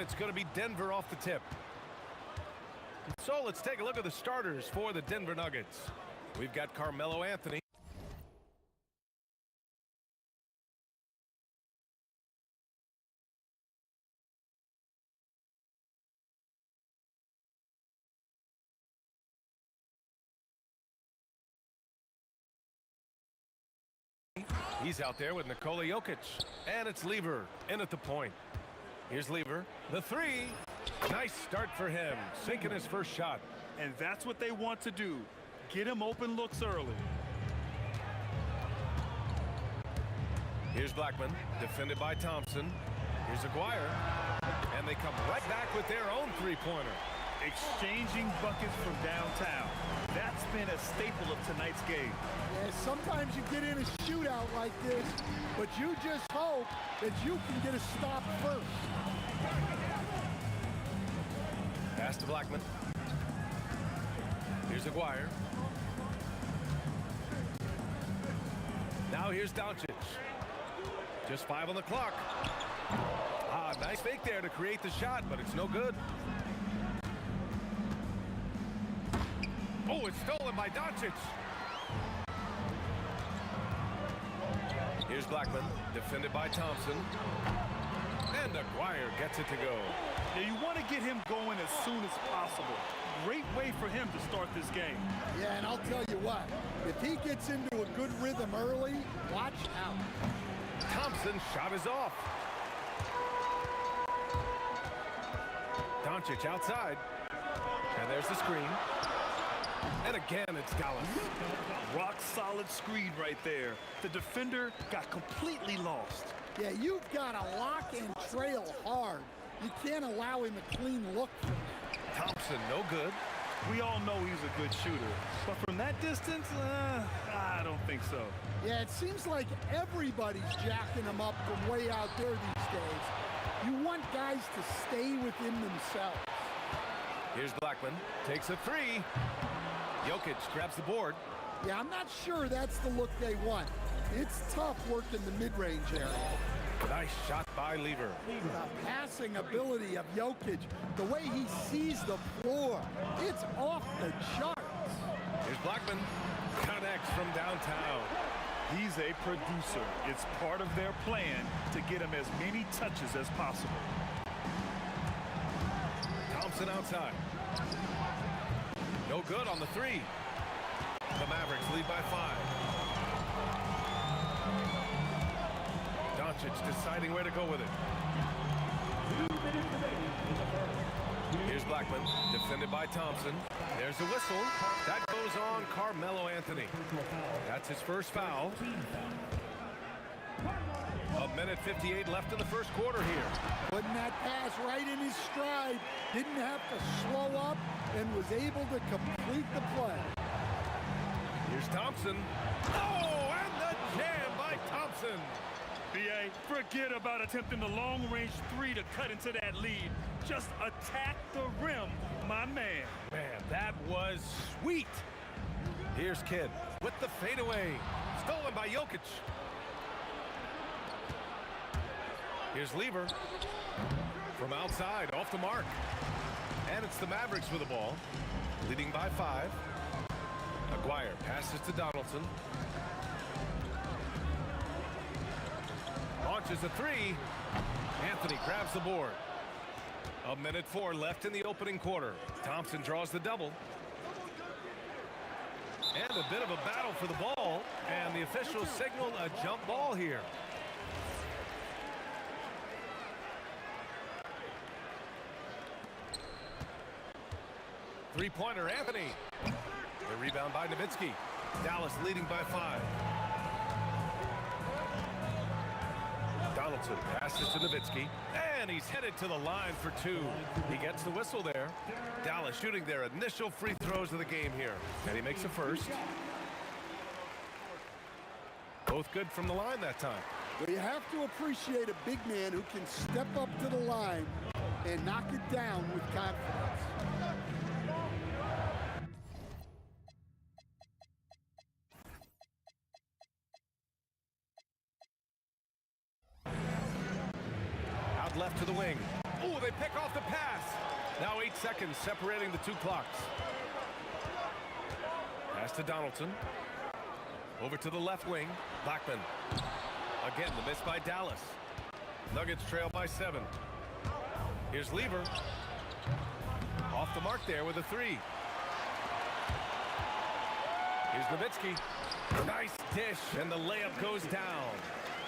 it's going to be Denver off the tip. So let's take a look at the starters for the Denver Nuggets. We've got Carmelo Anthony. He's out there with Nikola Jokic. And it's Lever in at the point. Here's Lever. The three. Nice start for him. Sinking his first shot. And that's what they want to do. Get him open looks early. Here's Blackman. Defended by Thompson. Here's Aguirre. And they come right back with their own three-pointer. Exchanging buckets from downtown. That's been a staple of tonight's game. Yeah, sometimes you get in a shootout like this, but you just hope that you can get a stop first. Pass to Blackman. Here's Aguirre. Now here's Doncic. Just 5 on the clock. Nice fake there to create the shot, but it's no good. Oh, it's stolen by Doncic. Here's Blackman, defended by Thompson. And Aguirre gets it to go. Yeah, you want to get him going as soon as possible. Great way for him to start this game. Yeah, and I'll tell you what, if he gets into a good rhythm early, watch out. Thompson's shot is off. Doncic outside. And there's the screen. And again, it's Dallas. Rock solid screen right there. The defender got completely lost. Yeah, you've got to lock and trail hard. You can't allow him a clean look from that. Thompson, no good. We all know he's a good shooter. But from that distance, I don't think so. Yeah, it seems like everybody's jacking him up from way out there these days. You want guys to stay within themselves. Here's Blackman. Takes a three. Jokic grabs the board. Yeah, I'm not sure that's the look they want. It's tough working the mid-range area. Nice shot by Lever. The passing ability of Jokic, the way he sees the floor, it's off the charts. Here's Blackman. Connects from downtown. He's a producer. It's part of their plan to get him as many touches as possible. Thompson outside. No good on the three. The Mavericks lead by 5. Doncic deciding where to go with it. Here's Blackman, defended by Thompson. There's a whistle. That goes on Carmelo Anthony. That's his first foul. 1:58 left in the first quarter here. Putting that pass right in his stride. Didn't have to slow up and was able to complete the play. Here's Thompson. Oh, and the jam by Thompson. B.A., forget about attempting the long-range three to cut into that lead. Just attack the rim, my man. Man, that was sweet. Here's Kidd with the fadeaway. Stolen by Jokic. Here's Lever. From outside, off the mark. And it's the Mavericks with the ball. Leading by 5. Aguirre passes to Donaldson. Launches a three. Anthony grabs the board. 1:04 left in the opening quarter. Thompson draws the double. And a bit of a battle for the ball. And the officials signal a jump ball here. Three-pointer, Anthony. The rebound by Nowitzki. Dallas leading by 5. Donaldson passes to Nowitzki. And he's headed to the line for 2. He gets the whistle there. Dallas shooting their initial free throws of the game here. And he makes the first. Both good from the line that time. Well, you have to appreciate a big man who can step up to the line and knock it down with confidence. Out left to the wing. Oh, they pick off the pass. Now 8 seconds separating the two clocks. Pass to Donaldson. Over to the left wing. Blackman. Again, the miss by Dallas. Nuggets trail by 7. Here's Lever. Off the mark there with a 3. Here's Nowitzki. Nice dish, and the layup goes down.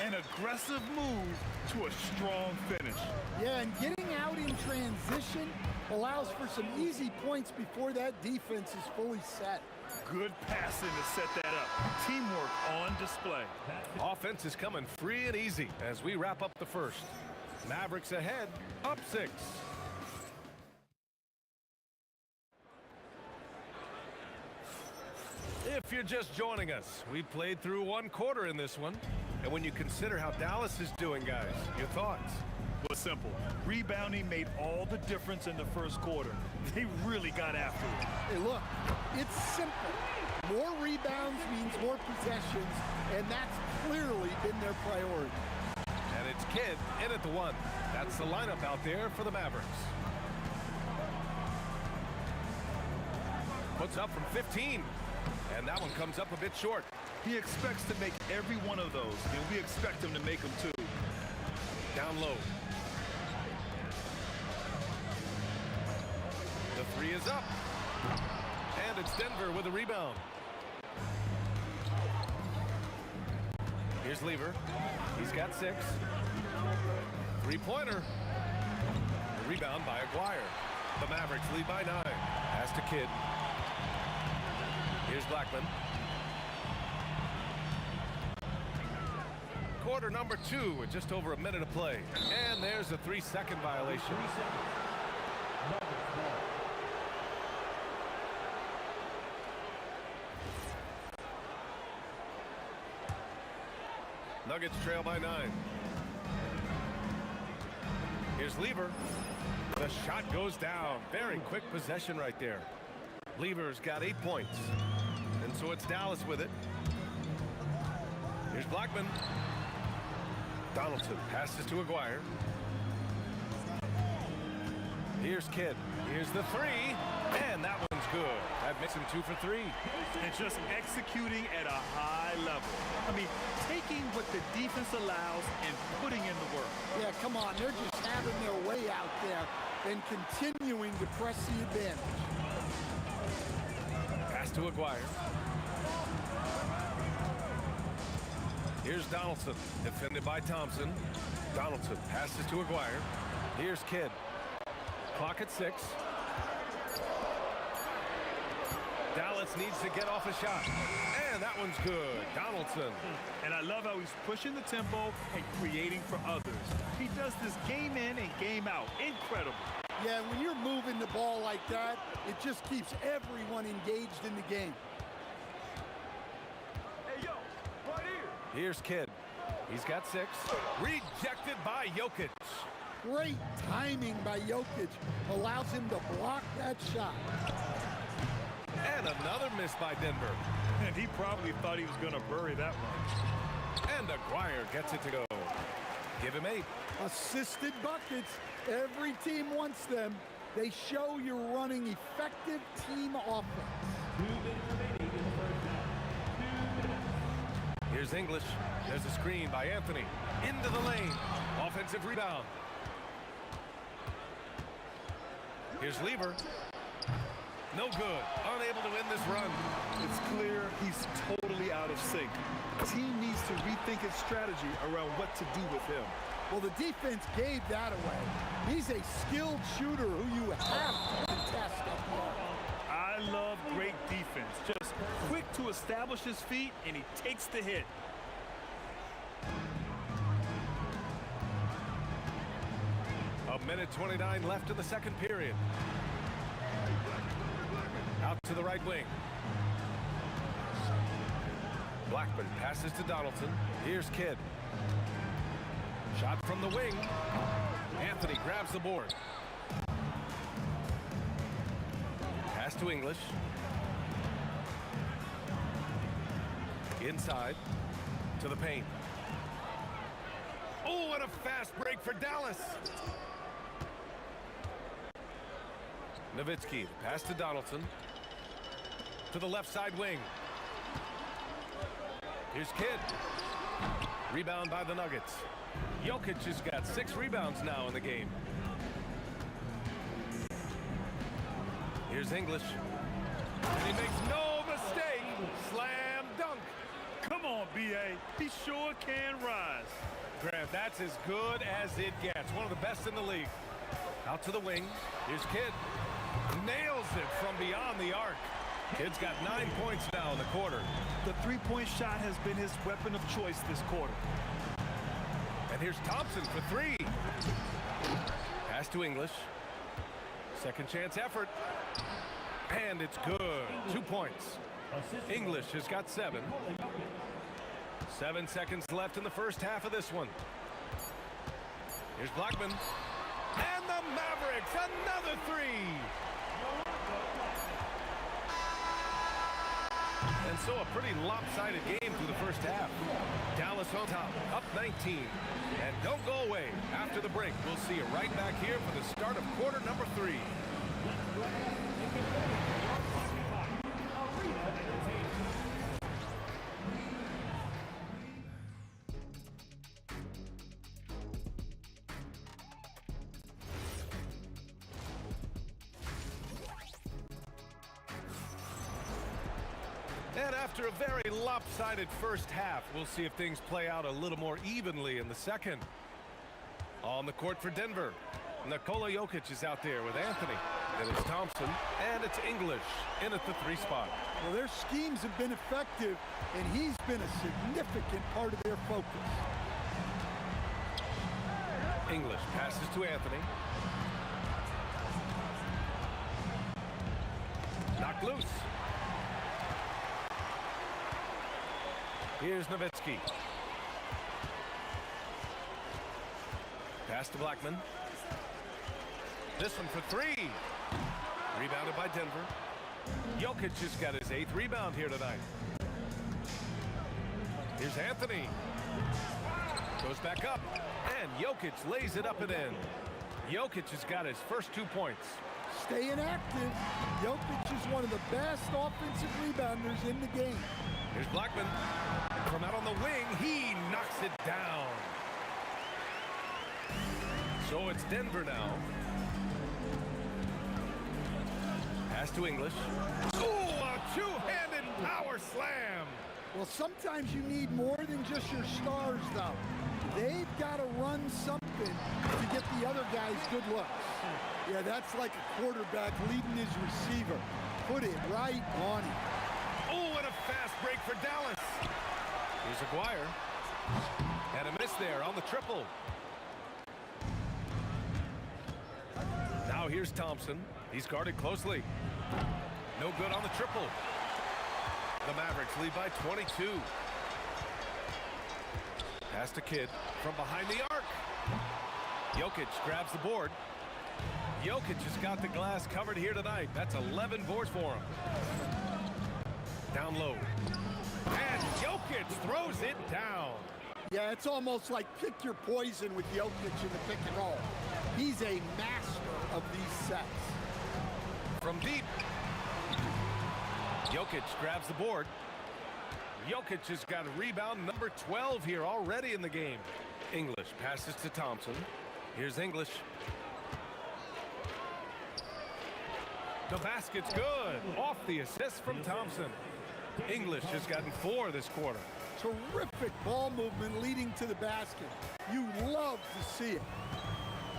An aggressive move to a strong finish. Yeah, and getting out in transition allows for some easy points before that defense is fully set. Good passing to set that up. Teamwork on display. Offense is coming free and easy as we wrap up the first. Mavericks ahead, up 6. If you're just joining us, we played through 1 quarter in this one. And when you consider how Dallas is doing, guys, your thoughts? Was simple. Rebounding made all the difference in the first quarter. They really got after it. Hey, look, it's simple. More rebounds means more possessions, and that's clearly been their priority. And it's Kidd in at the 1. That's the lineup out there for the Mavericks. Puts up from 15. And that one comes up a bit short. He expects to make every one of those, and we expect him to make them too. Down low. The 3 is up. And it's Denver with a rebound. Here's Lever. He's got 6. 3-pointer. Rebound by Aguirre. The Mavericks lead by 9. Pass to Kidd. Here's Blackman. Quarter number 2 with just over a minute of play. And there's a 3-second violation. Nuggets trail by 9. Here's Lever. The shot goes down. Very quick possession right there. Lever's got 8 points. And so it's Dallas with it. Here's Blackman. Donaldson passes to Aguirre. Here's Kidd. Here's the 3. And that one's good. That makes him 2 for 3. And just executing at a high level. I mean, taking what the defense allows and putting in the work. Yeah, come on. They're just having their way out there and continuing to press the advantage. Pass to Aguirre. Here's Donaldson, defended by Thompson. Donaldson passes to Aguirre. Here's Kidd. Clock at 6. Dallas needs to get off a shot. And that one's good. Donaldson. And I love how he's pushing the tempo and creating for others. He does this game in and game out. Incredible. Yeah, when you're moving the ball like that, it just keeps everyone engaged in the game. Hey, yo, right here. Here's Kidd. He's got 6. Rejected by Jokic. Great timing by Jokic allows him to block that shot. And another miss by Denver. And he probably thought he was going to bury that one. And Aguirre gets it to go. Give him 8. Assisted buckets. Every team wants them. They show you're running effective team offense. Here's English. There's a screen by Anthony. Into the lane. Offensive rebound. Here's Lever. No good. Unable to win this run. It's clear he's totally out of sync. The team needs to rethink its strategy around what to do with him. Well, the defense gave that away. He's a skilled shooter who you have to contest up low. I love great defense. Just quick to establish his feet, and he takes the hit. A minute 29 left in the second period. Out to the right wing. Blackman passes to Donaldson. Here's Kidd. Shot from the wing. Anthony grabs the board. Pass to English. Inside to the paint. Oh, and a fast break for Dallas. Nowitzki, pass to Donaldson. To the left side wing. Here's Kidd. Rebound by the Nuggets. Jokic has got 6 rebounds now in the game. Here's English. And he makes no mistake. Slam dunk. Come on, B.A. He sure can rise. Graham, that's as good as it gets. One of the best in the league. Out to the wing. Here's Kidd. Nails it from beyond the arc. Kidd's got 9 points now in the quarter. The three-point shot has been his weapon of choice this quarter. And here's Thompson for 3. Pass to English. Second chance effort. And it's good. 2 points. English has got 7. 7 seconds left in the first half of this one. Here's Blackman. And the Mavericks, another 3. And so a pretty lopsided game through the first half. Dallas on top, up 19. And don't go away. After the break, we'll see you right back here for the start of quarter number 3. And after a very lopsided first half, we'll see if things play out a little more evenly in the second. On the court for Denver, Nikola Jokic is out there with Anthony. Then it's Thompson, and it's English in at the 3 spot. Well, their schemes have been effective, and he's been a significant part of their focus. English passes to Anthony. Knocked loose. Here's Nowitzki. Pass to Blackman. This one for 3. Rebounded by Denver. Jokic just got his 8th rebound here tonight. Here's Anthony. Goes back up. And Jokic lays it up and in. Jokic has got his first 2 points. Staying active. Jokic is one of the best offensive rebounders in the game. Here's Blackman. From out on the wing, he knocks it down. So it's Denver now. Pass to English. Ooh, a two-handed power slam. Well, sometimes you need more than just your stars, though. They've got to run something to get the other guys good looks. Yeah, that's like a quarterback leading his receiver. Put it right on him. Oh, and a fast break for Dallas. Here's Aguirre. And a miss there on the triple. Now here's Thompson. He's guarded closely. No good on the triple. The Mavericks lead by 22. Pass to Kidd from behind the arc. Jokic grabs the board. Jokic has got the glass covered here tonight. That's 11 boards for him. Down low. And Jokic throws it down. Yeah, it's almost like pick your poison with Jokic in the pick and roll. He's a master of these sets. From deep. Jokic grabs the board. Jokic has got a rebound number 12 here already in the game. English passes to Thompson. Here's English. The basket's good. Off the assist from Thompson. English has gotten 4 this quarter. Terrific ball movement leading to the basket. You love to see it.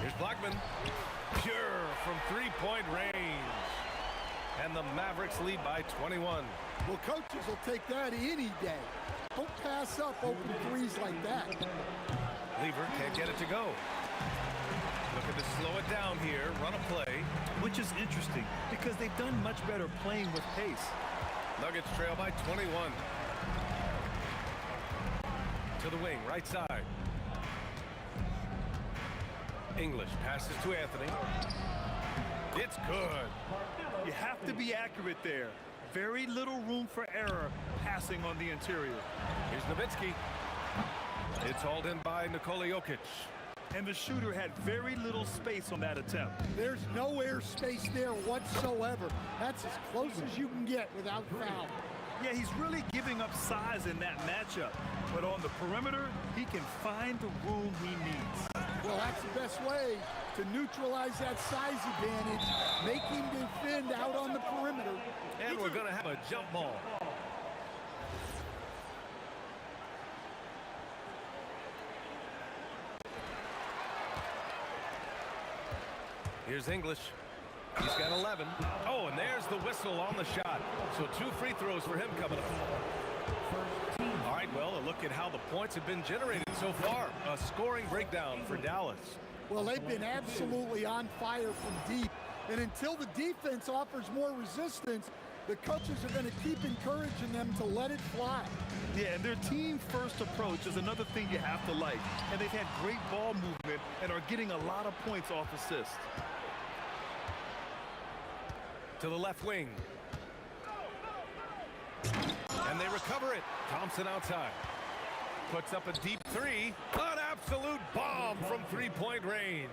Here's Blackman. Pure from three-point range. And the Mavericks lead by 21. Well, coaches will take that any day. Don't pass up open threes like that. Lever can't get it to go. Looking to slow it down here, run a play. Which is interesting because they've done much better playing with pace. Nuggets trail by 21. To the wing, right side. English passes to Anthony. It's good. You have to be accurate there. Very little room for error passing on the interior. Here's Nowitzki. It's hauled in by Nikola Jokic. and the shooter had very little space on that attempt. There's no air space there whatsoever. That's as close as you can get without foul. Yeah, he's really giving up size in that matchup. But on the perimeter, he can find the room he needs. Well, that's the best way to neutralize that size advantage. Make him defend out on the perimeter. And we're going to have a jump ball. Here's English. He's got 11. Oh, and there's the whistle on the shot. So 2 free throws for him coming up. All right, well, a look at how the points have been generated so far. A scoring breakdown for Dallas. Well, they've been absolutely on fire from deep. And until the defense offers more resistance, the coaches are going to keep encouraging them to let it fly. Yeah, and their team-first approach is another thing you have to like. And they've had great ball movement and are getting a lot of points off assists. To the left wing. And they recover it. Thompson outside. Puts up a deep 3. An absolute bomb from 3-point range.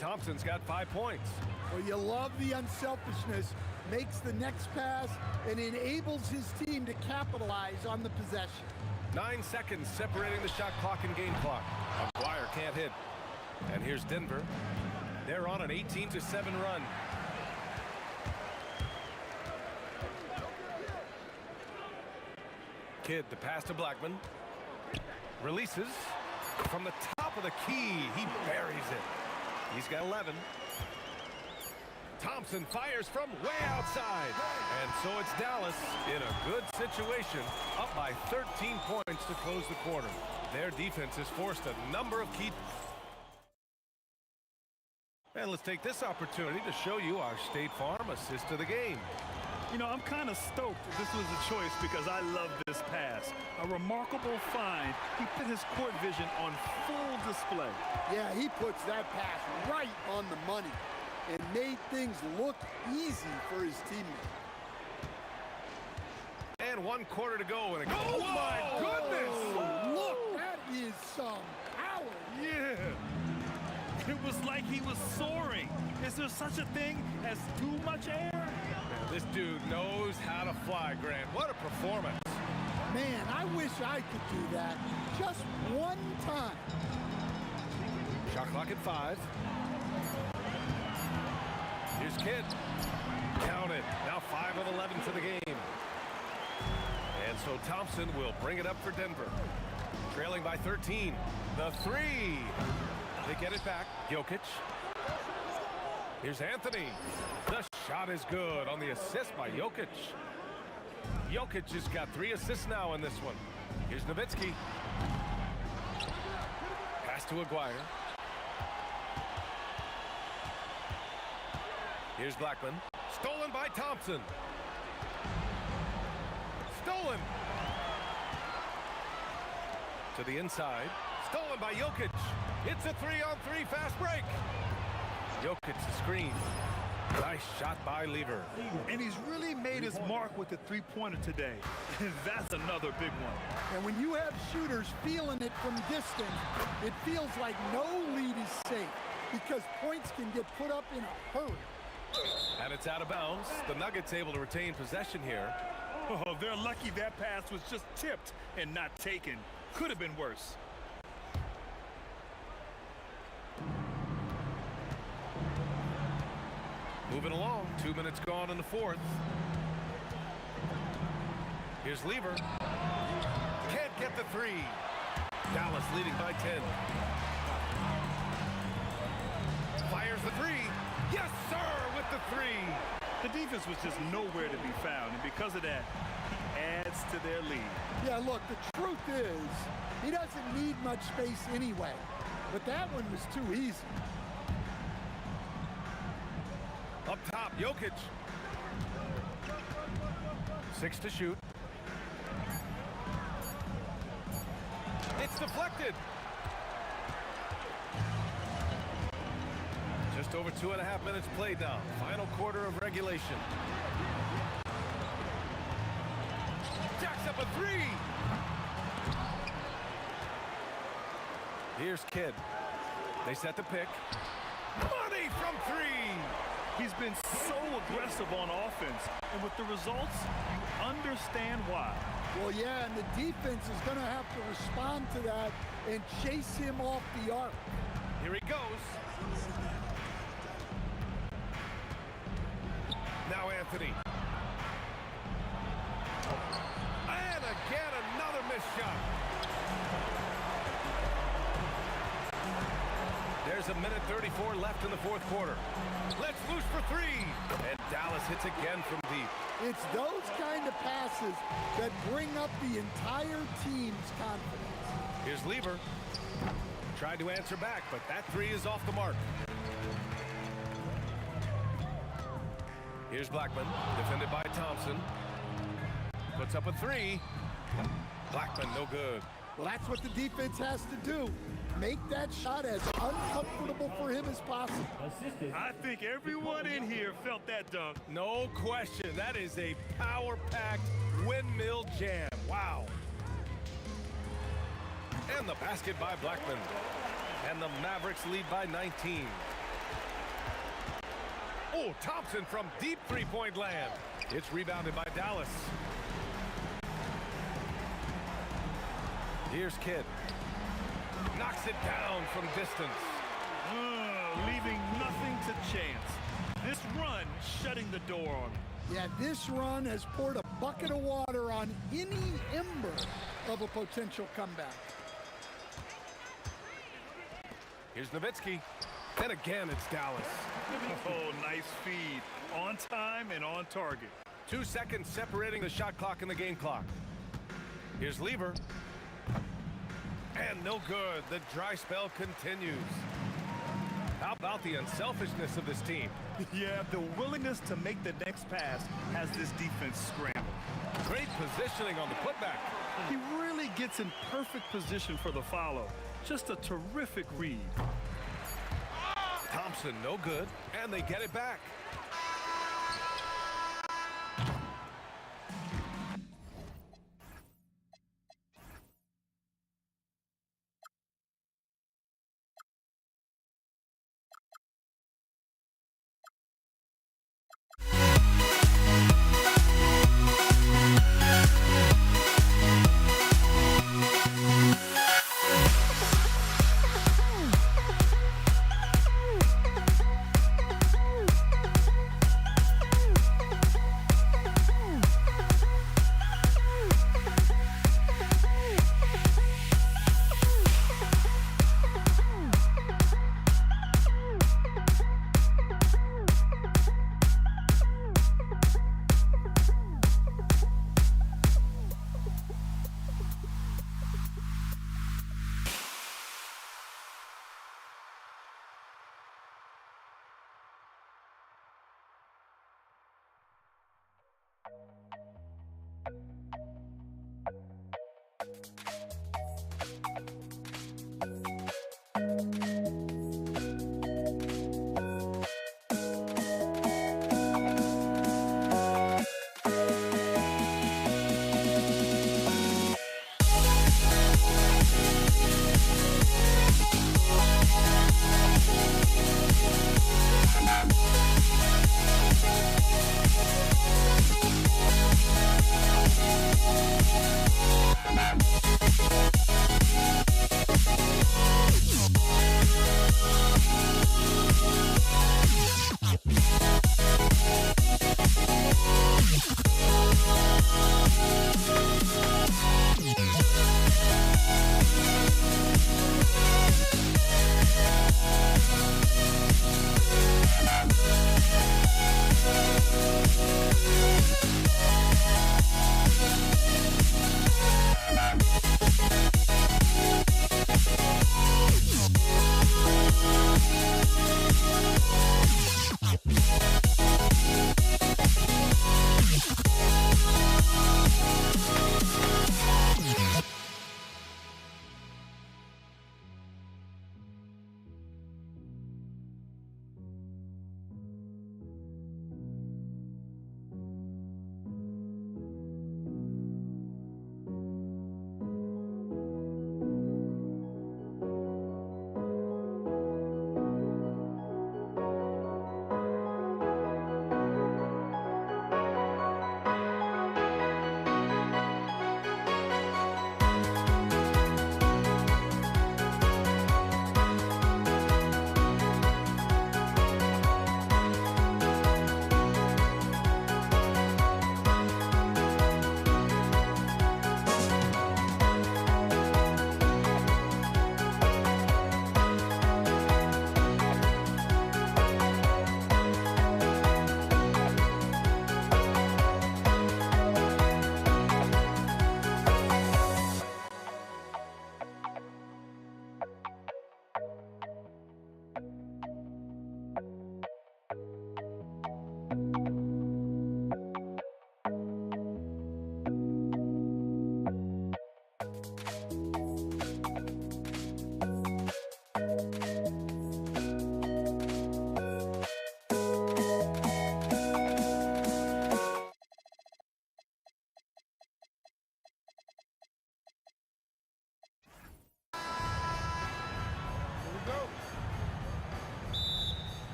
Thompson's got 5 points. Well, you love the unselfishness. Makes the next pass and enables his team to capitalize on the possession. 9 seconds separating the shot clock and game clock. Aguirre can't hit. And here's Denver. They're on an 18-7 run. Kidd, the pass to Blackman. Releases from the top of the key. He buries it. He's got 11. Thompson fires from way outside. And so it's Dallas in a good situation, up by 13 points to close the quarter. Their defense has forced a number of key... And let's take this opportunity to show you our State Farm assist of the game. You know, I'm kind of stoked this was a choice because I love this pass. A remarkable find. He put his court vision on full display. Yeah, he puts that pass right on the money and made things look easy for his teammate. And 1 quarter to go. And oh, my goodness! Oh, look, that is some power. Yeah. It was like he was soaring. Is there such a thing as too much air? Man, this dude knows how to fly, Grant. What a performance. Man, I wish I could do that just one time. Shot clock at 5. Here's Kidd. Count it. Now 5 of 11 for the game. And so Thompson will bring it up for Denver. Trailing by 13. The 3. They get it back. Jokic. Here's Anthony. The shot is good on the assist by Jokic. Jokic has got 3 assists now in this one. Here's Nowitzki. Pass to Aguirre. Here's Blackman. Stolen by Thompson. Stolen. To the inside. Stolen by Jokic. It's a 3-on-3 fast break. Jokic the screen. Nice shot by Lever. And he's really made his mark with the three-pointer today. And that's another big one. And when you have shooters feeling it from distance, it feels like no lead is safe because points can get put up in a hurry. And it's out of bounds. The Nuggets able to retain possession here. Oh, they're lucky that pass was just tipped and not taken. Could have been worse. Moving along. 2 minutes gone in the 4th. Here's Lever. Can't get the 3. Dallas leading by 10. Fires the 3. Yes, sir, with the 3. The defense was just nowhere to be found, and because of that, he adds to their lead. Yeah, look, the truth is, he doesn't need much space anyway. But that one was too easy. Up top, Jokic. 6 to shoot. It's deflected. Just over 2.5 minutes played now. Final quarter of regulation. Jacks up a 3. Here's Kidd. They set the pick. Money from three. He's been so aggressive on offense, and with the results, you understand why. Well, yeah, and the defense is going to have to respond to that and chase him off the arc. Here he goes. Now Anthony. And again, another missed shot. There's a minute 34 left in the fourth quarter. Let's loose for three. And Dallas hits again from deep. It's those kind of passes that bring up the entire team's confidence. Here's Lever. Tried to answer back, but that three is off the mark. Here's Blackman, defended by Thompson. Puts up a three. Blackman, no good. Well, that's what the defense has to do. Make that shot as uncomfortable for him as possible. I think everyone in here felt that dunk. No question. That is a power-packed windmill jam. Wow. And the basket by Blackman. And the Mavericks lead by 19. Oh, Thompson from deep three-point land. It's rebounded by Dallas. Here's Kidd. Knocks it down from distance. Leaving nothing to chance. This run shutting the door on him. Yeah, this run has poured a bucket of water on any ember of a potential comeback. Here's Nowitzki. And again, it's Dallas. Oh, nice feed. On time and on target. 2 seconds separating the shot clock and the game clock. Here's Lever. And no good. The dry spell continues. How about the unselfishness of this team? Yeah, the willingness to make the next pass has this defense scrambled. Great positioning on the putback. He really gets in perfect position for the follow. Just a terrific read. Thompson, no good. And they get it back.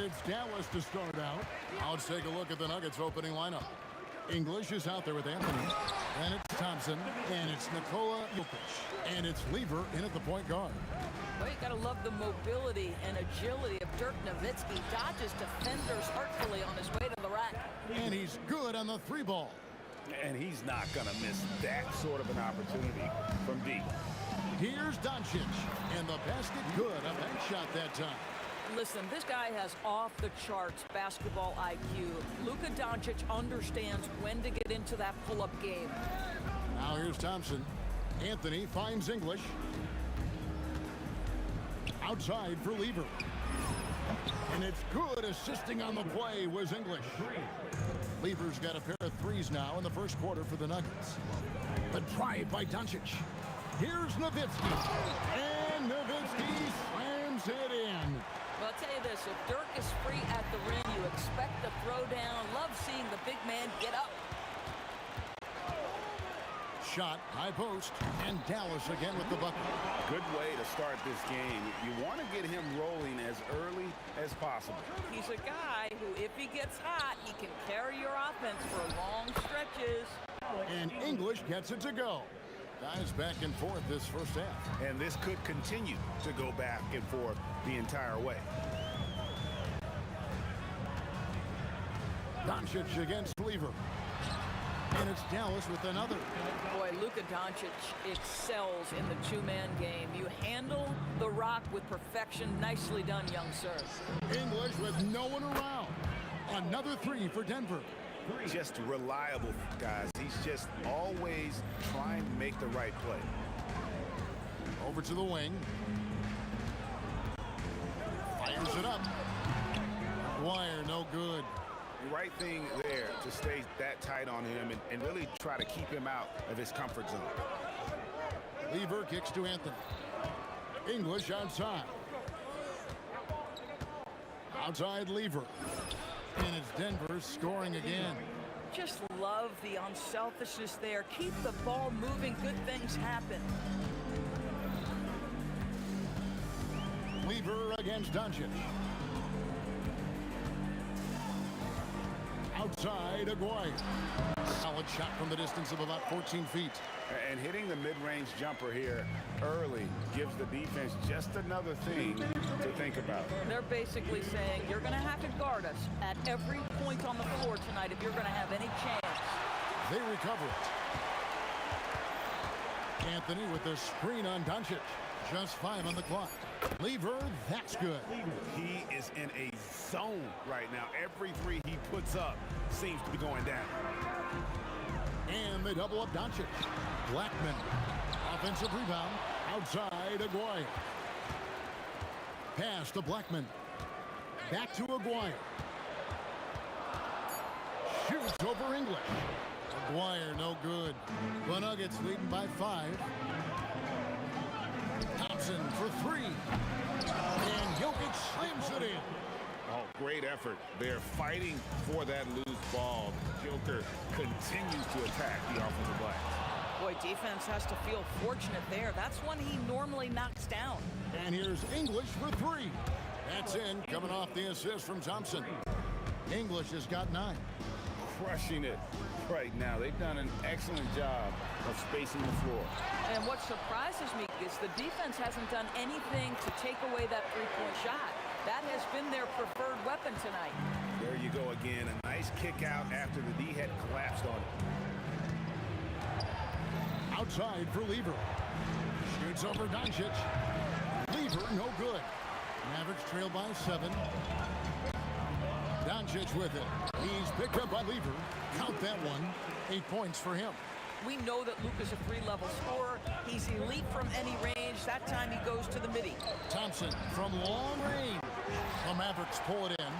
it's Dallas to start out. Let's take a look at the Nuggets opening lineup. English is out there with Anthony. And it's Thompson. And it's Nikola Jokic. And it's Lever in at the point guard. Well, you got to love the mobility and agility of Dirk Nowitzki. Dodges defenders artfully on his way to the rack. And he's good on the three ball. And he's not going to miss that sort of an opportunity from deep. Here's Doncic. And the basket good. A bank shot that time. Listen, this guy has off-the-charts basketball IQ. Luka Doncic understands when to get into that pull-up game. Now here's Thompson. Anthony finds English. Outside for Lever. And it's good. Assisting on the play was English. Lever's got a pair of threes now in the first quarter for the Nuggets. The drive by Doncic. Here's Nowitzki. And Nowitzki slams it in. Well, I'll tell you this, if Dirk is free at the rim, you expect the throwdown. Love seeing the big man get up. Shot, high post, and Dallas again with the bucket. Good way to start this game. You want to get him rolling as early as possible. He's a guy who, if he gets hot, he can carry your offense for long stretches. And English gets it to go. Guys back and forth this first half. And this could continue to go back and forth the entire way. Doncic against Lever. And it's Dallas with another. Boy, Luka Doncic excels in the two-man game. You handle the rock with perfection. Nicely done, young sir. English with no one around. Another three for Denver. Just reliable, guys. He's just always trying to make the right play. Over to the wing. Fires it up. Wire, no good. The right thing there to stay that tight on him and really try to keep him out of his comfort zone. Lever kicks to Anthony. English outside. Outside Lever. And it's Denver scoring again. Just love the unselfishness there. Keep the ball moving. Good things happen. Lever against Doncic. Outside Aguirre. Solid shot from the distance of about 14 feet. And hitting the mid-range jumper here early gives the defense just another thing to think about. They're basically saying you're going to have to guard us at every point on the floor tonight if you're going to have any chance. They recover it. Anthony with the screen on Doncic. Just 5 on the clock. Lever, that's good. He is in a zone right now. Every three he puts up seems to be going down. And they double up Doncic. Blackman. Offensive rebound. Outside Aguirre. Pass to Blackman. Back to Aguirre. Shoots over English. Aguirre, no good. The Nuggets leading by 5. Thompson for 3. And Jokic slams it in. Oh, great effort. They're fighting for that loose ball. Joker continues to attack the offensive glass. Boy, defense has to feel fortunate there. That's one he normally knocks down. And here's English for 3. That's in, coming off the assist from Thompson. English has got 9. Crushing it right now. They've done an excellent job of spacing the floor. And what surprises me is the defense hasn't done anything to take away that three-point shot. That has been their preferred weapon tonight. There you go again. A nice kick out after the D had collapsed on it. Outside for Lever. Shoots over Doncic. Lever, no good. Mavericks trail by 7. Doncic with it. He's picked up by Lever. Count that one. 8 points for him. We know that Luka's a 3-level scorer. He's elite from any range. That time he goes to the midi. Thompson from long range. The Mavericks pull it in.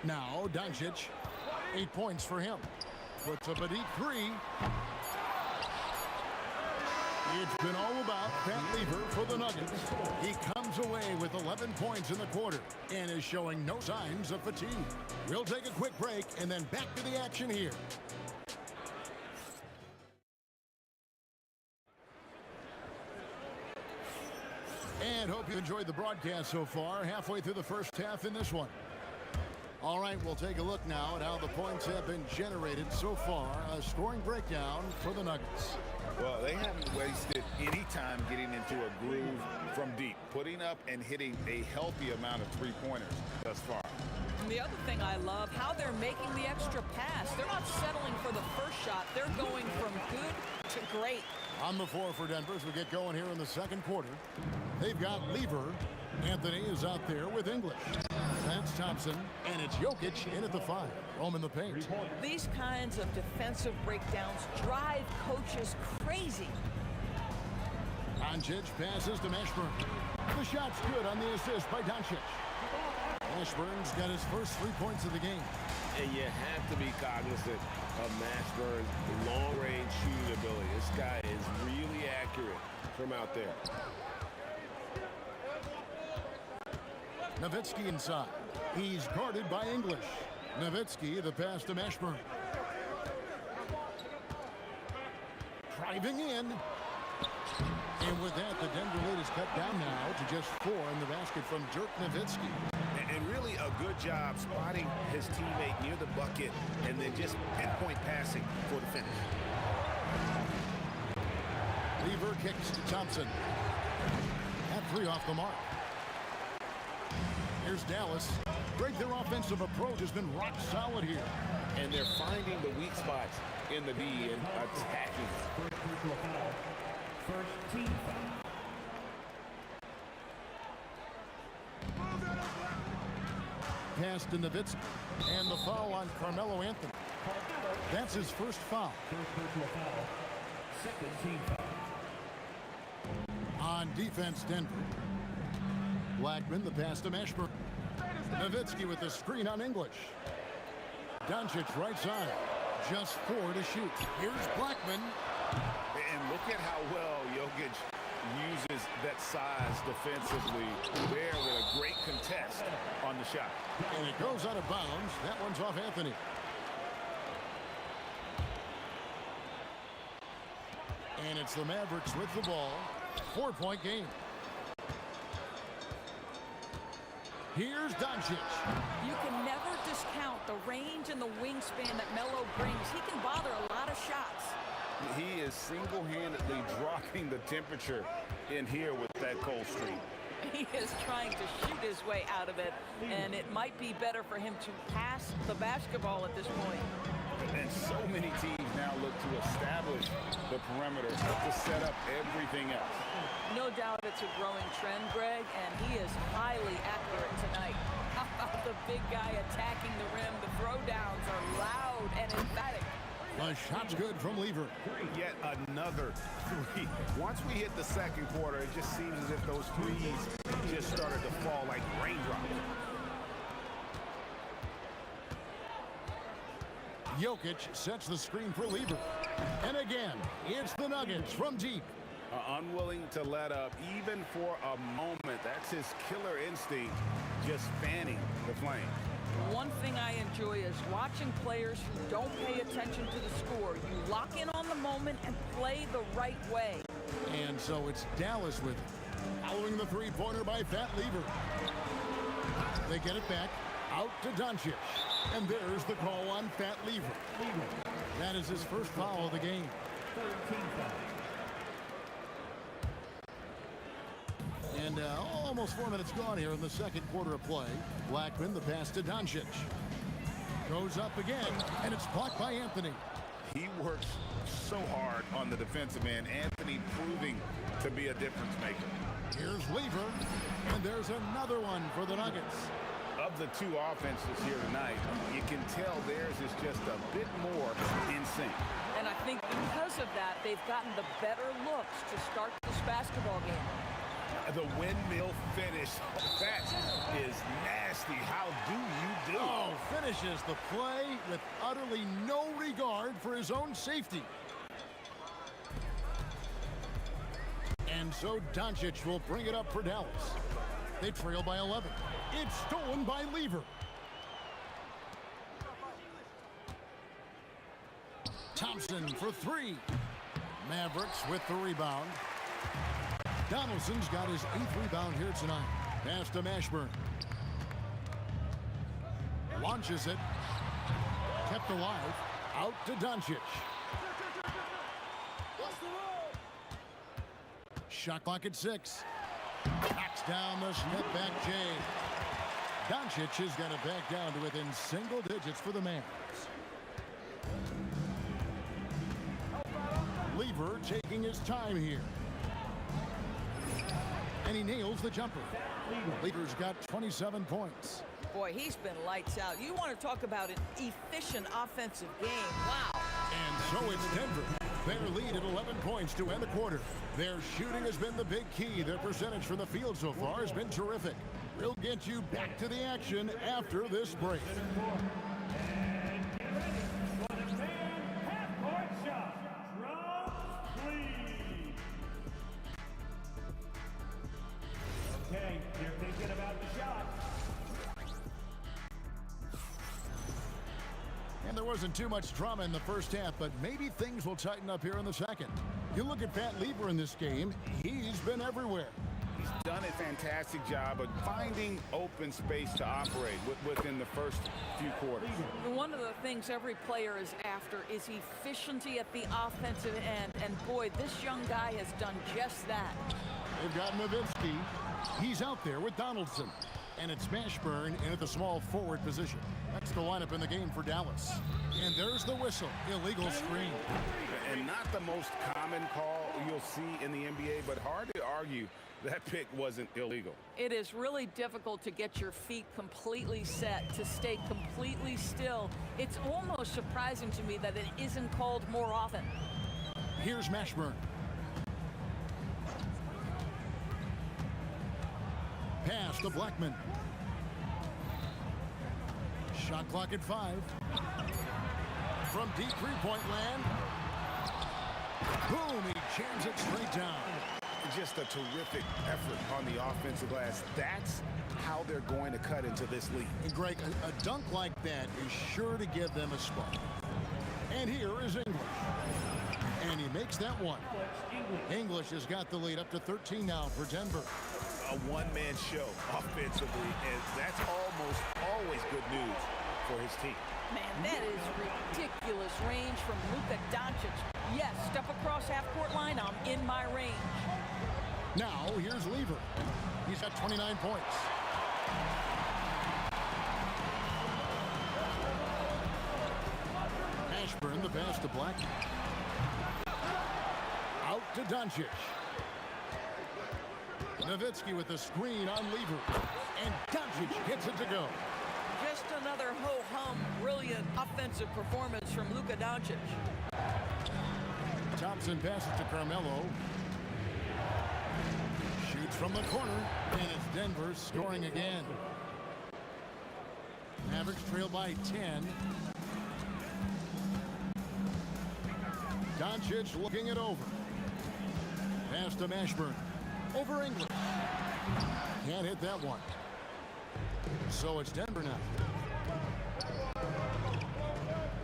Now Doncic. 8 points for him. Puts up a deep 3. It's been all about that Lever for the Nuggets. He comes away with 11 points in the quarter and is showing no signs of fatigue. We'll take a quick break and then back to the action here. And hope you You enjoyed the broadcast so far, halfway through the first half in this one. All right, we'll take a look now at how the points have been generated so far. A scoring breakdown for the Nuggets. Well, they haven't wasted any time getting into a groove from deep, putting up and hitting a healthy amount of three-pointers thus far. And the other thing I love, how they're making the extra pass. They're not settling for the first shot. They're going from good to great. On the floor for Denver as we get going here in the second quarter. They've got Lever. Anthony is out there with English. That's Thompson, and it's Jokic in at the 5. Home in the paint. These kinds of defensive breakdowns drive coaches crazy. Doncic passes to Mashburn. The shot's good on the assist by Doncic. Mashburn's got his first 3 points of the game. And you have to be cognizant of Mashburn's long-range shooting ability. This guy is really accurate from out there. Nowitzki inside. He's guarded by English. Nowitzki, the pass to Mashburn. Driving in. And with that, the Denver lead is cut down now to just 4 in the basket from Dirk Nowitzki. And really a good job spotting his teammate near the bucket and then just pinpoint passing for the finish. Lever kicks to Thompson. At 3 off the mark. Here's Dallas. Greg, their offensive approach has been rock solid here. And they're finding the weak spots in the D and attacking. First team foul. Pass to Nowitzki. And the foul on Carmelo Anthony. That's his first foul. First personal foul. Second team foul. On defense, Denver. Blackman, the pass to Mashburn. Nowitzki with the screen on English. Doncic right side. Just 4 to shoot. Here's Blackman. And look at how well Jokic uses that size defensively there with a great contest on the shot. And it goes out of bounds. That one's off Anthony. And it's the Mavericks with the ball. 4-point game. Here's Doncic. You can never discount the range and the wingspan that Melo brings. He can bother a lot of shots. He is single-handedly dropping the temperature in here with that cold streak. He is trying to shoot his way out of it, and it might be better for him to pass the basketball at this point. And so many teams now look to establish the perimeter to set up everything else. No doubt it's a growing trend, Greg, and he is highly accurate tonight. How about the big guy attacking the rim? The throwdowns are loud and emphatic. The shot's good from Lever. Yet another 3. Once we hit the second quarter, it just seems as if those threes just started to fall like raindrops. Jokic sets the screen for Lever. And again, it's the Nuggets from deep. Unwilling to let up even for a moment. That's his killer instinct, just fanning the flame. One thing I enjoy is watching players who don't pay attention to the score. You lock in on the moment and play the right way. And so it's Dallas with it. Following the three-pointer by Fat Lever. They get it back out to Doncic. And there's the call on Fat Lever. That is his first foul of the game. Third team foul. And almost 4 minutes gone here in the second quarter of play. Blackman, the pass to Doncic. Goes up again, and it's blocked by Anthony. He works so hard on the defensive end. Anthony proving to be a difference maker. Here's Lever, and there's another one for the Nuggets. Of the 2 offenses here tonight, you can tell theirs is just a bit more in sync. And I think because of that, they've gotten the better looks to start this basketball game. The windmill finish, that is nasty. How do you do? Oh, finishes the play with utterly no regard for his own safety. And so Doncic will bring it up for Dallas. They trail by 11. It's stolen by Lever. Thompson for 3. Mavericks with the rebound. Donaldson's got his 8th rebound here tonight. Pass to Mashburn. Launches it. Kept alive. Out to Doncic. Shot clock at 6. Backs down the step back J. Doncic has got it back down to within single digits for the Mavs. Lever taking his time here. And he nails the jumper. Lever's got 27 points. Boy, he's been lights out. You want to talk about an efficient offensive game. Wow. And so it's Denver. Their lead at 11 points to end the quarter. Their shooting has been the big key. Their percentage from the field so far has been terrific. We'll get you back to the action after this break. Okay, you're thinking about the shot. And there wasn't too much drama in the first half, but maybe things will tighten up here in the second. You look at Pat Lever in this game, he's been everywhere. He's done a fantastic job of finding open space to operate within the first few quarters. One of the things every player is after is efficiency at the offensive end. And boy, this young guy has done just that. They've got Nowitzki. He's out there with Donaldson. And it's Mashburn in at the small forward position. That's the lineup in the game for Dallas. And there's the whistle. Illegal screen. And not the most common call you'll see in the NBA, but hard to argue that pick wasn't illegal. It is really difficult to get your feet completely set, to stay completely still. It's almost surprising to me that it isn't called more often. Here's Mashburn. Pass to Blackman. Shot clock at 5. From deep three-point land. Boom, he jams it straight down. Just a terrific effort on the offensive glass. That's how they're going to cut into this lead. And Greg, a dunk like that is sure to give them a spark. And here is English. And he makes that one. English has got the lead up to 13 now for Denver. A one-man show offensively, and that's almost always good news for his team. Man, that is ridiculous range from Luka Doncic. Yes, step across half-court line, I'm in my range. Now, here's Lever. He's got 29 points. Mashburn, the pass to Black. Out to Doncic. Nowitzki with the screen on Lever. And Doncic gets it to go. Just another ho-hum, brilliant offensive performance from Luka Doncic. Thompson passes to Carmelo. Shoots from the corner, and it's Denver scoring again. Mavericks trail by 10. Doncic looking it over. Pass to Mashburn. Over English. Can't hit that one. So it's Denver now.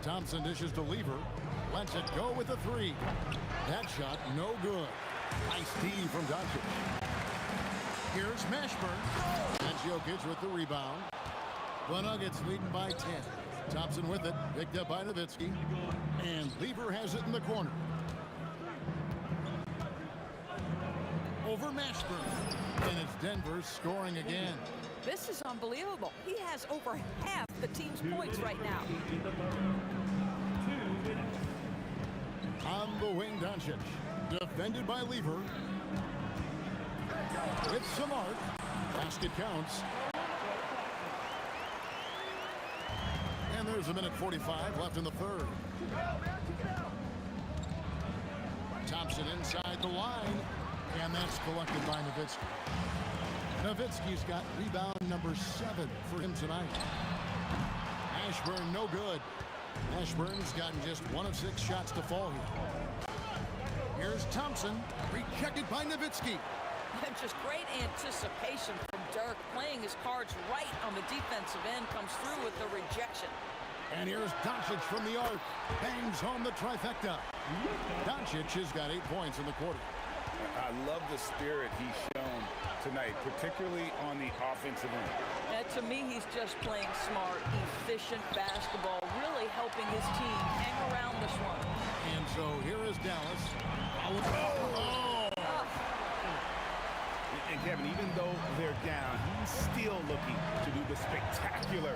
Thompson dishes to Lever. Lets it go with a 3. That shot no good. Nice D from Doncic. Here's Mashburn. And Jokic with the rebound. The Nuggets leading by 10. Thompson with it. Picked up by Nowitzki. And Lever has it in the corner. Over Mashburn. And it's Denver scoring again. This is unbelievable. He has over half the team's points right now. On the wing, Doncic. Defended by Lever. With some arc. Basket counts. And there's a minute 45 left in the third. Thompson inside the line. And that's collected by Nowitzki. Nowitzki's got rebound number 7 for him tonight. Mashburn no good. Mashburn's gotten just 1 of 6 shots to fall here. Here's Thompson, rejected by Nowitzki. And just great anticipation from Dirk, playing his cards right on the defensive end, comes through with the rejection. And here's Doncic from the arc, bangs home the trifecta. Doncic has got 8 points in the quarter. I love the spirit he's shown tonight, particularly on the offensive end. To me, he's just playing smart, efficient basketball, really helping his team hang around this one. And so here is Dallas. And Kevin, even though they're down, he's still looking to do the spectacular,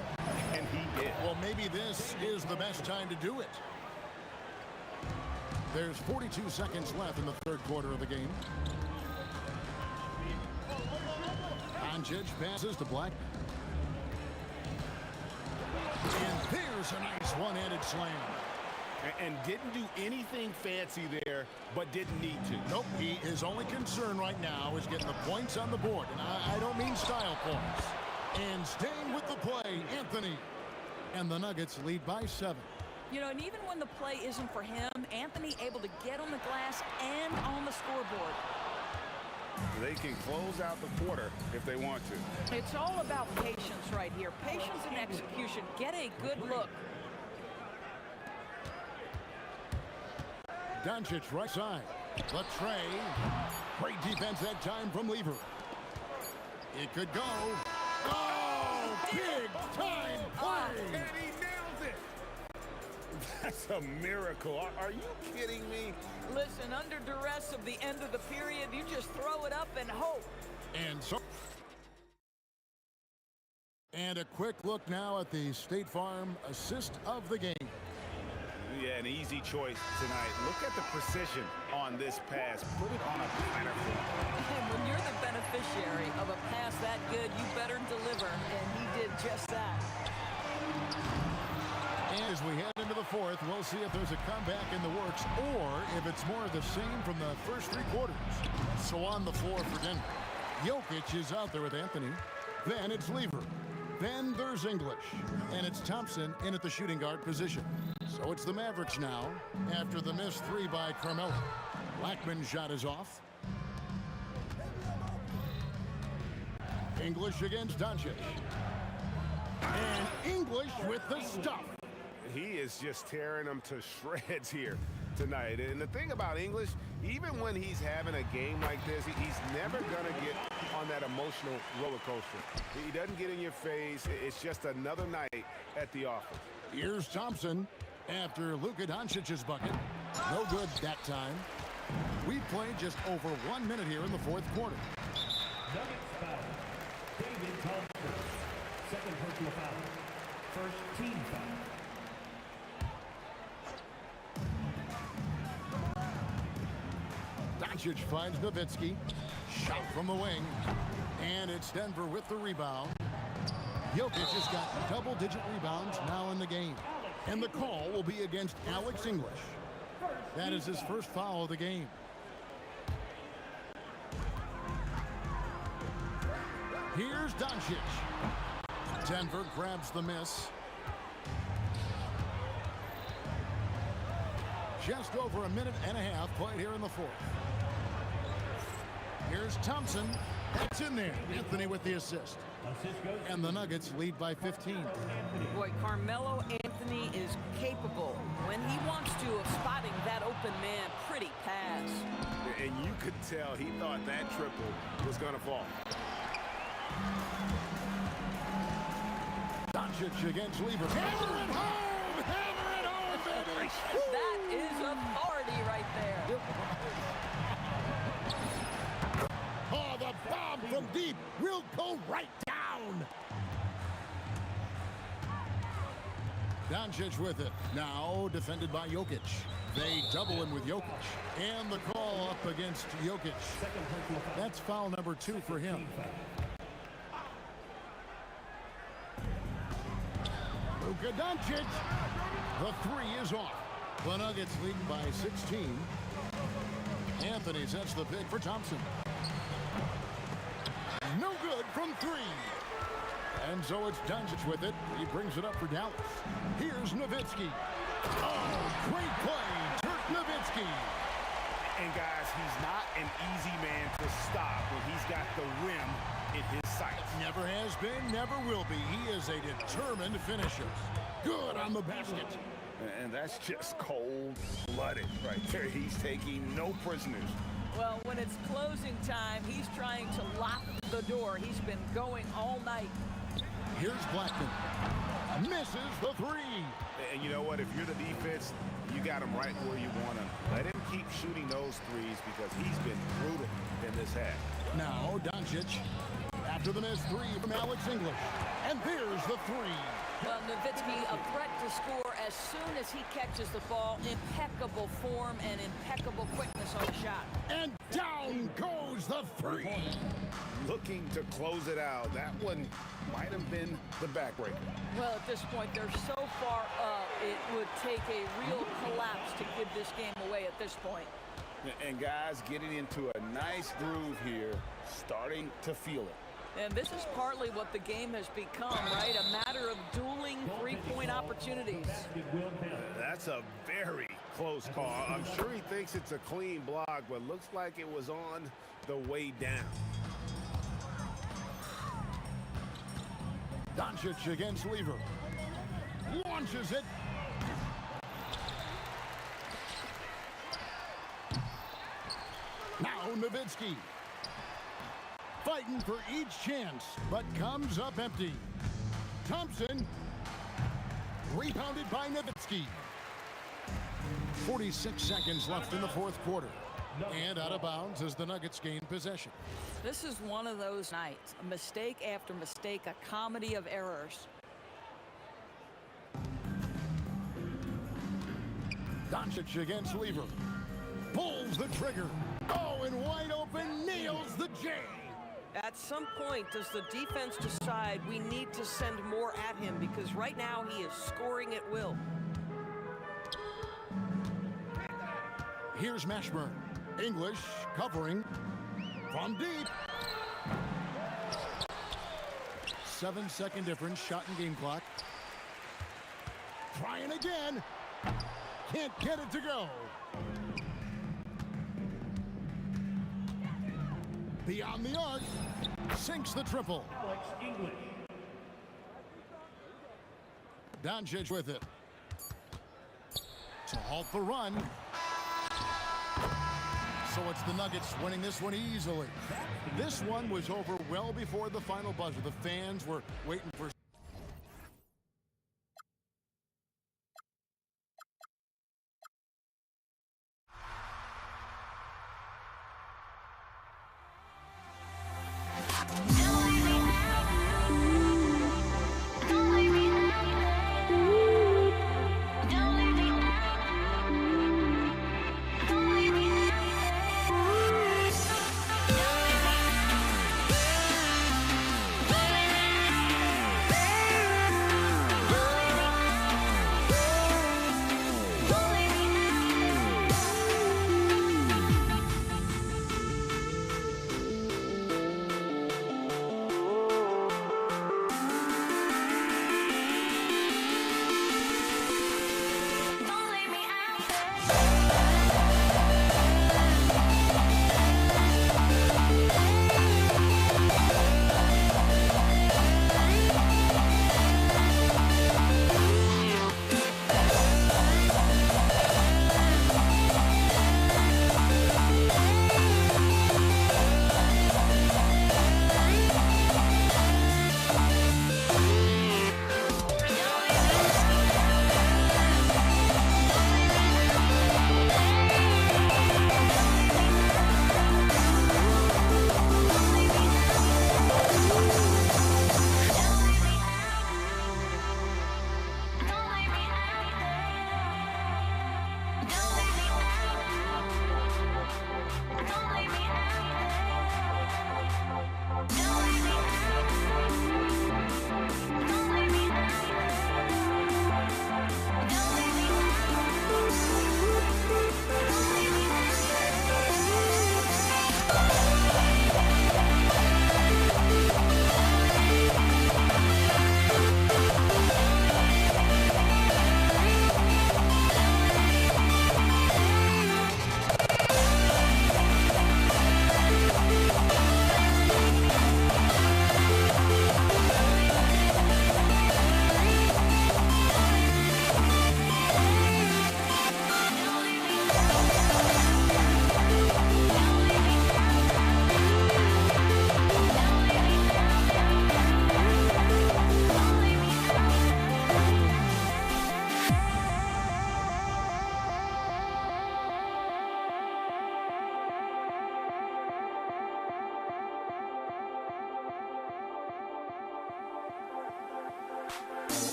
and he did. Well, maybe this is the best time to do it. There's 42 seconds left in the third quarter of the game. Doncic passes to Black. And there's a nice one-handed slam. And didn't do anything fancy there, but didn't need to. Nope, his only concern right now is getting the points on the board. And I don't mean style points. And staying with the play, Anthony. And the Nuggets lead by 7. You know, and even when the play isn't for him, Anthony able to get on the glass and on the scoreboard. They can close out the quarter if they want to. It's all about patience right here. Patience and execution. Get a good look. Doncic right side. Latrey. Great defense that time from Lever. It could go. Oh, big time play. And he nails it. That's a miracle. Are you kidding me? Listen, under duress of the end of the period, you just throw it up and hope. And a quick look now at the State Farm assist of the game. Yeah, an easy choice tonight. Look at the precision on this pass. Put it on a platter. And when you're the beneficiary of a pass that good, you better deliver, and he did just that. And as we head into the fourth, we'll see if there's a comeback in the works or if it's more of the same from the first 3 quarters. So on the floor for Denver. Jokic is out there with Anthony. Then it's Lever. Then there's English. And it's Thompson in at the shooting guard position. So it's the Mavericks now after the missed 3 by Carmelo. Blackman's shot is off. English against Doncic. And English with the stuff. He is just tearing them to shreds here tonight. And the thing about English, even when he's having a game like this, he's never going to get on that emotional roller coaster. He doesn't get in your face. It's just another night at the office. Here's Thompson after Luka Doncic's bucket. No good that time. We've played just over 1 minute here in the fourth quarter. Nuggets foul. David Thompson. Second personal foul. First team foul. Doncic finds Nowitzki. Shot from the wing. And it's Denver with the rebound. Jokic has got double-digit rebounds now in the game. And the call will be against Alex English. That is his first foul of the game. Here's Doncic. Denver grabs the miss. Just over a minute and a half played here in the fourth. Here's Thompson. That's in there. Anthony with the assist. And the Nuggets lead by 15. Boy, Carmelo Anthony is capable, when he wants to, of spotting that open man. Pretty pass. And you could tell he thought that triple was going to fall. Doncic against Lever. Hammer it home! Hammer it home, baby! That is authority right there. Oh, the bomb from deep will go right down. Doncic with it. Now defended by Jokic. They double him with Jokic. And the call up against Jokic. That's foul number 2 for him. Luka Doncic. The 3 is off. The Nuggets lead by 16. Anthony sets the pick for Thompson. No good from 3. And so it's Doncic with it. He brings it up for Dallas. Here's Nowitzki. Oh, great play. Dirk Nowitzki. And guys, he's not an easy man to stop when he's got the rim in his sights. Never has been, never will be. He is a determined finisher. Good on the basket. And that's just cold-blooded right there. He's taking no prisoners. Well, when it's closing time, he's trying to lock the door. He's been going all night. Here's Blackman. Misses the three. And you know what? If you're the defense, you got him right where you want him. Let him keep shooting those threes because he's been brutal in this half. Now Doncic after the missed three from Alex English. And there's the three. Well, Nowitzki, a threat to score as soon as he catches the ball. Impeccable form and impeccable quickness on the shot. And down goes the three. Looking to close it out. That one might have been the backbreaker. Well, at this point, they're so far up, it would take a real collapse to give this game away at this point. And guys getting into a nice groove here, starting to feel it. And this is partly what the game has become, right? A matter of dueling three-point opportunities. That's a very close call. I'm sure he thinks it's a clean block, but looks like it was on the way down. Doncic against Lever. Launches it. Now Nowitzki. Fighting for each chance, but comes up empty. Thompson. Rebounded by Nowitzki. 46 seconds left in the fourth quarter. And out of bounds as the Nuggets gain possession. This is one of those nights. Mistake after mistake, a comedy of errors. Doncic against Lever. Pulls the trigger. Oh, and wide open, nails the J. At some point, does the defense decide we need to send more at him? Because right now he is scoring at will. Here's Mashburn. English covering from deep. 7-second difference, shot and game clock. Trying again. Can't get it to go. Beyond the arc. Sinks the triple. Alex English. Doncic with it. To halt the run. So it's the Nuggets winning this one easily. This one was over well before the final buzzer. The fans were waiting for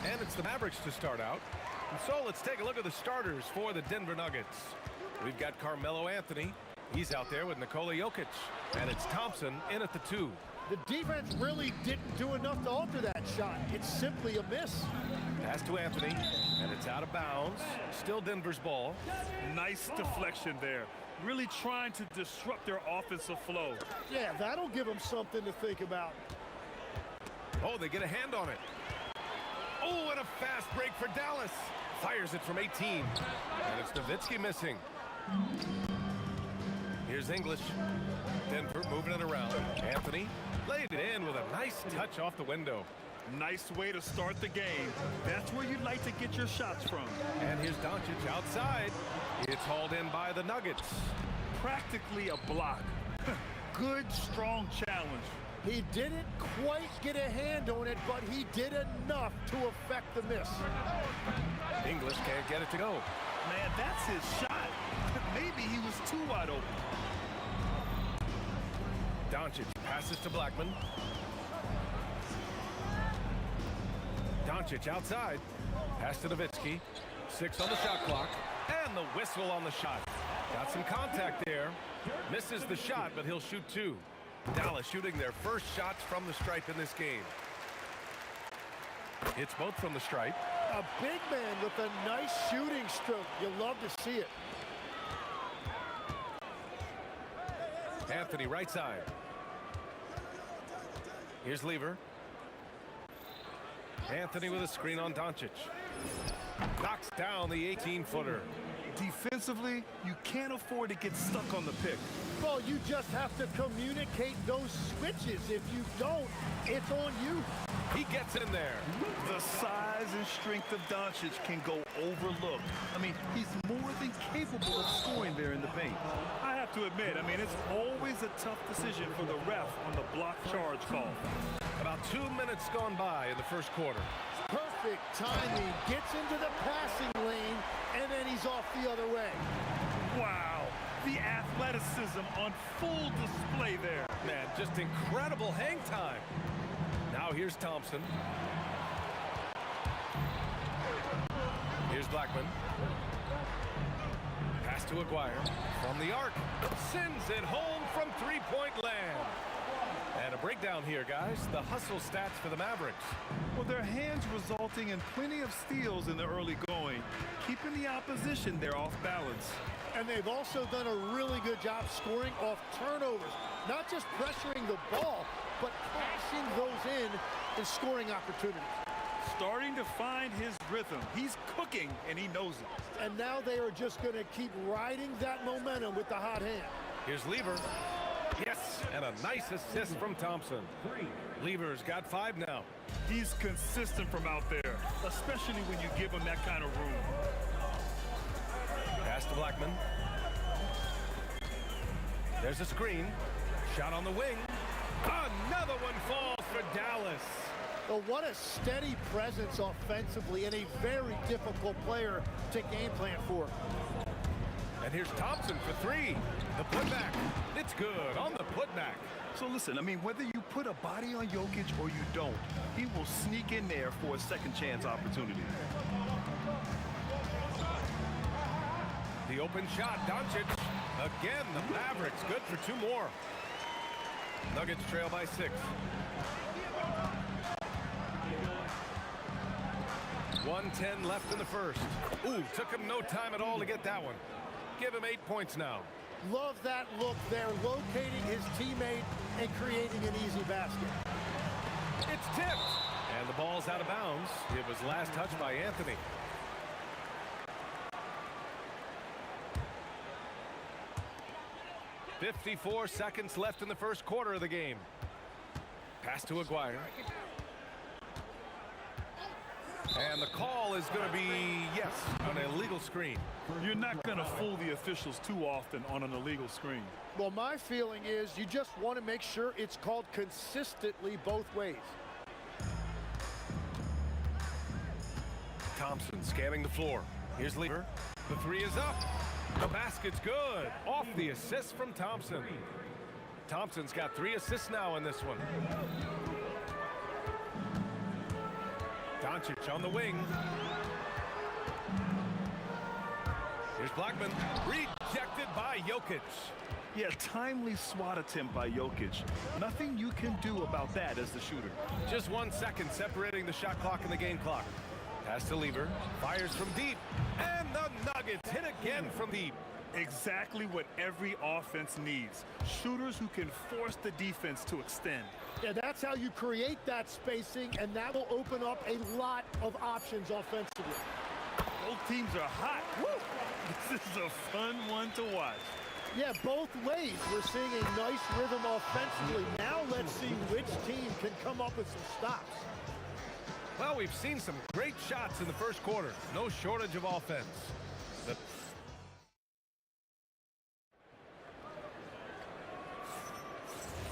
And it's the Mavericks to start out. And so let's take a look at the starters for the Denver Nuggets. We've got Carmelo Anthony. He's out there with Nikola Jokic. And it's Thompson in at the 2. The defense really didn't do enough to alter that shot. It's simply a miss. Pass to Anthony, and it's out of bounds. Still Denver's ball. Nice deflection there. Really trying to disrupt their offensive flow. Yeah, that'll give them something to think about. Oh, they get a hand on it. Oh, and a fast break for Dallas. Fires it from 18. And it's Nowitzki missing. Here's English. Denver moving it around. Anthony laid it in with a nice touch off the window. Nice way to start the game. That's where you'd like to get your shots from. And here's Doncic outside. It's hauled in by the Nuggets. Practically a block. Good, strong challenge. He didn't quite get a hand on it, but he did enough to affect the miss. English can't get it to go. Man, that's his shot. Maybe he was too wide open. Doncic passes to Blackman. Doncic outside. Pass to Nowitzki. 6 on the shot clock. And the whistle on the shot. Got some contact there. Misses the shot, but he'll shoot 2. Dallas shooting their first shots from the stripe in this game. It's both from the stripe. A big man with a nice shooting stroke. You'll love to see it. Anthony right side. Here's Lever. Anthony with a screen on Doncic. Knocks down the 18-footer. Defensively, you can't afford to get stuck on the pick. Well, you just have to communicate those switches. If you don't, it's on you. He gets in there. The size and strength of Doncic can go overlooked. I mean, he's more than capable of scoring there in the paint. I have to admit, it's always a tough decision for the ref on the block charge call. About 2 minutes gone by in the first quarter. Perfect timing. Gets into the passing lane, and then he's off the other way. Wow. The athleticism on full display there. Man, just incredible hang time. Now here's Thompson. Here's Blackman. Pass to Aguirre from the arc. Sends it home from three-point land. And a breakdown here, guys. The hustle stats for the Mavericks. Well, their hands resulting in plenty of steals in the early going, keeping the opposition there off balance. And they've also done a really good job scoring off turnovers. Not just pressuring the ball, but cashing those in and scoring opportunities. Starting to find his rhythm. He's cooking, and he knows it. And now they are just going to keep riding that momentum with the hot hand. Here's Lever. Yes, and a nice assist from Thompson. Lever's got 5 now. He's consistent from out there, especially when you give him that kind of room. Pass to Blackman. There's a screen. Shot on the wing. Another one falls for Dallas. But what a steady presence offensively and a very difficult player to game plan for. And here's Thompson for 3. The putback. It's good on the putback. So listen, whether you put a body on Jokic or you don't, he will sneak in there for a second chance opportunity. The open shot, Doncic. Again, the Mavericks good for 2 more. Nuggets trail by 6. 1:10 left in the first. Ooh, took him no time at all to get that one. Give him 8 points now. Love that look there, locating his teammate and creating an easy basket. It's tipped. And the ball's out of bounds. It was last touched by Anthony. .54 seconds left in the first quarter of the game. Pass to Aguirre. And the call is going to be, yes, an illegal screen. You're not going to fool the officials too often on an illegal screen. Well, my feeling is you just want to make sure it's called consistently both ways. Thompson scanning the floor. Here's Lever. The 3 is up. The basket's good. Off the assist from Thompson. Thompson's got 3 assists now in this one. Doncic on the wing. Here's Blackman. Rejected by Jokic. Yeah, timely swat attempt by Jokic. Nothing you can do about that as the shooter. Just 1 second separating the shot clock and the game clock. Pass to Lever. Fires from deep. And the Nuggets hit again from deep. Exactly what every offense needs. Shooters who can force the defense to extend. Yeah, that's how you create that spacing, and that will open up a lot of options offensively. Both teams are hot. Woo! This is a fun one to watch. Yeah, both ways. We're seeing a nice rhythm offensively. Now let's see which team can come up with some stops. Well, we've seen some great shots in the first quarter. No shortage of offense.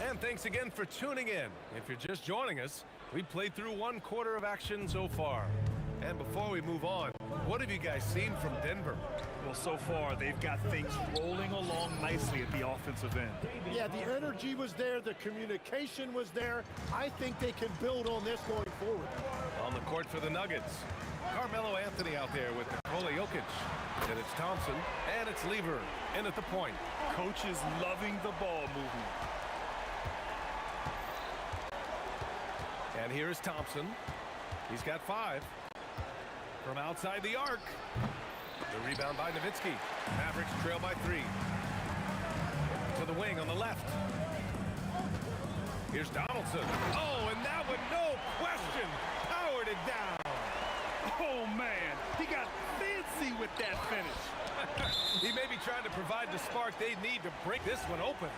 And thanks again for tuning in. If you're just joining us, we played through 1 quarter of action so far. And before we move on, what have you guys seen from Denver? Well, so far, they've got things rolling along nicely at the offensive end. Yeah, the energy was there. The communication was there. I think they can build on this going forward. On the court for the Nuggets, Carmelo Anthony out there with Nikola Jokic. And it's Thompson, and it's Lever in at the point. Coach is loving the ball movement. And here's Thompson. He's got 5. From outside the arc. The rebound by Nowitzki. Mavericks trail by 3. To the wing on the left. Here's Donaldson. Oh, and that one, no question, powered it down. Oh, man. He got fancy with that finish. He may be trying to provide the spark they need to break this one open.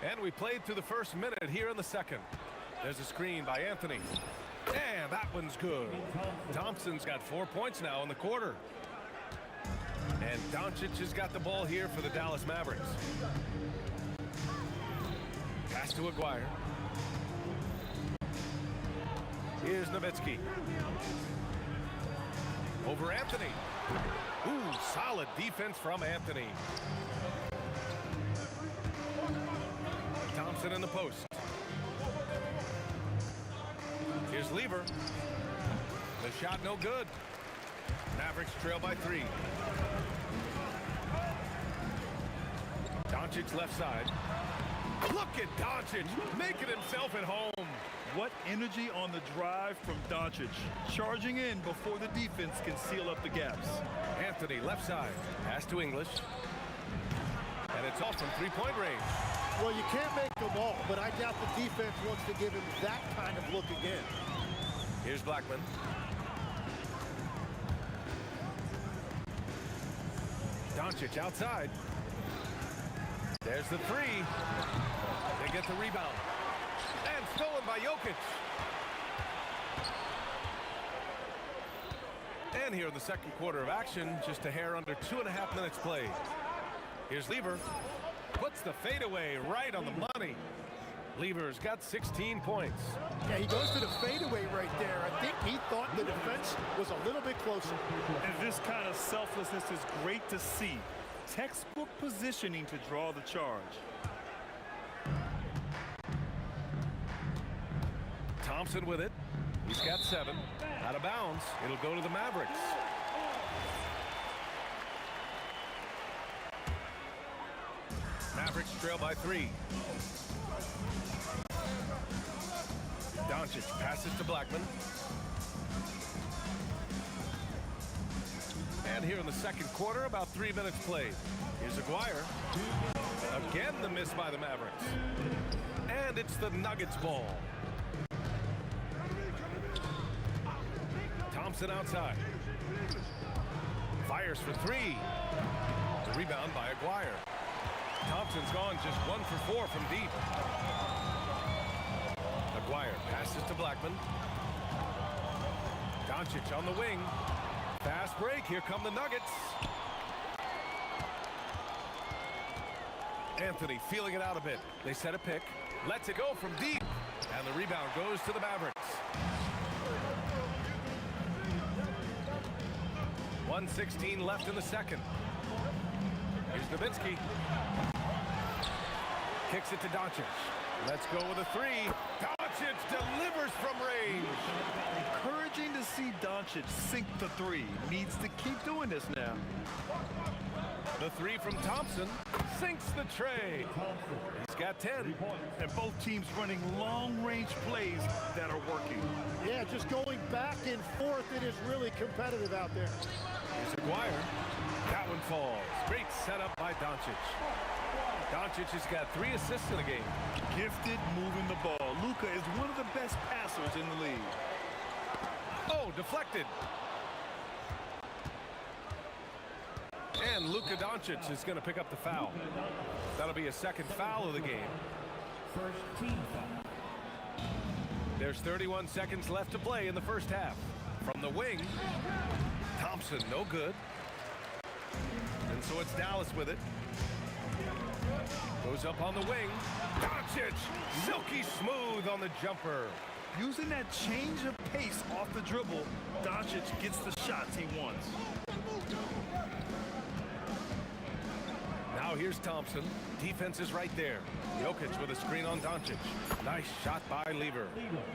And we played through the first minute here in the second. There's a screen by Anthony. And that one's good. Thompson's got 4 points now in the quarter. And Doncic has got the ball here for the Dallas Mavericks. Pass to Aguirre. Here's Nowitzki. Over Anthony. Ooh, solid defense from Anthony. Thompson in the post. Here's Lever. The shot no good. Mavericks trail by 3. Doncic left side. Look at Doncic making himself at home. What energy on the drive from Doncic. Charging in before the defense can seal up the gaps. Anthony left side. Pass to English. And it's off from 3-point range. Well, you can't make them all, but I doubt the defense wants to give him that kind of look again. Here's Blackman. Doncic outside. There's the 3. They get the rebound. And stolen by Jokic. And here in the second quarter of action, just a hair under 2.5 minutes played. Here's Lever. Puts the fadeaway right on the money. Lever's got 16 points. Yeah, he goes to the fadeaway right there. I think he thought the defense was a little bit closer. And this kind of selflessness is great to see. Textbook positioning to draw the charge. Thompson with it. He's got 7. Out of bounds. It'll go to the Mavericks. Mavericks trail by 3. Doncic passes to Blackman. And here in the second quarter, about 3 minutes played. Here's Aguirre. Again, the miss by the Mavericks. And it's the Nuggets ball. Thompson outside. Fires for 3. The rebound by Aguirre. Thompson's gone just 1 for 4 from deep. Aguirre passes to Blackman. Doncic on the wing. Fast break. Here come the Nuggets. Anthony feeling it out a bit. They set a pick. Lets it go from deep. And the rebound goes to the Mavericks. 1:16 left in the second. Here's Nowitzki. Kicks it to Doncic. Let's go with a 3. Doncic delivers from range. Encouraging to see Doncic sink the 3. Needs to keep doing this now. The 3 from Thompson sinks the tray. He's got 10. And both teams running long-range plays that are working. Yeah, just going back and forth. It is really competitive out there. Here's Aguirre. That one falls. Great setup by Doncic. Doncic has got 3 assists in the game. Gifted moving the ball. Luka is one of the best passers in the league. Oh, deflected. And Luka Doncic is going to pick up the foul. That'll be a second foul of the game. First team foul. There's 31 seconds left to play in the first half. From the wing, Thompson, no good. And so it's Dallas with it. Goes up on the wing. Doncic, silky smooth on the jumper. Using that change of pace off the dribble, Doncic gets the shots he wants. Now here's Thompson. Defense is right there. Jokic with a screen on Doncic. Nice shot by Lever.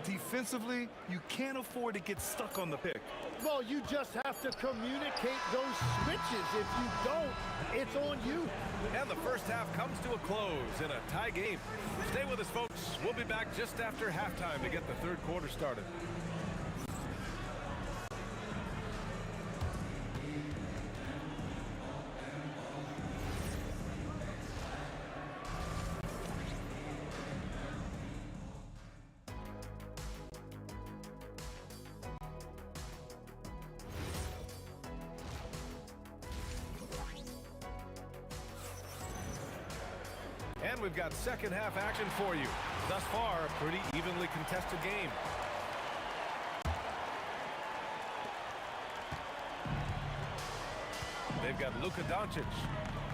Defensively, you can't afford to get stuck on the pick. Well, you just have to communicate those switches. If you don't, it's on you. And the first half comes to a close in a tie game. Stay with us, folks. We'll be back just after halftime to get the third quarter started. And we've got second half action for you. Thus far, a pretty evenly contested game. They've got Luka Doncic,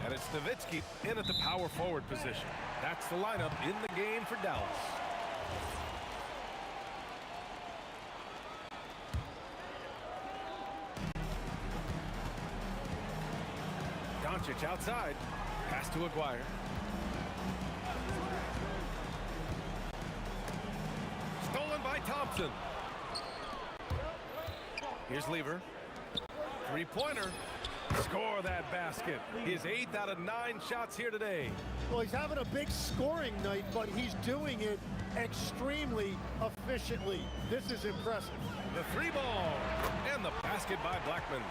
and it's Nowitzki in at the power forward position. That's the lineup in the game for Dallas. Doncic outside. Pass to Aguirre. Stolen by Thompson. Here's Lever. Three-pointer. Score that basket. His 8th out of 9 shots here today. Well, he's having a big scoring night, but he's doing it extremely efficiently. This is impressive. The 3-ball. And the basket by Blackman.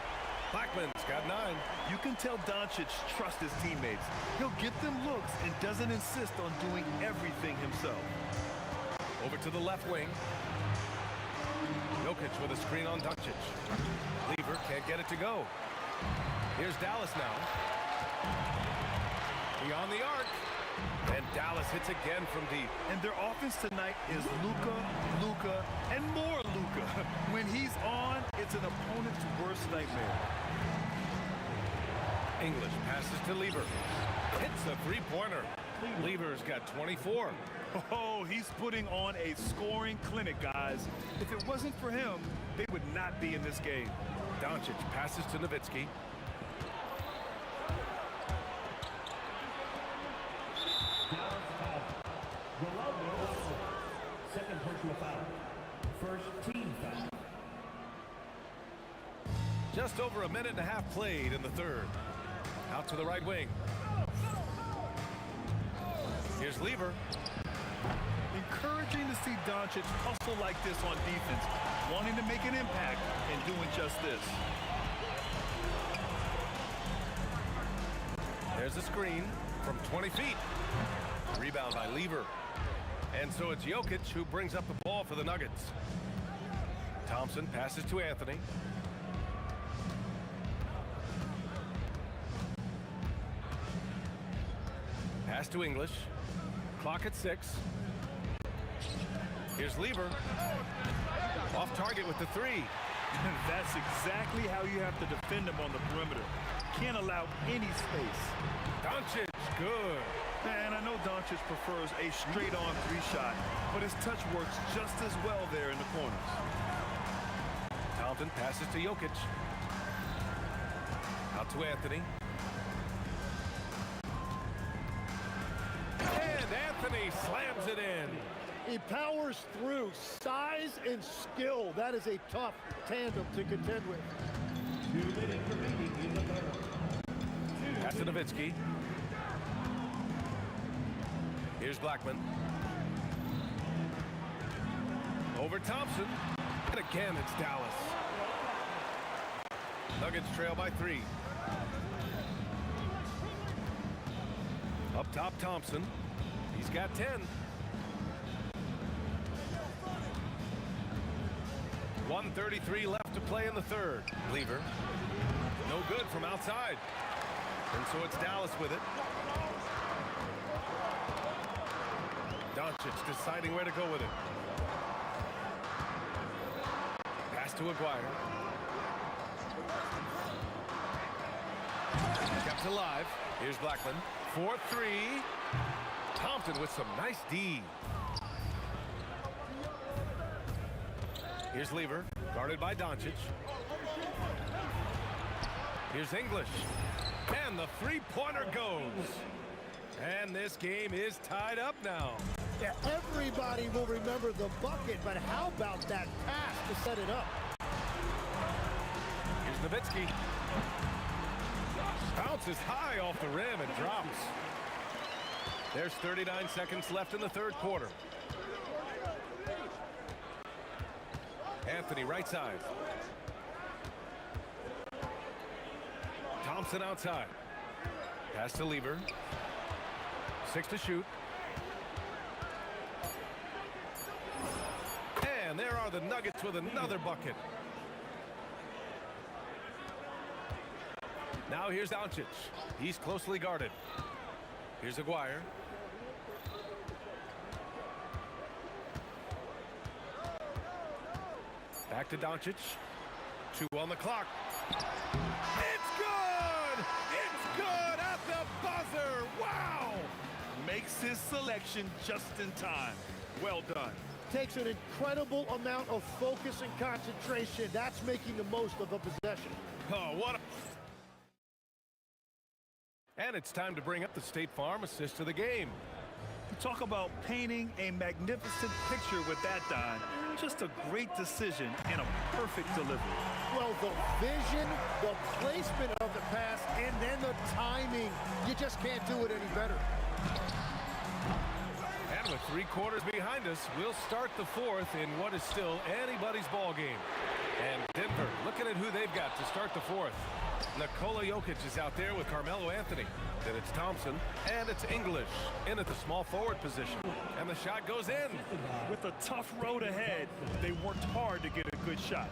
Blackman's got 9. You can tell Doncic trusts his teammates. He'll get them looks and doesn't insist on doing everything himself. Over to the left wing. Jokic with a screen on Doncic. Lever can't get it to go. Here's Dallas now. Beyond the arc. And Dallas hits again from deep. And their offense tonight is Luka, and more Luka. When he's on, it's an opponent's worst nightmare. English passes to Lever. Hits a three-pointer. Lever's got 24. Oh, he's putting on a scoring clinic, guys. If it wasn't for him, they would not be in this game. Doncic passes to Nowitzki. Second personal foul. First team foul. Just over a minute and a half played in the third. Out to the right wing. Here's Lever. Encouraging to see Doncic hustle like this on defense, wanting to make an impact and doing just this. There's a screen from 20 feet. Rebound by Lever. And so it's Jokic who brings up the ball for the Nuggets. Thompson passes to Anthony. Pass to English. Clock at 6. Here's Lever. Off target with the 3. That's exactly how you have to defend him on the perimeter. Can't allow any space. Doncic, good. And I know Doncic prefers a straight-on 3-shot, but his touch works just as well there in the corners. Thompson passes to Jokic. Out to Anthony. And Anthony slams it in. He powers through. Size and skill. That is a tough tandem to contend with. 2 minutes remaining in the third. Pass to Nowitzki. Here's Blackman. Over Thompson. And again, it's Dallas. Nuggets trail by 3. Up top, Thompson. He's got 10. 1:33 left to play in the third. Lever. No good from outside. And so it's Dallas with it. Doncic deciding where to go with it. Pass to Aguirre. Kept alive. Here's Blackman. 4-3. Thompson with some nice D. Here's Lever, guarded by Doncic. Here's English. And the three-pointer goes. And this game is tied up now. Yeah, everybody will remember the bucket, but how about that pass to set it up? Here's Nowitzki. Bounces high off the rim and drops. There's 39 seconds left in the third quarter. Anthony right side. Thompson outside. Pass to Lever. 6 to shoot. And there are the Nuggets with another bucket. Now here's Doncic. He's closely guarded. Here's Aguirre. Back to Doncic. 2 on the clock. It's good! It's good at the buzzer! Wow! Makes his selection just in time. Well done. Takes an incredible amount of focus and concentration. That's making the most of a possession. Oh, what a... And it's time to bring up the State Farm assist of the game. Talk about painting a magnificent picture with that, Don. Just a great decision and a perfect delivery. Well, the vision, the placement of the pass, and then the timing. You just can't do it any better. And with 3 quarters behind us, we'll start the fourth in what is still anybody's ball game. And Denver, looking at who they've got to start the fourth. Nikola Jokic is out there with Carmelo Anthony. Then it's Thompson, and it's English in at the small forward position. And the shot goes in. With a tough road ahead, they worked hard to get a good shot.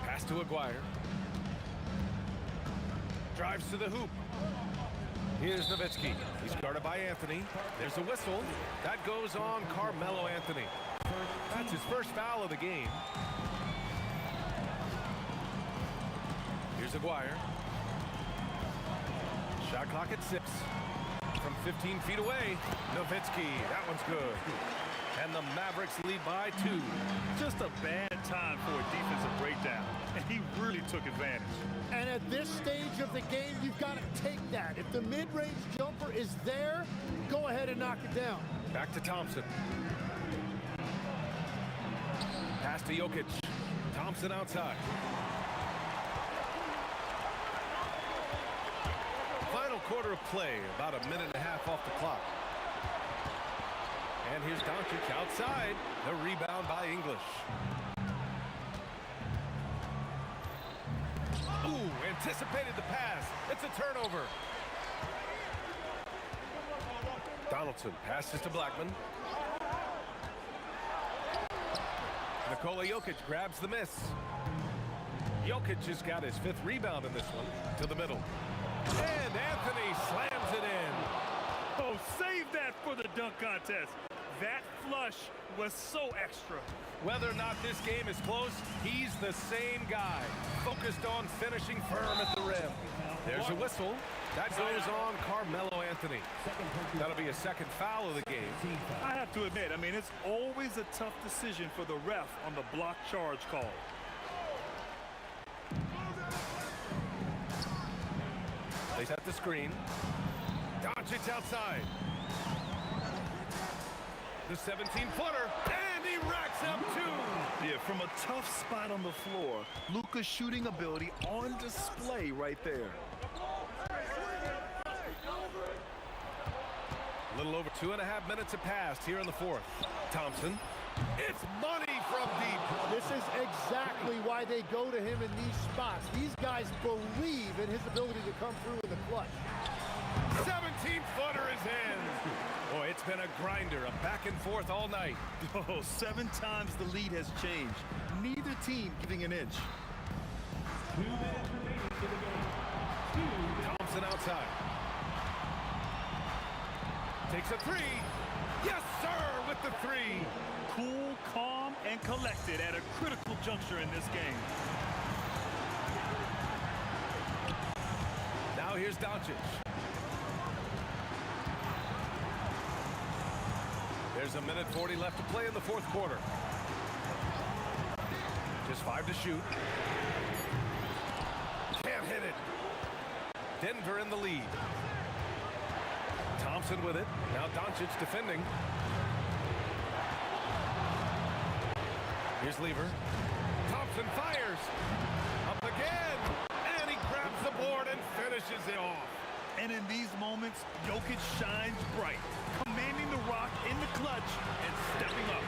Pass to Aguirre. Drives to the hoop. Here's Nowitzki. He's guarded by Anthony. There's a whistle. That goes on Carmelo Anthony. That's his first foul of the game. Here's Aguirre. Shot clock at 6. From 15 feet away, Nowitzki. That one's good. And the Mavericks lead by 2. Just a bad time for a defensive breakdown, and he really took advantage. And at this stage of the game, you've got to take that. If the mid-range jumper is there, go ahead and knock it down. Back to Thompson. Pass to Jokic. Thompson outside. Final quarter of play, about a minute and a half off the clock. And here's Doncic outside. The rebound by English. Ooh, anticipated the pass. It's a turnover. Donaldson passes to Blackman. Nikola Jokic grabs the miss. Jokic has got his 5th rebound in this one. To the middle. And Anthony slams it in. Oh, save that for the dunk contest. That flush was so extra. Whether or not this game is close, he's the same guy. Focused on finishing firm at the rim. There's a whistle. That goes on Carmelo Anthony. That'll be a 2nd foul of the game. I have to admit, I mean, it's always a tough decision for the ref on the block charge call. They set the screen. Doncic outside. The 17-footer, and he racks up 2. Yeah, from a tough spot on the floor, Luka's shooting ability on display right there. A little over 2.5 minutes have passed here in the 4th. Thompson. It's money from deep. This is exactly why they go to him in these spots. These guys believe in his ability to come through in the clutch. 17-footer is in. Boy, it's been a grinder, a back and forth all night. Oh, 7 times the lead has changed. Neither team giving an inch. 2 minutes remaining in the game. Thompson outside. Takes a 3. Yes, sir, with the 3. Cool, calm, and collected at a critical juncture in this game. Now here's Doncic. There's a minute 40 left to play in the 4th quarter. Just 5 to shoot. Can't hit it. Denver in the lead. Thompson with it. Now Doncic defending. Here's Lever. Thompson fires. Up again. And he grabs the board and finishes it off. And in these moments, Jokic shines bright, commanding the rock in the clutch and stepping up.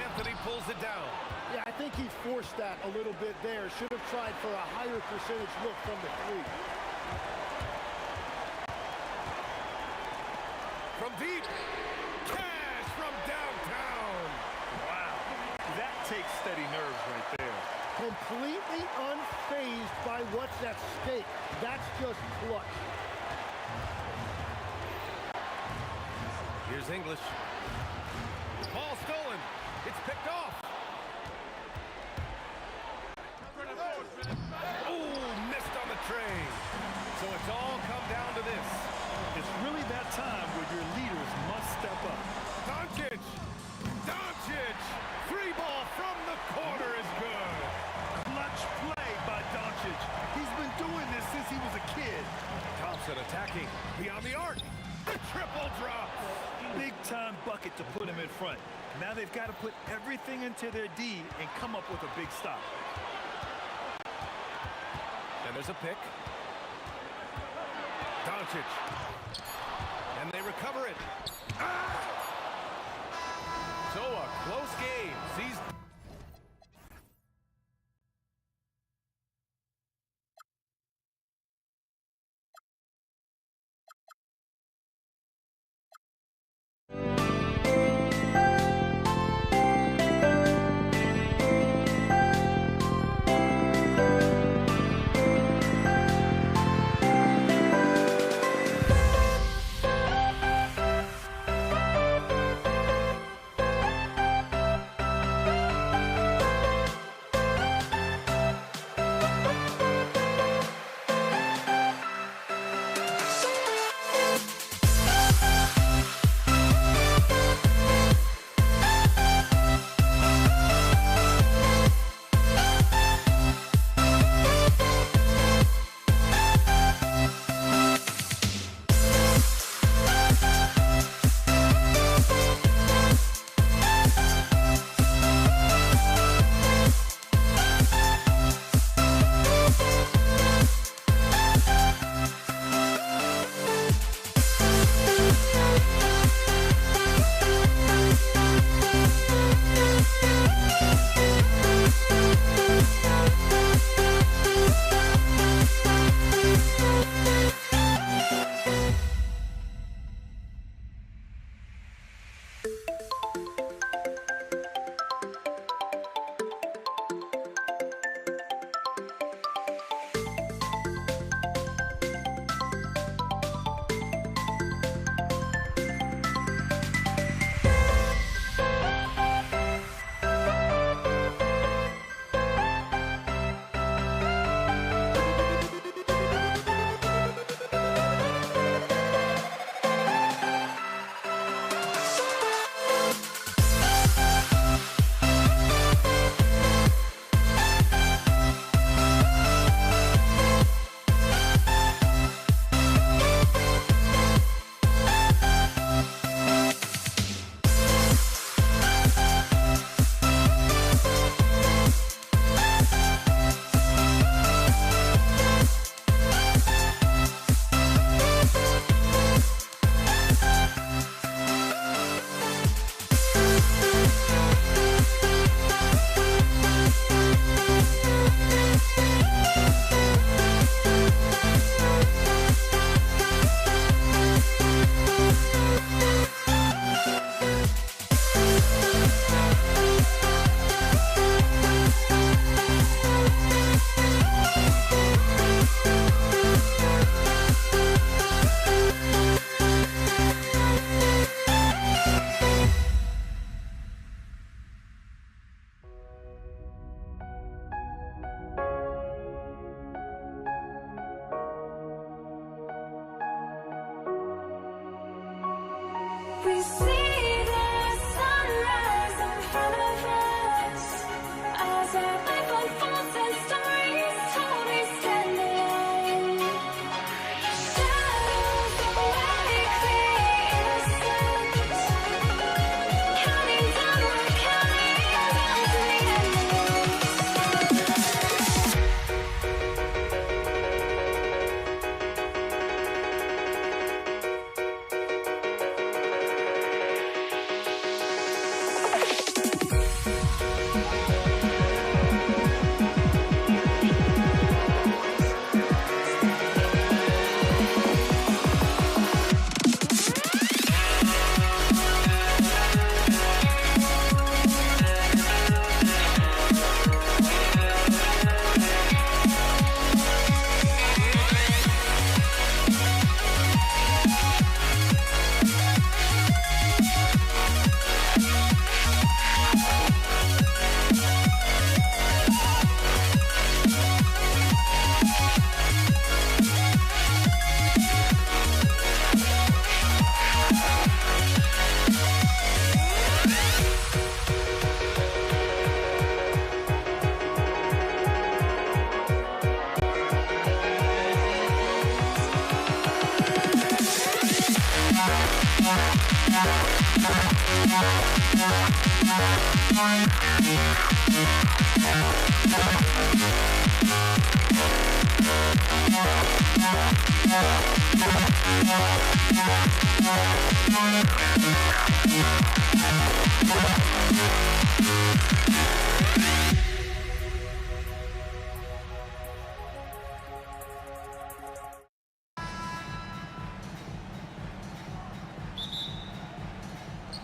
Anthony pulls it down. Yeah, I think he forced that a little bit there. Should have tried for a higher percentage look from the 3. From deep. Cash from downtown. Wow, that takes steady nerves right there. Completely unfazed by what's at stake. That's just clutch. Here's English. Ball stolen. It's picked off. Ooh, missed on the train. So it's all come down to this. It's really that time where your leaders must step up. Doncic. Doncic. 3 ball from the corner is good. Clutch play by Doncic. He's been doing this since he was a kid. Thompson attacking beyond the arc. The triple drop. Big-time bucket to put him in front. Now they've got to put everything into their D and come up with a big stop. And there's a pick. Doncic. And they recover it. Ah! So a close game. Sees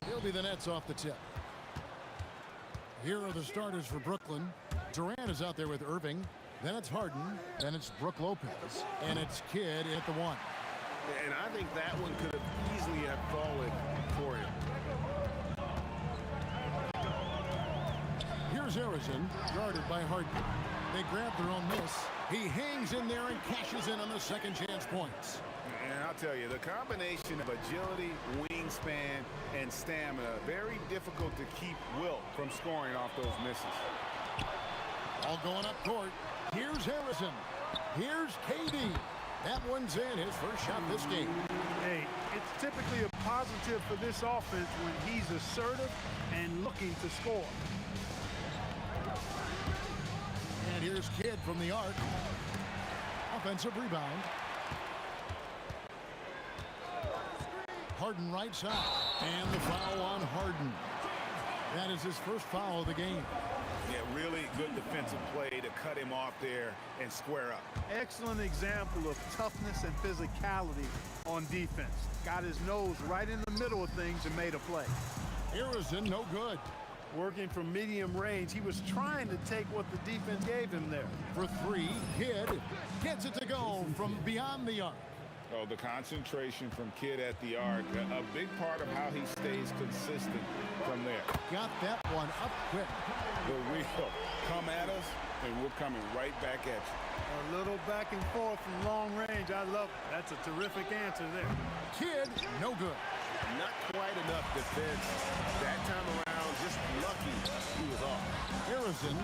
He'll be the Nets off the tip. Here are the starters for Brooklyn. Durant is out there with Irving. Then it's Harden. Then it's Brook Lopez. And it's Kidd at the 1. And I think that one could have easily have fallen for him. Here's Harrison, guarded by Harden. They grab their own miss. He hangs in there and cashes in on the second chance points. And I'll tell you, the combination of agility, wingspan, and stamina, very difficult to keep Wilt from scoring off those misses. All going up court. Here's Harrison. Here's KD. That one's in, his first shot this game. Hey, it's typically a positive for this offense when he's assertive and looking to score. And here's Kidd from the arc. Offensive rebound. Harden right side. And the foul on Harden. That is his first foul of the game. Yeah, really good defensive play to cut him off there and square up. Excellent example of toughness and physicality on defense. Got his nose right in the middle of things and made a play. Harrison, no good. Working from medium range, he was trying to take what the defense gave him there. For 3, Kidd gets it to go from beyond the arc. Oh, the concentration from Kidd at the arc, a big part of how he stays consistent from there. Got that one up quick. The wheel come at us, and we're coming right back at you. A little back and forth from long range. I love it. That's a terrific answer there. Kidd, no good. Not quite enough defense. That time around, just lucky he was off. Harrison,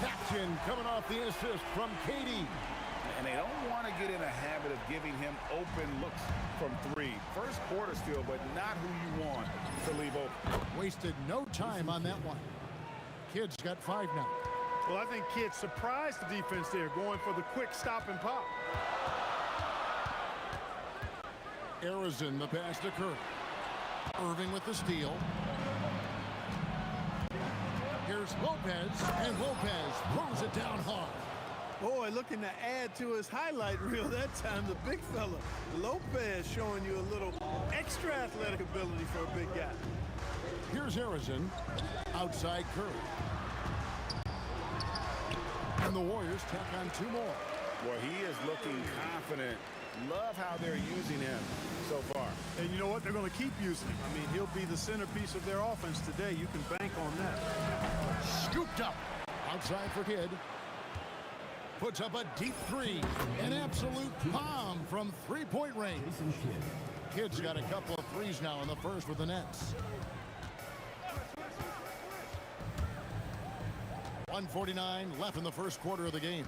tapped in, coming off the assist from KD. And they don't want to get in a habit of giving him open looks from 3. First quarter still, but not who you want to leave open. Wasted no time on that one. Kidd's got 5 now. Well, I think Kidd surprised the defense there, going for the quick stop and pop. Harrison, the pass to Curry. Irving with the steal. Here's Lopez, and Lopez throws it down hard. Boy, looking to add to his highlight reel that time, the big fella. Lopez showing you a little extra athletic ability for a big guy. Here's Harrison, outside Curry. And the Warriors tack on 2 more. Well, he is looking confident. Love how they're using him so far. And you know what? They're going to keep using him. I mean, he'll be the centerpiece of their offense today. You can bank on that. Scooped up. Outside for Kidd. Puts up a deep 3. An absolute bomb from 3-point range. Kidd's got a couple of 3s now in the first with the Nets. 1:49 left in the first quarter of the game.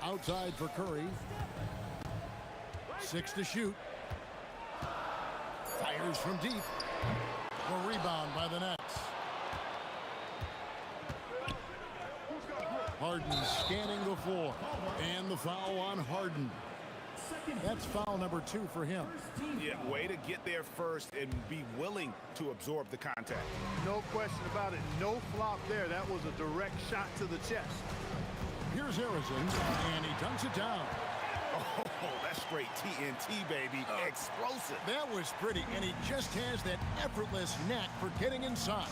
Outside for Curry. 6 to shoot. Fires from deep. A rebound by the Nets. Harden scanning the floor. And the foul on Harden. That's foul number 2 for him. Yeah, way to get there first and be willing to absorb the contact. No question about it. No flop there. That was a direct shot to the chest. Here's Harrison, and he dunks it down. Oh, that's straight TNT, baby. Explosive. That was pretty, and he just has that effortless knack for getting inside.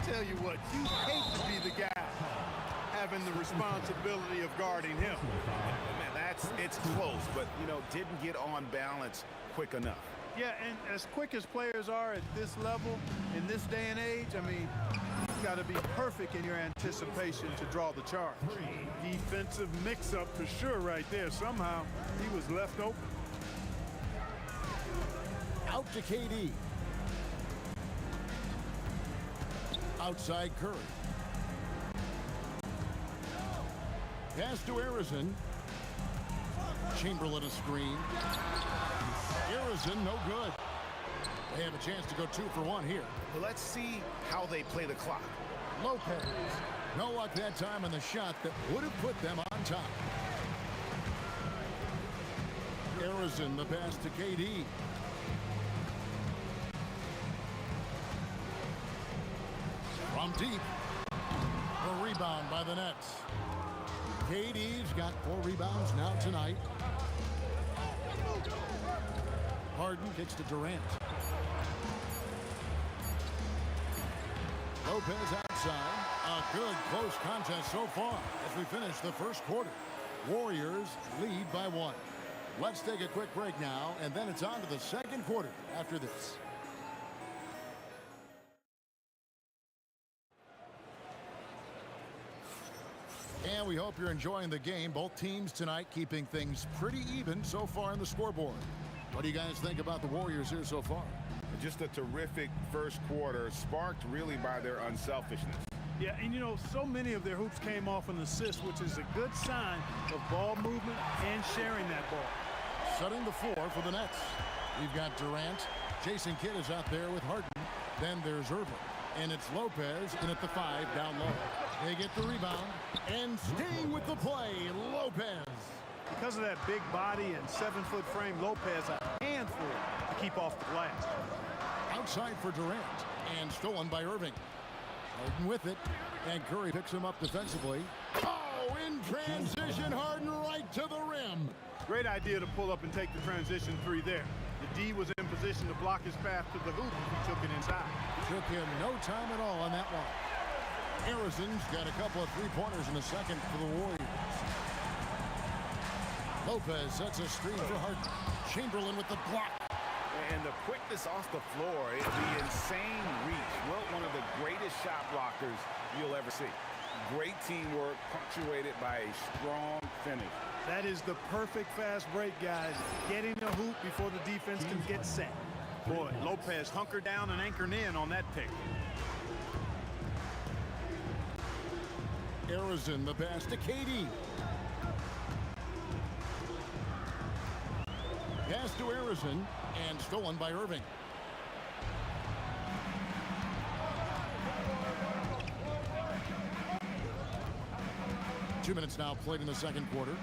Tell you what, you hate to be the guy having the responsibility of guarding him. Man, it's close, but, you know, didn't get on balance quick enough. Yeah, and as quick as players are at this level, in this day and age, I mean, you've got to be perfect in your anticipation to draw the charge. Defensive mix-up for sure right there. Somehow, he was left open. Out to KD. Outside Curry. Pass to Harrison. Chamberlain a screen. Harrison no good. They have a chance to go 2 for 1 here. But let's see how they play the clock. Lopez. No luck that time on the shot that would have put them on top. Harrison, the pass to KD. From deep. A rebound by the Nets. KD's got 4 rebounds now tonight. Harden kicks to Durant. Lopez outside. A good close contest so far as we finish the first quarter. Warriors lead by 1. Let's take a quick break now, and then it's on to the second quarter after this. And we hope you're enjoying the game. Both teams tonight keeping things pretty even so far in the scoreboard. What do you guys think about the Warriors here so far? Just a terrific first quarter, sparked really by their unselfishness. Yeah, and you know, so many of their hoops came off an assist, which is a good sign of ball movement and sharing that ball. Setting the floor for the Nets. We've got Durant. Jason Kidd is out there with Harden. Then there's Irving. And it's Lopez in at the 5 down low. They get the rebound. And staying with the play, Lopez. Because of that big body and 7-foot frame, Lopez a handful to keep off the glass. Outside for Durant. And stolen by Irving. Harden with it. And Curry picks him up defensively. Oh, in transition, Harden right to the rim. Great idea to pull up and take the transition 3 there. The D was in position to block his path to the hoop. He took it inside. Took him no time at all on that one. Harrison's got a couple of 3-pointers in the second for the Warriors. Lopez sets a screen for Harden. Chamberlain with the block. And the quickness off the floor, the insane reach. Well, one of the greatest shot blockers you'll ever see. Great teamwork, punctuated by a strong finish. That is the perfect fast break, guys. Getting the hoop before the defense can get set. Boy, Lopez hunkered down and anchored in on that pick. Harrison, the pass to KD. Pass to Harrison, and stolen by Irving. Two minutes now played in the second quarter.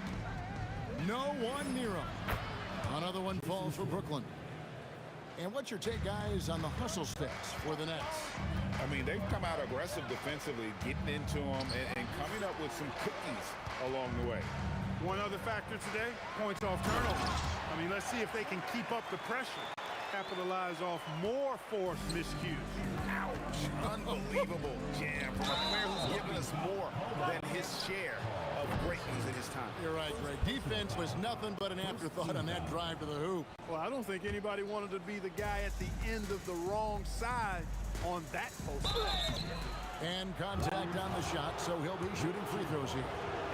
No one near him. Another one falls for Brooklyn. And what's your take, guys, on the hustle stats for the Nets? I mean, they've come out aggressive defensively, getting into them and coming up with some cookies along the way. One other factor today, points off turnovers. I mean, let's see if they can keep up the pressure. Capitalize off more forced miscues. Ouch. Unbelievable jam from a player who's given us more than his share of greatness in his time. You're right, Greg. Defense was nothing but an afterthought on that drive to the hoop. Well, I don't think anybody wanted to be the guy at the end of the wrong side on that post. And contact on the shot, so he'll be shooting free throws here.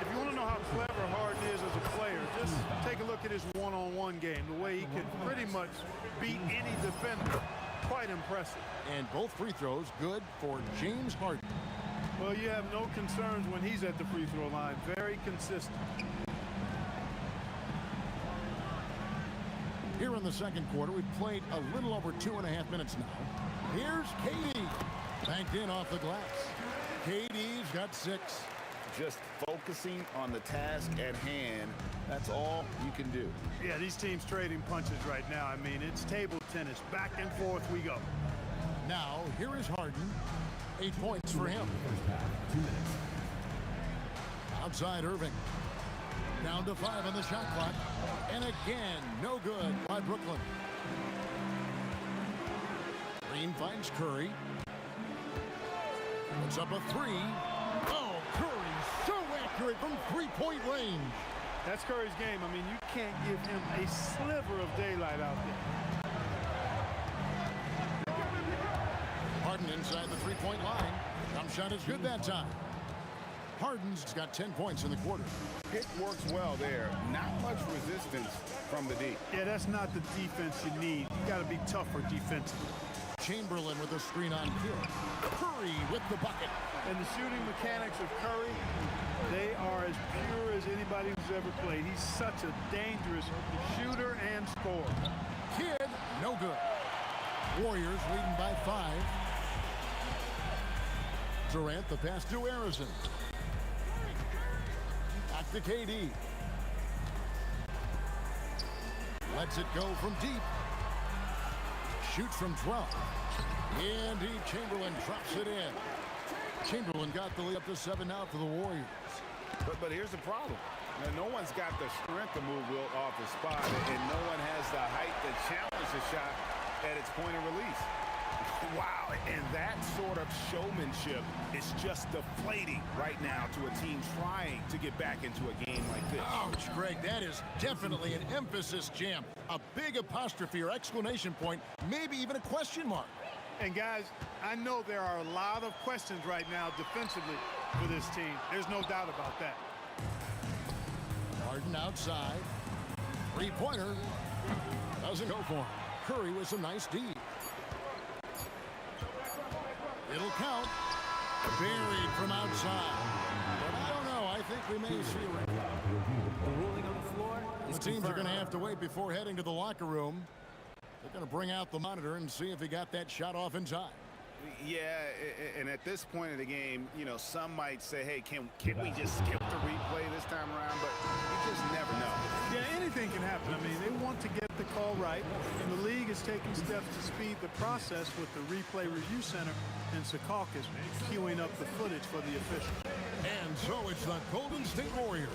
If you want to know how clever Harden is as a player, just take a look at his one-on-one game, the way he can pretty much beat any defender. Quite impressive. And both free throws good for James Harden. Well, you have no concerns when he's at the free throw line. Very consistent. Here in the second quarter, we've played a little over 2.5 minutes now. Here's KD. Banked in off the glass. KD's got 6. Just focusing on the task at hand, that's all you can do. Yeah, these teams trading punches right now. I mean, it's table tennis. Back and forth we go. Now, here is Harden. 8 points for him. Outside Irving. Down to 5 on the shot clock. And again, no good by Brooklyn. Green finds Curry. Puts up a 3. Oh, Curry so accurate from 3-point range. That's Curry's game. I mean, you can't give him a sliver of daylight out there. Harden inside the 3-point line. Jump shot is good that time. Harden's got 10 points in the quarter. It works well there. Not much resistance from the D. Yeah, that's not the defense you need. You got to be tougher defensively. Chamberlain with a screen on Kidd. Curry with the bucket. And the shooting mechanics of Curry, they are as pure as anybody who's ever played. He's such a dangerous shooter and scorer. Kidd, no good. Warriors leading by 5. Durant, the pass to Harrison. Back to KD. Lets it go from deep. Shoots from 12. And Chamberlain drops it in. Chamberlain got the lead up to 7 now for the Warriors. But here's the problem. Now, no one's got the strength to move Wilt off the spot, and no one has the height to challenge the shot at its point of release. Wow, and that sort of showmanship is just deflating right now to a team trying to get back into a game like this. Ouch, Greg, that is definitely an emphasis jam. A big apostrophe or exclamation point, maybe even a question mark. And guys, I know there are a lot of questions right now defensively for this team. There's no doubt about that. Harden outside. Three-pointer. Doesn't go for him. Curry with some nice D. It'll count. Buried from outside. But I don't know. I think we may see it. The ruling on the floor is The teams are going to confirmed. have to wait before heading to the locker room. They're going to bring out the monitor and see if he got that shot off in time. Yeah, and at this point of the game, you know, some might say, hey, can we just skip the replay this time around? But you just never know. Yeah, anything can happen. I mean, they want to get the call right, and the league is taking steps to speed the process with the Replay Review Center and Secaucus queuing up the footage for the official. And so it's the Golden State Warriors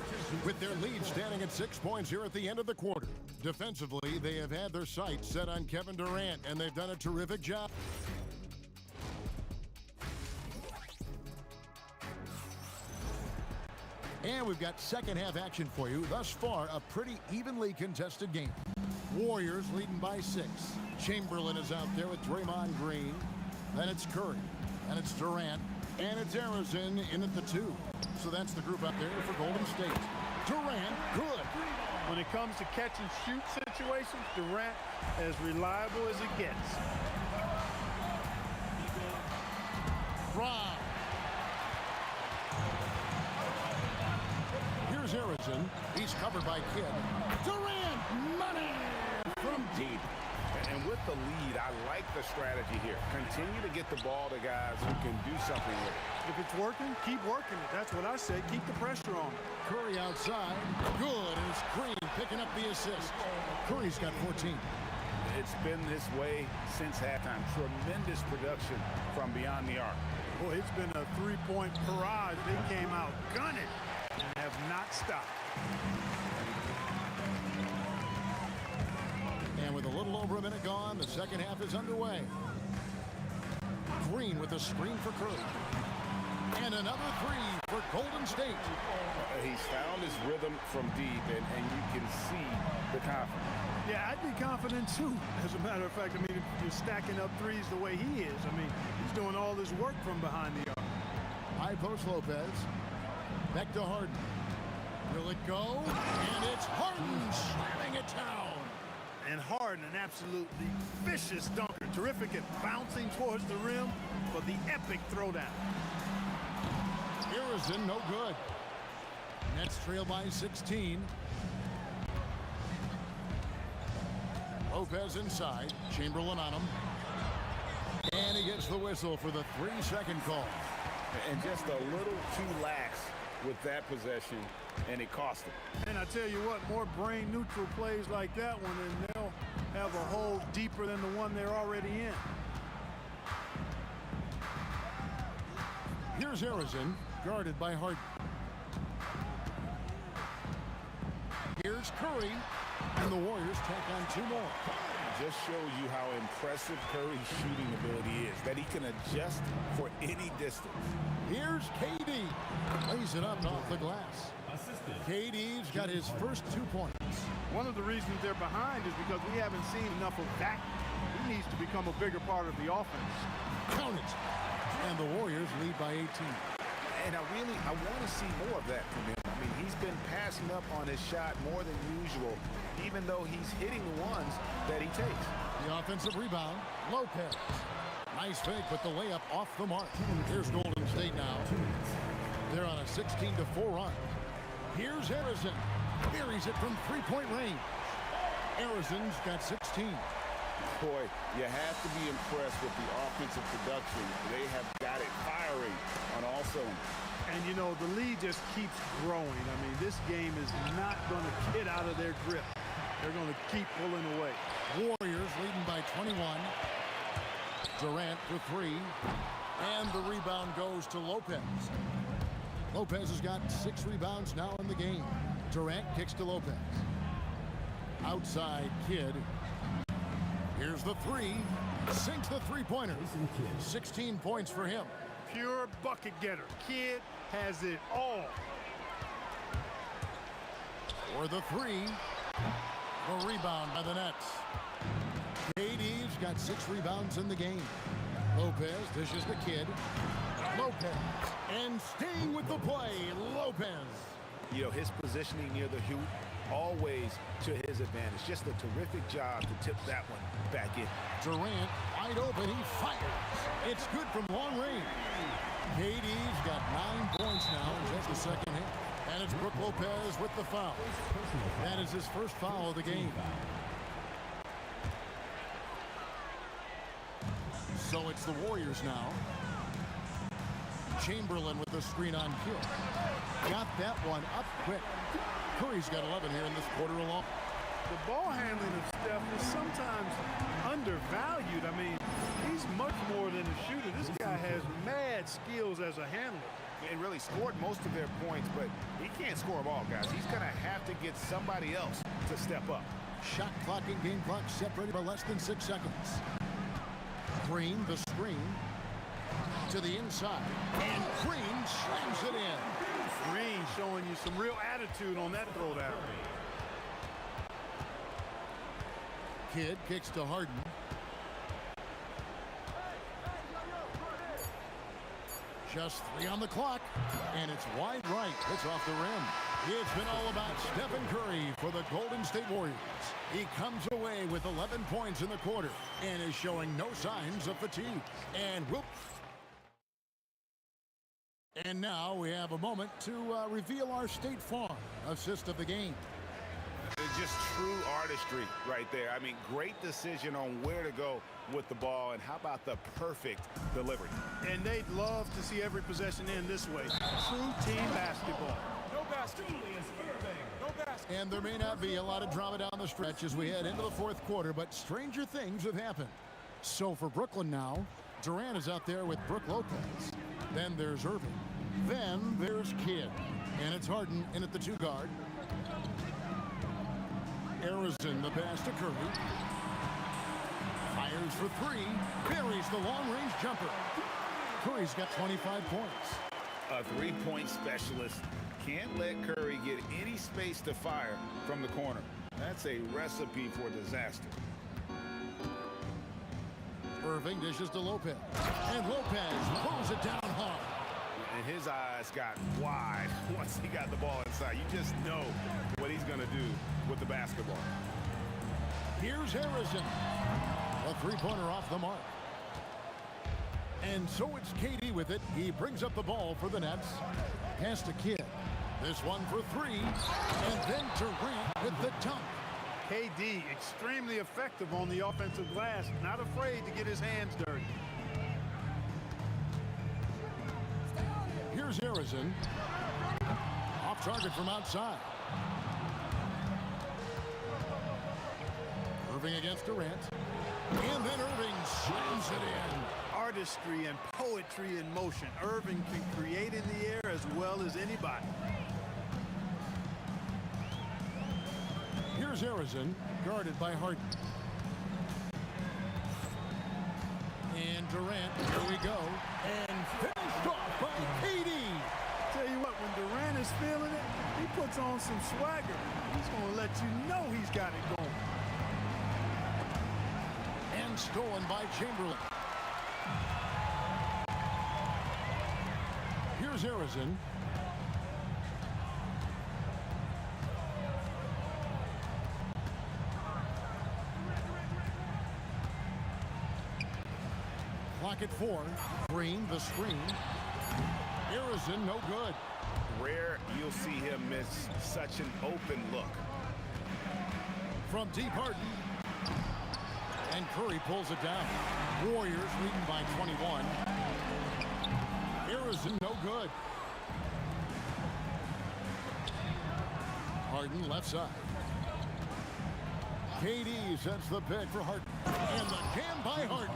with their lead standing at 6 points here at the end of the quarter. Defensively, they have had their sights set on Kevin Durant, and they've done a terrific job. And we've got second half action for you. Thus far, a pretty evenly contested game. Warriors leading by 6. Chamberlain is out there with Draymond Green. Then it's Curry. And it's Durant. And it's Harrison in at the 2. So that's the group out there for Golden State. Durant, good. When it comes to catch and shoot situations, Durant as reliable as it gets. Brown. Here's Harrison. He's covered by Kidd. Durant, money from deep. And with the lead, I like the strategy here. Continue to get the ball to guys who can do something with it. If it's working, keep working it. That's what I say. Keep the pressure on. Curry outside. Good. And it's Green picking up the assist. Curry's got 14. It's been this way since halftime. Tremendous production from beyond the arc. Boy, it's been a three-point barrage. They came out gunning and have not stopped. And with a little over a minute gone, the second half is underway. Green with a screen for Curry. And another 3 for Golden State. He's found his rhythm from deep, and you can see the confidence. Yeah, I'd be confident too. As a matter of fact, I mean, if you're stacking up threes the way he is, I mean, he's doing all this work from behind the arc. High post Lopez. Back to Harden. Will it go? And it's Harden slamming it down. And Harden, an absolutely vicious dunker. Terrific at bouncing towards the rim for the epic throwdown. Harrison, no good. Nets trail by 16. Lopez inside. Chamberlain on him. And he gets the whistle for the 3-second call. And just a little too lax with that possession, and it cost him. And I tell you what, more brain-neutral plays like that one, and they'll have a hole deeper than the one they're already in. Here's Harrison, guarded by Harden. Here's Curry, and the Warriors take on 2 more. Just shows you how impressive Curry's shooting ability is, that he can adjust for any distance. Here's KD. Lays it up off the glass. KD's got his first 2 points. One of the reasons they're behind is because we haven't seen enough of that. He needs to become a bigger part of the offense. Count it. And the Warriors lead by 18. And I want to see more of that from him. I mean, he's been passing up on his shot more than usual, even though he's hitting the ones that he takes. The offensive rebound, Lopez. Nice fake, but the layup off the mark. Here's Golden State now. They're on a 16-4 run. Here's Harrison. Buries it from 3-point range. Harrison's got 16. Boy, you have to be impressed with the offensive production. They have got it firing on all cylinders. And, you know, the lead just keeps growing. I mean, this game is not going to get out of their grip. They're going to keep pulling away. Warriors leading by 21. Durant for three. And the rebound goes to Lopez. Lopez has got 6 rebounds now in the game. Durant kicks to Lopez. Outside Kidd. Here's the three. Sinks the three-pointer. 16 points for him. Pure bucket getter. Kidd has it all. For the three. The rebound by the Nets. KD's got 6 rebounds in the game. Lopez dishes the Kidd. Lopez. And staying with the play, Lopez. You know, his positioning near the hoop, always to his advantage. Just a terrific job to tip that one back in. Durant wide open. He fires. It's good from long range. KD's got 9 points now in just the second half. And it's Brook Lopez with the foul. That is his first foul of the game. So it's the Warriors now. Chamberlain with the screen on Kidd. Got that one up quick. Curry's got 11 here in this quarter alone. The ball handling of Steph is sometimes undervalued. I mean, he's much more than a shooter. This guy has mad skills as a handler. And really scored most of their points, but he can't score them all, guys. He's going to have to get somebody else to step up. Shot clock and game clock separated by less than 6 seconds. Green, the screen, to the inside. And Green slams it in. Green showing you some real attitude on that throwdown. Kidd kicks to Harden. Just 3 on the clock, and it's wide right. It's off the rim. It's been all about Stephen Curry for the Golden State Warriors. He comes away with 11 points in the quarter and is showing no signs of fatigue. And now we have a moment to reveal our State Farm assist of the game. It's just true artistry right there. I mean, great decision on where to go with the ball, and how about the perfect delivery? And they'd love to see every possession end this way. True team basketball. No basket. No basket. And there may not be a lot of drama down the stretch as we head into the fourth quarter, but stranger things have happened. So for Brooklyn now, Durant is out there with Brook Lopez. Then there's Irving. Then there's Kidd. And it's Harden in at the 2 guard. Arizon, the pass to Curry. Fires for 3. Buries the long-range jumper. Curry's got 25 points. A 3-point specialist. Can't let Curry get any space to fire from the corner. That's a recipe for disaster. Irving dishes to Lopez. And Lopez pulls it down hard. And his eyes got wide once he got the ball inside. You just know what he's going to do with the basketball. Here's Harrison. A 3-pointer off the mark. And so it's KD with it. He brings up the ball for the Nets. Pass to Kidd. This one for 3. And then Durant with the dunk. KD, extremely effective on the offensive glass. Not afraid to get his hands dirty. Here's Arizon. Off target from outside. Irving against Durant. And then Irving slams it in. Artistry and poetry in motion. Irving can create in the air as well as anybody. Here's Arizon, guarded by Harden. And Durant, here we go. And finished off by KD. Tell you what, when Durant is feeling it, he puts on some swagger. He's going to let you know he's got it going. And stolen by Chamberlain. Here's Arizon. Clock at 4. Green, the screen. Arizon, no good. Rare you'll see him miss such an open look. From deep Harden. And Curry pulls it down. Warriors leading by 21. Harrison, no good. Harden left side. KD sets the pick for Harden. And the jam by Harden.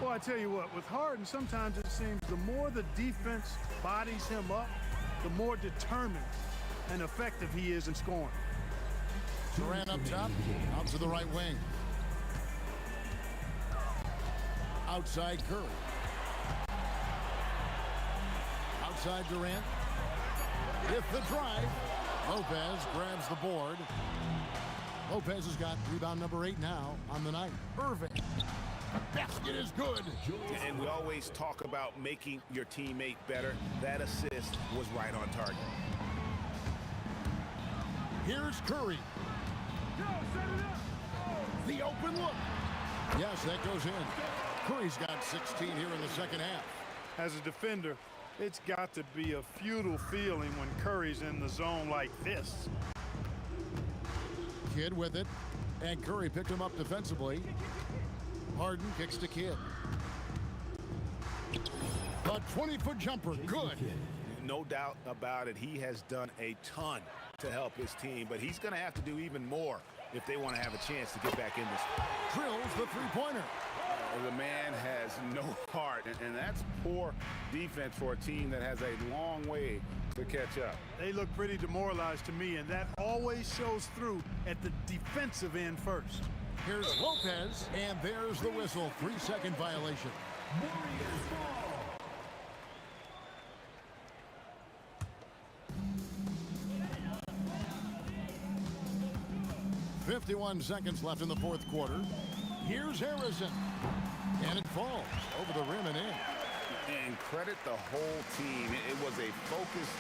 Well, I tell you what, with Harden, sometimes it seems the more the defense bodies him up, the more determined and effective he is in scoring. Durant up top, out to the right wing. Outside Curry. Outside Durant. With the drive. Lopez grabs the board. Lopez has got rebound number 8 now on the night. Irving. Basket is good. And we always talk about making your teammate better. That assist was right on target. Here's Curry. The open look. Yes, that goes in. Curry's got 16 here in the second half. As a defender, it's got to be a futile feeling when Curry's in the zone like this. Kidd with it. And Curry picked him up defensively. Harden kicks to Kidd. A 20-foot jumper. Good. No doubt about it. He has done a ton to help his team, but he's going to have to do even more if they want to have a chance to get back in this. Drills the three-pointer. The man has no heart, and that's poor defense for a team that has a long way to catch up. They look pretty demoralized to me, and that always shows through at the defensive end first. Here's Lopez, and there's the whistle. 3-second violation. Warriors ball. 51 seconds left in the fourth quarter. Here's Harrison. And it falls over the rim and in. And credit the whole team. It was a focused,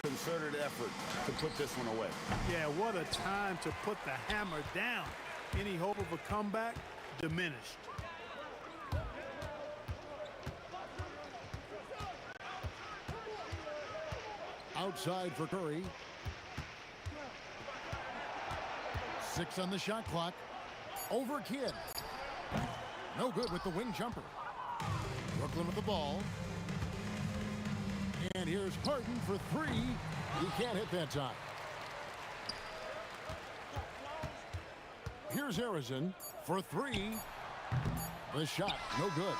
concerted effort to put this one away. Yeah, what a time to put the hammer down. Any hope of a comeback diminished. Outside for Curry. 6 on the shot clock. Over Kidd. No good with the wing jumper. Brooklyn with the ball. And here's Harden for 3. He can't hit that time. Here's Harrison for 3. The shot, no good.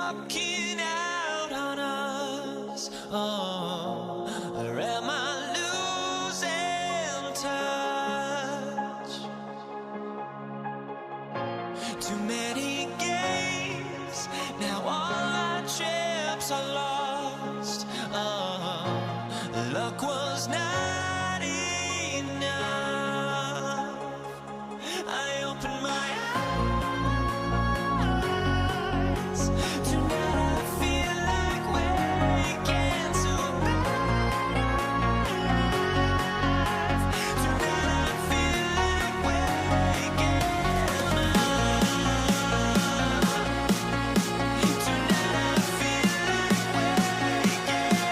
walking out on us? Oh, or am I losing touch? Too many games, now all our chips are lost. Oh, luck was not enough. I opened my eyes. Tonight I feel like waking to a better life. Tonight I feel like waking up. Tonight I feel like waking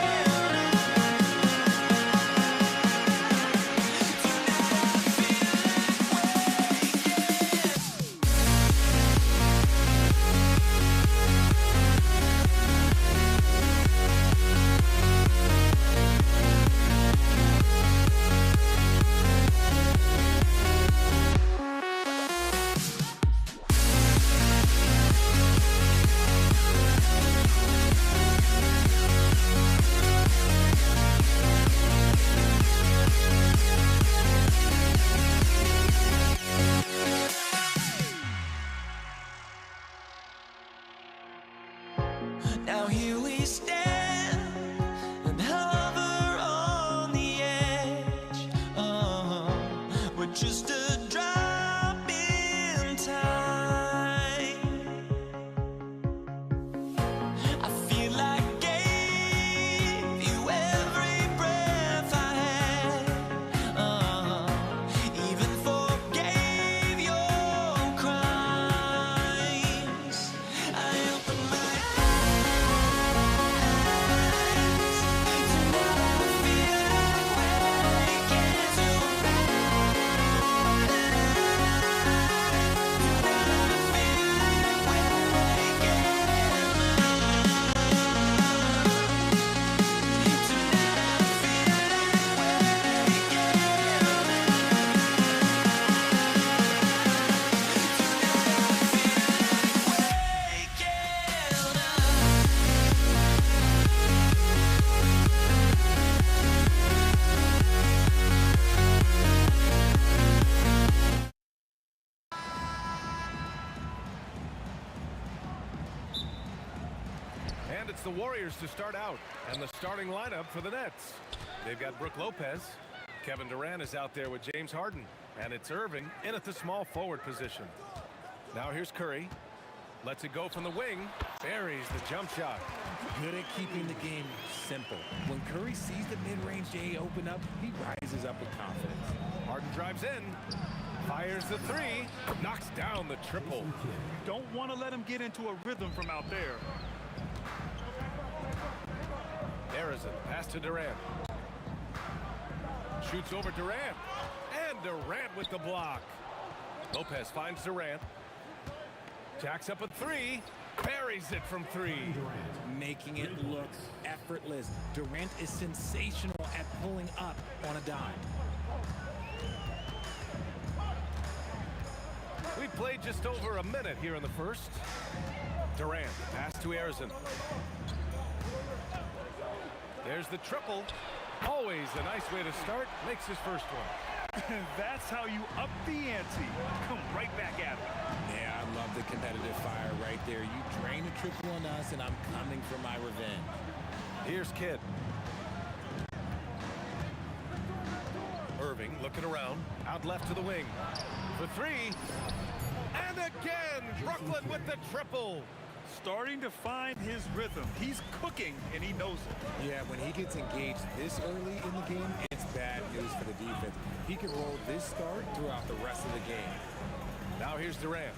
Now here we stand and hover on the edge. We're just a drop in time. I feel like I gave you every breath I had. Even forgave your crimes. I opened my And it's the Warriors to start out, and the starting lineup for the Nets. They've got Brook Lopez. Kevin Durant is out there with James Harden, and it's Irving in at the small forward position. Now here's Curry. Lets it go from the wing. Buries the jump shot. Good at keeping the game simple. When Curry sees the mid-range A open up, he rises up with confidence. Harden drives in. Fires the three. Knocks down the triple. Don't want to let him get into a rhythm from out there. Harrison, pass to Durant. Shoots over Durant. And Durant with the block. Lopez finds Durant. Jacks up a three. Buries it from three. Making it look effortless. Durant is sensational at pulling up on a dime. We played just over a minute here in the first. Durant, pass to Harrison. There's the triple. Always a nice way to start. Makes his first one. And that's how you up the ante. Come right back at it. Yeah, I love the competitive fire right there. You drain a triple on us, and I'm coming for my revenge. Here's Kidd. Irving looking around. Out left to the wing. For three. And again, Brooklyn with the triple. Starting to find his rhythm. He's cooking, and he knows it. Yeah, when he gets engaged this early in the game, it's bad news for the defense. He can roll this start throughout the rest of the game. Now here's Durant.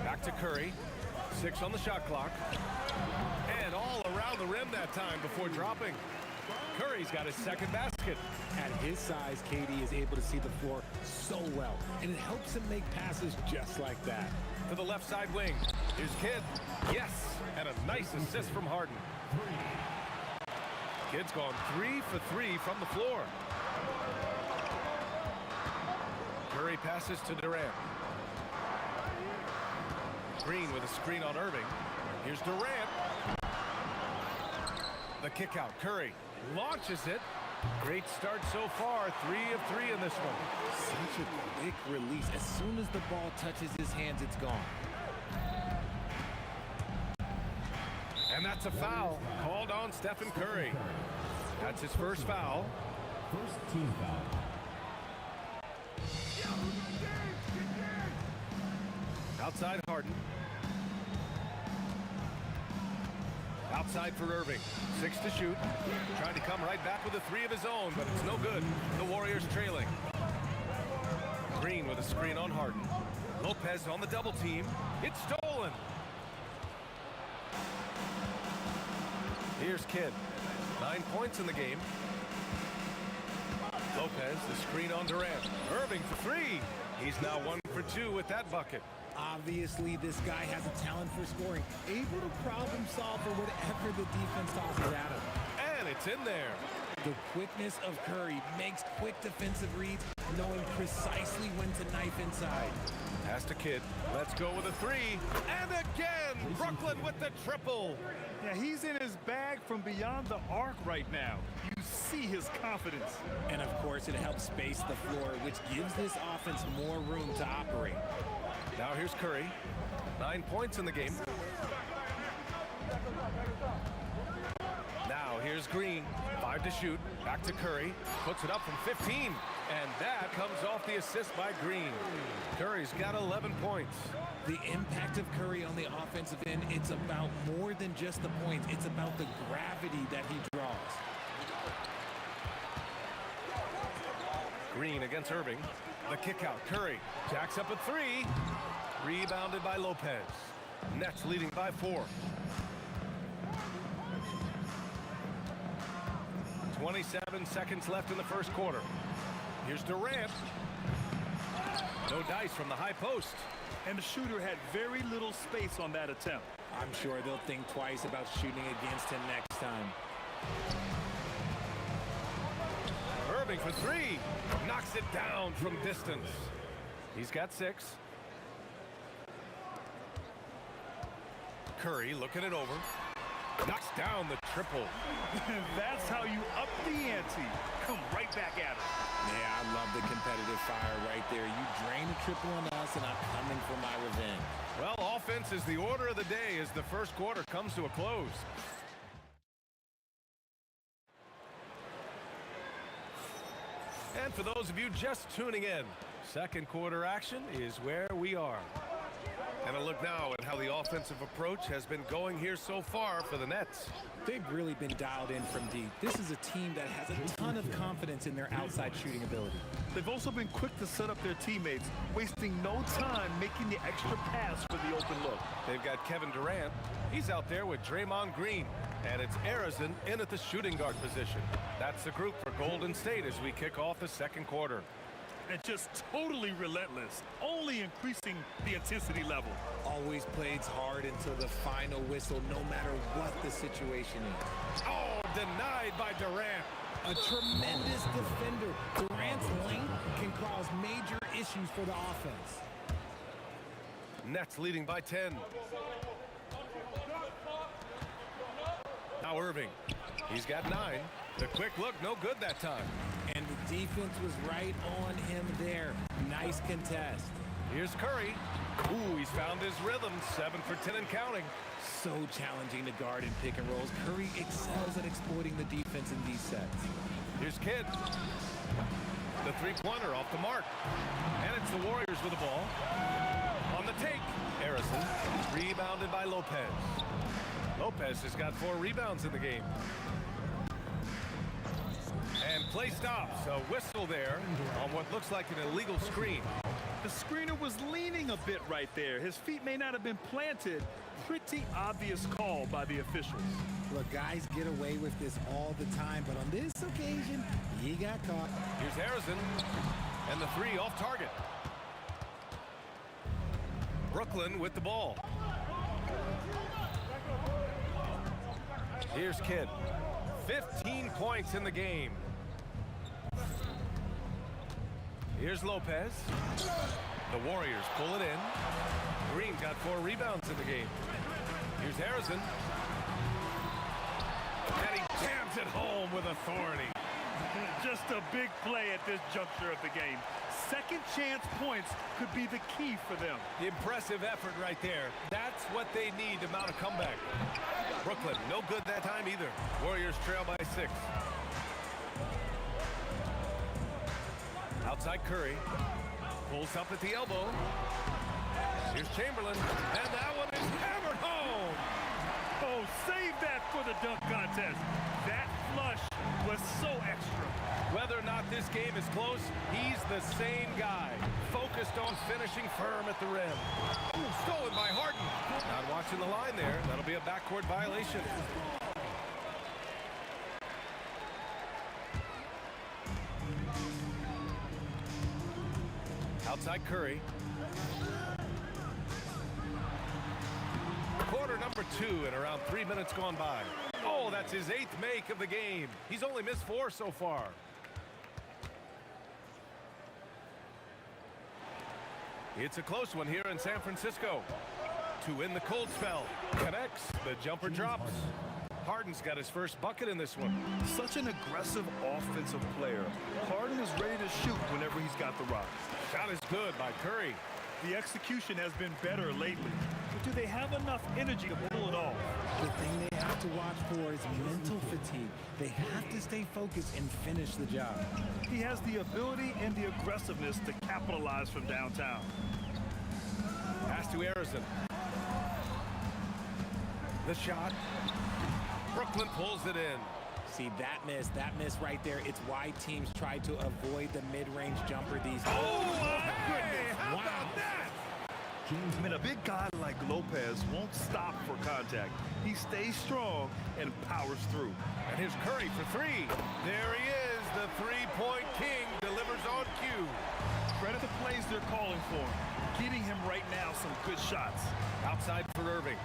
Back to Curry. 6 on the shot clock. And all around the rim that time before dropping. Curry's got his second basket. At his size, KD is able to see the floor so well, and it helps him make passes just like that. To the left side wing. Here's Kidd. Yes, and a nice assist from Harden. Kidd's gone 3 for 3 from the floor. Curry passes to Durant. Green with a screen on Irving. Here's Durant. The kick out. Curry launches it. Great start so far. 3 of 3 in this one. Such a quick release. As soon as the ball touches his hands, it's gone. And that's a foul called on Stephen Curry. That's his first foul. First team foul. Outside Harden. Outside for Irving. 6 to shoot. Trying to come right back with a 3 of his own, but it's no good. The Warriors trailing. Green with a screen on Harden. Lopez on the double team. It's stolen. Here's Kidd. 9 points in the game. Lopez, the screen on Durant. Irving for 3. He's now 1 for 2 with that bucket. Obviously, this guy has a talent for scoring, able to problem solve for whatever the defense tosses at him. And it's in there. The quickness of Curry makes quick defensive reads, knowing precisely when to knife inside. Pass to Kidd. Let's go with a 3. And again, Brooklyn with the triple. Yeah, he's in his bag from beyond the arc right now. You see his confidence. And of course, it helps space the floor, which gives this offense more room to operate. Now here's Curry. 9 points in the game. Now here's Green. 5 to shoot. Back to Curry. Puts it up from 15. And that comes off the assist by Green. Curry's got 11 points. The impact of Curry on the offensive end, it's about more than just the points. It's about the gravity that he draws. Green against Irving. The kick out. Curry jacks up a 3. Rebounded by Lopez. Nets leading by 4. 27 seconds left in the first quarter. Here's Durant. No dice from the high post. And the shooter had very little space on that attempt. I'm sure they'll think twice about shooting against him next time. Irving for 3. Knocks it down from distance. He's got 6. Curry looking it over. Knocks down the triple. That's how you up the ante. Come right back at it. Yeah, I love the competitive fire right there. You drain a triple on us, and I'm coming for my revenge. Well, offense is the order of the day as the first quarter comes to a close. And for those of you just tuning in, second quarter action is where we are. And a look now at how the offensive approach has been going here so far for the Nets. They've really been dialed in from deep. This is a team that has a ton of confidence in their outside shooting ability. They've also been quick to set up their teammates, wasting no time making the extra pass for the open look. They've got Kevin Durant. He's out there with Draymond Green. And it's Arizon in at the shooting guard position. That's the group for Golden State as we kick off the second quarter. And just totally relentless, only increasing the intensity level. Always plays hard until the final whistle, no matter what the situation is. Oh, denied by Durant. A tremendous defender. Durant's length can cause major issues for the offense. Nets leading by 10. Now Irving. He's got 9. The quick look, no good that time. And the defense was right on him there. Nice contest. Here's Curry. Ooh, he's found his rhythm. 7 for 10 and counting. So challenging to guard in pick and rolls. Curry excels at exploiting the defense in these sets. Here's Kidd. The three-pointer off the mark. And it's the Warriors with the ball. On the take, Harrison. Rebounded by Lopez. Lopez has got 4 rebounds in the game. And play stops. A whistle there on what looks like an illegal screen. The screener was leaning a bit right there. His feet may not have been planted. Pretty obvious call by the officials. Look, guys get away with this all the time, but on this occasion, he got caught. Here's Harrison. And the 3 off target. Brooklyn with the ball. Here's Kidd. 15 points in the game. Here's Lopez. The Warriors pull it in. Green's got 4 rebounds in the game. Here's Harrison. And he jams it home with authority. Just a big play at this juncture of the game. Second chance points could be the key for them. Impressive effort right there. That's what they need to mount a comeback. Brooklyn, no good that time either. Warriors trail by 6. Outside Curry. Pulls up at the elbow. Here's Chamberlain. And that one is hammered home. Oh, save that for the dunk contest. That flush was so extra. Whether or not this game is close, he's the same guy. Focused on finishing firm at the rim. Ooh, stolen by Harden. Not watching the line there. That'll be a backcourt violation. Outside Curry. Quarter number 2 and around 3 minutes gone by. Oh, that's his 8th make of the game. He's only missed 4 so far. It's a close one here in San Francisco. To win the cold spell. Connects. The jumper drops. Harden's got his first bucket in this one. Such an aggressive offensive player. Harden is ready to shoot whenever he's got the rock. Shot is good by Curry. The execution has been better lately. But do they have enough energy to pull it off? The thing they have to watch for is mental fatigue. They have to stay focused and finish the job. He has the ability and the aggressiveness to capitalize from downtown. Pass to Harrison. The shot. Brooklyn pulls it in. See, that miss right there. It's why teams try to avoid the mid-range jumper these days. Oh, my goodness. How about that? I mean, a big guy like Lopez won't stop for contact. He stays strong and powers through. And here's Curry for 3. There he is. The three-point king delivers on cue. Credit the plays they're calling for him. Getting him right now some good shots. Outside for Irving.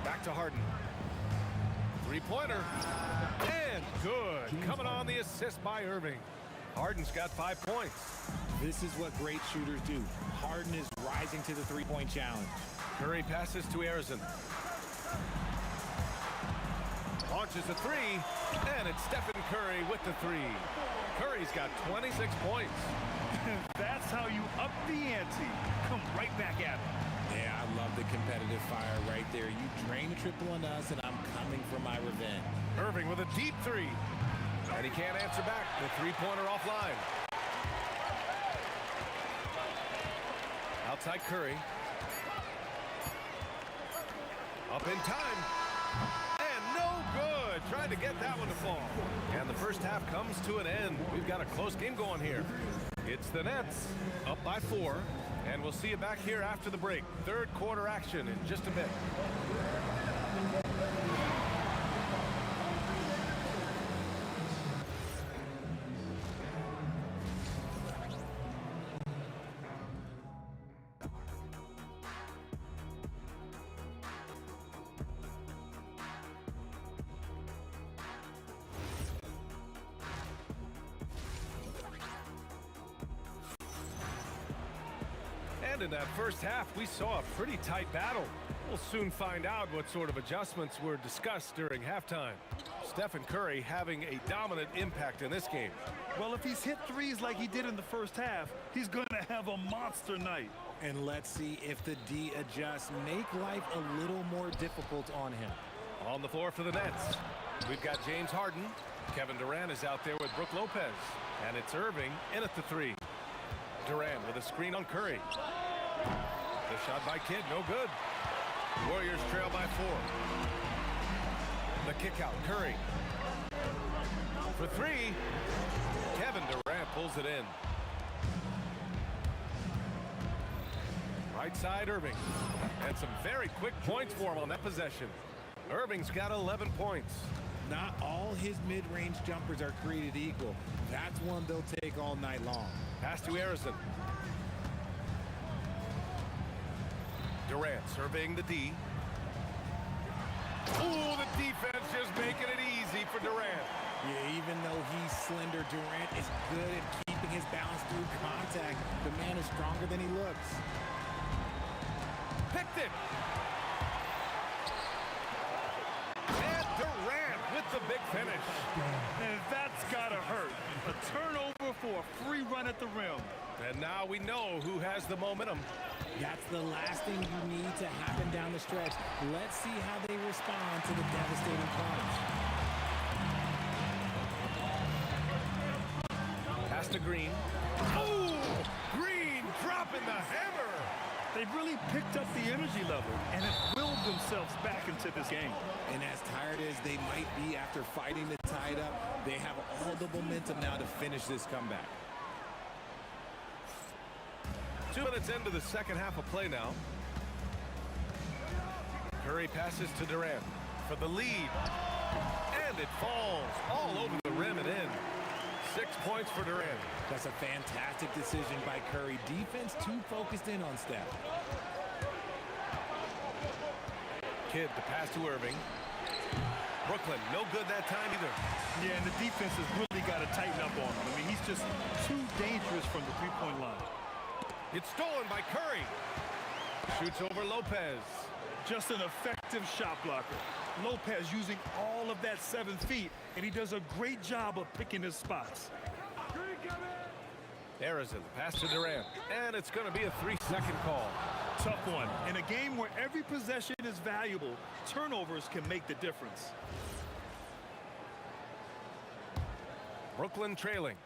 Back to Harden. Three-pointer. And good. Coming on the assist by Irving. Harden's got 5 points. This is what great shooters do. Harden is rising to the three-point challenge. Curry passes to Harrison. Launches a 3. And it's Stephen Curry with the 3. Curry's got 26 points. That's how you up the ante. Come right back at it. Yeah, I love the competitive fire right there. You drain the triple on us, and I'm coming for my revenge. Irving with a deep 3. And he can't answer back. The three-pointer offline. Outside Curry. Up in time. And no good. Trying to get that one to fall. And the first half comes to an end. We've got a close game going here. It's the Nets up by 4. And we'll see you back here after the break. Third quarter action in just a bit. And in that first half, we saw a pretty tight battle. We'll soon find out what sort of adjustments were discussed during halftime. Stephen Curry having a dominant impact in this game. Well, if he's hit threes like he did in the first half, he's going to have a monster night. And let's see if the D adjusts, make life a little more difficult on him. On the floor for the Nets, we've got James Harden. Kevin Durant is out there with Brook Lopez. And it's Irving in at the 3. Durant with a screen on Curry. The shot by Kidd, no good. Warriors trail by 4. The kick out, Curry. For 3, Kevin Durant pulls it in. Right side, Irving. And some very quick points for him on that possession. Irving's got 11 points. Not all his mid-range jumpers are created equal. That's one they'll take all night long. Pass to Harrison. Durant surveying the D. Ooh, the defense just making it easy for Durant. Yeah, even though he's slender, Durant is good at keeping his balance through contact. The man is stronger than he looks. Picked it. And Durant with the big finish. And that's gotta hurt. A turnover for a free run at the rim. And now we know who has the momentum. That's the last thing you need to happen down the stretch. Let's see how they respond to the devastating plunge. Pass to Green. Oh! Green dropping the hammer. They've really picked up the energy level and have willed themselves back into this game. And as tired as they might be after fighting to tie it up, they have all the momentum now to finish this comeback. 2 minutes into the second half of play now. Curry passes to Durant for the lead. And it falls all over the rim and in. 6 points for Durant. That's a fantastic decision by Curry. Defense too focused in on Steph. Kidd to pass to Irving. Brooklyn, no good that time either. Yeah, and the defense has really got to tighten up on him. I mean, he's just too dangerous from the three-point line. It's stolen by Curry. Shoots over Lopez. Just an effective shot blocker. Lopez using all of that 7 feet, and he does a great job of picking his spots. Harrison, pass to Durant. And it's going to be a 3-second call. Tough one. In a game where every possession is valuable, turnovers can make the difference. Brooklyn trailing.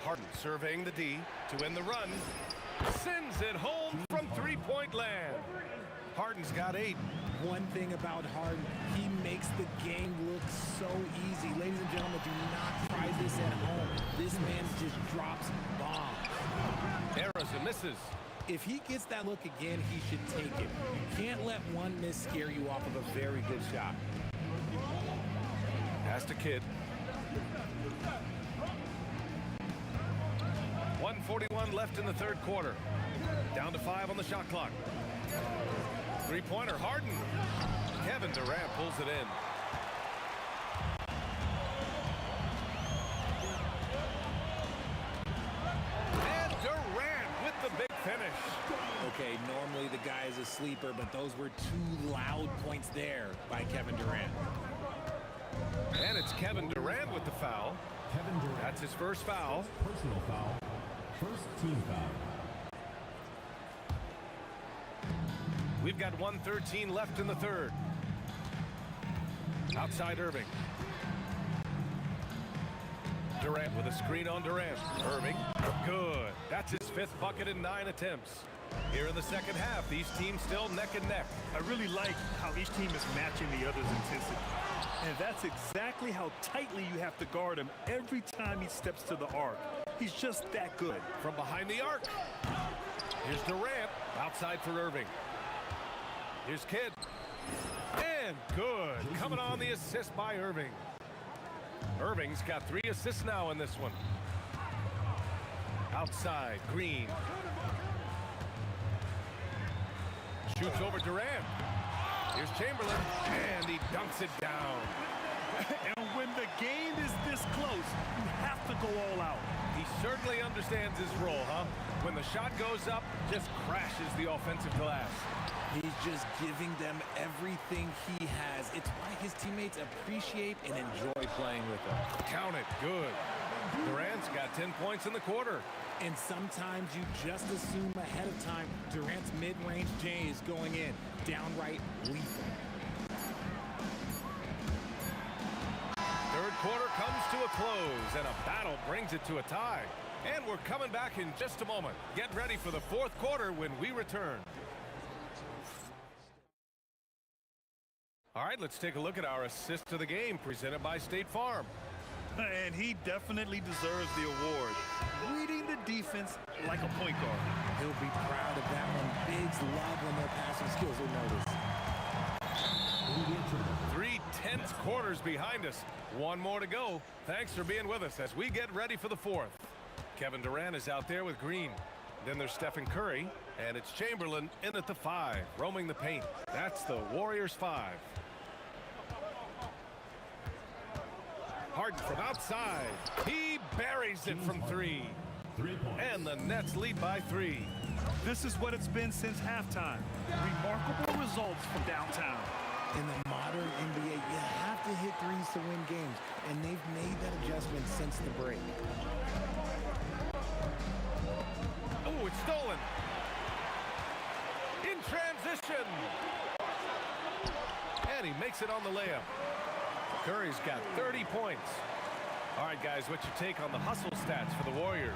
Harden surveying the D to end the run. Sends it home from three-point land. Harden's got 8. One thing about Harden, he makes the game look so easy. Ladies and gentlemen, do not try this at home. This man just drops bombs. Harrison misses. If he gets that look again, he should take it. You can't let one miss scare you off of a very good shot. Pass to Kidd. 1:41 left in the third quarter. Down to 5 on the shot clock. Three-pointer, Harden. Kevin Durant pulls it in. And Durant with the big finish. Okay, normally the guy is a sleeper, but those were 2 loud points there by Kevin Durant. And it's Kevin Durant with the foul. Kevin Durant. That's his first foul. Personal foul. First team foul. We've got 1:13 left in the third. Outside Irving. Durant with a screen on Durant. Irving, good. That's his 5th bucket in 9 attempts. Here in the second half, these teams still neck and neck. I really like how each team is matching the other's intensity. And that's exactly how tightly you have to guard him every time he steps to the arc. He's just that good. From behind the arc. Here's Durant. Outside for Irving. Here's Kidd. And good. Coming on the assist by Irving. Irving's got 3 assists now in this one. Outside, Green. Shoots over Durant. Here's Chamberlain. And he dunks it down. And when the game is this close, you have to go all out. He certainly understands his role, huh? When the shot goes up, just crashes the offensive glass. He's just giving them everything he has. It's why his teammates appreciate and enjoy playing with him. Count it. Good. Durant's got 10 points in the quarter. And sometimes you just assume ahead of time Durant's mid-range J is going in. Downright lethal. Third quarter comes to a close, and a battle brings it to a tie. And we're coming back in just a moment. Get ready for the fourth quarter when we return. All right, let's take a look at our assist to the game presented by State Farm. And he definitely deserves the award. Reading the defense like a point guard. He'll be proud of that one. Bigs love when their passing skills are noticed. 3 tense quarters behind us. One more to go. Thanks for being with us as we get ready for the fourth. Kevin Durant is out there with Green. Then there's Stephen Curry, and it's Chamberlain in at the 5, roaming the paint. That's the Warriors 5. Harden from outside. He buries it from 3. 3 points. And the Nets lead by 3. This is what it's been since halftime. Remarkable results from downtown. In the modern NBA, you have to hit threes to win games, and they've made that adjustment since the break. Oh, it's stolen. In transition. And he makes it on the layup. Curry's got 30 points. All right, guys, what's your take on the hustle stats for the Warriors?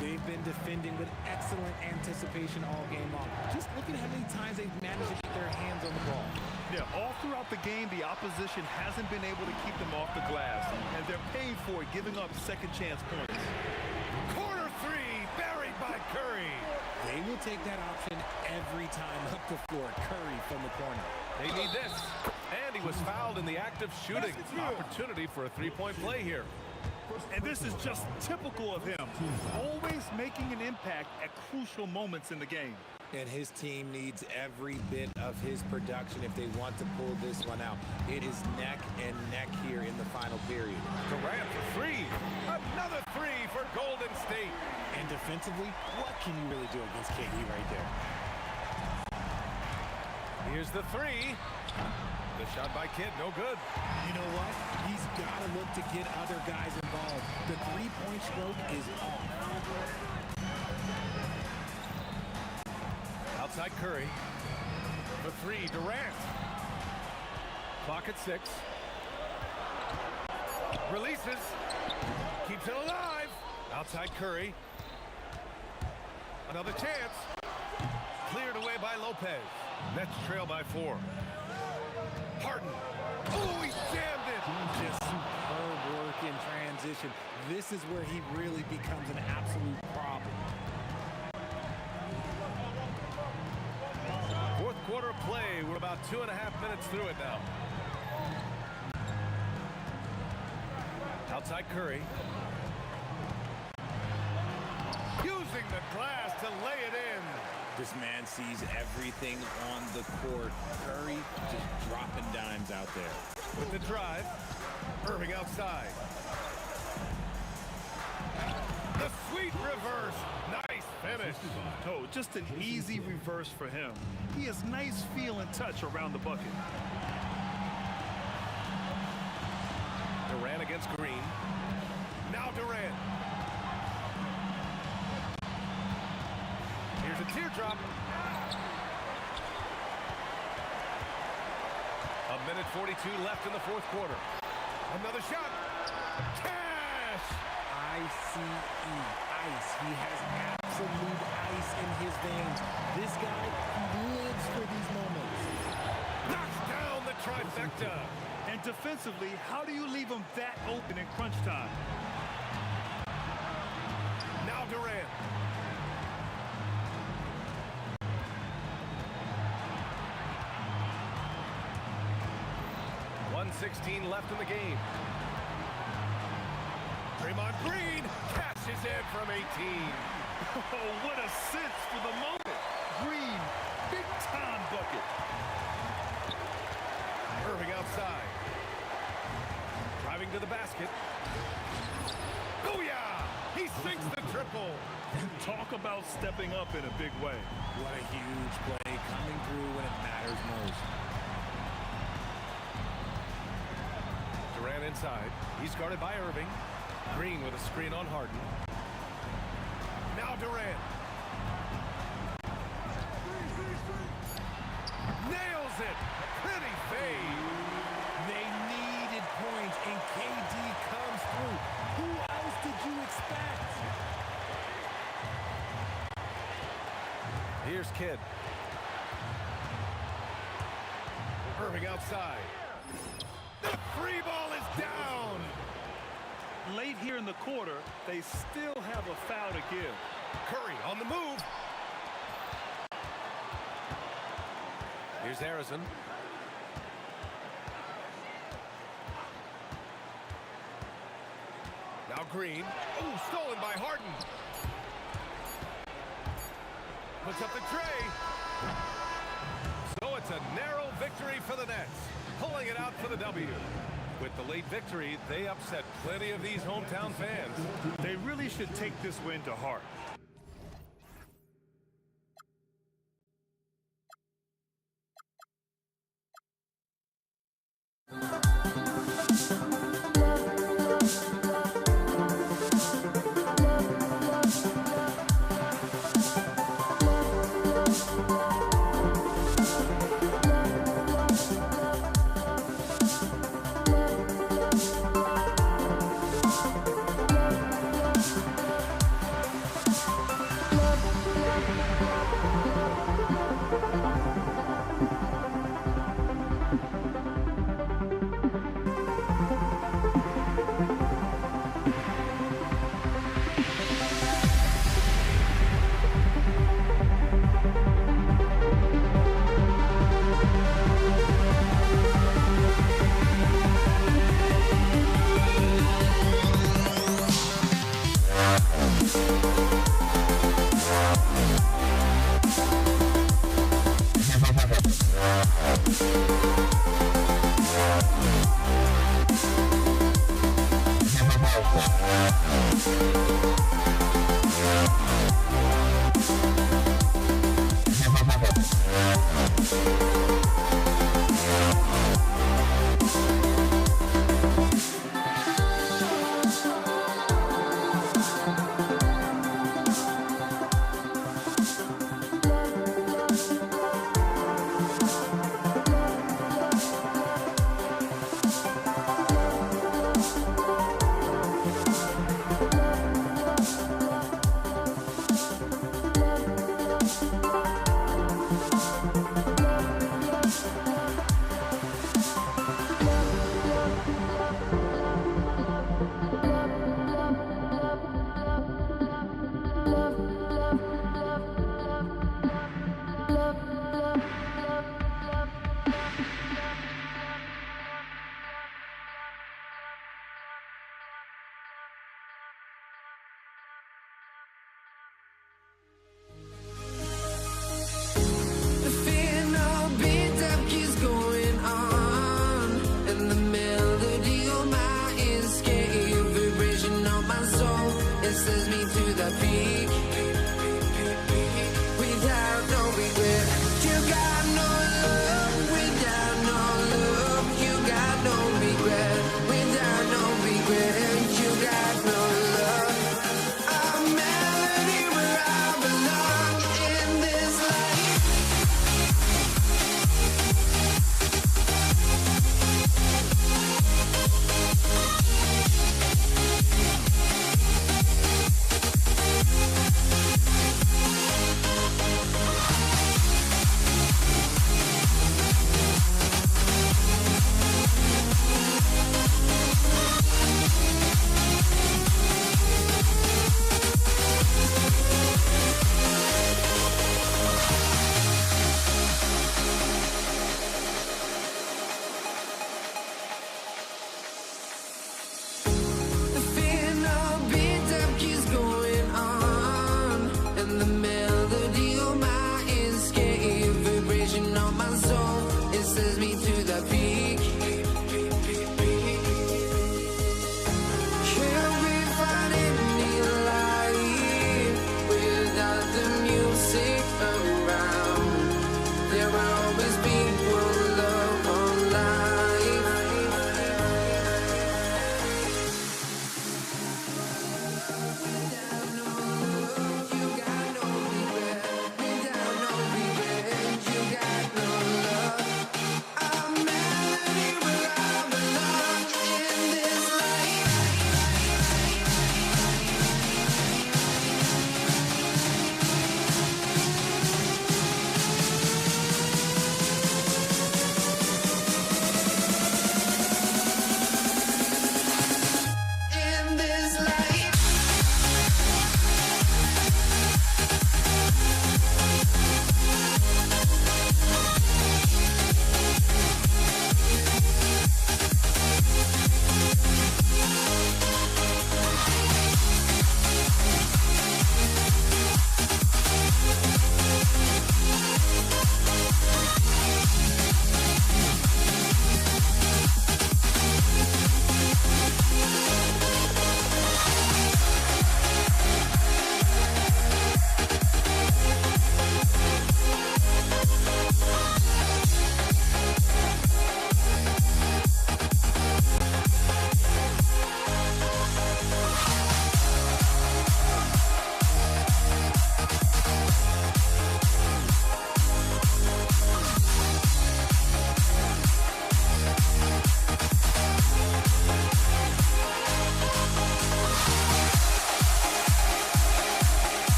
They've been defending with excellent anticipation all game long. Just look at how many times they've managed to get their hands on the ball. Yeah, all throughout the game, the opposition hasn't been able to keep them off the glass, and they're paying for it, giving up second chance points. Corner 3, buried by Curry. They will take that option every time up the floor. Curry from the corner. They need this. And he was fouled in the act of shooting. Opportunity for a three-point play here. And this is just typical of him, always making an impact at crucial moments in the game. And his team needs every bit of his production if they want to pull this one out. It is neck and neck here in the final period. Durant for 3. Another 3 for Golden State. And defensively, what can you really do against KD right there? Here's the 3. The shot by Kidd, no good. You know what? He's got to look to get other guys involved. The three-point stroke is off. Outside Curry. For 3, Durant. Clock at 6. Releases. Keeps it alive. Outside Curry. Another chance. Cleared away by Lopez. Nets trail by 4. Harden. Oh, he jammed it. Just superb work in transition. This is where he really becomes an absolute problem. Fourth quarter play. We're about 2.5 minutes through it now. Outside Curry. Using the glass to lay it in. This man sees everything on the court. Curry just dropping dimes out there. With the drive. Irving outside. The sweet reverse. Nice finish. Oh, just an easy reverse for him. He has nice feel and touch around the bucket. Durant against Green. Now Durant. Here's a teardrop. A minute 42 left in the fourth quarter. Another shot. Cash! I-C-E, ice. He has absolute ice in his veins. This guy lives for these moments. Knocks down the trifecta. And defensively, how do you leave him that open in crunch time? Now Durant. 1:16 left in the game. Draymond Green cashes in from 18. Oh, what a sense for the moment. Green, big time bucket. Irving outside. Driving to the basket. Booyah! He sinks the triple. Talk about stepping up in a big way. What a huge play, coming through when it matters most. Durant inside. He's guarded by Irving. Green with a screen on Harden. Now Durant. Nails it. Pretty fade. They needed points, and KD comes through. Who else did you expect? Here's Kidd. Irving outside. The free ball is down. Late here in the quarter, they still have a foul to give. Curry on the move. Here's Harrison. Now Green. Oh, stolen by Harden. Puts up the tray. So it's a narrow victory for the Nets. Pulling it out for the W. With the late victory, they upset plenty of these hometown fans. They really should take this win to heart.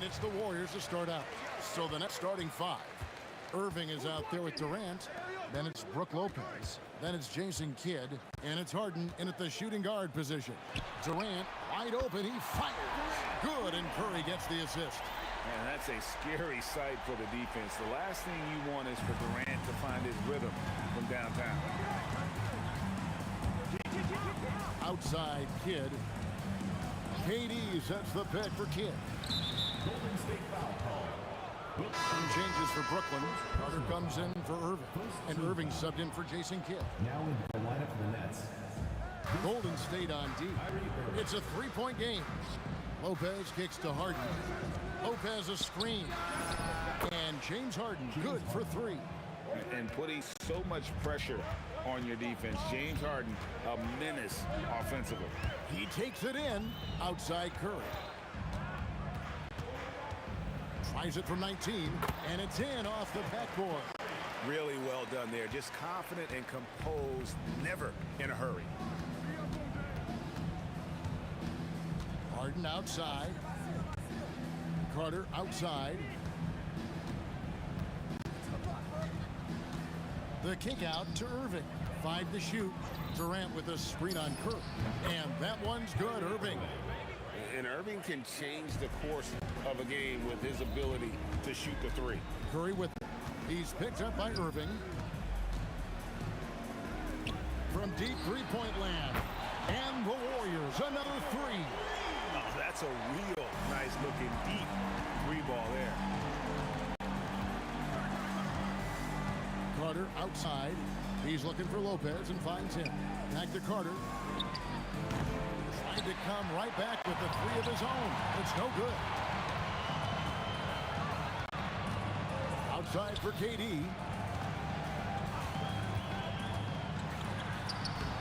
And it's the Warriors to start out. So the next starting five. Irving is out there with Durant. Then it's Brook Lopez. Then it's Jason Kidd. And it's Harden in at the shooting guard position. Durant wide open. He fires. Good, and Curry gets the assist. Man, that's a scary sight for the defense. The last thing you want is for Durant to find his rhythm from downtown. Outside Kidd. KD sets the pick for Kidd. Golden State foul call. Some changes for Brooklyn. Carter comes in for Irving. And Irving subbed in for Jason Kidd. Now into the lineup for the Nets. Golden State on D. It's a three-point game. Lopez kicks to Harden. Lopez a screen. And James Harden good for three. And putting so much pressure on your defense. James Harden, a menace offensively. He takes it in. Outside Curry. Tries it from 19, and it's in off the backboard. Really well done there. Just confident and composed, never in a hurry. Harden outside. Carter outside. The kick out to Irving. 5 to shoot. Durant with a screen on Curry. And that one's good, Irving. And Irving can change the course of a game with his ability to shoot the three. Curry with it. He's picked up by Irving. From deep three-point land. And the Warriors, another three. Oh, that's a real nice-looking deep three ball there. Carter outside. He's looking for Lopez and finds him. Back to Carter. Trying to come right back with the three of his own. It's no good. Outside for KD.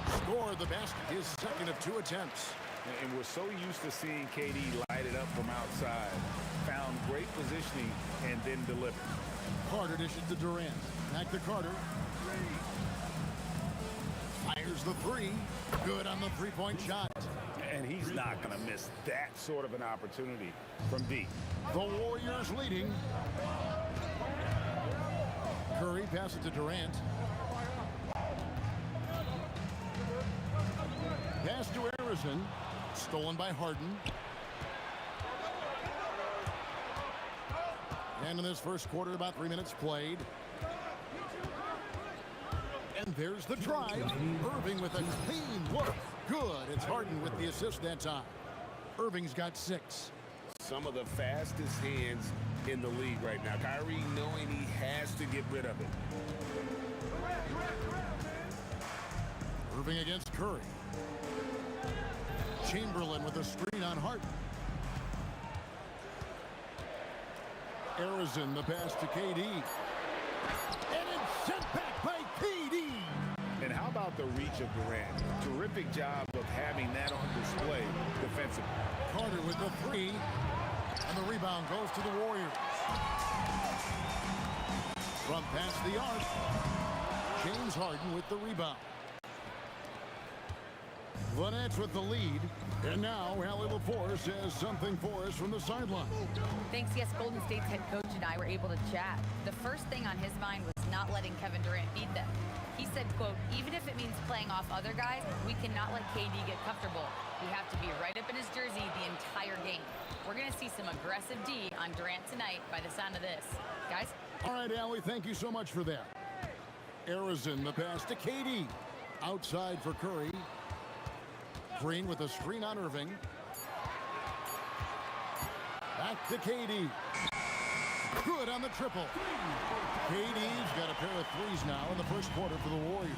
Scored the basket, his second of 2 attempts. And we're so used to seeing KD light it up from outside. Found great positioning and then delivered. Carter dishes to Durant. Back to Carter. Fires the three. Good on the three-point shot. And he's not going to miss that sort of an opportunity from deep. The Warriors leading. Curry passes to Durant. Pass to Arizon. Stolen by Harden. And in this first quarter, about 3 minutes played. And there's the drive. Irving with a clean look. Good. It's Harden with the assist that time. Irving's got 6. Some of the fastest hands in the league right now. Kyrie knowing he has to get rid of it. Irving against Curry. Chamberlain with a screen on Harden. Arizon, the pass to KD. And it's sent back by KD. And how about the reach of Durant? Terrific job of having that on display defensively. Carter with the three. And the rebound goes to the Warriors. From past the arc. James Harden with the rebound. The Nets with the lead. And now Allie LaForce has something for us from the sideline. Thanks. Yes, Golden State's head coach and I were able to chat. The first thing on his mind was not letting Kevin Durant beat them. He said, quote, even if it means playing off other guys, we cannot let KD get comfortable. We have to be right up in his jersey the entire game. We're going to see some aggressive D on Durant tonight by the sound of this. Guys? All right, Allie, thank you so much for that. Arizon, the pass to KD. Outside for Curry. Green with a screen on Irving. Back to KD. Good on the triple. KD's got a pair of threes now in the first quarter for the Warriors.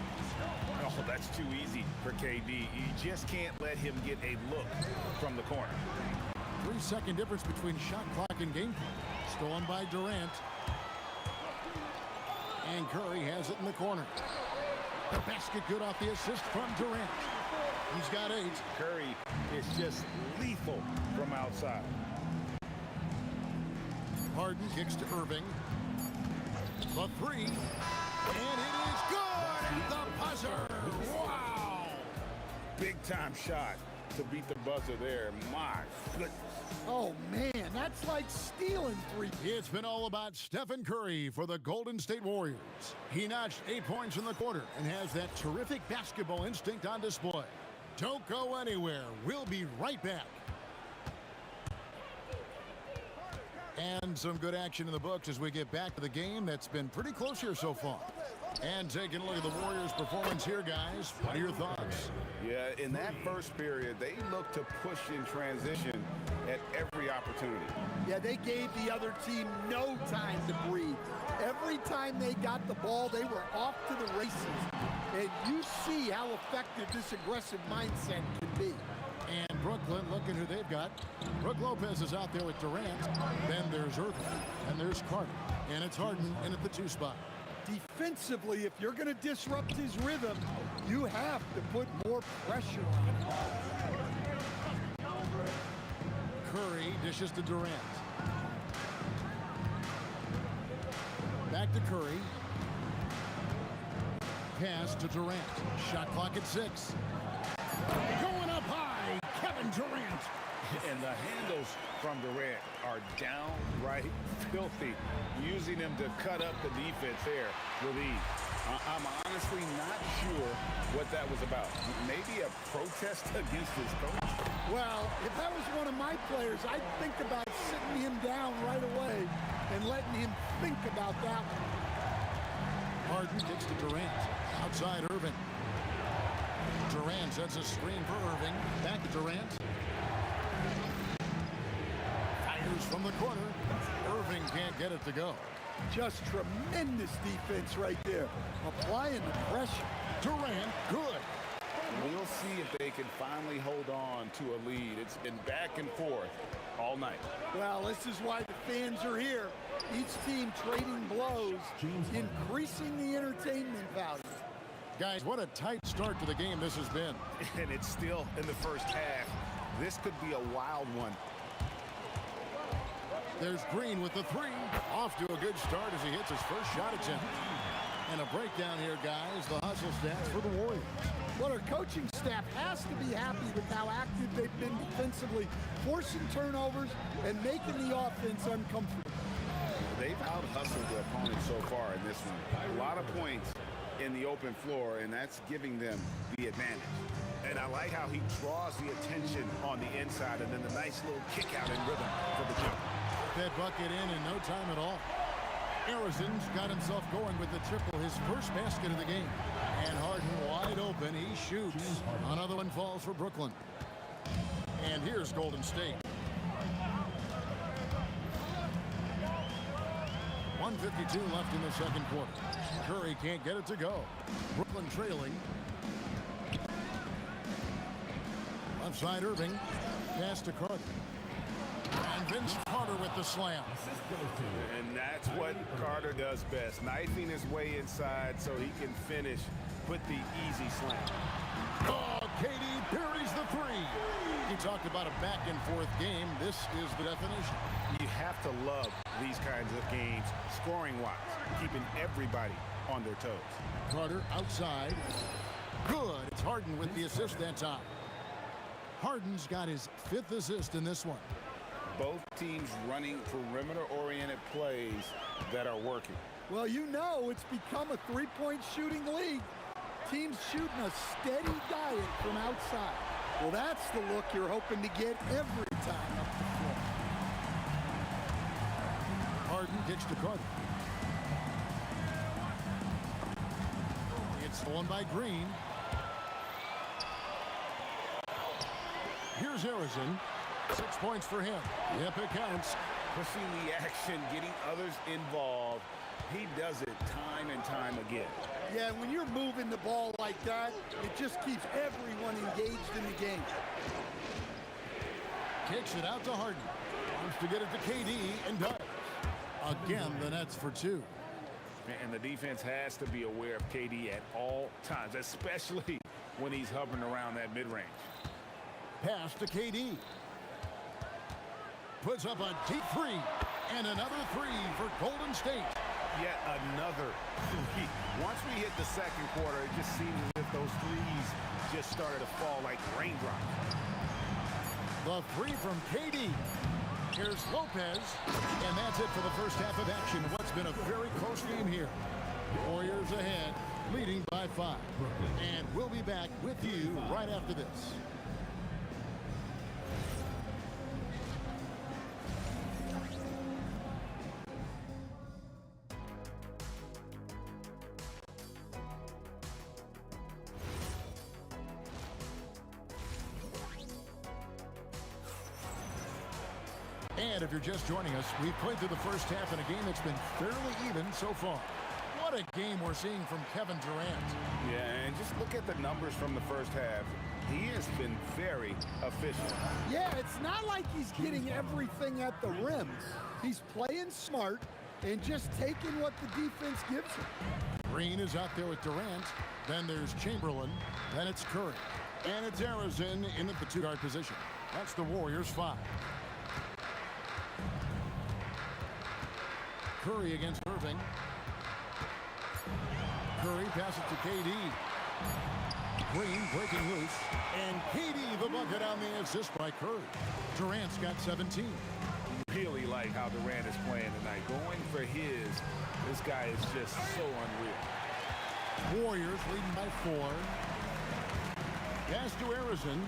Oh, that's too easy for KD. You just can't let him get a look from the corner. 3-second difference between shot clock and game clock. Stolen by Durant. And Curry has it in the corner. The basket good off the assist from Durant. He's got 8. Curry is just lethal from outside. Harden kicks to Irving. The three. And it is good. The buzzer. Wow. Big time shot to beat the buzzer there. My goodness. Oh, man, that's like stealing 3. It's been all about Stephen Curry for the Golden State Warriors. He notched 8 points in the quarter and has that terrific basketball instinct on display. Don't go anywhere. We'll be right back. And some good action in the books as we get back to the game that's been pretty close here so far. And taking a look at the Warriors' performance here, guys. What are your thoughts? Yeah, in that first period, they looked to push in transition at every opportunity. Yeah, they gave the other team no time to breathe. Every time they got the ball, they were off to the races. And you see how effective this aggressive mindset can be. And Brooklyn, looking who they've got. Brook Lopez is out there with Durant. Then there's Irving. And there's Carter. And it's Harden in at the 2 spot. Defensively, if you're going to disrupt his rhythm, you have to put more pressure on him. Curry dishes to Durant. Back to Curry. Pass to Durant. Shot clock at 6. Going up high, Kevin Durant. And the handles from Durant are downright filthy, using him to cut up the defense there with ease. I'm honestly not sure what that was about. Maybe a protest against his coach? Well, if that was one of my players, I'd think about sitting him down right away and letting him think about that one. Harden kicks to Durant. Outside Irving. Durant sets a screen for Irving. Back to Durant. Fires from the corner. Irving can't get it to go. Just tremendous defense right there. Applying the pressure. Durant, good. We'll see if they can finally hold on to a lead. It's been back and forth all night. Well, this is why the fans are here. Each team trading blows, increasing the entertainment value. Guys, what a tight start to the game this has been. And it's still in the first half. This could be a wild one. There's Green with the 3. Off to a good start as he hits his first shot attempt. And a breakdown here, guys. The hustle stats for the Warriors. Well, our coaching staff has to be happy with how active they've been defensively, forcing turnovers and making the offense uncomfortable. They've out-hustled their opponents so far in this one. A lot of points in the open floor, and that's giving them the advantage. And I like how he draws the attention on the inside, and then the nice little kick out in rhythm for the jump. That bucket in no time at all. Arizon's got himself going with the triple, his first basket of the game. And Harden wide open, he shoots. Another one falls for Brooklyn. And here's Golden State. 1:52 left in the second quarter. Curry can't get it to go. Brooklyn trailing. Left side Irving. Pass to Carter. And Vince Carter with the slam. And that's what Carter does best, knifing his way inside so he can finish with the easy slam. Oh, KD buries the 3. He talked about a back-and-forth game. This is the definition. You have to love these kinds of games, scoring-wise, keeping everybody on their toes. Carter outside. Good. It's Harden with the assist that time. Harden's got his 5th assist in this one. Both teams running perimeter-oriented plays that are working. Well, you know it's become a three-point shooting league. Teams shooting a steady diet from outside. Well, that's the look you're hoping to get every time up the floor. Harden kicks to Carter. It's stolen by Green. Here's Arizon. 6 points for him. Yep, it counts. Pushing the action, getting others involved. He does it time and time again. Yeah, when you're moving the ball like that, it just keeps everyone engaged in the game. Kicks it out to Harden. Wants to get it to KD and does. Again, the Nets for 2. And the defense has to be aware of KD at all times, especially when he's hovering around that mid-range. Pass to KD. Puts up a deep 3. And another 3 for Golden State. Yet another 3. Once we hit the second quarter, it just seems as if those threes just started to fall like raindrops. The three from KD. Here's Lopez. And that's it for the first half of action. What's been a very close game here. Warriors ahead, leading by 5. And we'll be back with you right after this. And if you're just joining us, we've played through the first half in a game that's been fairly even so far. What a game we're seeing from Kevin Durant. Yeah, and just look at the numbers from the first half. He has been very efficient. Yeah, it's not like he's getting everything at the rim. He's playing smart and just taking what the defense gives him. Green is out there with Durant. Then there's Chamberlain. Then it's Curry. And it's Arizin in the 2-guard position. That's the Warriors' 5. Curry against Irving. Curry passes to KD. Green breaking loose. And KD the bucket on the assist by Curry. Durant's got 17. Really like how Durant is playing tonight. Going for his. This guy is just so unreal. Warriors leading by 4. Pass to Arizin.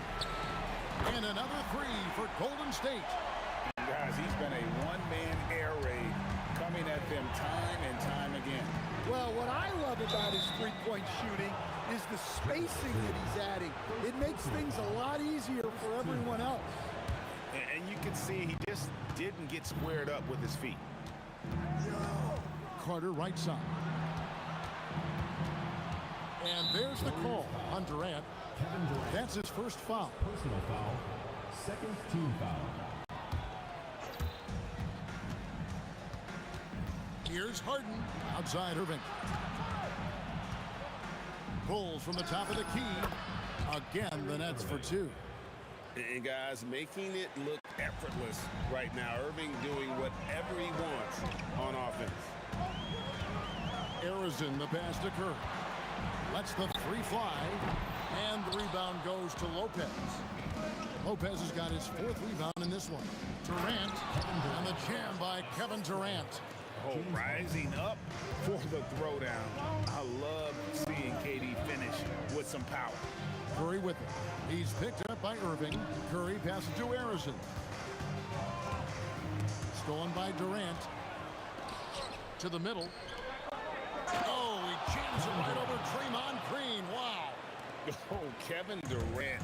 And another 3 for Golden State. Guys, he's been a one-man air raid coming at them time and time again. Well, what I love about his three-point shooting is the spacing that he's adding. It makes things a lot easier for everyone else. And you can see he just didn't get squared up with his feet. Carter right side. And there's the call on Durant. That's his first foul. Personal foul. Second team foul. Here's Harden outside Irving. Pulls from the top of the key. Again, the Nets for 2. And guys, making it look effortless right now. Irving doing whatever he wants on offense. Arizin the pass to Curry. Lets the 3 fly. And the rebound goes to Lopez. Lopez has got his 4th rebound in this one. Durant and the jam by Kevin Durant. Oh, rising up for the throwdown. I love seeing KD finish with some power. Curry with it. He's picked up by Irving. Curry passes to Arizin. Stolen by Durant. To the middle. Oh, he jams it right over Draymond Green. Wow. Oh, Kevin Durant.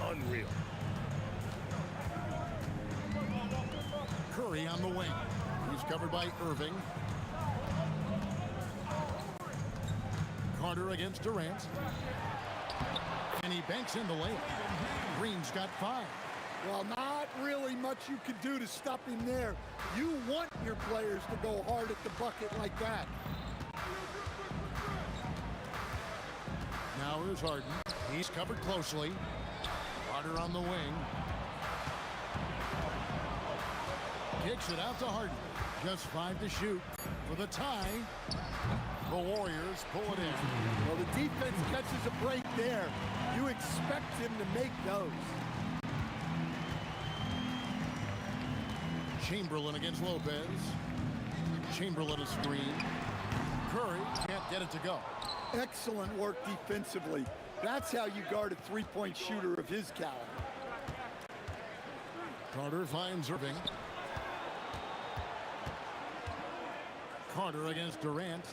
Unreal. Curry on the wing. He's covered by Irving. Carter against Durant. And he banks in the layup. Green's got 5. Well, not really much you can do to stop him there. You want your players to go hard at the bucket like that. Now here's Harden. He's covered closely. Carter on the wing. Kicks it out to Harden. Just 5 to shoot for the tie. The Warriors pull it in. Well, the defense catches a break there. You expect him to make those. Chamberlain against Lopez. Chamberlain a screen. Curry can't get it to go. Excellent work defensively. That's how you guard a three-point shooter of his caliber. Carter finds Irving. Carter against Durant.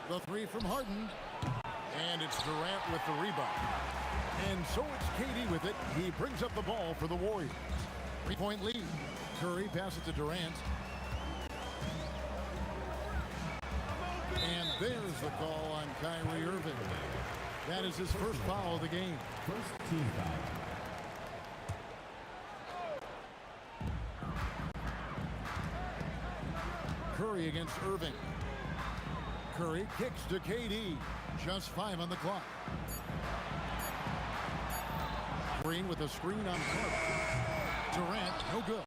The 3 from Harden. And it's Durant with the rebound. And so it's KD with it. He brings up the ball for the Warriors. 3-point lead. Curry passes to Durant. And there's the call on Kyrie Irving. That is his first foul of the game. First team foul. Curry against Irving. Curry kicks to KD. Just 5 on the clock. Green with a screen on Carter. Durant, no good.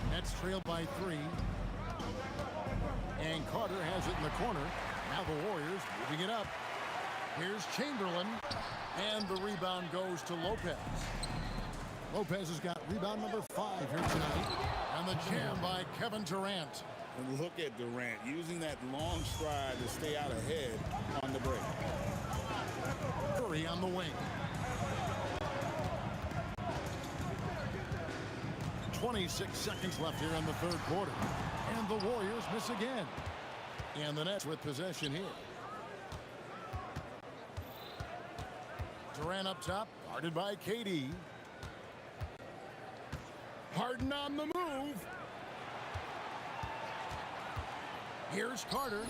Nets trailed by 3. And Carter has it in the corner. Now the Warriors moving it up. Here's Chamberlain, and the rebound goes to Lopez. Lopez has got rebound number 5 here tonight, and the jam by Kevin Durant. And look at Durant using that long stride to stay out ahead on the break. Curry on the wing. 26 seconds left here in the third quarter. And the Warriors miss again. And the Nets with possession here. Durant up top, guarded by KD. Harden on the move. Here's Carter.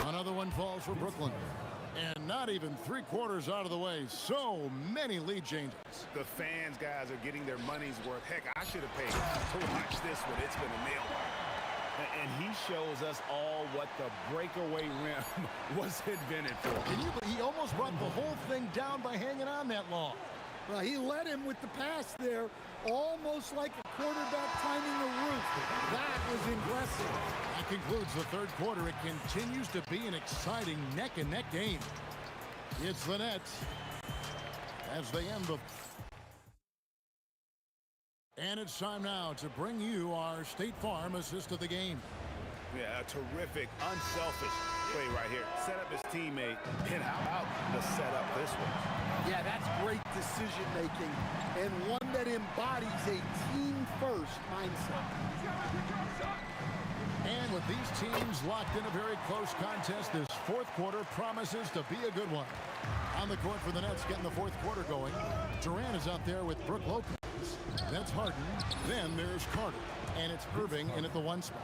Another one falls for Brooklyn. And not even 3/4 out of the way. So many lead changes. The fans, guys, are getting their money's worth. Heck, I should have paid to watch this one. It's been a nail biter. And he shows us all what the breakaway rim was invented for. He almost brought the whole thing down by hanging on that long. Well, he led him with the pass there, almost like a quarterback timing the roof. That was impressive. That concludes the third quarter. It continues to be an exciting neck-and-neck game. It's the Nets as they end the... And it's time now to bring you our State Farm assist of the game. Yeah, a terrific, unselfish play right here. Set up his teammate, and how about the setup this one? Yeah, that's great decision making and one that embodies a team-first mindset. And with these teams locked in a very close contest, this fourth quarter promises to be a good one. On the court for the Nets, getting the fourth quarter going. Durant is out there with Brook Lopez. That's Harden. Then there's Carter. And it's Irving in at the 1 spot.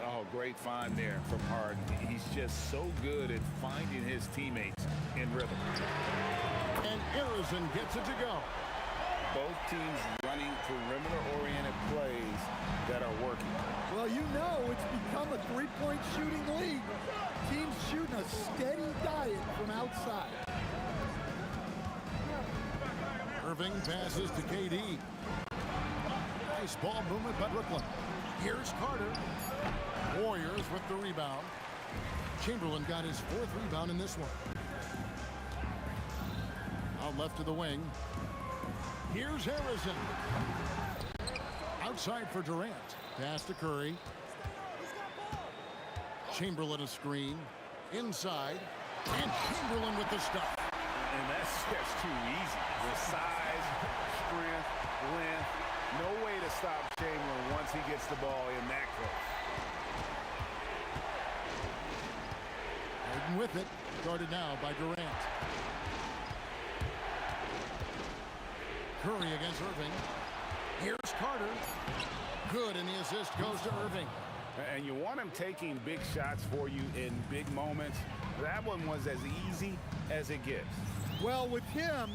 Oh, great find there from Harden. He's just so good at finding his teammates in rhythm. And Arizon gets it to go. Both teams running perimeter-oriented plays that are working. Well, you know it's become a three-point shooting league. Teams shooting a steady diet from outside. Irving passes to KD. Nice ball movement by Brooklyn. Here's Carter. Warriors with the rebound. Chamberlain got his 4th rebound in this one. Out left to the wing. Here's Harrison. Outside for Durant. Pass to Curry. Chamberlain a screen. Inside. And Chamberlain with the stop. And that's just too easy. The size, strength, length. No way to stop Chamberlain once he gets the ball in that close. Harden with it. Guarded now by Durant. Curry against Irving. Here's Carter. Good, and the assist goes to Irving. And you want him taking big shots for you in big moments. That one was as easy as it gets. Well, with him,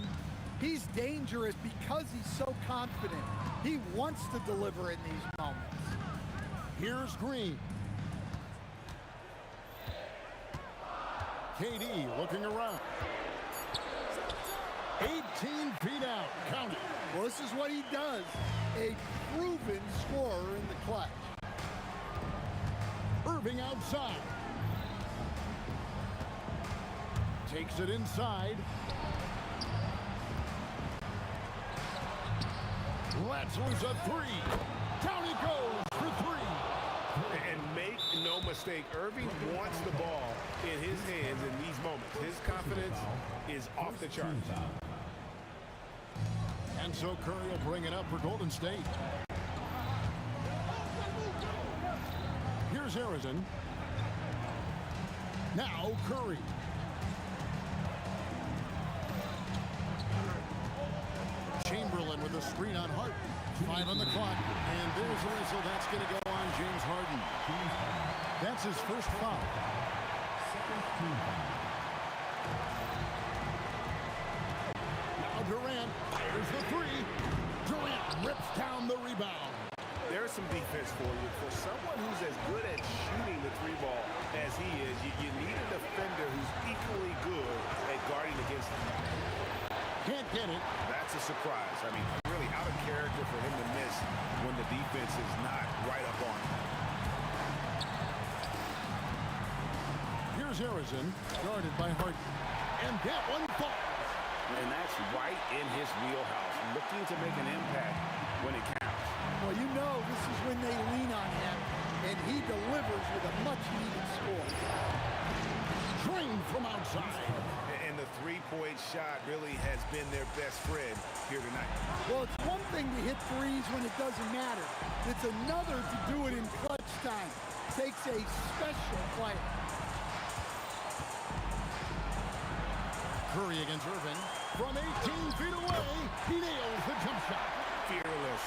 he's dangerous because he's so confident. He wants to deliver in these moments. Here's Green. KD looking around. 18 feet out. Count it. Well, this is what he does. A proven scorer in the clutch. Irving outside. Takes it inside. Latzler's a 3. Down he goes for 3. And make no mistake, Irving wants the ball in his hands in these moments. His confidence is off the charts. And so Curry will bring it up for Golden State. Here's Arizon. Now Curry. Chamberlain with a screen on Harden. 5 on the clock. And there's a whistle. That's going to go on James Harden. That's his first foul. Now Durant. There's the 3. Durant rips down the rebound. There's some defense for you. For someone who's as good at shooting the 3-ball as he is, you need a defender who's equally good at guarding against him. Can't get it. That's a surprise. I mean, really out of character for him to miss when the defense is not right up on him. Here's Arizon, guarded by Harden. And that one falls. And that's right in his wheelhouse, looking to make an impact when it counts. Well, you know this is when they lean on him, and he delivers with a much-needed score. Drained from outside. And the three-point shot really has been their best friend here tonight. Well, it's one thing to hit threes when it doesn't matter. It's another to do it in clutch time. Takes a special player. Curry against Irving. From 18 feet away, he nails the jump shot. Fearless.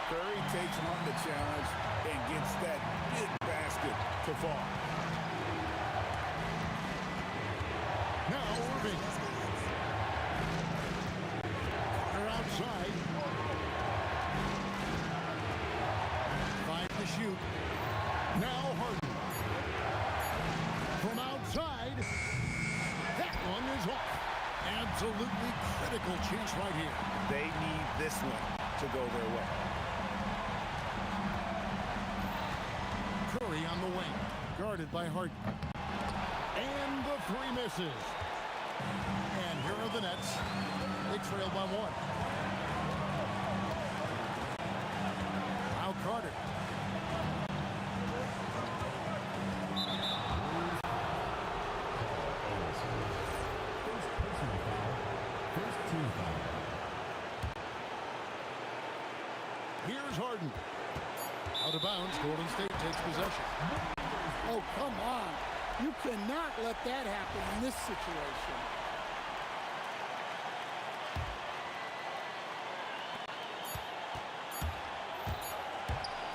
Curry takes him on the challenge and gets that big basket to fall. Now Irving. Carter outside. 5 to shoot. Now Harden. From outside. That one is off. Absolutely critical chase right here. They need this one to go their way. Curry on the wing. Guarded by Harden. And the three misses. And here are the Nets. They trail by 1. Now Carter. Here's Harden. Out of bounds, Golden State takes possession. Oh, come on. You cannot let that happen in this situation.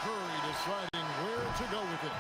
Curry deciding where to go with it.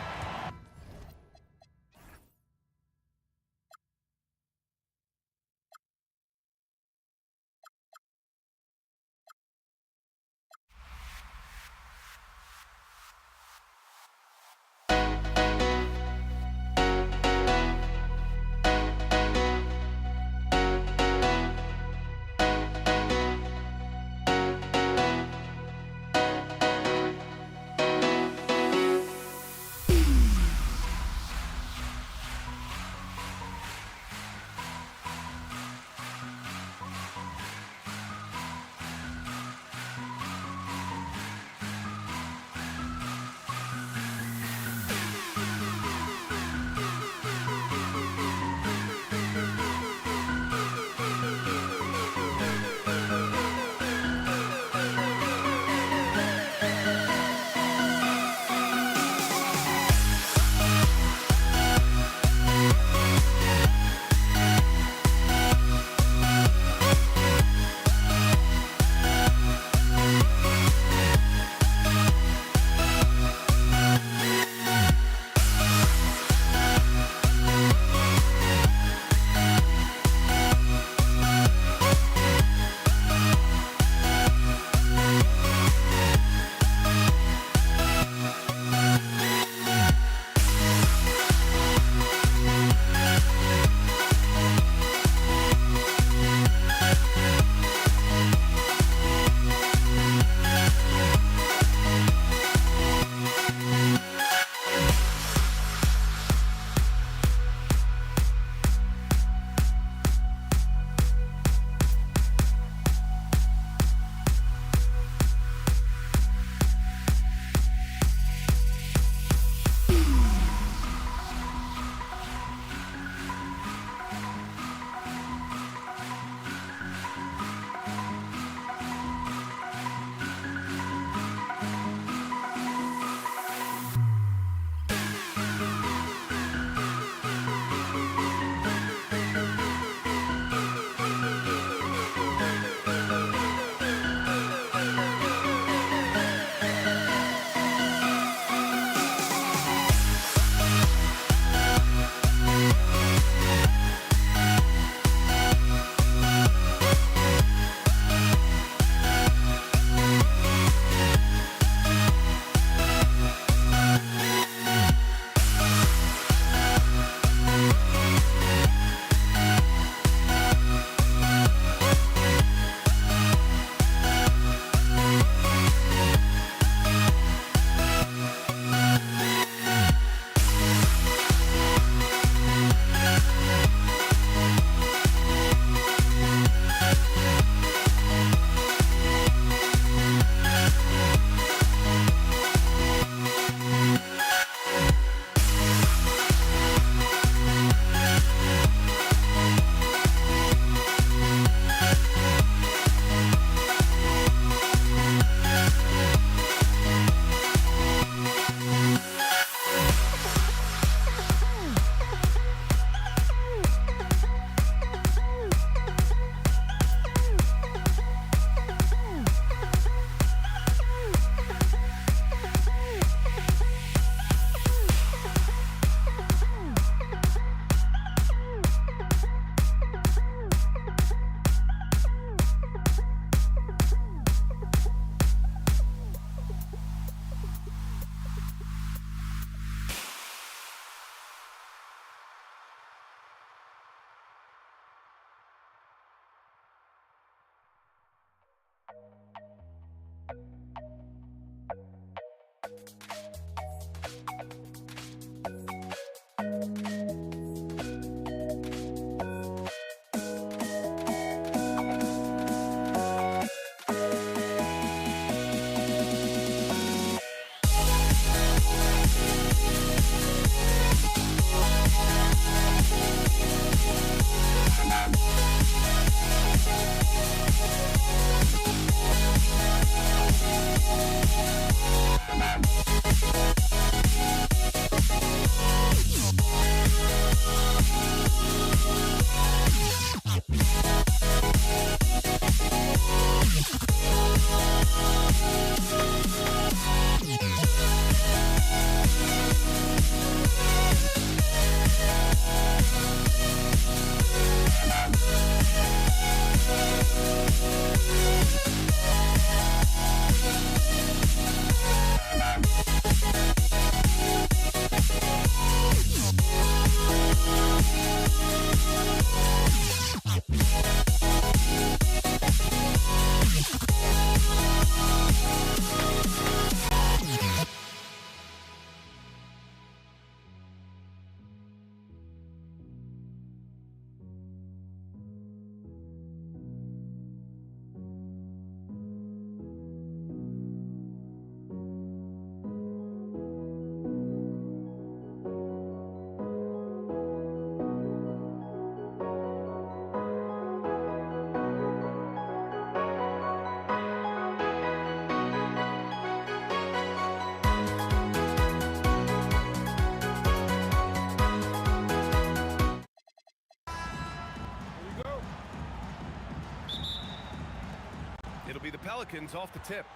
It'll be the Pelicans off the tip.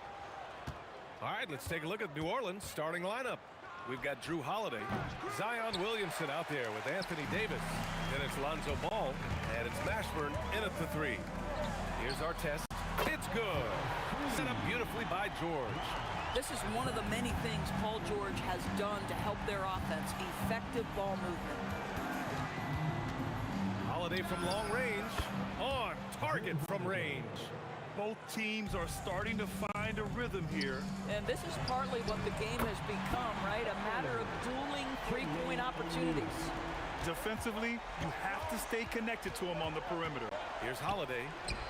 All right, let's take a look at New Orleans starting lineup. We've got Drew Holiday, Zion Williamson out there with Anthony Davis. Then it's Lonzo Ball, and it's Mashburn in at the 3. Here's our test. It's good. Set up beautifully by George. This is one of the many things Paul George has done to help their offense. Effective ball movement. Holiday from long range. On target from range. Both teams are starting to find a rhythm here. And this is partly what the game has become, right? A matter of dueling three-point opportunities. Defensively, you have to stay connected to him on the perimeter. Here's Holiday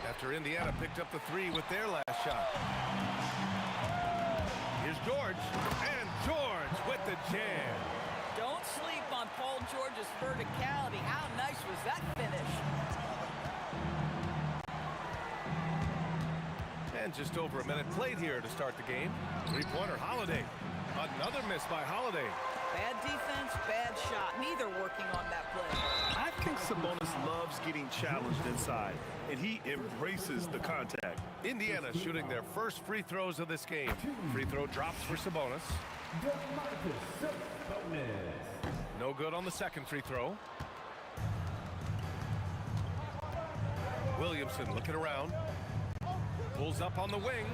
after Indiana picked up the 3 with their last shot. Here's George, and George with the jam. Don't sleep on Paul George's verticality. How nice was that finish? And just over a minute played here to start the game. Three-pointer Holiday. Another miss by Holiday. Bad defense, bad shot. Neither working on that play. I think Sabonis loves getting challenged inside, and he embraces the contact. Indiana shooting their first free throws of this game. Free throw drops for Sabonis. No good on the second free throw. Williamson looking around. Pulls up on the wing.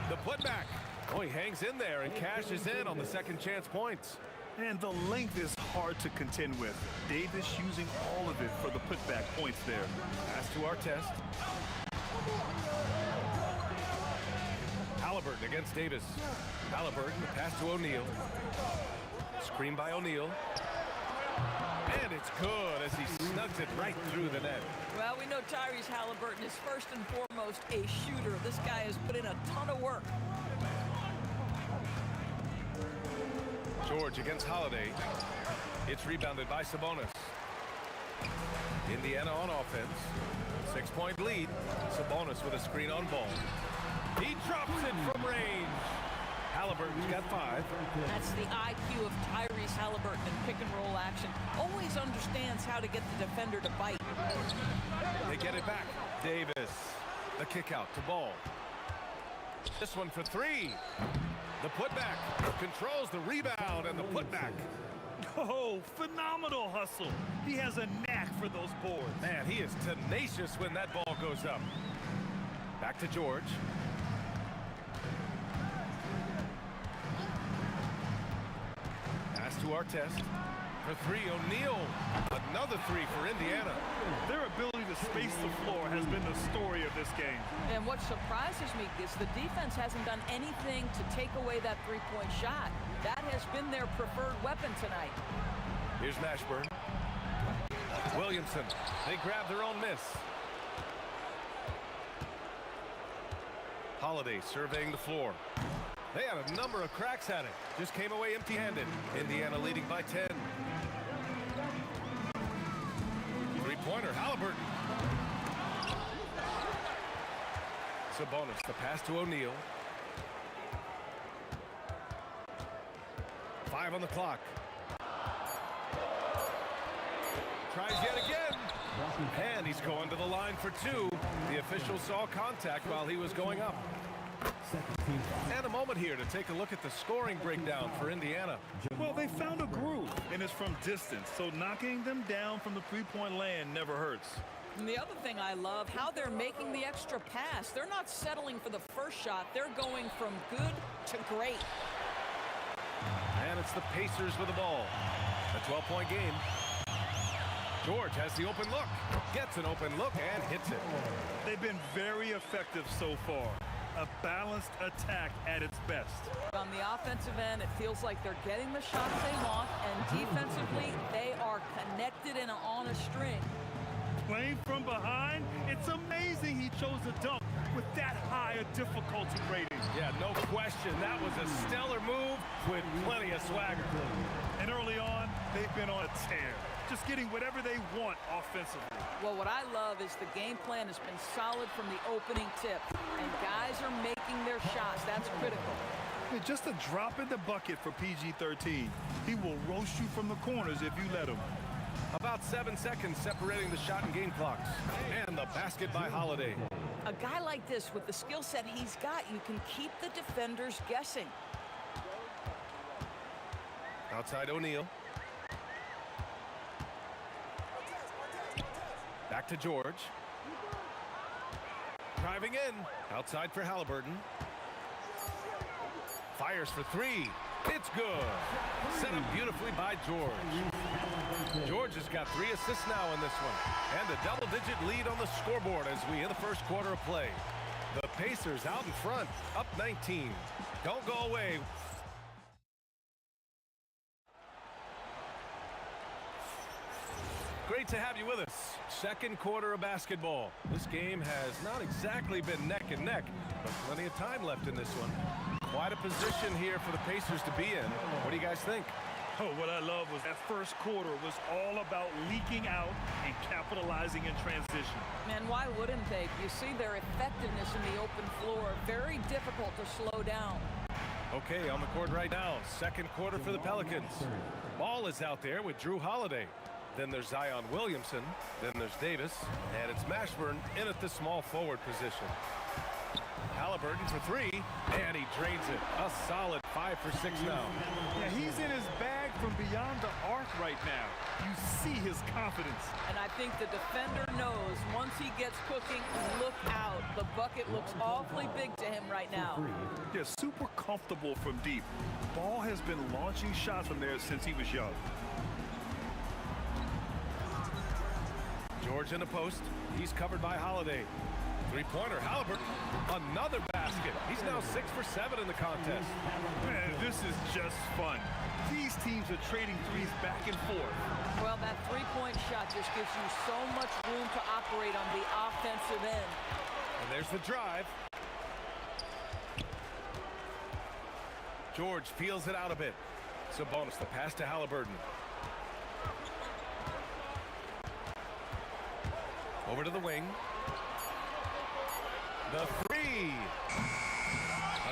The putback. Oh, he hangs in there and cashes in on the second chance points. And the length is hard to contend with. Davis using all of it for the putback points there. Pass to our test. Halliburton against Davis. Halliburton, the pass to O'Neal. Screen by O'Neal. And it's good as he snugs it right through the net. Well, we know Tyrese Halliburton is first and foremost a shooter. This guy has put in a ton of work. George against Holiday. It's rebounded by Sabonis. Indiana on offense. 6-point lead. Sabonis with a screen on ball. He drops it from range. Halliburton's got 5. That's the IQ of Tyrese Halliburton in pick-and-roll action. Always understands how to get the defender to bite. They get it back. Davis. The kick out to Ball. This one for 3. The putback. Controls the rebound and the putback. Oh, phenomenal hustle. He has a knack for those boards. Man, he is tenacious when that ball goes up. Back to George. Pass to our test. For 3, O'Neal. Another 3 for Indiana. Their ability to space the floor has been the story of this game. And what surprises me is the defense hasn't done anything to take away that three-point shot. That has been their preferred weapon tonight. Here's Mashburn. Williamson. They grab their own miss. Holiday surveying the floor. They had a number of cracks at it. Just came away empty-handed. Indiana leading by 10. Three-pointer, Halliburton. Sabonis, the pass to O'Neal. 5 on the clock. Tries yet again. And he's going to the line for 2. The official saw contact while he was going up. And a moment here to take a look at the scoring breakdown for Indiana. Well, they found a groove, and it's from distance, so knocking them down from the three-point land never hurts. And the other thing I love, how they're making the extra pass. They're not settling for the first shot. They're going from good to great. And it's the Pacers with the ball. A 12-point game. George has the open look. Gets an open look and hits it. They've been very effective so far. A balanced attack at its best. On the offensive end, it feels like they're getting the shots they want, and defensively, they are connected and on a string. Playing from behind, it's amazing he chose a dunk with that high a difficulty rating. Yeah, no question. That was a stellar move with plenty of swagger. And early on, they've been on a tear, just getting whatever they want offensively. Well, what I love is the game plan has been solid from the opening tip, and guys are making their shots. That's critical. Just a drop in the bucket for PG-13. He will roast you from the corners if you let him. About 7 seconds separating the shot and game clocks. And the basket by Holiday. A guy like this, with the skill set he's got, you can keep the defenders guessing. Outside O'Neal. Back to George. Driving in. Outside for Halliburton. Fires for three. It's good. Set up beautifully by George. George has got 3 assists now in this one. And a double-digit lead on the scoreboard as we hit the first quarter of play. The Pacers out in front, up 19. Don't go away. Great to have you with us. Second quarter of basketball. This game has not exactly been neck and neck, but plenty of time left in this one. Quite a position here for the Pacers to be in. What do you guys think? Oh, what I love was that first quarter was all about leaking out and capitalizing in transition. And why wouldn't they? You see their effectiveness in the open floor. Very difficult to slow down. Okay, on the court right now. Second quarter for the Pelicans. Ball is out there with Drew Holiday. Then there's Zion Williamson. Then there's Davis. And it's Mashburn in at the small forward position. Halliburton for three, and he drains it. A solid 5 for 6 now. Yeah, he's in his bag from beyond the arc right now. You see his confidence. And I think the defender knows once he gets cooking, look out. The bucket looks awfully big to him right now. Yeah, super comfortable from deep. Ball has been launching shots from there since he was young. George in the post. He's covered by Holiday. Three-pointer, Halliburton, another basket. He's now 6 for 7 in the contest. Man, this is just fun. These teams are trading threes back and forth. Well, that three-point shot just gives you so much room to operate on the offensive end. And there's the drive. George peels it out a bit. Sabonis, the pass to Halliburton. Over to the wing. The three.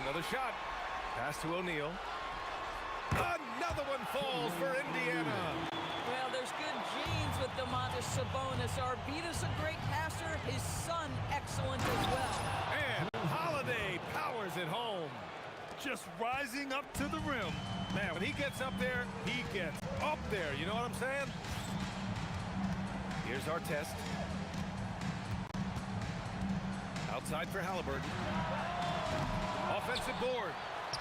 Another shot. Pass to O'Neal. Another one falls for Indiana. Well, there's good genes with Domantas Sabonis. Arvidas a great passer. His son excellent as well. And Holiday powers it home. Just rising up to the rim. Man, when he gets up there, he gets up there. You know what I'm saying? Here's our test. Outside for Halliburton. Offensive board.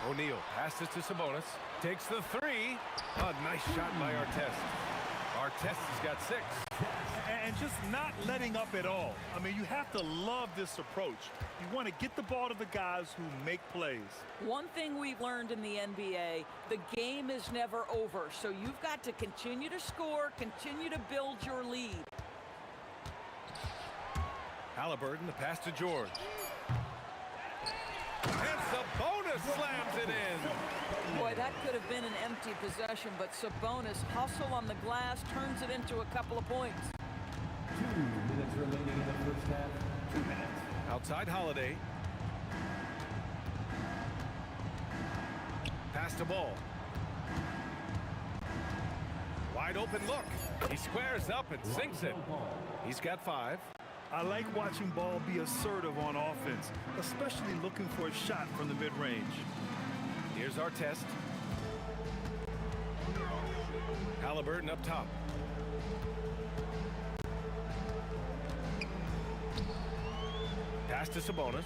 O'Neal passes to Sabonis. Takes the three. A nice shot by Artest. Artest has got 6. And just not letting up at all. I mean, you have to love this approach. You want to get the ball to the guys who make plays. One thing we've learned in the NBA, the game is never over. So you've got to continue to score, continue to build your lead. Halliburton, the pass to George. And Sabonis slams it in. Boy, that could have been an empty possession, but Sabonis hustle on the glass, turns it into a couple of points. 2 minutes remaining in the first half. 2 minutes. Outside Holiday. Pass to Ball. Wide open look. He squares up and sinks it. He's got 5. I like watching Ball be assertive on offense, especially looking for a shot from the mid-range. Here's our test. Halliburton up top. Pass to Sabonis.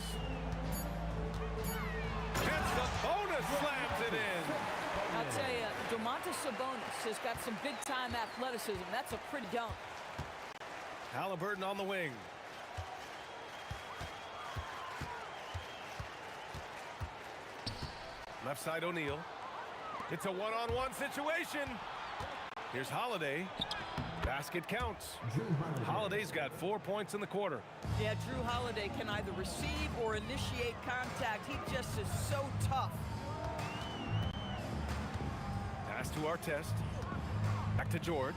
And Sabonis slams it in. I'll tell you, Domantas Sabonis has got some big-time athleticism. That's a pretty dunk. Halliburton on the wing. Left side O'Neal. It's a one-on-one situation. Here's Holiday. Basket counts. Holiday's got 4 points in the quarter. Yeah, Drew Holiday can either receive or initiate contact. He just is so tough. Pass to Artest. Back to George.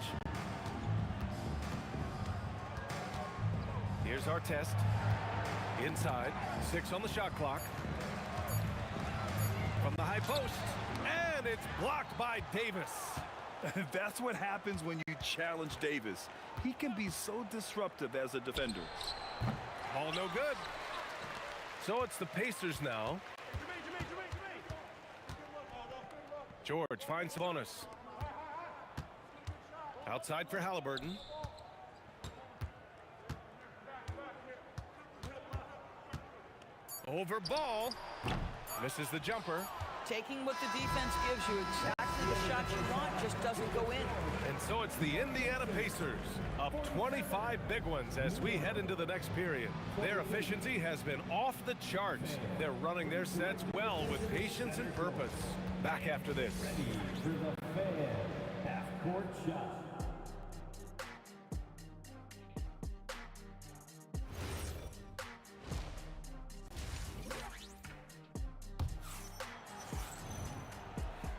Here's Artest. Inside. 6 on the shot clock. From the high post. And it's blocked by Davis. That's what happens when you challenge Davis. He can be so disruptive as a defender. Ball no good. So it's the Pacers now. George finds Sabonis. Outside for Halliburton. Over ball. Misses the jumper. Taking what the defense gives you, exactly the shot you want, just doesn't go in. And so it's the Indiana Pacers, up 25 big ones as we head into the next period. Their efficiency has been off the charts. They're running their sets well with patience and purpose. Back after this. Half-court shot.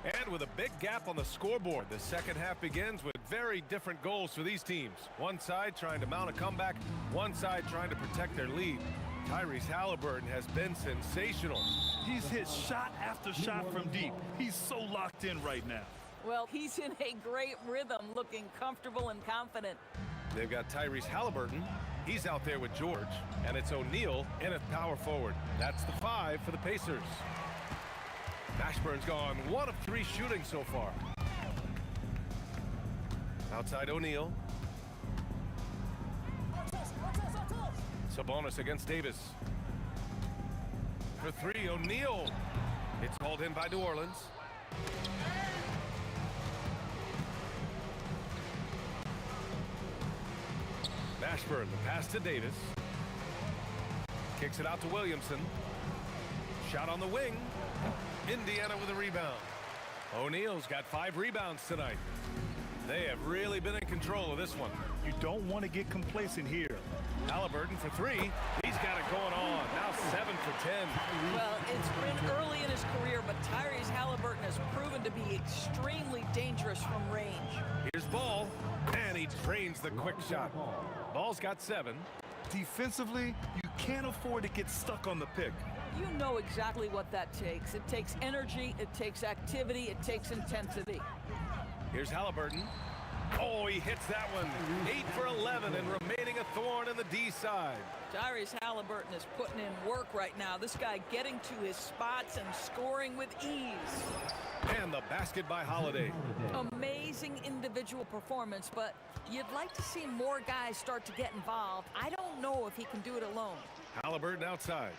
And with a big gap on the scoreboard, the second half begins with very different goals for these teams. One side trying to mount a comeback, one side trying to protect their lead. Tyrese Halliburton has been sensational. He's hit shot after shot from deep. He's so locked in right now. Well, he's in a great rhythm, looking comfortable and confident. They've got Tyrese Halliburton. He's out there with George. And it's O'Neal in at power forward. That's the 5 for the Pacers. Mashburn's gone 1 of 3 shooting so far. Outside O'Neal. Sabonis against Davis. For 3, O'Neal. It's hauled in by New Orleans. Mashburn, the pass to Davis. Kicks it out to Williamson. Shot on the wing. Indiana with a rebound. O'Neal's got 5 rebounds tonight. They have really been in control of this one. You don't want to get complacent here. Halliburton for 3. He's got it going on. Now 7 for 10. Well, it's been early in his career, but Tyrese Halliburton has proven to be extremely dangerous from range. Here's Ball, and he drains the quick shot. Ball's got 7. Defensively, you can't afford to get stuck on the pick. You know exactly what that takes. It takes energy, it takes activity, it takes intensity. Here's Halliburton. Oh, he hits that one. 8 for 11 and remaining a thorn in the D side. Tyrese Halliburton is putting in work right now. This guy getting to his spots and scoring with ease. And the basket by Holiday. Amazing individual performance, but you'd like to see more guys start to get involved. I don't know if he can do it alone. Halliburton outside.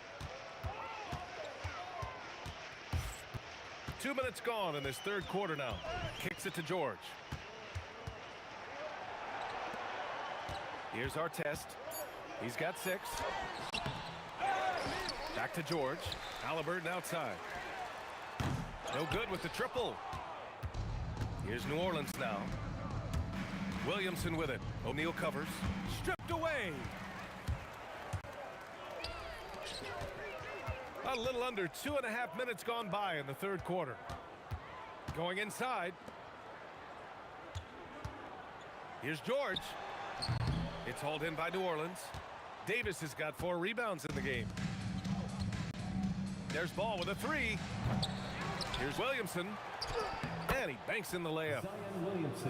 2 minutes gone in this third quarter now. Kicks it to George. Here's Artest. He's got 6. Back to George. Halliburton outside. No good with the triple. Here's New Orleans now. Williamson with it. O'Neal covers. Stripped away. A little under 2.5 minutes gone by in the third quarter. Going inside. Here's George. It's hauled in by New Orleans. Davis has got 4 rebounds in the game. There's Ball with a 3. Here's Williamson. And he banks in the layup.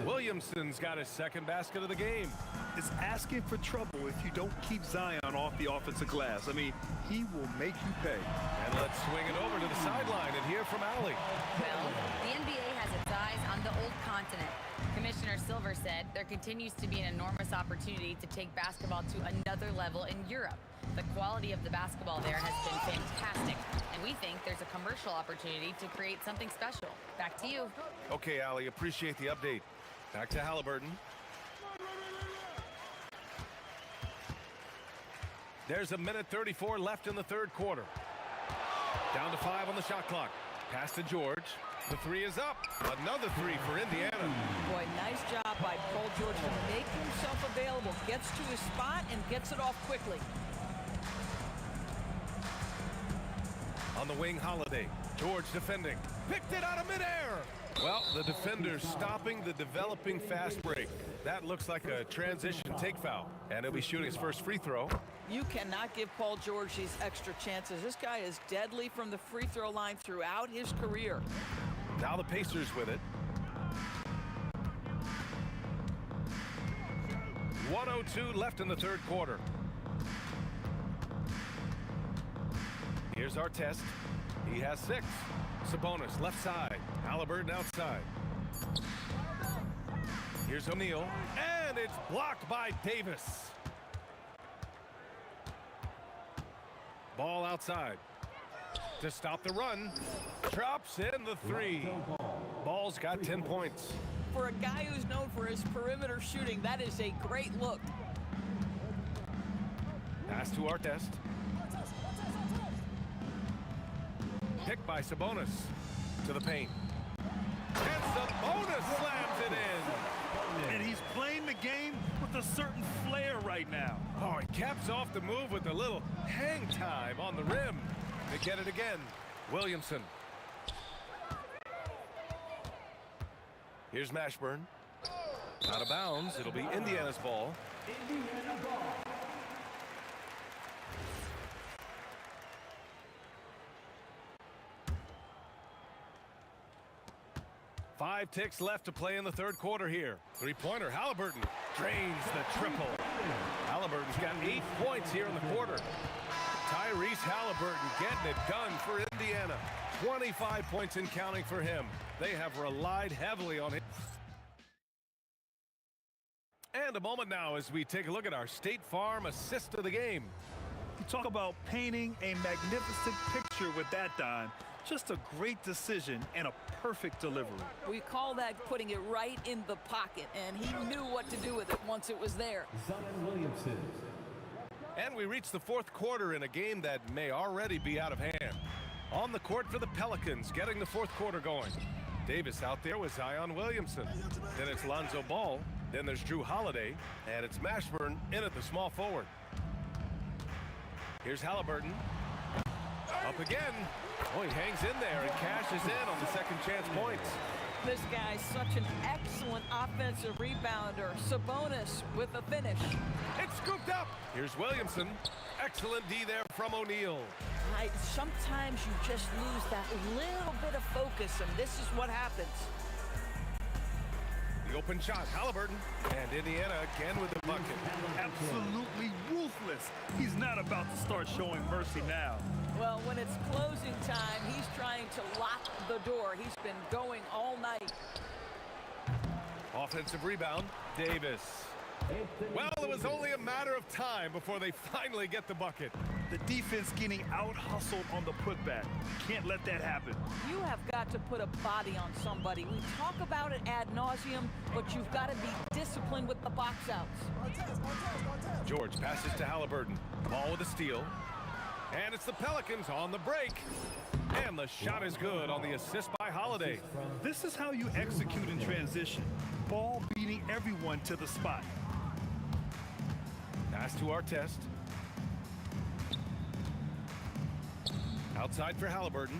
Williamson's got his second basket of the game. It's asking for trouble if you don't keep Zion off the offensive glass. I mean, he will make you pay. And let's swing it over to the sideline and hear from Allie. Well, the NBA has its eyes on the old continent. Commissioner Silver said there continues to be an enormous opportunity to take basketball to another level in Europe. The quality of the basketball there has been fantastic, and we think there's a commercial opportunity to create something special. Back to you. Okay, Allie, appreciate the update. Back to Halliburton. There's 1:34 left in the third quarter. Down to 5 on the shot clock. Pass to George. The 3 is up. Another 3 for Indiana. Boy, nice job by Paul George to make himself available. Gets to his spot and gets it off quickly. On the wing, Holiday. George defending. Picked it out of midair. Well, the defender stopping the developing fast break. That looks like a transition take foul. And he'll be shooting his first free throw. You cannot give Paul George these extra chances. This guy is deadly from the free throw line throughout his career. Now the Pacers with it. 1:02 left in the third quarter. Here's our test. He has 6. Sabonis left side. Halliburton outside. Here's O'Neal. And it's blocked by Davis. Ball outside. To stop the run. Drops in the 3. Ball's got 10 points. For a guy who's known for his perimeter shooting, that is a great look. Pass to Artest. Picked by Sabonis. To the paint. And Sabonis slams it in. And he's playing the game with a certain flair right now. Oh, he caps off the move with a little hang time on the rim. They get it again. Williamson. Here's Mashburn. Out of bounds. It'll be Indiana's ball. Indiana ball. 5 ticks left to play in the third quarter here. Three-pointer. Halliburton drains the triple. Halliburton's got 8 points here in the quarter. Tyrese Halliburton getting it done for Indiana. 25 points and counting for him. They have relied heavily on him. And a moment now as we take a look at our State Farm assist of the game. You talk about painting a magnificent picture with that dime. Just a great decision and a perfect delivery. We call that putting it right in the pocket, and he knew what to do with it once it was there. Zion Williamson. And we reach the fourth quarter in a game that may already be out of hand. On the court for the Pelicans, getting the fourth quarter going. Davis out there with Zion Williamson. Then it's Lonzo Ball. Then there's Drew Holiday. And it's Mashburn in at the small forward. Here's Halliburton. Up again. Oh, he hangs in there and cashes in on the second chance points. This guy's such an excellent offensive rebounder. Sabonis with a finish. It's scooped up. Here's Williamson. Excellent D there from O'Neal. Sometimes you just lose that little bit of focus, and this is what happens. The open shot, Halliburton. And Indiana again with the bucket. Absolutely ruthless. He's not about to start showing mercy now. Well, when it's closing time, he's trying to lock the door. He's been going all night. Offensive rebound, Davis. Well, it was only a matter of time before they finally get the bucket. The defense getting out-hustled on the putback. Can't let that happen. You have got to put a body on somebody. We talk about it ad nauseum, but you've got to be disciplined with the box outs. George passes to Halliburton. Ball with a steal. And it's the Pelicans on the break. And the shot is good on the assist by Holiday. This is how you execute in transition. Ball beating everyone to the spot. Pass to Artest. Outside for Halliburton.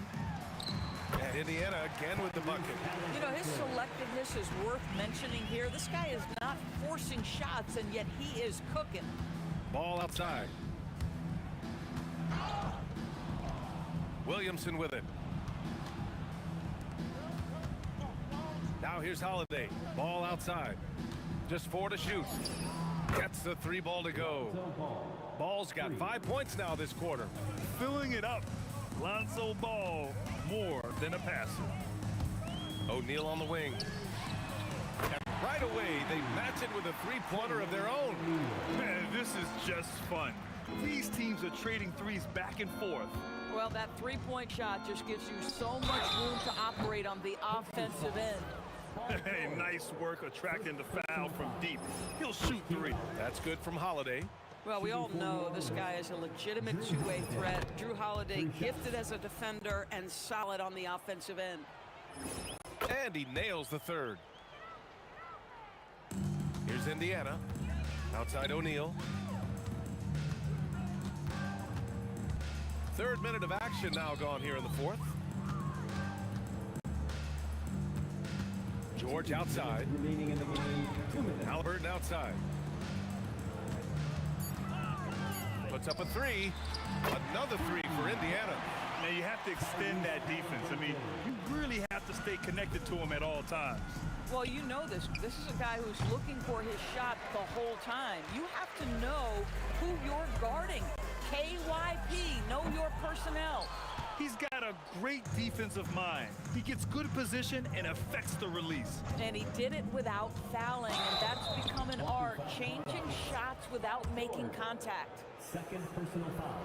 And Indiana again with the bucket. You know, his selectiveness is worth mentioning here. This guy is not forcing shots, and yet he is cooking. Ball outside. Williamson with it. Now here's Holiday. Ball outside. Just 4 to shoot. Gets the 3 ball to go. Ball's got 5 points now this quarter. Filling it up. Lonzo Ball, more than a passer. O'Neal on the wing. And right away, they match it with a 3-pointer of their own. Man, this is just fun. These teams are trading threes back and forth. Well, that 3-point shot just gives you so much room to operate on the offensive end. Hey, nice work attracting the foul from deep. He'll shoot 3. That's good from Holiday. Well, we all know this guy is a legitimate two-way threat. Drew Holiday gifted as a defender and solid on the offensive end. And he nails the 3rd. Here's Indiana. Outside O'Neal. 3rd minute of action now gone here in the 4th. George outside. Remaining in the game, 2 minutes. Halliburton outside. Puts up a 3. Another 3 for Indiana. Now you have to extend that defense. I mean, you really have to stay connected to him at all times. Well, you know this. This is a guy who's looking for his shot the whole time. You have to know who you're guarding. KYP, know your personnel. He's got a great defensive mind. He gets good position and affects the release. And he did it without fouling, and that's become an art, changing shots without making contact. Second personal foul.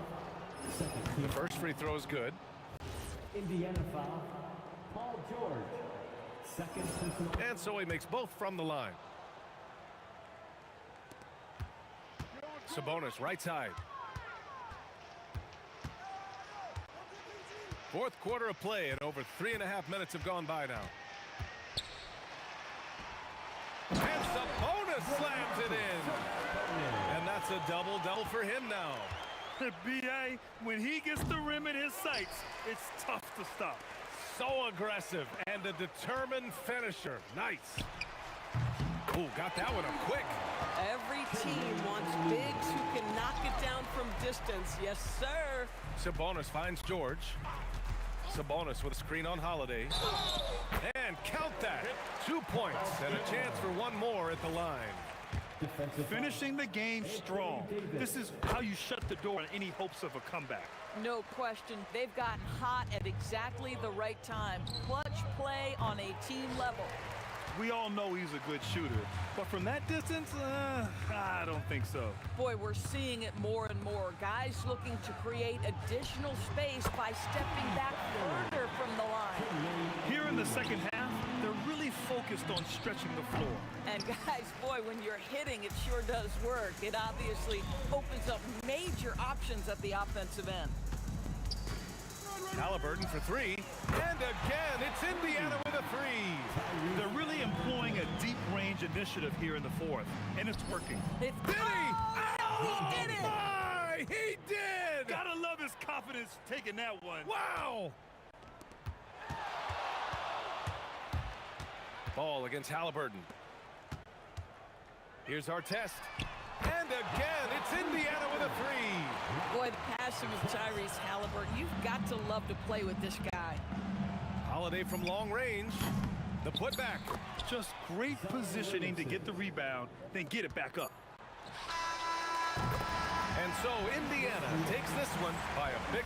Second The first free throw is good. Indiana foul. Paul George. Second personal. And so he makes both from the line. Sabonis, right side. Fourth quarter of play, and over 3.5 minutes have gone by now. And Sabonis slams it in. And that's a double-double for him now. B.A., when he gets the rim in his sights, it's tough to stop. So aggressive and a determined finisher. Nice. Ooh, got that one up quick. Every team wants bigs who can knock it down from distance. Yes, sir. Sabonis finds George. Sabonis with a screen on Holiday. And count that. 2 points and a chance for one more at the line. Finishing the game strong. This is how you shut the door on any hopes of a comeback. No question, they've gotten hot at exactly the right time. Clutch play on a team level. We all know he's a good shooter, but from that distance, I don't think so. Boy, we're seeing it more and more. Guys looking to create additional space by stepping back further from the line. Here in the second half, they're really focused on stretching the floor. And guys, boy, when you're hitting, it sure does work. It obviously opens up major options at the offensive end. Halliburton for three. And again, it's Indiana with a three. They're really employing a deep range initiative here in the fourth, and it's working. Did he? He did it! My, he did! Gotta love his confidence taking that one. Wow! Ball against Halliburton. Here's our test. And again, it's Indiana with a three. Boy, the passing of Tyrese Halliburton, you've got to love to play with this guy. Holiday from long range. The putback. Just great positioning to get the rebound, then get it back up. And so Indiana takes this one by a big...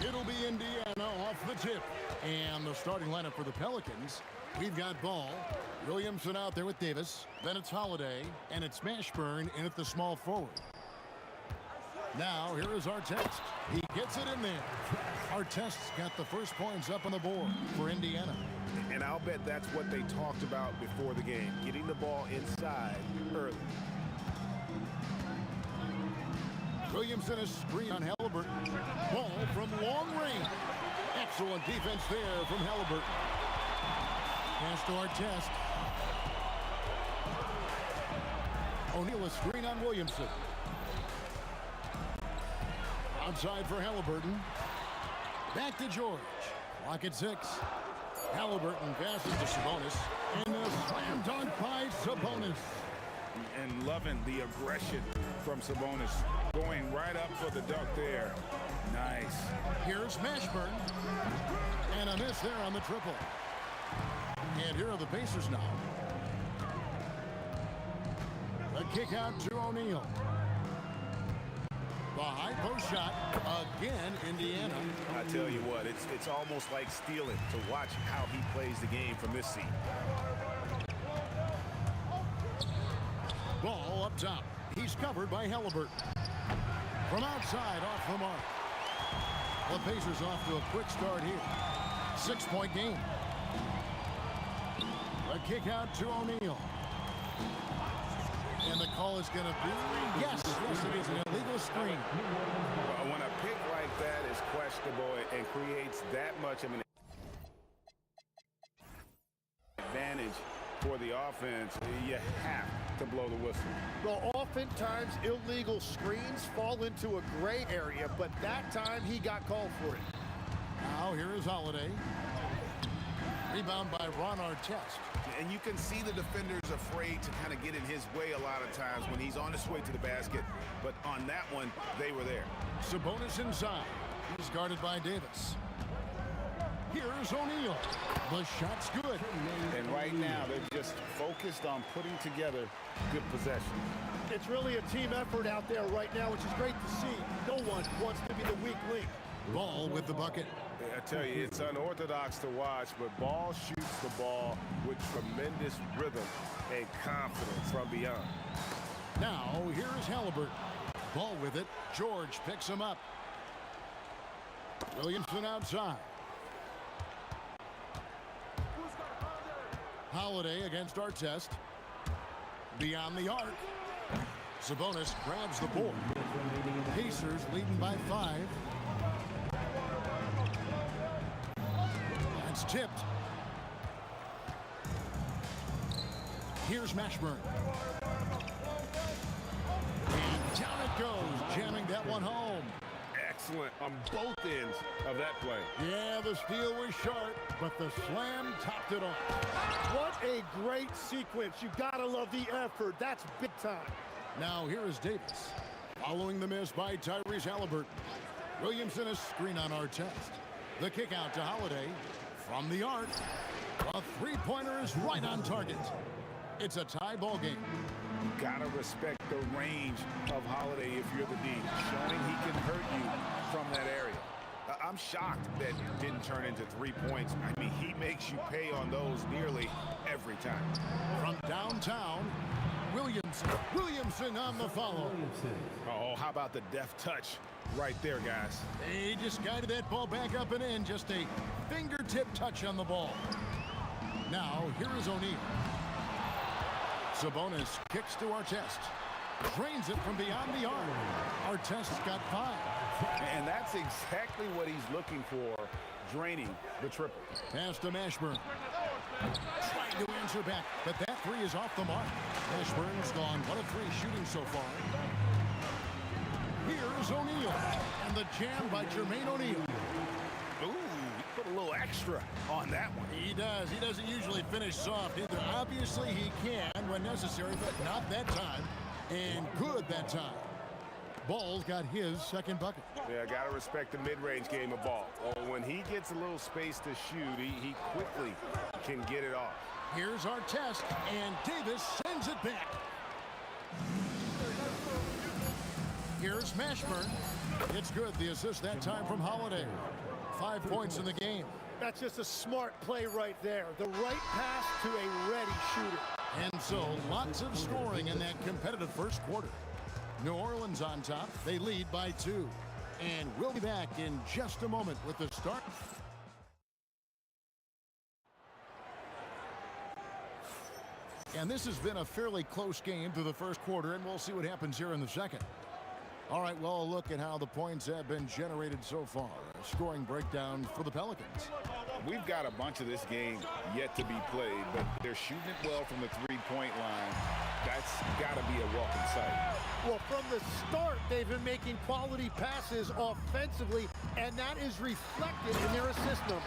It'll be Indiana off the tip. And the starting lineup for the Pelicans. We've got Ball, Williamson out there with Davis. Then it's Holiday, and it's Mashburn in at the small forward. Now, here is Artest. He gets it in there. Artest's got the first points up on the board for Indiana. And I'll bet that's what they talked about before the game, getting the ball inside early. Williamson is screen on Halliburton. Ball from long range. Excellent defense there from Halliburton. Pass to Artest. O'Neal a screen on Williamson. Outside for Halliburton. Back to George. Clock at 6. Halliburton passes to Sabonis. And a slam dunk by Sabonis. And loving the aggression from Sabonis. Going right up for the dunk there. Nice. Here's Mashburn. And a miss there on the triple. And here are the Pacers now. A kick out to O'Neal. The high post shot. Again, Indiana. I tell you what, it's almost like stealing to watch how he plays the game from this seat. Ball up top. He's covered by Halliburton. From outside, off the mark. The Pacers off to a quick start here. 6-point game. A kick out to O'Neal. And the call is going to be, yes, it is an illegal screen. Well, when a pick like that is questionable and creates that much of an advantage for the offense, you have to blow the whistle. Well, oftentimes illegal screens fall into a gray area, but that time he got called for it. Now here is Holiday. Rebound by Ron Artest. And you can see the defenders afraid to kind of get in his way a lot of times when he's on his way to the basket. But on that one, they were there. Sabonis inside. He's guarded by Davis. Here's O'Neal. The shot's good. And right now, they're just focused on putting together good possession. It's really a team effort out there right now, which is great to see. No one wants to be the weak link. Ball with the bucket. I tell you, it's unorthodox to watch, but Ball shoots the ball with tremendous rhythm and confidence from beyond. Now, here is Halliburton. Ball with it. George picks him up. Williamson outside. Holiday against Artest. Beyond the arc. Sabonis grabs the board. Pacers leading by 5. That's tipped. Here's Mashburn. And down it goes, jamming that one home. Excellent on both ends of that play. Yeah, the steal was sharp, but the slam topped it off. What a great sequence. You gotta love the effort. That's big time. Now here is Davis. Following the miss by Tyrese Halliburton. Williamson a screen on Artest. The kick out to Holiday. From the arc. A three-pointer is right on target. It's a tie ball game. Gotta respect the range of Holiday if you're the D, showing he can hurt you from that area. I'm shocked that didn't turn into 3 points. I mean, he makes you pay on those nearly every time. From downtown, Williamson on the follow. Oh, how about the deft touch right there, guys? He just guided that ball back up and in. Just a fingertip touch on the ball. Now, here is O'Neal. Sabonis kicks to Artest. Drains it from beyond the arc. Artest's got 5. And that's exactly what he's looking for, draining the triple. Pass to Mashburn. Trying to answer back, but that 3 is off the mark. Mashburn's gone 1 of 3 shooting so far. Here's O'Neal. And the jam by Jermaine O'Neal. Ooh, he put a little extra on that one. He does. He doesn't usually finish soft either. Obviously, he can when necessary, but not that time. And good that time. Ball's got his second bucket. Yeah, got to respect the mid-range game of ball. Well, when he gets a little space to shoot, he quickly can get it off. Here's our test, and Davis sends it back. Here's Mashburn. It's good. The assist that time from Holiday. 5 points in the game. That's just a smart play right there. The right pass to a ready shooter. And so, lots of scoring in that competitive first quarter. New Orleans on top. They lead by 2. And we'll be back in just a moment with the start. And this has been a fairly close game through the first quarter, and we'll see what happens here in the second. All right, well, look at how the points have been generated so far. A scoring breakdown for the Pelicans. We've got a bunch of this game yet to be played, but they're shooting it well from the three-point line. That's got to be a welcome sight. Well, from the start, they've been making quality passes offensively, and that is reflected in their assist number.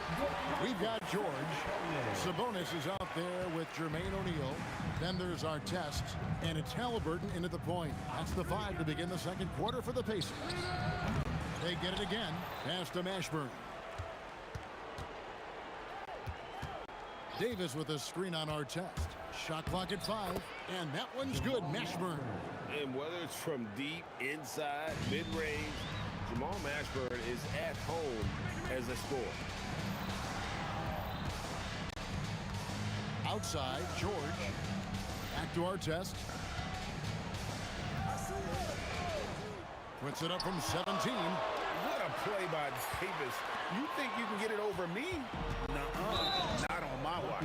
We've got George. Sabonis is out there with Jermaine O'Neal. Then there's our test, and it's Halliburton into the point. That's the 5 to begin the second quarter for the Pacers. They get it again. Pass to Mashburn. Davis with a screen on our test. Shot clock at 5, and that one's good. Mashburn. And whether it's from deep, inside, mid-range, Jamal Mashburn is at home as a scorer. Outside, George. Back to our test. Puts it up from 17. What a play by Davis. You think you can get it over me? Nuh-uh. Not on my watch.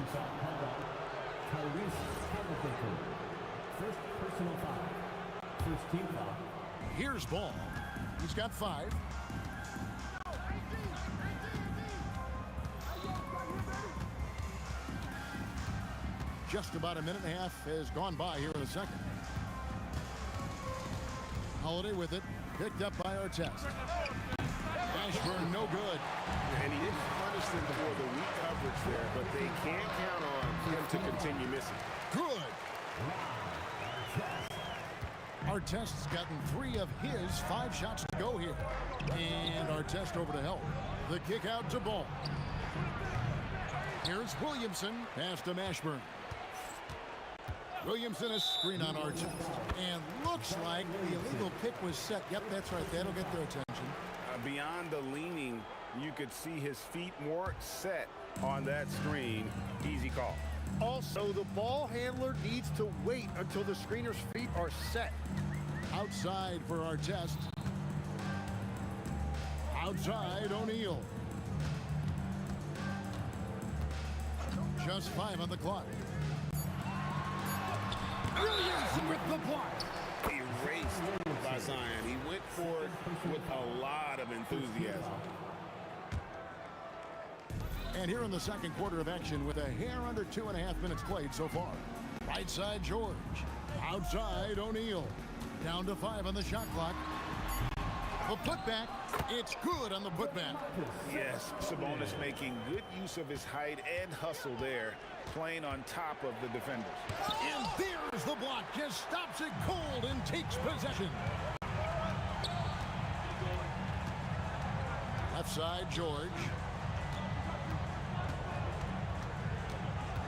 First personal foul. First team foul. Here's Ball. He's got 5. Just about a minute and a half has gone by here in the second. Holiday with it. Picked up by our test. Ashburn, no good. And he didn't punish them for the weak coverage there, but they can't count on him to continue missing. Good. Artest's gotten 3 of his 5 shots to go here. And Artest over to help. The kick out to Ball. Here's Williamson. Pass to Mashburn. Williamson a screen on Artest. And looks like the illegal pick was set. Yep, that's right. That'll get their attention. Beyond the leaning, you could see his feet more set on that screen. Easy call. Also, the ball handler needs to wait until the screener's feet are set. Outside for Artest. Outside, O'Neal. Just 5 on the clock. Williamson with the block. Erased by Zion. He went for it with a lot of enthusiasm. And here in the second quarter of action with a hair under 2.5 minutes played so far. Right side, George. Outside, O'Neal. Down to 5 on the shot clock. The putback. It's good on the putback. Yes, Sabonis making good use of his height and hustle there, playing on top of the defenders. And there's the block. Just stops it cold and takes possession. Left side, George.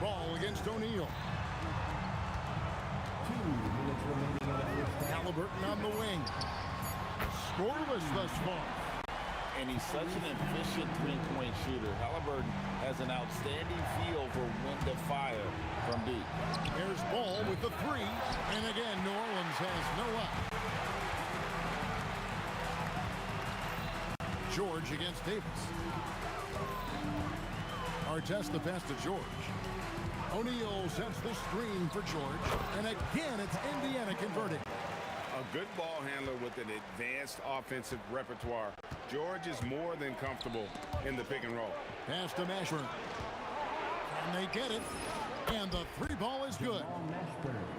Ball against O'Neal. 2 minutes remaining. Halliburton on the wing. Scoreless thus far. And he's such an efficient three-point shooter. Halliburton has an outstanding feel for when to fire from deep. Here's Ball with the 3. And again, New Orleans has no luck. George against Davis. Artest the pass to George. O'Neal sets the screen for George. And again, it's Indiana converting. A good ball handler with an advanced offensive repertoire. George is more than comfortable in the pick and roll. Pass to Mashburn. And they get it. And the 3 ball is good.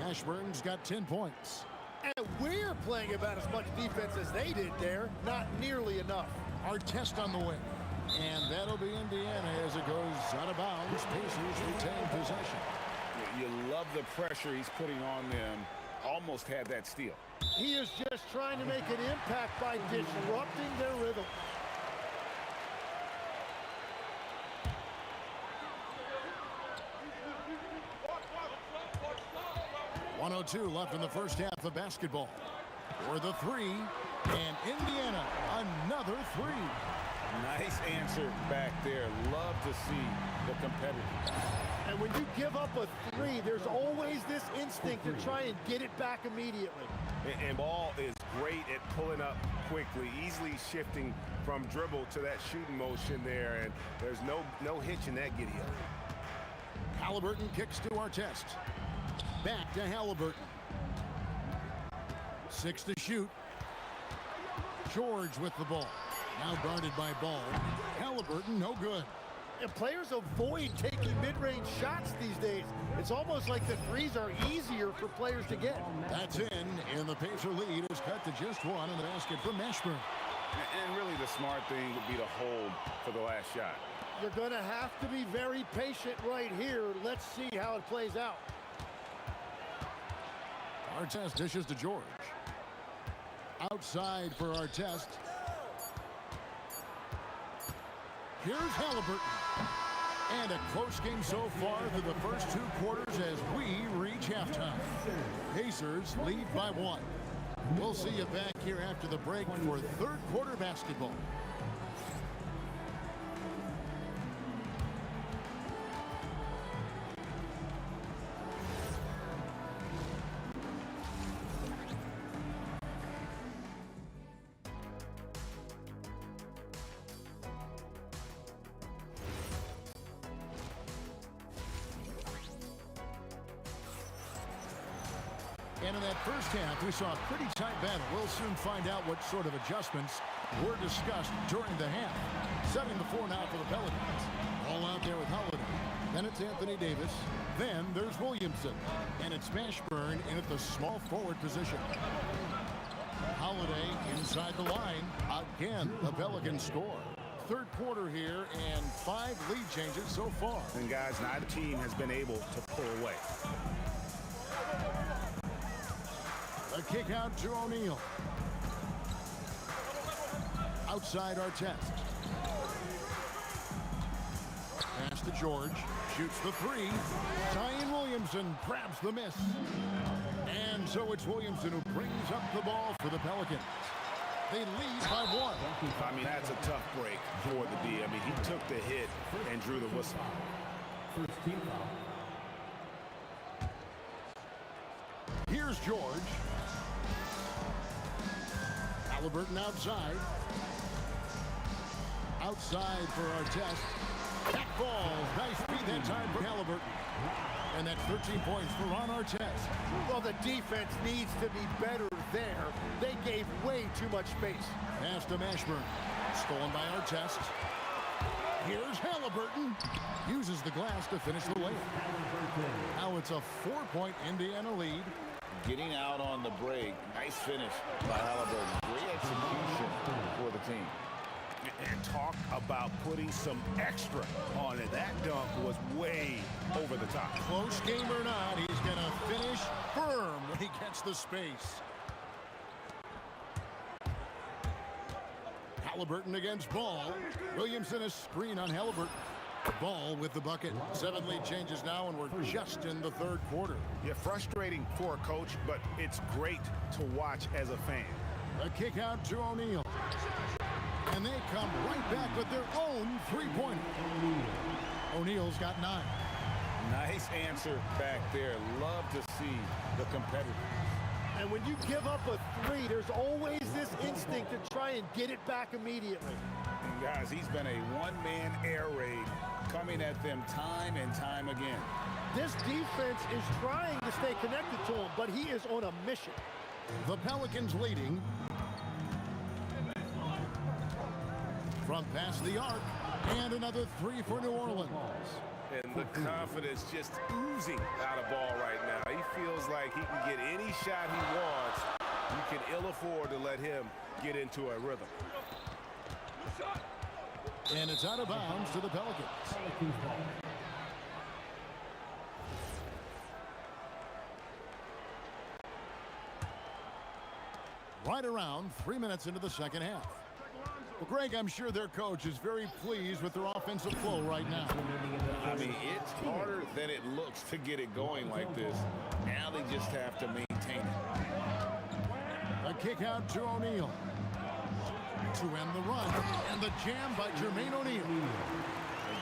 Mashburn's got 10 points. And we're playing about as much defense as they did there. Not nearly enough. Our test on the way. And that'll be Indiana as it goes out of bounds. Pacers retain possession. You love the pressure he's putting on them. Almost had that steal. He is just trying to make an impact by disrupting their rhythm. .102 left in the first half of basketball. For the three, and Indiana, another three. Nice answer back there. Love to see the competitor. And when you give up a three, there's always this instinct to try and get it back immediately. And Ball is great at pulling up quickly, easily shifting from dribble to that shooting motion there, and there's no hitch in that giddy up. Halliburton kicks to Artest. Back to Halliburton. 6 to shoot. George with the ball. Now guarded by Ball. Halliburton, no good. And players avoid taking mid-range shots these days. It's almost like the threes are easier for players to get. That's in, and the Pacer lead is cut to just one in the basket from Mashburn. And really the smart thing would be to hold for the last shot. You're going to have to be very patient right here. Let's see how it plays out. Artest dishes to George. Outside for Artest. Here's Halliburton. And a close game so far through the first 2 quarters as we reach halftime. Pacers lead by 1. We'll see you back here after the break for third quarter basketball. And in that first half, we saw a pretty tight battle. We'll soon find out what sort of adjustments were discussed during the half. Setting the floor now for the Pelicans. All out there with Holiday. Then it's Anthony Davis. Then there's Williamson. And it's Mashburn in at the small forward position. Holiday inside the line. Again, the Pelicans score. Third quarter here and 5 lead changes so far. And guys, neither team has been able to pull away. A kick out to O'Neal. Outside Artest. Pass to George. Shoots the 3. Zion Williamson grabs the miss. And so it's Williamson who brings up the ball for the Pelicans. They lead by 1. I mean, that's a tough break for the D. I mean, he took the hit and drew the whistle. First team foul. Here's George. Halliburton outside. Outside for Artest. Back ball. Nice feed that time for Halliburton. And that's 13 points for Ron Artest. Well, the defense needs to be better there. They gave way too much space. Pass to Mashburn. Stolen by Artest. Here's Halliburton. Uses the glass to finish the layup. Now it's a 4-point Indiana lead. Getting out on the break. Nice finish by Halliburton. Great execution for the team. And talk about putting some extra on it. That dunk was way over the top. Close game or not, he's going to finish firm when he gets the space. Halliburton against Ball. Williamson a screen on Halliburton. Ball with the bucket. 7 lead changes now, and we're just in the third quarter. Yeah, frustrating for a coach, but it's great to watch as a fan. A kick out to O'Neal. And they come right back with their own 3-pointer. O'Neal's got 9. Nice answer back there. Love to see the competitor. And when you give up a 3, there's always this instinct to try and get it back immediately. And guys, he's been a one-man air raid coming at them time and time again. This defense is trying to stay connected to him, but he is on a mission. The Pelicans leading from past the arc, and another 3 for New Orleans. And the confidence just oozing out of Ball right now. He feels feels like he can get any shot he wants. You can ill afford to let him get into a rhythm. And it's out of bounds to the Pelicans. Right around 3 minutes into the second half. Well, Greg, I'm sure their coach is very pleased with their offensive flow right now. I mean, it's harder than it looks to get it going like this. Now they just have to maintain it. A kick out to O'Neal to end the run, and the jam by Jermaine O'Neal.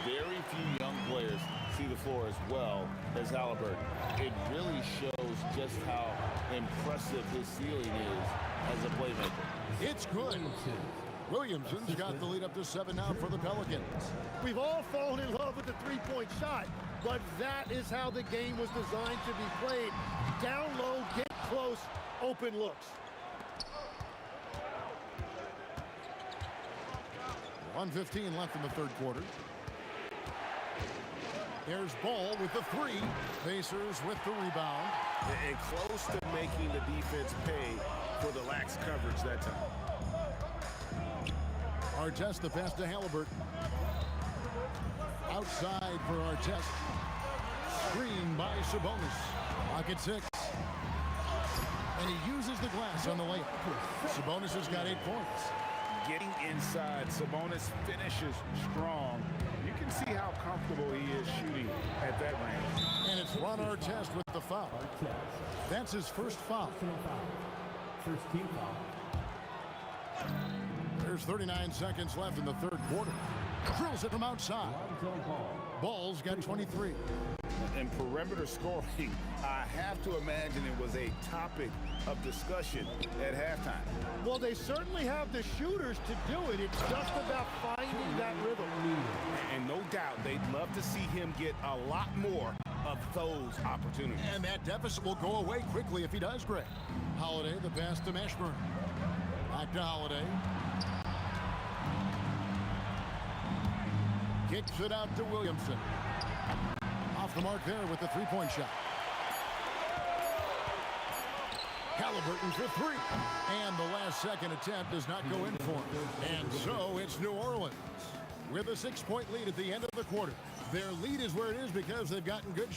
Very few young players see the floor as well as Halliburton. It really shows just how impressive his ceiling is as a playmaker. It's good. Williamson's got the lead up to 7 now for the Pelicans. We've all fallen in love with the three-point shot, but that is how the game was designed to be played. Down low, get close, open looks. 1:15 left in the third quarter. There's Ball with the three. Pacers with the rebound. And close to making the defense pay for the lax coverage that time. Artest the pass to Halliburton. Outside for Artest. Screen by Sabonis. Pocket 6. And he uses the glass on the layup. Sabonis has got 8 points. Getting inside, Sabonis finishes strong. You can see how comfortable he is shooting at that range. And it's Ron Artest with the foul. That's his first foul. First team foul. There's 39 seconds left in the third quarter. Drills it from outside. Ball's got 23. And perimeter scoring, I have to imagine it was a topic of discussion at halftime. Well, they certainly have the shooters to do it. It's just about finding that rhythm. And no doubt they'd love to see him get a lot more of those opportunities. And that deficit will go away quickly if he does, Greg. Holiday, the pass to Mashburn. Back to Holiday. Kicks it out to Williamson. Off the mark there with the three-point shot. Halliburton for three. And the last second attempt does not go in for him. And so it's New Orleans with a 6-point lead at the end of the quarter. Their lead is where it is because they've gotten good.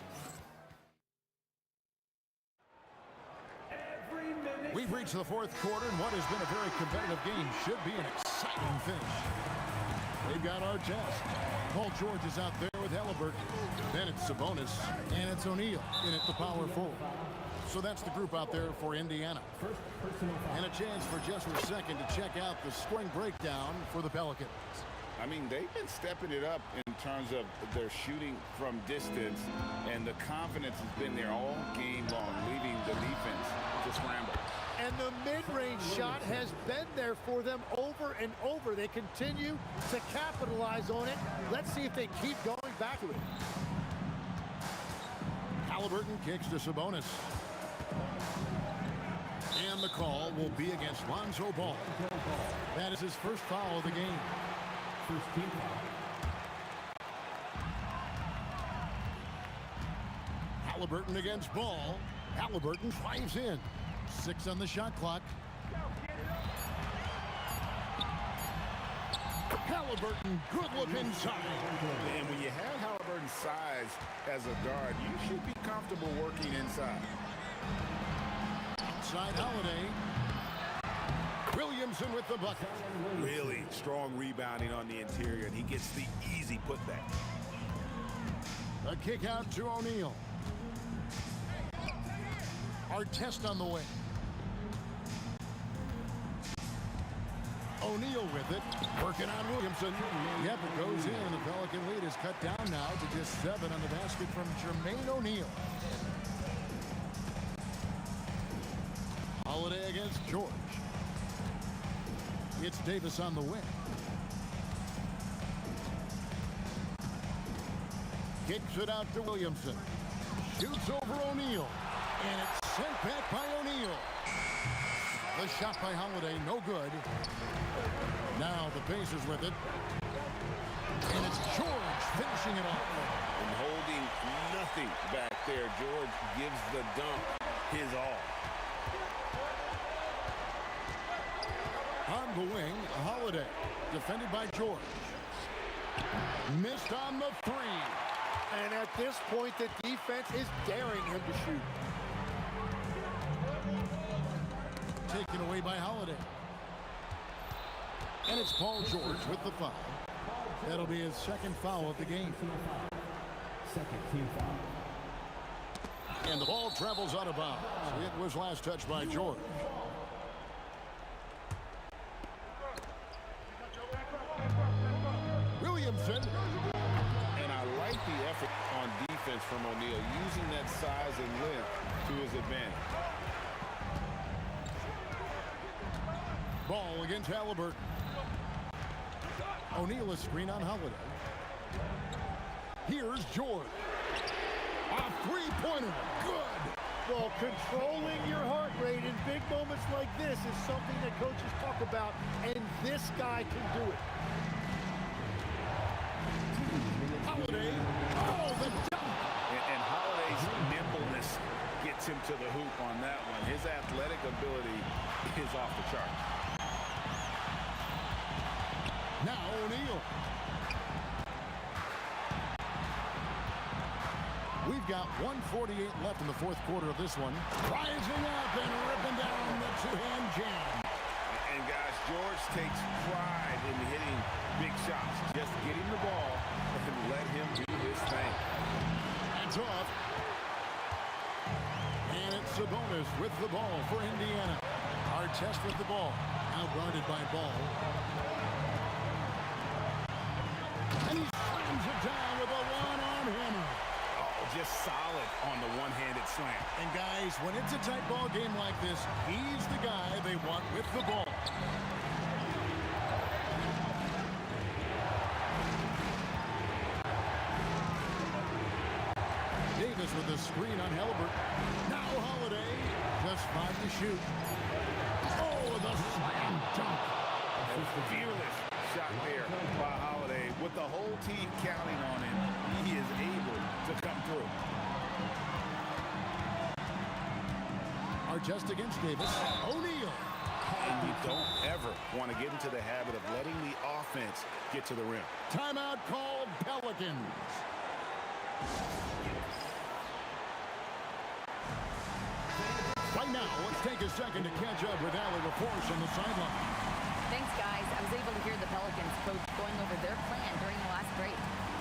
We've reached the fourth quarter, and what has been a very competitive game should be an exciting finish. They've got Artest. Paul George is out there with Halliburton. Then it's Sabonis, and it's O'Neal in at the power forward. So that's the group out there for Indiana. And a chance for just a second to check out the scoring breakdown for the Pelicans. I mean, they've been stepping it up in terms of their shooting from distance, and the confidence has been there all game long, leaving the defense to scramble. And the mid-range shot has been there for them over and over. They continue to capitalize on it. Let's see if they keep going back to it. Halliburton kicks to Sabonis. And the call will be against Lonzo Ball. That is his first foul of the game. First team foul. Halliburton against Ball. Halliburton drives in. 6 on the shot clock. Halliburton, good look inside. And when you have Halliburton's size as a guard, you should be comfortable working inside. Outside Holiday. Williamson with the bucket. Really strong rebounding on the interior, and he gets the easy putback. A kick out to O'Neal. Artest on the way. O'Neal with it, working on Williamson. Yep, it goes in. The Pelican lead is cut down now to just 7 on the basket from Jermaine O'Neal. Holiday against George. It's Davis on the wing. Kicks it out to Williamson. Shoots over O'Neal. And it's sent back by O'Neal. The shot by Holiday, no good. Now the Pacers with it. And it's George finishing it off. And holding nothing back there. George gives the dunk his all. On the wing, Holiday. Defended by George. Missed on the three. And at this point, the defense is daring him to shoot. Taken away by Holiday. And it's Paul George with the foul. That'll be his second foul of the game. Second team foul. And the ball travels out of bounds. It was last touched by George. Williamson. And I like the effort on defense from O'Neal, using that size and length to his advantage. Ball against Halliburton. O'Neal a screen on Holiday. Here's George. A three-pointer. Good. Well, controlling your heart rate in big moments like this is something that coaches talk about, and this guy can do it. Holiday. Oh, the dunk. And Holiday's nimbleness gets him to the hoop on that one. His athletic ability is off the charts. Now O'Neal. We've got 1:48 left in the fourth quarter of this one. Rising up and ripping down the two-hand jam. And guys, George takes pride in hitting big shots. Just get him the ball and let him do his thing. That's off. And it's Sabonis with the ball for Indiana. Artest with the ball. Now guarded by Ball. And he slams it down with a one-arm hammer. Oh, just solid on the one-handed slam. And guys, when it's a tight ball game like this, he's the guy they want with the ball. Davis with a screen on Halliburton. Now Holiday, just 5 to shoot. Oh, the slam dunk. Fearless shot there by Holiday. With the whole team counting on him, he is able to come through. Artest against Davis. O'Neal. And you don't ever want to get into the habit of letting the offense get to the rim. Timeout called Pelicans. Right now, let's take a second to catch up with Allie LaForce on the sideline. Thanks, guys. I was able to hear the Pelicans coach going over their plan during the last break.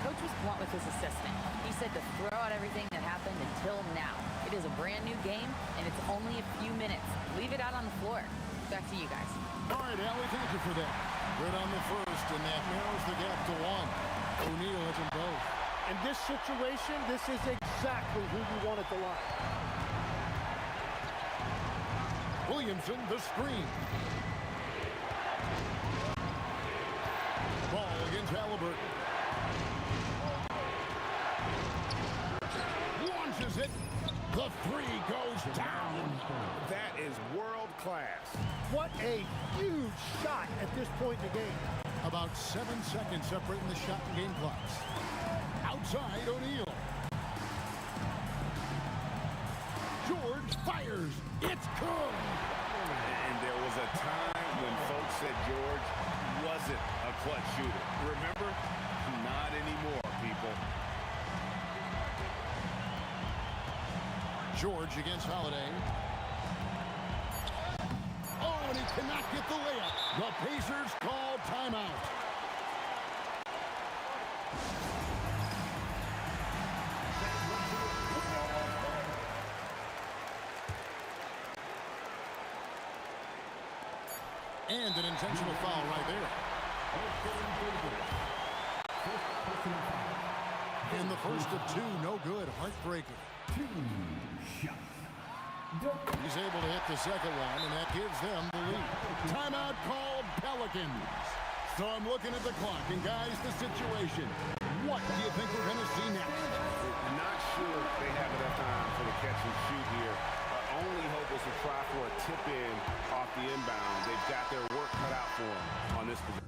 Coach was blunt with his assessment. He said to throw out everything that happened until now. It is a brand new game, and it's only a few minutes. Leave it out on the floor. Back to you guys. All right, Allie, thank you for that. Good on the first, and that narrows the gap to 1. O'Neal has them both. In this situation, this is exactly who you want at the line. Williamson, the screen. Ball against Halliburton. Launches it. The three goes down. That is world class. What a huge shot at this point in the game. About 7 seconds separating the shot and game clocks. Outside, O'Neal. George fires. It's good. And there was a time when folks said George wasn't a clutch shooter. Remember? Not anymore, people. George against Holiday. Oh, and he cannot get the layup. The Pacers call timeout. And an intentional foul right there. And the first of 2, no good. Heartbreaker. He's able to hit the second one, and that gives them the lead. Timeout called Pelicans. So I'm looking at the clock, and guys, the situation. What do you think we're going to see next? Not sure they have enough time for the catch and shoot here. Only hope is to try for a tip in off the inbound. They've got their work cut out for them on this position.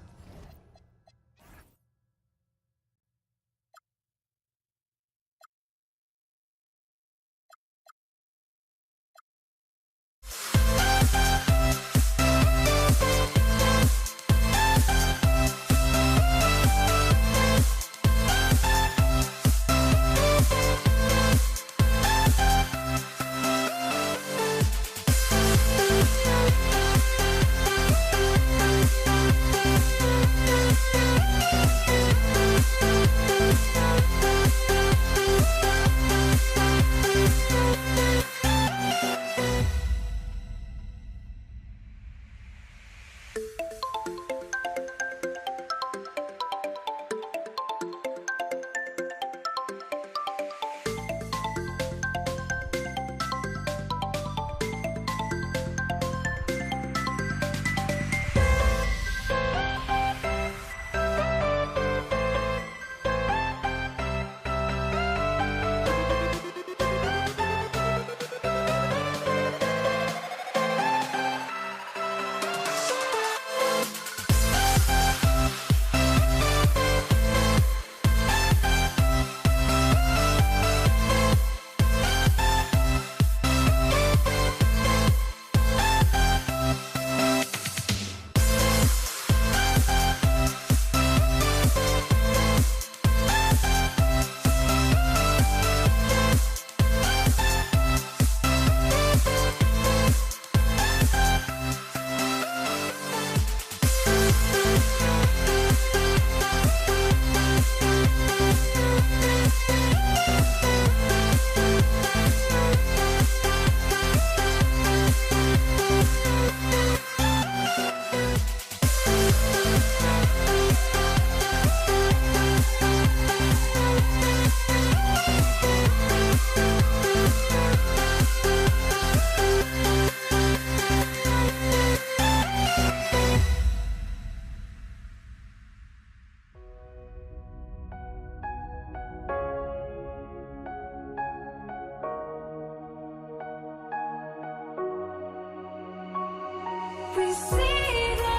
We see the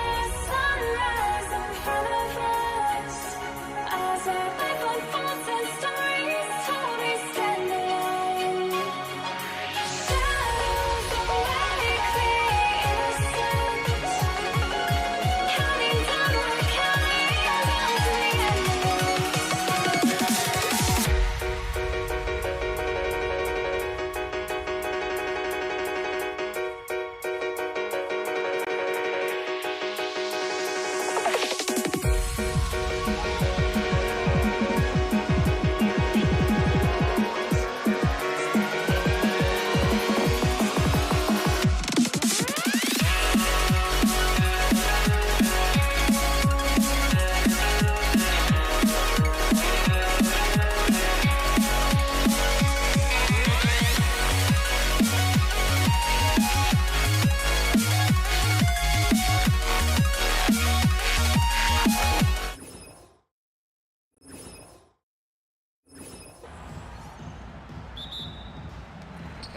sunrise in front of us as our life unfolds and stories told. We stand alone. Shadows awake the innocent, counting down, we're counting down to the end.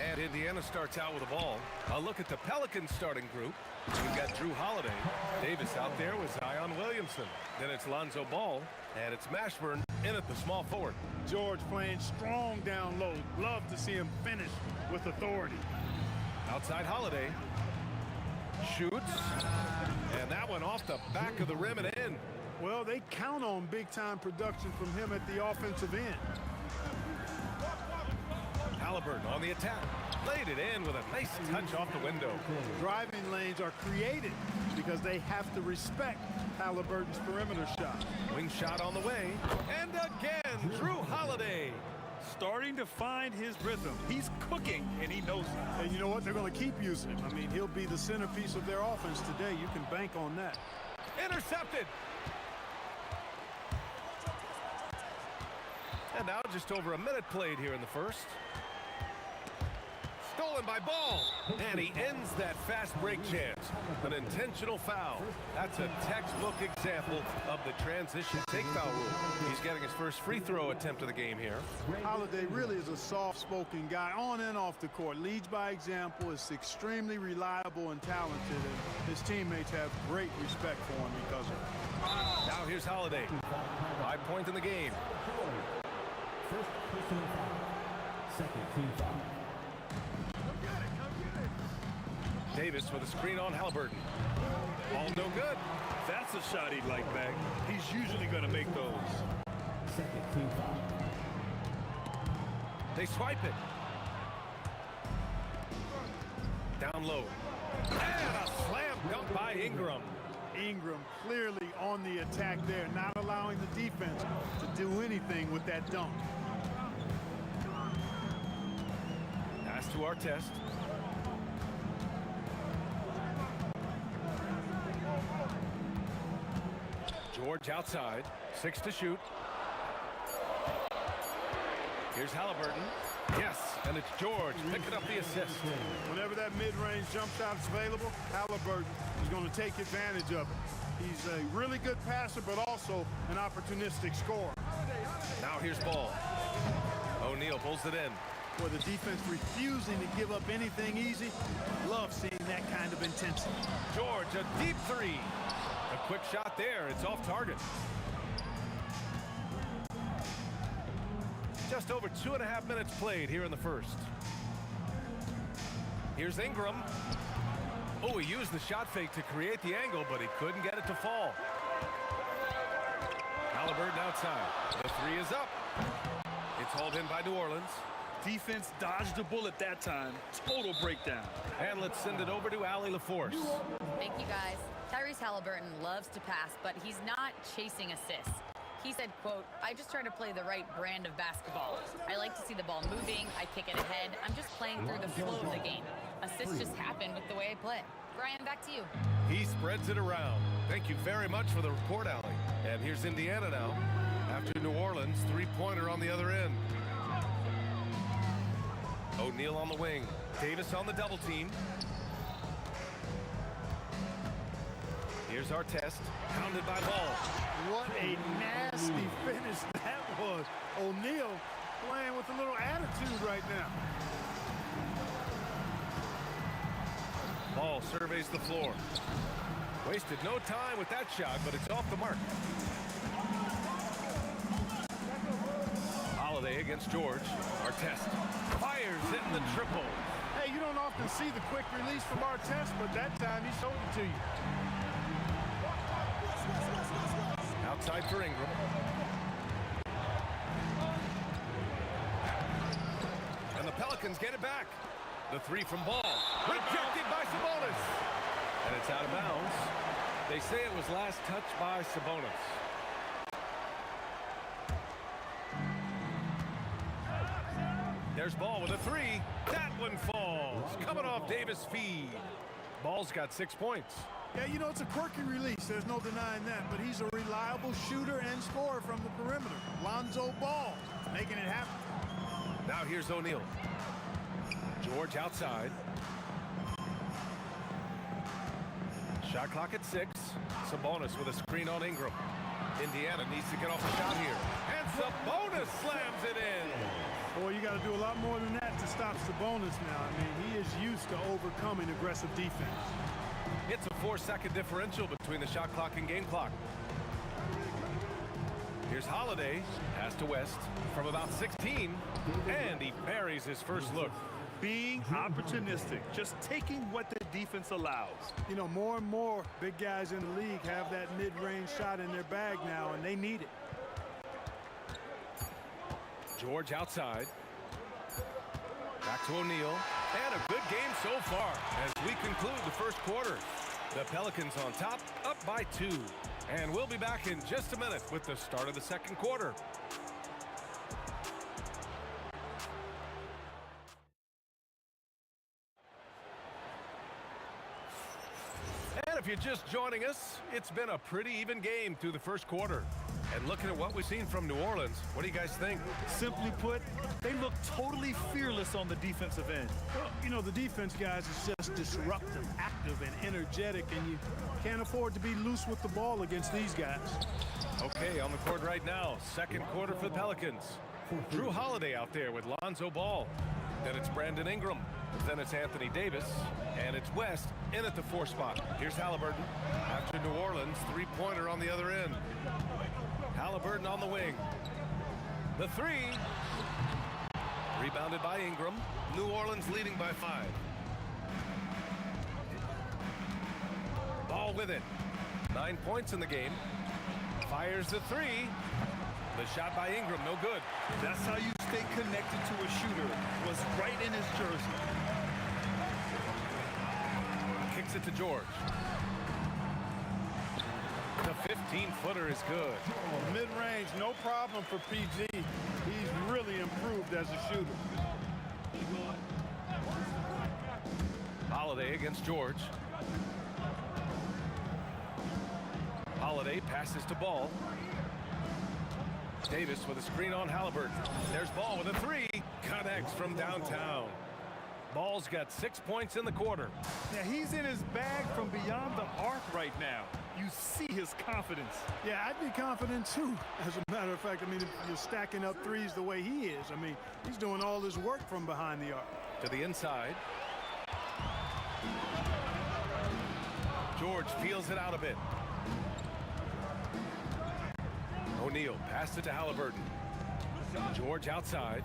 And Indiana starts out with the ball. A look at the Pelicans starting group. We've got Drew Holiday. Davis out there with Zion Williamson. Then it's Lonzo Ball. And it's Mashburn in at the small forward. George playing strong down low. Love to see him finish with authority. Outside Holiday. Shoots. And that one off the back of the rim and in. Well, they count on big-time production from him at the offensive end. Halliburton on the attack. Played it in with a nice touch off the window. Driving lanes are created because they have to respect Halliburton's perimeter shot. Wing shot on the way. And again, Drew Holiday. Starting to find his rhythm. He's cooking, and he knows it. And you know what? They're going to keep using him. I mean, he'll be the centerpiece of their offense today. You can bank on that. Intercepted. And now just over a minute played here in the first. Stolen by Ball. And he ends that fast break chance. An intentional foul. That's a textbook example of the transition take foul rule. He's getting his first free throw attempt of the game here. Holiday really is a soft-spoken guy on and off the court. Leads by example, is extremely reliable and talented, and his teammates have great respect for him because of it. Now here's Holiday. 5 points in the game. First personal foul. Second team foul. Davis with a screen on Halliburton. All no good. That's a shot he'd like back. He's usually going to make those. Second team foul. They swipe it. Down low. And a slam dunk by Ingram. Ingram clearly on the attack there, not allowing the defense to do anything with that dunk. Pass to Artest. George outside. 6 to shoot. Here's Halliburton. Yes, and it's George picking up the assist. Whenever that mid-range jump shot is available, Halliburton is going to take advantage of it. He's a really good passer, but also an opportunistic scorer. Now here's Ball. O'Neal pulls it in. For the defense refusing to give up anything easy, love seeing that kind of intensity. George, a deep three. A quick shot there. It's off target. Just over 2.5 minutes played here in the first. Here's Ingram. Oh, he used the shot fake to create the angle, but he couldn't get it to fall. Halliburton outside. The three is up. It's hauled in by New Orleans. Defense dodged a bullet that time. Total breakdown. And let's send it over to Allie LaForce. Thank you, guys. Tyrese Halliburton loves to pass, but he's not chasing assists. He said, quote, "I just try to play the right brand of basketball. I like to see the ball moving. I kick it ahead. I'm just playing through the flow of the game. Assists just happen with the way I play." Brian, back to you. He spreads it around. Thank you very much for the report, Allie. And here's Indiana now. After New Orleans, three-pointer on the other end. O'Neal on the wing. Davis on the double team. Here's Artest, pounded by Ball. What a nasty finish that was. O'Neal playing with a little attitude right now. Ball surveys the floor. Wasted no time with that shot, but it's off the mark. Holiday against George. Artest fires, hitting the triple. Hey, you don't often see the quick release from Artest, but that time he showed it to you. Outside for Ingram. And the Pelicans get it back. The three from Ball. Rejected by Sabonis. And it's out of bounds. They say it was last touched by Sabonis. There's Ball with a three. That one falls. Coming off Davis' feed. Ball's got 6 points. Yeah, you know, it's a quirky release. There's no denying that. But he's a reliable shooter and scorer from the perimeter. Lonzo Ball making it happen. Now here's O'Neal. George outside. Shot clock at 6. Sabonis with a screen on Ingram. Indiana needs to get off the shot here. And Sabonis slams it in. Boy, you got to do a lot more than that to stop Sabonis now. I mean, he is used to overcoming aggressive defense. It's a 4-second differential between the shot clock and game clock. Here's Holiday. Pass to West from about 16. And he buries his first look. Being opportunistic, just taking what the defense allows. You know, more and more big guys in the league have that mid-range shot in their bag now, and they need it. George outside. Back to O'Neal. And a good game so far as we conclude the first quarter. The Pelicans on top, up by 2. And we'll be back in just a minute with the start of the second quarter. And if you're just joining us, it's been a pretty even game through the first quarter. And looking at what we've seen from New Orleans, what do you guys think? Simply put, they look totally fearless on the defensive end. Well, you know, the defense, guys, is just disruptive, active, and energetic, and you can't afford to be loose with the ball against these guys. Okay, on the court right now, second quarter for the Pelicans. Drew Holiday out there with Lonzo Ball. Then it's Brandon Ingram. Then it's Anthony Davis. And it's West in at the 4 spot. Here's Halliburton. After New Orleans, three-pointer on the other end. Halliburton on the wing. The 3. Rebounded by Ingram. New Orleans leading by 5. Ball with it. 9 points in the game. Fires the 3. The shot by Ingram, no good. That's how you stay connected to a shooter. Was right in his jersey. Kicks it to George. The 15-footer is good. Mid-range, no problem for PG. He's really improved as a shooter. Holiday against George. Holiday passes to Ball. Davis with a screen on Halliburton. There's Ball with a 3. Connects from downtown. Ball's got 6 points in the quarter. Yeah, he's in his bag from beyond the arc right now. You see his confidence. Yeah, I'd be confident too. As a matter of fact, I mean, if you're stacking up threes the way he is, I mean, he's doing all this work from behind the arc. To the inside. George feels it out a bit. O'Neal passed it to Halliburton. George outside.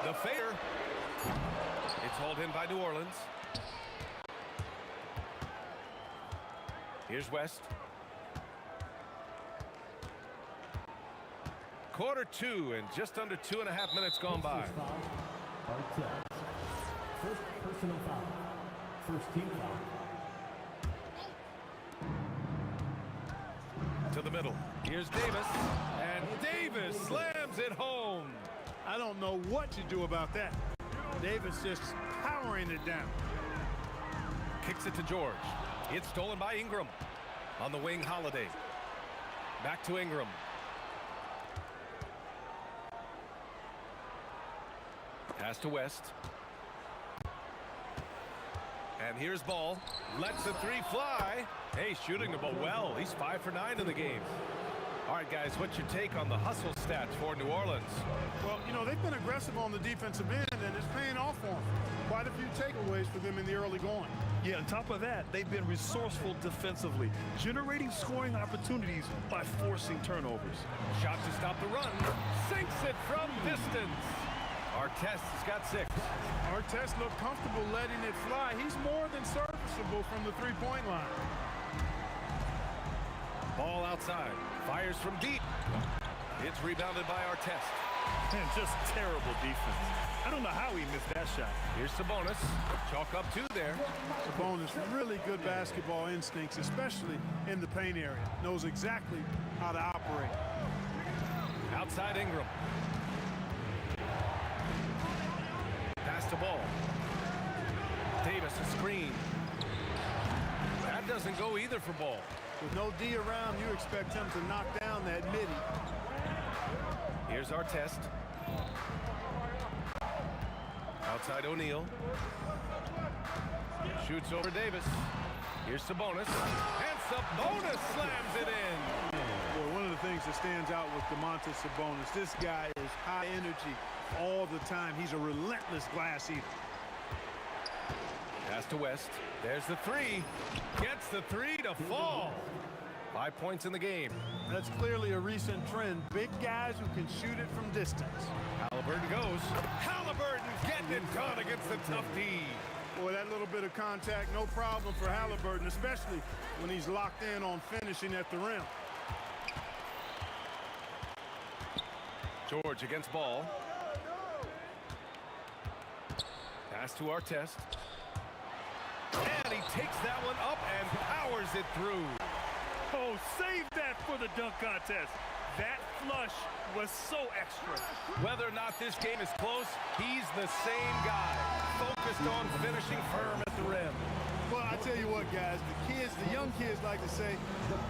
The fair. It's hauled in by New Orleans. Here's West. Quarter 2 and just under 2.5 minutes gone by. First personal foul. First team foul. To the middle. Here's Davis. And Davis slams it home. I don't know what to do about that. Davis just powering it down. Kicks it to George. It's stolen by Ingram. On the wing, Holiday. Back to Ingram. Pass to West. And here's Ball. Lets the 3 fly. Hey, shooting the ball well. He's 5 for 9 in the game. All right, guys, what's your take on the hustle stats for New Orleans? Well, you know, they've been aggressive on the defensive end, and it's paying off for them. Quite a few takeaways for them in the early going. Yeah, on top of that, they've been resourceful defensively, generating scoring opportunities by forcing turnovers. Shot to stop the run. Sinks it from distance. Artest has got 6. Artest looked comfortable letting it fly. He's more than serviceable from the three-point line. Ball outside. Fires from deep. It's rebounded by Artest. And just terrible defense. I don't know how he missed that shot. Here's Sabonis. Chalk up 2 there. Sabonis, really good basketball instincts, especially in the paint area. Knows exactly how to operate. Outside Ingram. Pass the ball. Davis a screen. That doesn't go either for Ball. With no D around, you expect him to knock down that midi. Here's Artest. Outside O'Neal. Shoots over Davis. Here's Sabonis. And Sabonis slams it in. Boy, one of the things that stands out with Domantas Sabonis, this guy is high energy all the time. He's a relentless glass eater. Pass to West. There's the 3. Gets the 3 to fall. 5 points in the game. That's clearly a recent trend. Big guys who can shoot it from distance. Halliburton goes. Halliburton's getting it done against the tough D. Boy, that little bit of contact, no problem for Halliburton, especially when he's locked in on finishing at the rim. George against Ball. Pass to Artest. And he takes that one up and powers it through. Oh, save that for the dunk contest. That flush was so extra. Whether or not this game is close, he's the same guy. Focused on finishing firm at the rim. Well, I tell you what, guys, the young kids like to say,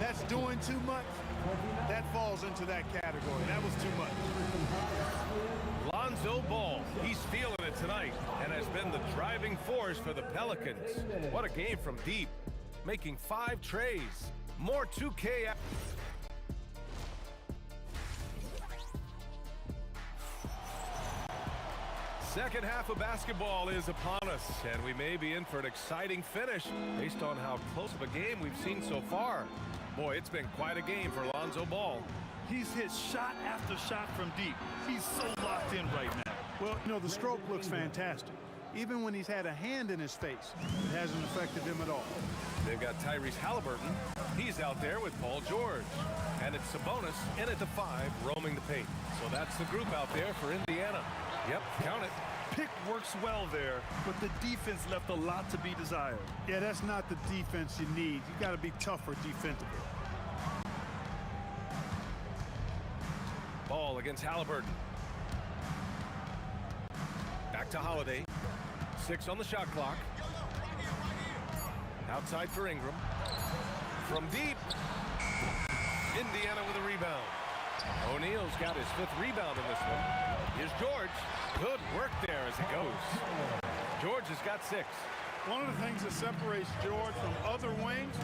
that's doing too much. That falls into that category. That was too much. Lonzo Ball, he's feeling it tonight and has been the driving force for the Pelicans. What a game from deep, making 5 trays. More 2K. Second half of basketball is upon us, and we may be in for an exciting finish based on how close of a game we've seen so far. Boy, it's been quite a game for Lonzo Ball. He's hit shot after shot from deep. He's so locked in right now. Well, you know, the stroke looks fantastic. Even when he's had a hand in his face, it hasn't affected him at all. They've got Tyrese Halliburton. He's out there with Paul George. And it's Sabonis in at the 5, roaming the paint. So that's the group out there for Indiana. Yep, count it. Pick works well there, but the defense left a lot to be desired. Yeah, that's not the defense you need. You got to be tougher defensively. Ball against Halliburton. Back to Holiday. 6 on the shot clock. Outside for Ingram. From deep. Indiana with a rebound. O'Neal's got his 5th rebound in this one. Here's George. Good work there as it goes. George has got 6. One of the things that separates George from other wings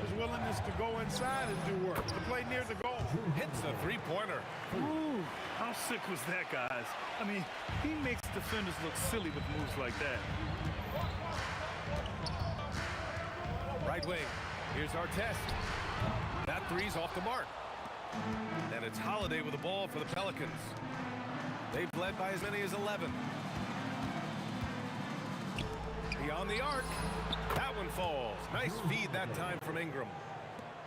is willingness to go inside and do work, to play near the goal. Hits a 3-pointer. Ooh, how sick was that, guys? I mean, he makes defenders look silly with moves like that. Right wing. Here's Artest. That 3's off the mark. And it's Holiday with the ball for the Pelicans. They've led by as many as 11. Beyond the arc. That one falls. Nice feed that time from Ingram.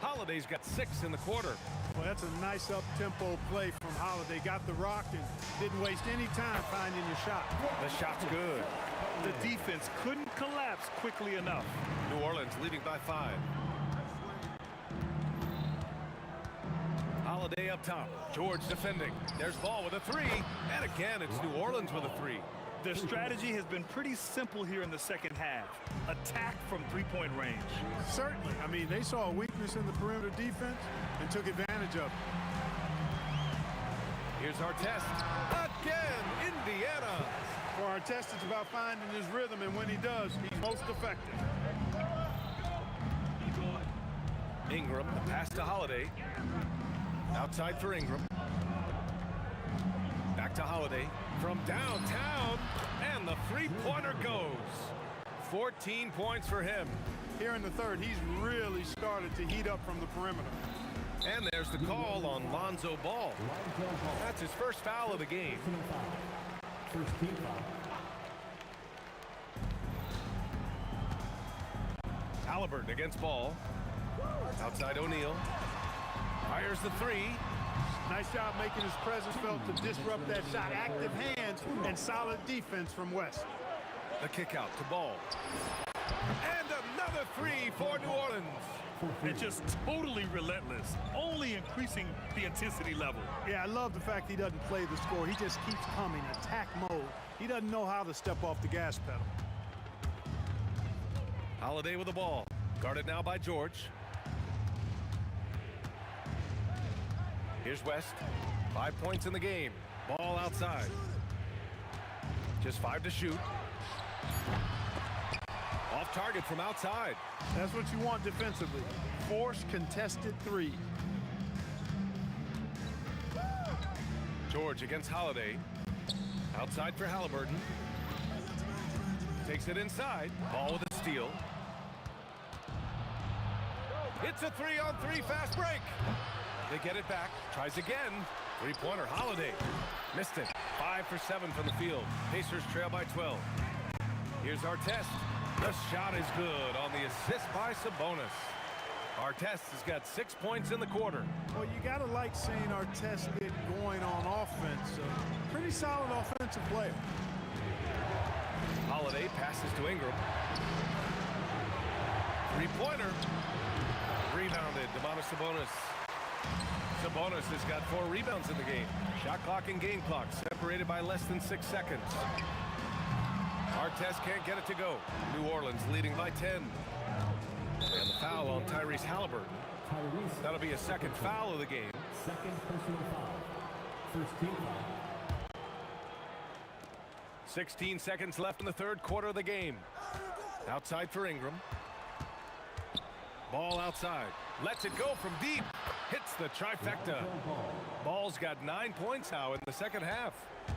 Holiday's got 6 in the quarter. Well, that's a nice up-tempo play from Holiday. Got the rock and didn't waste any time finding your shot. The shot's good. The defense couldn't collapse quickly enough. New Orleans leading by 5. Holiday up top. George defending. There's Ball with a 3. And again, it's New Orleans with a 3. Their strategy has been pretty simple here in the second half. Attack from 3-point range. Certainly. I mean, they saw a weakness in the perimeter defense and took advantage of it. Here's Artest. Again, Indiana. For Artest, it's about finding his rhythm, and when he does, he's most effective. Ingram, the pass to Holiday. Outside for Ingram. Back to Holiday. From downtown. And the three-pointer goes. 14 points for him. Here in the third, he's really started to heat up from the perimeter. And there's the call on Lonzo Ball. That's his first foul of the game. First team foul. Halliburton against Ball. Outside O'Neal. Fires the three. Nice job making his presence felt to disrupt that shot. Active hands and solid defense from West. The kick out to Ball. And another three for New Orleans. And just totally relentless, only increasing the intensity level. Yeah, I love the fact he doesn't play the score. He just keeps humming, attack mode. He doesn't know how to step off the gas pedal. Holiday with the ball. Guarded now by George. Here's West. 5 points in the game. Ball outside. Just 5 to shoot. Off target from outside. That's what you want defensively. Force contested three. George against Holiday. Outside for Halliburton. Takes it inside. Ball with a steal. It's a 3-on-3 fast break. They get it back. Tries again. Three-pointer Holiday. Missed it. 5 for 7 from the field. Pacers trail by 12. Here's Artest. The shot is good on the assist by Sabonis. Artest has got 6 points in the quarter. Well, you got to like seeing Artest get going on offense. Pretty solid offensive player. Holiday passes to Ingram. Three-pointer. Rebounded. Domantas Sabonis. Sabonis has got 4 rebounds in the game. Shot clock and game clock separated by less than 6 seconds. Artest can't get it to go. New Orleans leading by 10. And the foul on Tyrese Halliburton. That'll be a second foul of the game. Second personal foul. First team foul. 16 seconds left in the third quarter of the game. Outside for Ingram. Ball outside. Lets it go from deep. Hits the trifecta. Ball's got 9 points now in the second half.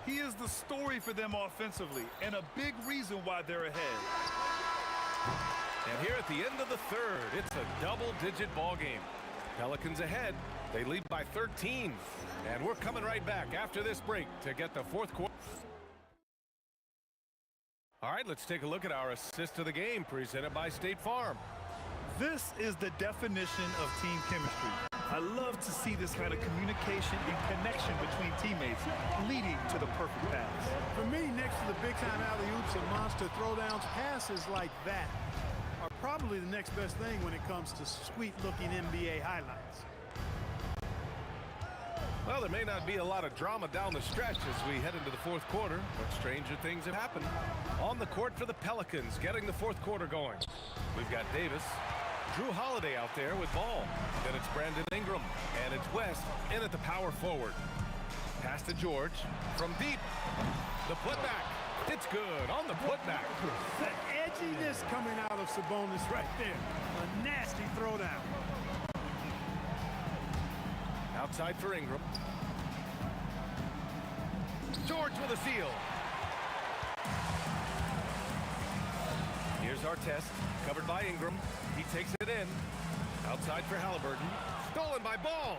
He is the story for them offensively and a big reason why they're ahead. And here at the end of the third, it's a double-digit ball game. Pelicans ahead. They lead by 13. And we're coming right back after this break to get the fourth quarter. All right, let's take a look at our assist of the game presented by State Farm. This is the definition of team chemistry. I love to see this kind of communication and connection between teammates leading to the perfect pass. For me, next to the big-time alley-oops and monster throwdowns, passes like that are probably the next best thing when it comes to sweet-looking NBA highlights. Well, there may not be a lot of drama down the stretch as we head into the fourth quarter, but stranger things have happened. On the court for the Pelicans, getting the fourth quarter going. We've got Davis. Drew Holiday out there with ball. Then it's Brandon Ingram. And it's West in at the power forward. Pass to George. From deep. The putback. It's good on the putback. The edginess coming out of Sabonis right there. A nasty throwdown. Outside for Ingram. George with a steal. Here's Artest. Covered by Ingram. He takes it in. Outside for Halliburton. Stolen by Ball.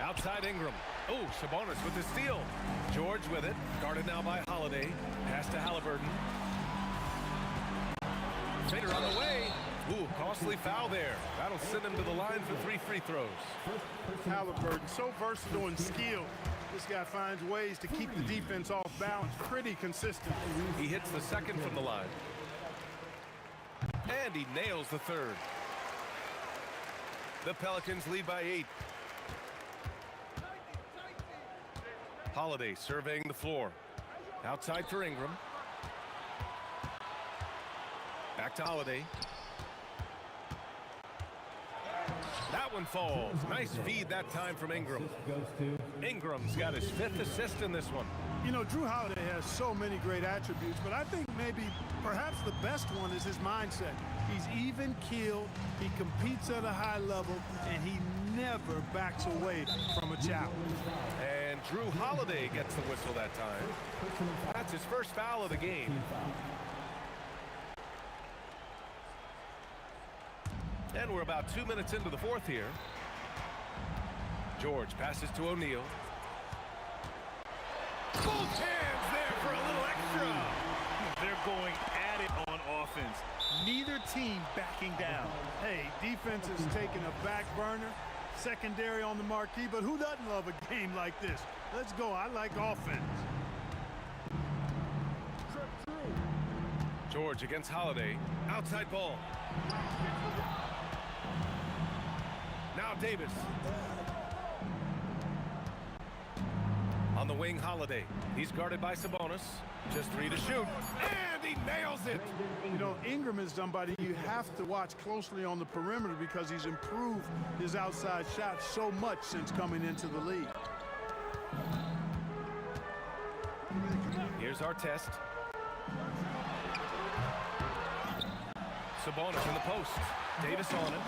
Outside Ingram. Oh, Sabonis with the steal. George with it. Guarded now by Holiday. Pass to Halliburton. Fader on the way. Ooh, costly foul there. That'll send him to the line for 3 free throws. Halliburton, so versatile and skilled. This guy finds ways to keep the defense off balance pretty consistently. He hits the second from the line. And he nails the third. The Pelicans lead by 8. Holiday surveying the floor. Outside for Ingram. Back to Holiday. That one falls. Nice feed that time from Ingram. Ingram's got his 5th assist in this one. You know, Drew Holiday has so many great attributes, but I think perhaps the best one is his mindset. He's even-keeled, he competes at a high level, and he never backs away from a challenge. And Drew Holiday gets the whistle that time. That's his first foul of the game. And we're about 2 minutes into the fourth here. George passes to O'Neal. Both hands there for a little extra. They're going at it on offense. Neither team backing down. Hey, defense is taking a back burner, secondary on the marquee, but who doesn't love a game like this? Let's go. I like offense. George against Holiday. Outside ball. Now Davis. On the wing, Holiday. He's guarded by Sabonis. Just 3 to shoot. And he nails it. You know, Ingram is somebody you have to watch closely on the perimeter because he's improved his outside shot so much since coming into the league. Here's our test. Sabonis in the post. Davis on it.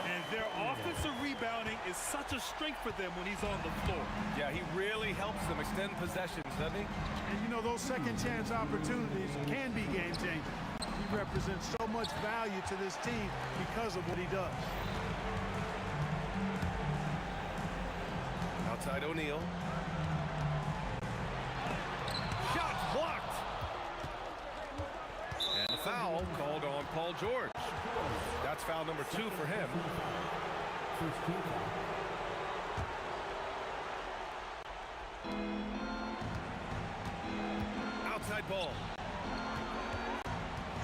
And their offensive rebounding is such a strength for them when he's on the floor. Yeah, he really helps them extend possessions, doesn't he? And you know, those second chance opportunities can be game changing. He represents so much value to this team because of what he does. Outside O'Neal. Shot blocked. And a foul called on Paul George. That's foul number 2 for him. Outside ball.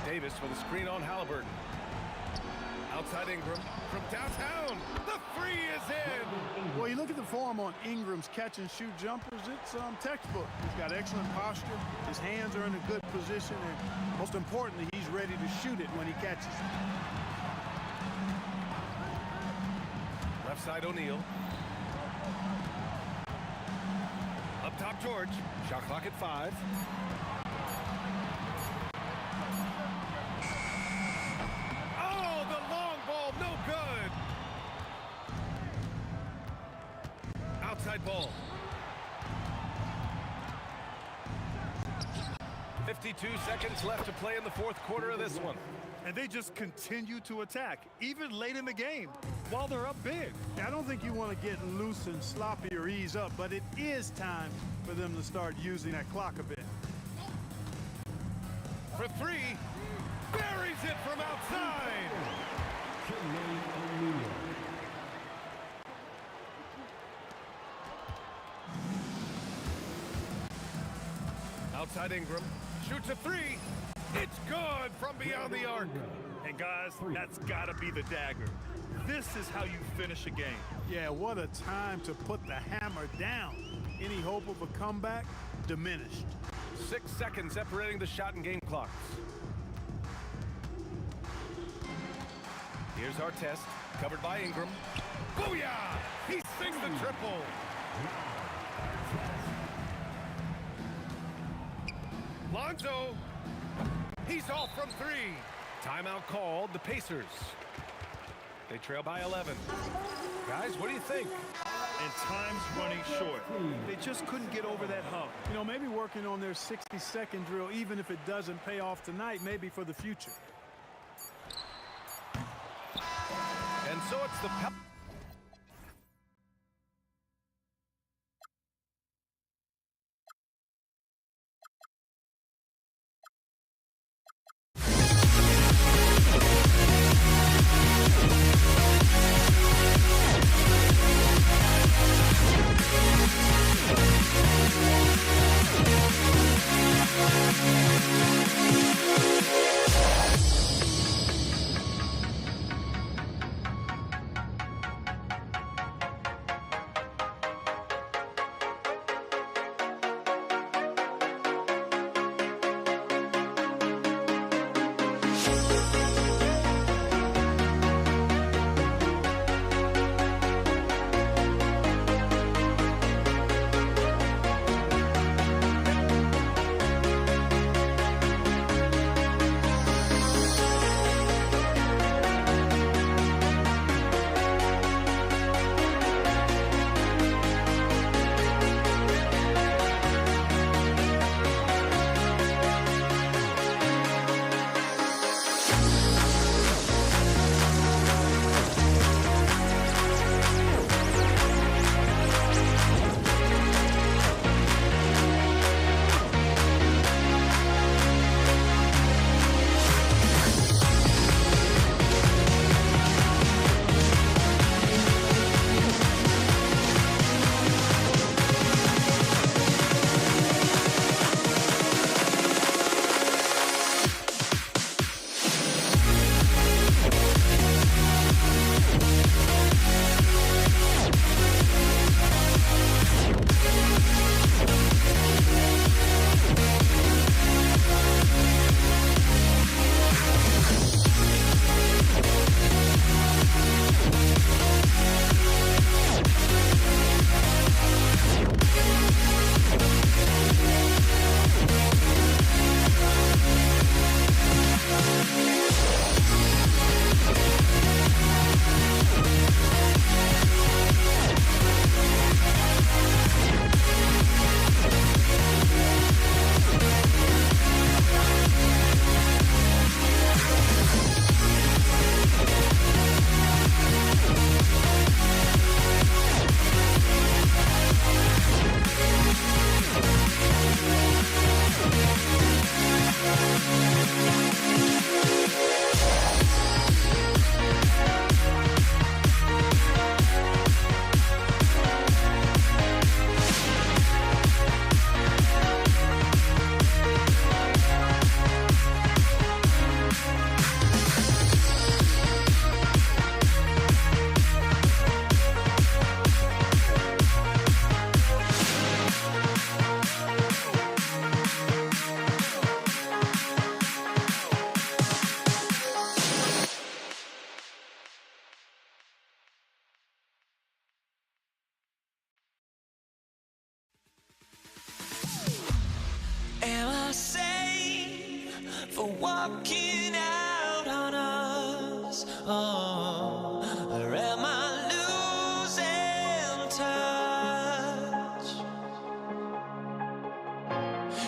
Davis with a screen on Halliburton. Outside Ingram from downtown. The 3 is in. Well, you look at the form on Ingram's catch and shoot jumpers, it's textbook. He's got excellent posture. His hands are in a good position, and most importantly, he's ready to shoot it when he catches it. Left side O'Neal. Up top George. Shot clock at 5. Oh, the long ball, no good. Outside ball. 52 seconds left to play in the fourth quarter of this one. And they just continue to attack, even late in the game, while they're up big. I don't think you want to get loose and sloppy or ease up, but it is time for them to start using that clock a bit. For 3, buries it from outside. Outside Ingram, shoots a 3. It's good from beyond the arc. And guys, that's got to be the dagger. This is how you finish a game. Yeah, what a time to put the hammer down. Any hope of a comeback? Diminished. 6 seconds separating the shot and game clocks. Here's our test, covered by Ingram. Booyah! He sinks the triple. Lonzo. He's off from 3. Timeout called, the Pacers. They trail by 11. Guys, what do you think? And time's running short. They just couldn't get over that hump. You know, maybe working on their 60-second drill, even if it doesn't pay off tonight, maybe for the future. And so it's the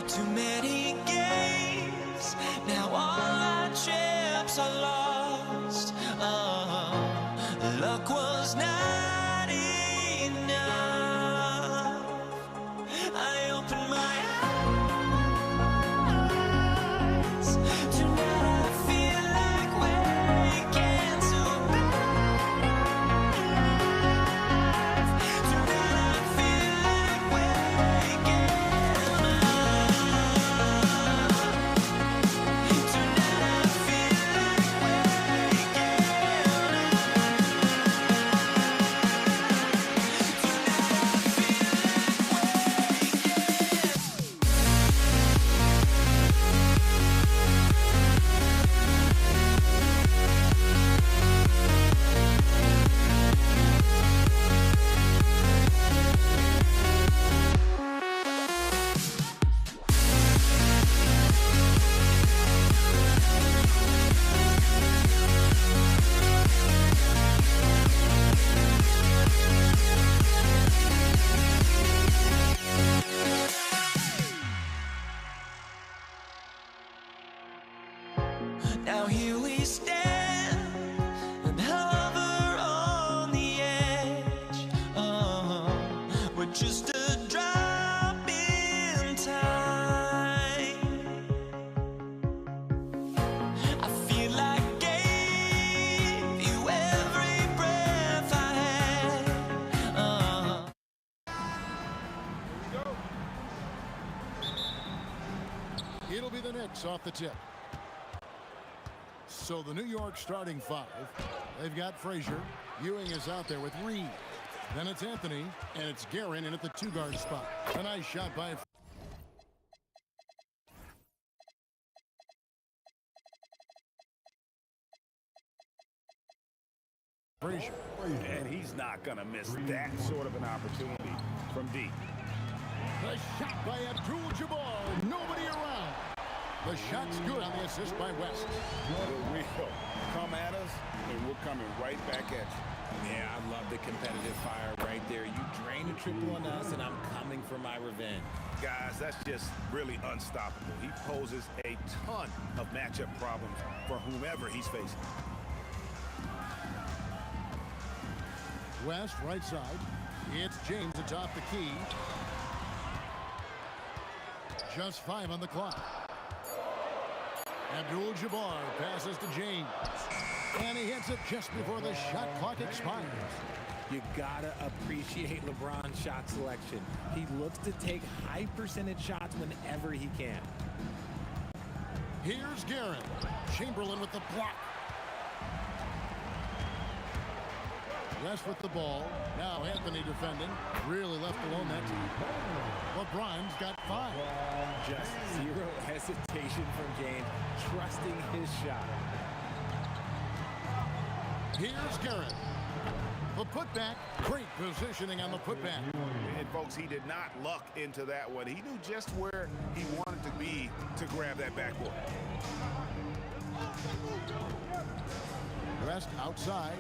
Too many games, now all our chips are lost. Luck was not enough. I opened my eyes. Tonight I feel like waking to life. Tonight I feel like waking up. Tonight I feel like now here we stand and hover on the edge. We're just a drop in time. I feel like I gave you every breath I had. It'll be the Knicks off the tip. So the New York starting five, they've got Frazier. Ewing is out there with Reed. Then it's Anthony, and it's Guerin in at the two-guard spot. A nice shot by Frazier. And he's not going to miss that sort of an opportunity from deep. The shot by Abdul-Jabbar. Nobody around. The shot's good on the assist by West. The real come at us, and we're coming right back at you. Yeah, I love the competitive fire right there. You drain a triple on us, and I'm coming for my revenge. Guys, that's just really unstoppable. He poses a ton of matchup problems for whomever he's facing. West, right side. It's James atop the key. Just 5 on the clock. Abdul-Jabbar passes to James. And he hits it just before the shot clock expires. You gotta appreciate LeBron's shot selection. He looks to take high percentage shots whenever he can. Here's Guerin. Chamberlain with the block. West with the ball. Now Anthony defending. Really left alone that time. LeBron's got 5. Just zero hesitation from James, trusting his shot. Here's Guerin. The putback. Great positioning on the putback. And folks, he did not luck into that one. He knew just where he wanted to be to grab that backboard. West outside.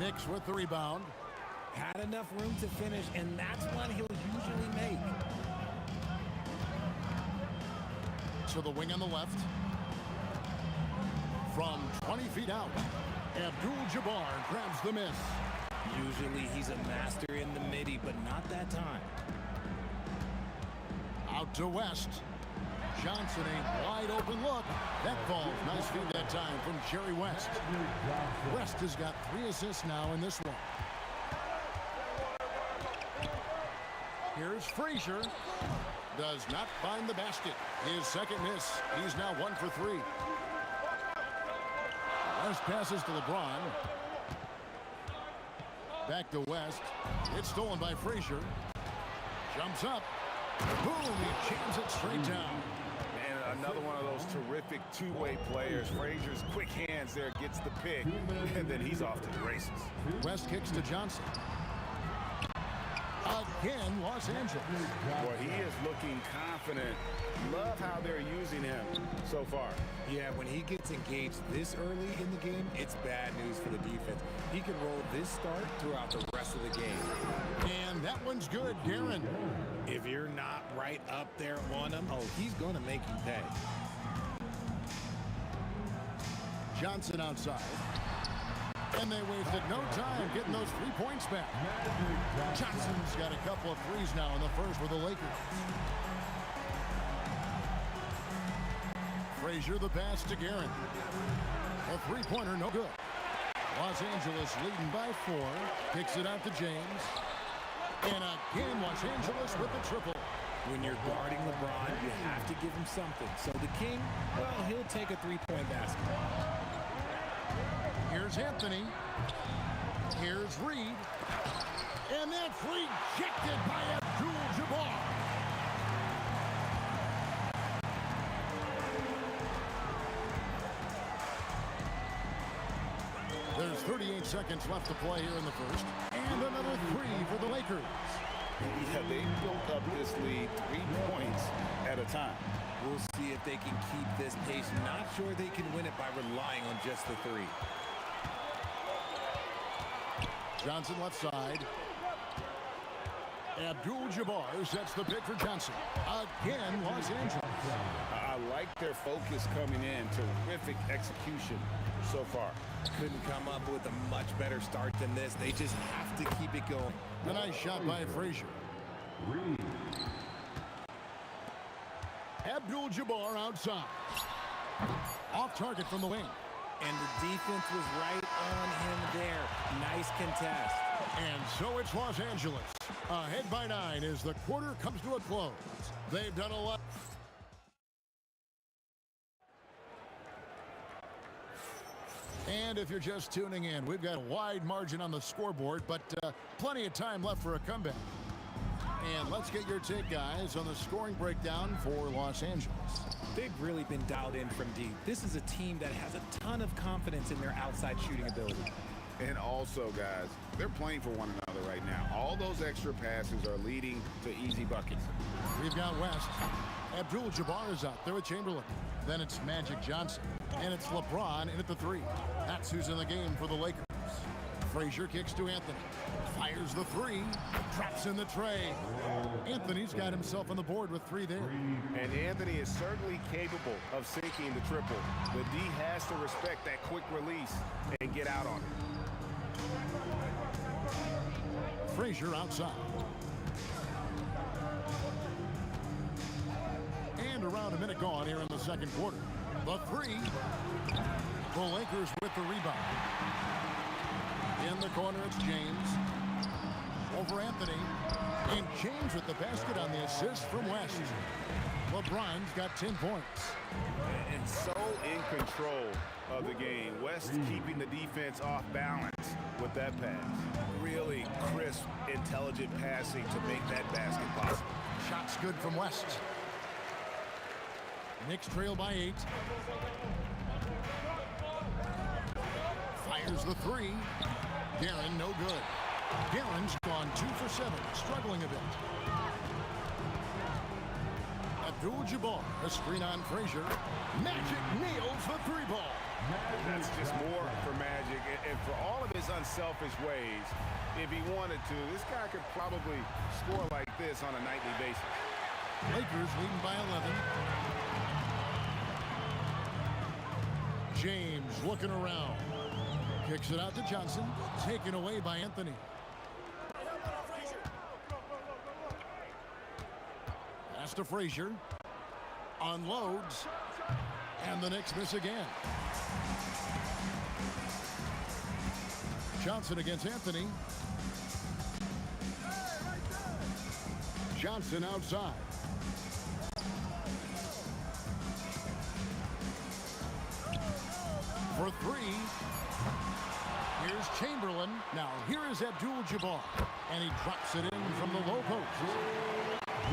Knicks with the rebound. Had enough room to finish, and that's one he'll usually make. To the wing on the left. From 20 feet out, Abdul-Jabbar grabs the miss. Usually he's a master in the midi, but not that time. Out to West. Johnson, a wide open look. That falls. Nice feed that time from Jerry West. West has got 3 assists now in this one. Here's Frazier. Does not find the basket. His second miss. He's now 1 for 3. West passes to LeBron. Back to West. It's stolen by Frazier. Jumps up. Boom! He jams it straight down. And another one of those terrific two-way players. Frazier's quick hands there gets the pick, and then he's off to the races. West kicks to Johnson. Again, Los Angeles. Boy, he is looking confident. Love how they're using him so far. Yeah, when he gets engaged this early in the game, it's bad news for the defense. He can roll this start throughout the rest of the game. And That one's good, Guerin. If you're not right up there on him, oh, he's going to make you pay. Johnson outside. And they wasted no time getting those 3 points back. Johnson's got a couple of threes now in the first for the Lakers. Frazier, the pass to Guerin. A three-pointer, no good. Los Angeles leading by 4. Kicks it out to James. And again, Los Angeles with the triple. When you're guarding LeBron, you have to give him something. So the King, well, he'll take a three-point basket. Here's Anthony. Here's Reed. And that's rejected by Abdul-Jabbar. There's 38 seconds left to play here in the first. And another 3 for the Lakers. Yeah, they built up this lead 3 points at a time. We'll see if they can keep this pace. Not sure they can win it by relying on just the 3. Johnson left side. Abdul-Jabbar sets the pick for Johnson. Again, Los Angeles. I like their focus coming in. Terrific execution so far. Couldn't come up with a much better start than this. They just have to keep it going. A nice shot by Frazier. Abdul-Jabbar outside. Off target from the wing. And the defense was right on him there. Nice contest. And so it's Los Angeles. Ahead by 9 as the quarter comes to a close. They've done a lot. And if you're just tuning in, we've got a wide margin on the scoreboard, but plenty of time left for a comeback. And let's get your take, guys, on the scoring breakdown for Los Angeles. They've really been dialed in from deep. This is a team that has a ton of confidence in their outside shooting ability. And also, guys, they're playing for one another right now. All those extra passes are leading to easy buckets. We've got West. Abdul-Jabbar is out there with Chamberlain. Then it's Magic Johnson. And it's LeBron in at the 3. That's who's in the game for the Lakers. Frazier kicks to Anthony. Fires the 3. Drops in the tray. Anthony's got himself on the board with 3 there. And Anthony is certainly capable of sinking the triple. The D has to respect that quick release and get out on it. Frazier outside. And around a minute gone here in the second quarter. The 3. The Lakers with the rebound. In the corner, it's James. Over Anthony. And James with the basket on the assist from West. LeBron's got 10 points. And so in control of the game. West keeping the defense off balance with that pass. Really crisp, intelligent passing to make that basket possible. Shots good from West. Knicks trail by 8. Fires the 3. Guerin, no good. Guerin's gone 2 for 7, struggling a bit. Abdul-Jabbar, a screen on Frazier. Magic nails the 3 ball. That's just more for Magic. And for all of his unselfish ways, if he wanted to, this guy could probably score like this on a nightly basis. Lakers leading by 11. James looking around. Kicks it out to Johnson. Taken away by Anthony. Pass to Frazier. Unloads. And the Knicks miss again. Johnson against Anthony. Johnson outside. For 3. Here's Chamberlain. Now here is Abdul-Jabbar. And he drops it in from the low post.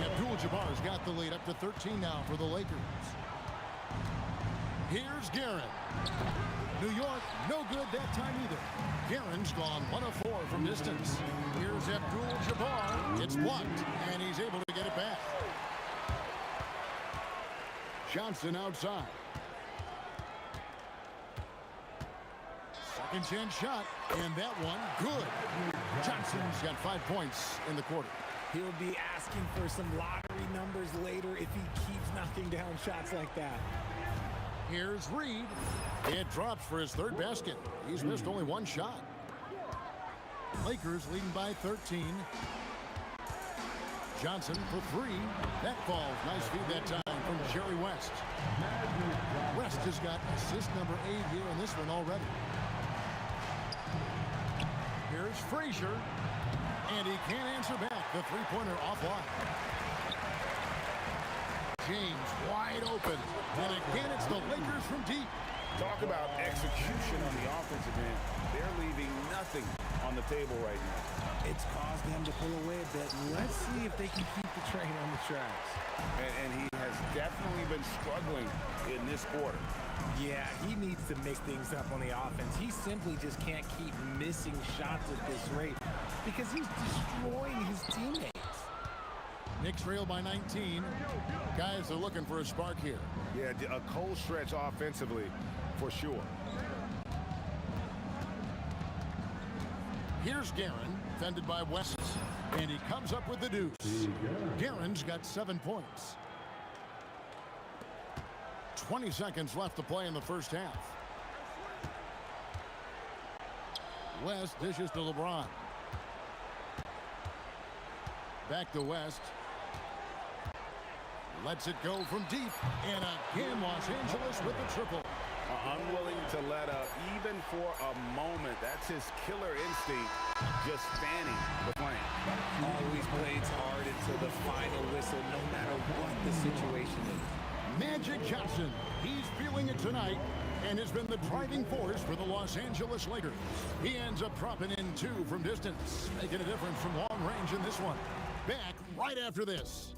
Abdul-Jabbar's got the lead up to 13 now for the Lakers. Here's Guerin. New York, no good that time either. Guerin's gone 1 of 4 from distance. Here's Abdul-Jabbar. It's blocked, and he's able to get it back. Johnson outside. Second chance shot, and that one good. Johnson's got 5 points in the quarter. He'll be asking for some lottery numbers later if he keeps knocking down shots like that. Here's Reed. It drops for his third basket. He's missed only one shot. Lakers leading by 13. Johnson for three. That falls. Nice feed that time from Jerry West. West has got assist number 8 here in this one already. Here's Frazier. And he can't answer back. The three-pointer offline. James wide open. And again, it's the Lakers from deep. Talk about execution on the offensive end. They're leaving nothing on the table right now. It's caused them to pull away a bit. Let's see if they can keep the train on the tracks. And he has definitely been struggling in this quarter. Yeah, he needs to mix things up on the offense. He simply just can't keep missing shots at this rate because he's destroying his teammates. Knicks trail by 19. Guys are looking for a spark here. Yeah, a cold stretch offensively for sure. Here's Guerin, fended by West, and he comes up with the deuce. Guerin's got 7 points. 20 seconds left to play in the first half. West dishes to LeBron. Back to West. Lets it go from deep. And again, Los Angeles with the triple. Unwilling to let up even for a moment. That's his killer instinct, just fanning the flame. Always plays hard until the final whistle, no matter what the situation is. Magic Johnson, he's feeling it tonight and has been the driving force for the Los Angeles Lakers. He ends up dropping in 2 from distance, making a difference from long range in this one. Back right after this.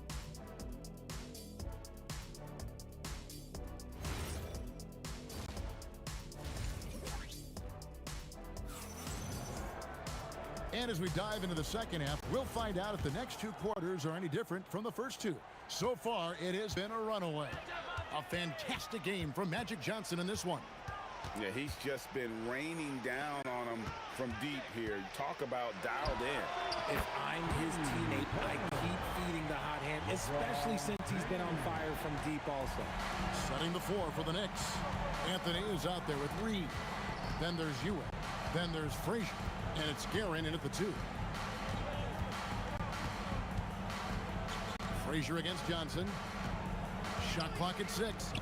And as we dive into the second half, we'll find out if the next 2 quarters are any different from the first 2. So far, it has been a runaway. A fantastic game from Magic Johnson in this one. Yeah, he's just been raining down on him from deep here. Talk about dialed in. If I'm his teammate, I keep feeding the hot hand, especially since he's been on fire from deep also. Setting the floor for the Knicks. Anthony is out there with Reed. Then there's Ewing. Then there's Frazier. And it's Guerin in at the 2. Frazier against Johnson. Shot clock at 6.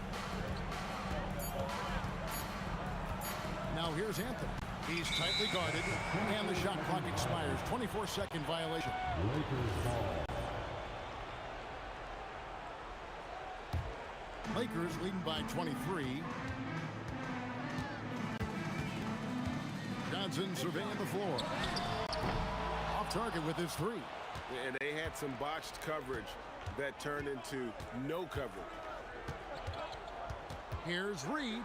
Now here's Anthony. He's tightly guarded, and the shot clock expires. 24-second violation. Lakers leading by 23. Johnson surveying the floor. Off target with his 3. And they had some botched coverage that turned into no coverage. Here's Reed.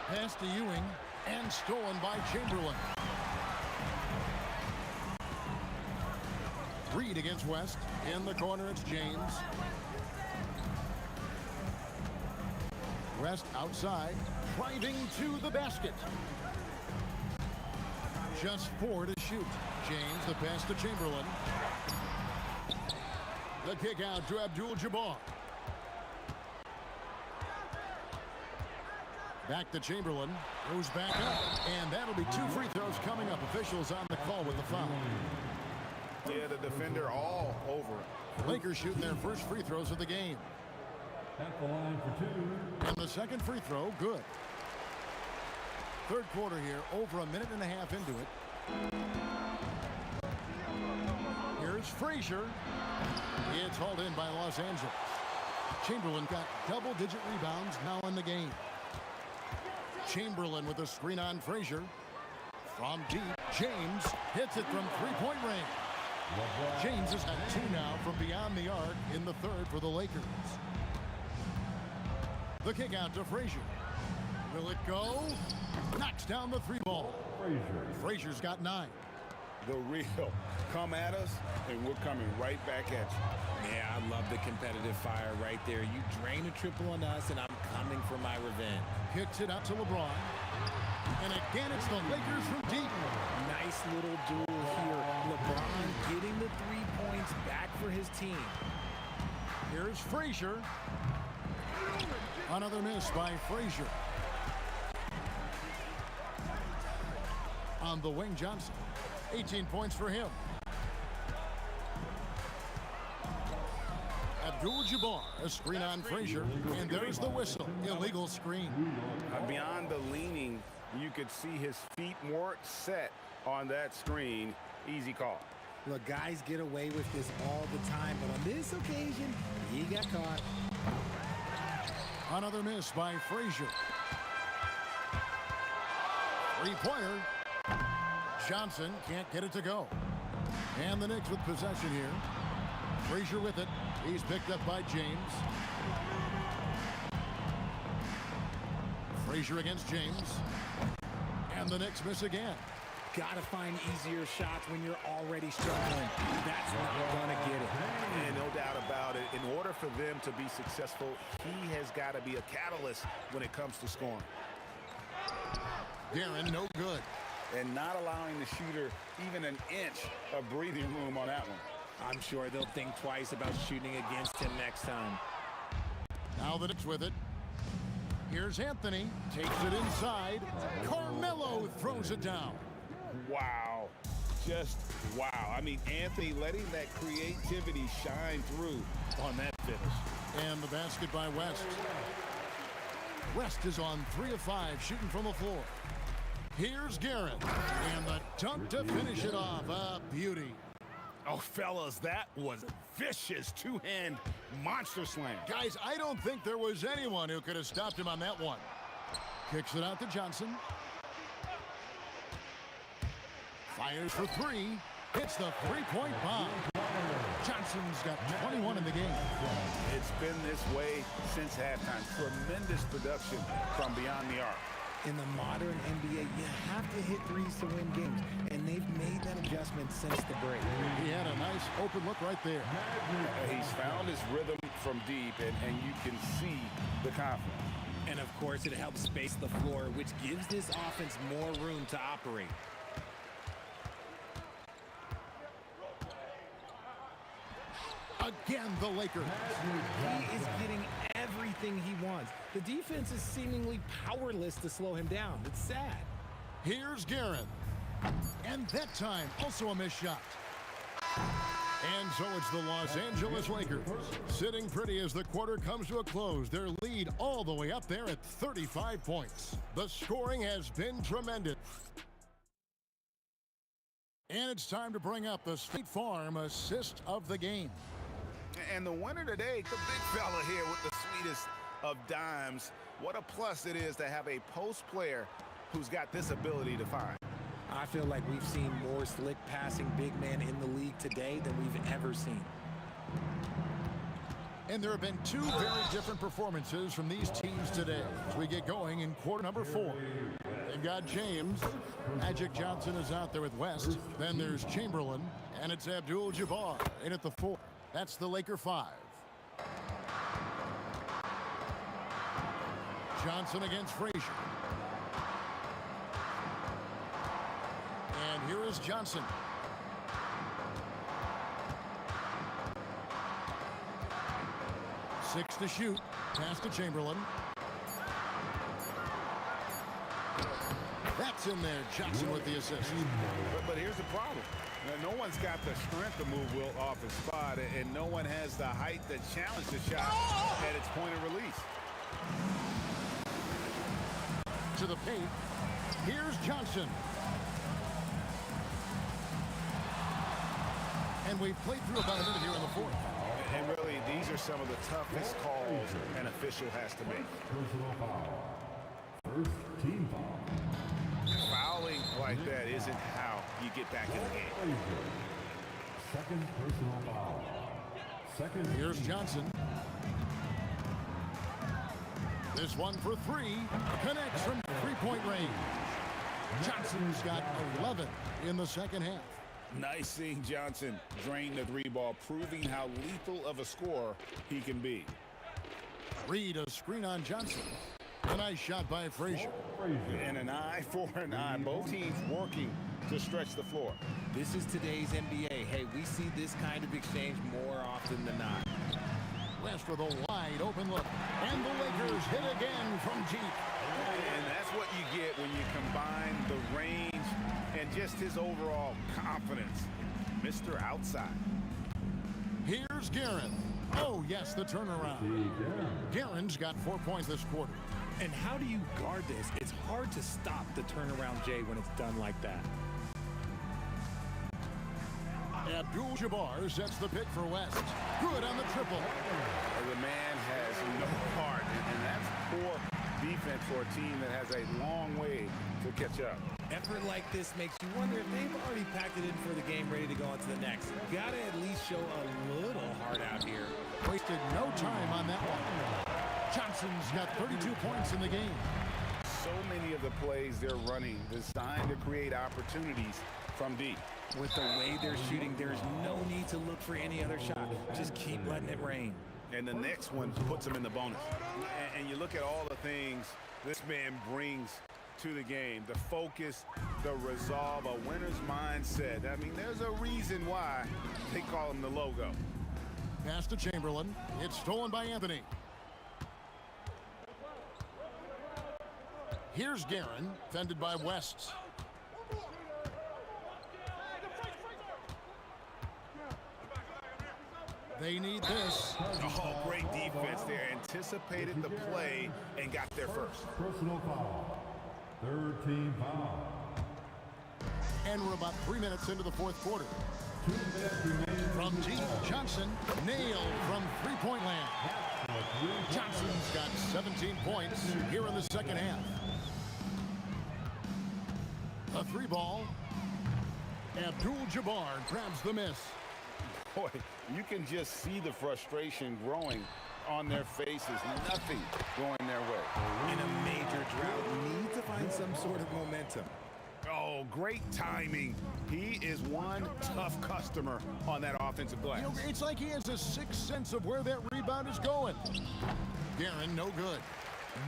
Pass to Ewing and stolen by Chamberlain. Reed against West. In the corner, it's James. West outside, driving to the basket. Just 4 to shoot. James, the pass to Chamberlain. The kick out to Abdul-Jabbar. Back to Chamberlain. Goes back up. And that'll be 2 free throws coming up. Officials on the call with the foul. Yeah, the defender all over it. Lakers shooting their first free throws of the game. At the line for 2. And the second free throw, good. Third quarter here, over a minute and a half into it. Here's Frazier. It's hauled in by Los Angeles. Chamberlain got double-digit rebounds now in the game. Chamberlain with a screen on Frazier. From deep, James hits it from three-point range. James has had 2 now from beyond the arc in the third for the Lakers. The kick out to Frazier. Will it go? Knocks down the 3 ball. Frazier's got 9. The real. Come at us, and we're coming right back at you. Yeah, I love the competitive fire right there. You drain a triple on us, and I'm coming for my revenge. Kicks it out to LeBron. And again, it's the Lakers from deep. Nice little duel here. LeBron getting the 3 points back for his team. Here's Frazier. Another miss by Frazier. On the wing, Johnson. 18 points for him. Abdul-Jabbar, a screen on Frazier, and there's the whistle. Illegal screen. Beyond the leaning, you could see his feet weren't set on that screen. Easy call. Look, guys get away with this all the time, but on this occasion, he got caught. Another miss by Frazier. Three-pointer. Johnson can't get it to go. And the Knicks with possession here. Frazier with it. He's picked up by James. Frazier against James. And the Knicks miss again. Gotta find easier shots when you're already struggling. That's not gonna get it. And no doubt about it, in order for them to be successful, he has got to be a catalyst when it comes to scoring. Guerin, no good. And not allowing the shooter even an inch of breathing room on that one. I'm sure they'll think twice about shooting against him next time. Now the Knicks with it. Here's Anthony. Takes it inside. Carmelo throws it down. Wow. Just wow. I mean, Anthony letting that creativity shine through on that finish. And the basket by West. West is on 3 of 5 shooting from the floor. Here's Guerin. And the dunk to finish it off. A beauty. Oh, fellas, that was vicious two-hand monster slam. Guys, I don't think there was anyone who could have stopped him on that one. Kicks it out to Johnson. Fires for 3. Hits the three-point bomb. Johnson's got 21 in the game. It's been this way since halftime. Tremendous production from beyond the arc. In the modern NBA, you have to hit threes to win games, and they've made that adjustment since the break. He had a nice open look right there. He's found his rhythm from deep, and you can see the confidence. And, of course, it helps space the floor, which gives this offense more room to operate. Again, the Lakers. He is getting everything he wants. The defense is seemingly powerless to slow him down. It's sad. Here's Guerin. And that time, also a missed shot. And so it's the Los Angeles Lakers. Sitting pretty as the quarter comes to a close. Their lead all the way up there at 35 points. The scoring has been tremendous. And it's time to bring up the State Farm assist of the game. And the winner today, the big fella here with the sweetest of dimes. What a plus it is to have a post player who's got this ability to find. I feel like we've seen more slick passing big men in the league today than we've ever seen. And there have been 2 very different performances from these teams today as we get going in quarter number 4. They've got James. Magic Johnson is out there with West. Then there's Chamberlain. And it's Abdul-Jabbar in at the 4. That's the Laker 5. Johnson against Frazier. And here is Johnson. Six to shoot. Pass to Chamberlain. That's in there. Johnson with the assist. But here's the problem. No one's got the strength to move Wilt off his spot, and no one has the height to challenge the shot at its point of release. To the paint. Here's Johnson. And we've played through about a minute here in the 4th. And really, these are some of the toughest calls an official has to make. Personal foul. First team foul. Fouling like that isn't how you get back in the game. Second personal foul. Second. Here's Johnson. This one for 3. Connects from three-point range. Johnson's got 11 in the second half. Nice seeing Johnson drain the 3-ball, proving how lethal of a scorer he can be. Reed, a screen on Johnson. And nice shot by Frazier. And an eye for an eye. Both teams working to stretch the floor. This is today's NBA. Hey, we see this kind of exchange more often than not. West with a wide open look. And the Lakers hit again from deep. And that's what you get when you combine the range and just his overall confidence. Mr. Outside. Here's Guerin. Oh, yes, the turnaround. Guerin's got 4 points this quarter. And how do you guard this? It's hard to stop the turnaround, Jay, when it's done like that. Abdul-Jabbar sets the pick for West. Good on the triple. The man has no heart, and that's poor defense for a team that has a long way to catch up. Effort like this makes you wonder if they've already packed it in for the game, ready to go on to the next. Gotta at least show a little heart out here. Wasted no time on that one. Johnson's got 32 points in the game. So many of the plays they're running designed to create opportunities from deep. With the way they're shooting, there's no need to look for any other shot. Just keep letting it rain. And the next one puts them in the bonus. And you look at all the things this man brings to the game. The focus, the resolve, a winner's mindset. I mean, there's a reason why they call him the logo. Pass to Chamberlain. It's stolen by Anthony. Here's Guerin, fended by West. They need this. Oh, great defense there. Anticipated the play and got there first. Personal foul. Third team foul. And we're about 3 minutes into the fourth quarter. From deep, Johnson nailed from three-point land. Johnson's got 17 points here in the second half. A three ball. Abdul-Jabbar grabs the miss. Boy, you can just see the frustration growing on their faces. Nothing going their way. In a major drought, need to find some sort of momentum. Oh, great timing. He is one tough customer on that offensive glass. You know, it's like he has a sixth sense of where that rebound is going. Guerin, no good.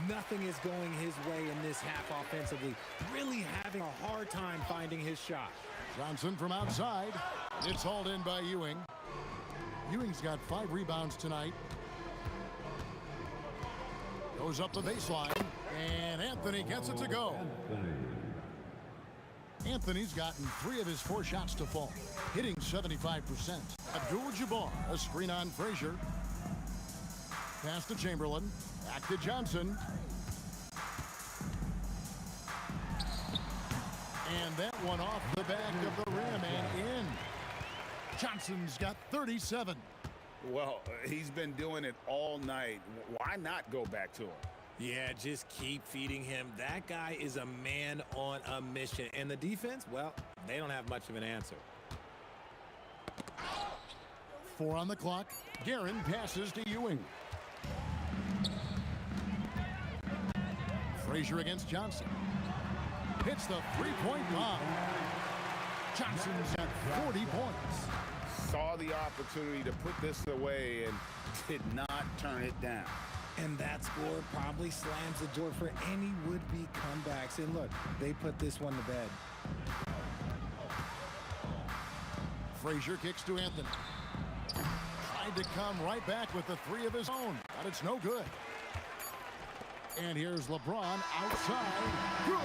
Nothing is going his way in this half offensively. Really having a hard time finding his shot. Johnson from outside. It's hauled in by Ewing. Ewing's got 5 rebounds tonight. Goes up the baseline, and Anthony gets it to go. Anthony's gotten 3 of his 4 shots to fall, hitting 75%. Abdul-Jabbar, a screen on Frazier. Pass to Chamberlain. Back to Johnson. And that one off the back of the rim and in. Johnson's got 37. Well, he's been doing it all night. Why not go back to him? Yeah, just keep feeding him. That guy is a man on a mission. And the defense, well, they don't have much of an answer. 4 on the clock. Guerin passes to Ewing. Frazier against Johnson. Hits the three-point bomb. Johnson's got 40 points. Saw the opportunity to put this away and did not turn it down. And that score probably slams the door for any would-be comebacks. And look, they put this one to bed. Frazier kicks to Anthony. Tried to come right back with the 3 of his own, but it's no good. And here's LeBron outside. Good.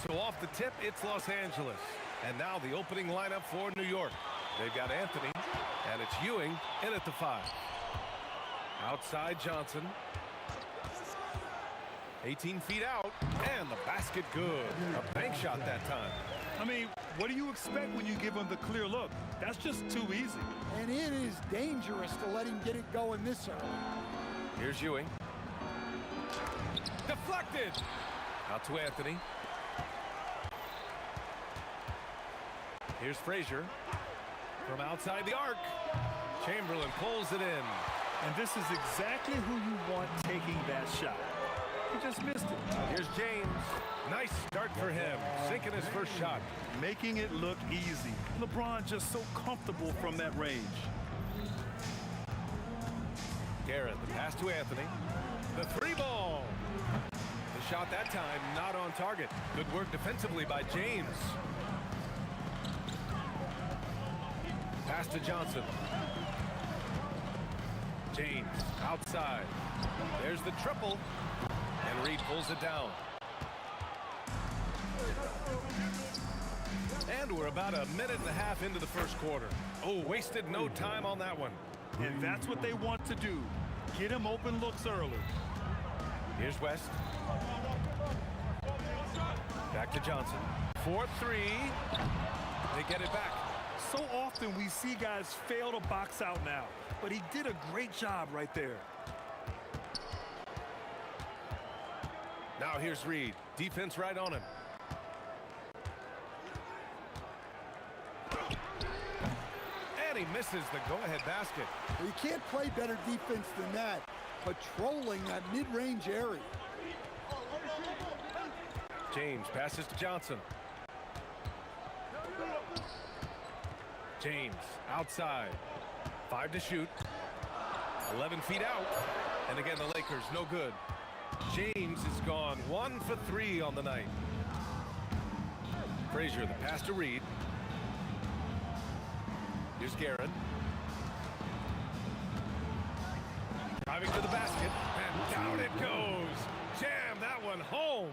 So off the tip, it's Los Angeles. And now the opening lineup for New York. They've got Anthony, and it's Ewing in at the 5. Outside Johnson. 18 feet out, and the basket good. A bank shot that time. I mean, what do you expect when you give him the clear look? That's just too easy. And it is dangerous to let him get it going this early. Here's Ewing. Deflected. Out to Anthony. Here's Frazier from outside the arc. Chamberlain pulls it in. And this is exactly who you want taking that shot. He just missed it. Here's James. Nice start for him. Sinking his first shot. Making it look easy. LeBron just so comfortable from that range. Garrett, the pass to Anthony. The 3-ball. The shot that time not on target. Good work defensively by James. Pass to Johnson. James outside. There's the triple. And Reed pulls it down. And we're about a minute and a half into the first quarter. Oh, wasted no time on that one. And that's what they want to do. Get him open looks early. Here's West. Back to Johnson. 4-3. They get it back. So often we see guys fail to box out now, but he did a great job right there. Now here's Reed. Defense right on him. And he misses the go-ahead basket. You can't play better defense than that, patrolling that mid-range area. James passes to Johnson. James outside. 5 to shoot. 11 feet out. And again, the Lakers no good. James is gone 1 for 3 on the night. Frazier, the pass to Reed. Here's Guerin. Driving to the basket. And down it goes. Jam that one home.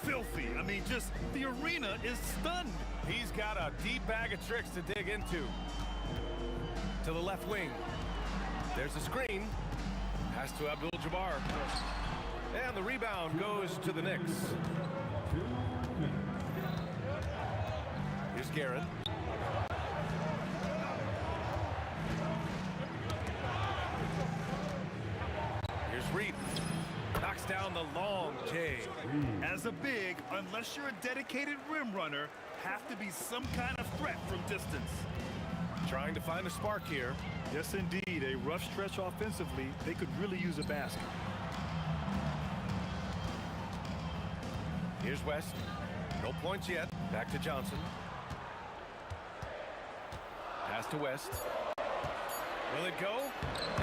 Filthy. I mean, just the arena is stunned. He's got a deep bag of tricks to dig into. To the left wing. There's a screen. Pass to Abdul-Jabbar. And the rebound goes to the Knicks. Here's Guerin. Here's Reed. Knocks down the long J. As a big, unless you're a dedicated rim runner, have to be some kind of threat from distance. Trying to find a spark here. Yes, indeed. A rough stretch offensively. They could really use a basket. Here's West. No points yet. Back to Johnson. Pass to West. Will it go?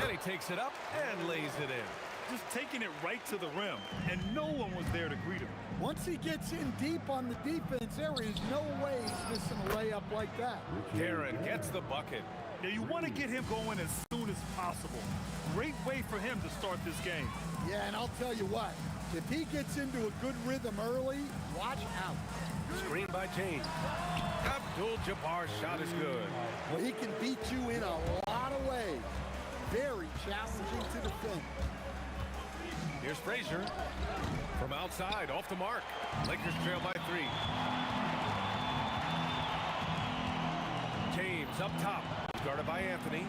And he takes it up and lays it in. Just taking it right to the rim, and no one was there to greet him. Once he gets in deep on the defense, there is no way he's missing a layup like that. Guerin gets the bucket. Now you want to get him going as soon as possible. Great way for him to start this game. Yeah, and I'll tell you what, if he gets into a good rhythm early, watch out. Screen by James. Abdul-Jabbar's shot is good. Well, he can beat you in a lot of ways. Very challenging to defend. Here's Frazier. From outside, off the mark. Lakers trail by 3. James up top. Guarded by Anthony.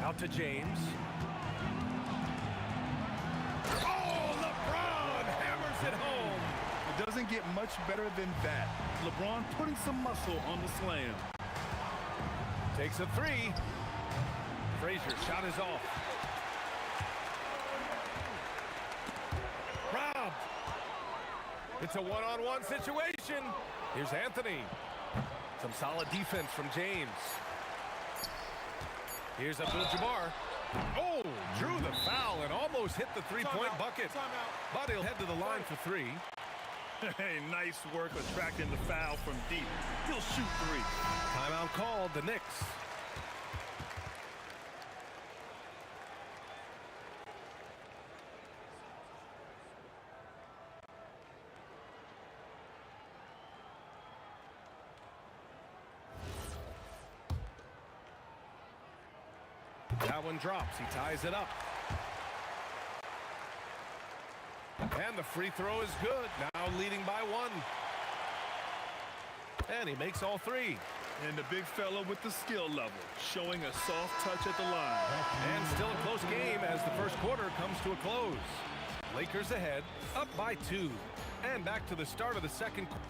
Out to James. Oh, LeBron hammers it home. It doesn't get much better than that. LeBron putting some muscle on the slam. Takes a 3. Frazier's shot is off. Robbed. It's a one-on-one situation. Here's Anthony. Some solid defense from James. Here's Abdul-Jabbar. Oh, drew the foul and almost hit the three-point bucket. But he'll head to the line for 3. Hey, nice work attracting the foul from deep. He'll shoot 3. Timeout called, the Knicks. That one drops. He ties it up. And the free throw is good. Now leading by 1. And he makes all 3. And the big fella with the skill level, showing a soft touch at the line. And still a close game as the first quarter comes to a close. Lakers ahead, up by 2. And back to the start of the second quarter.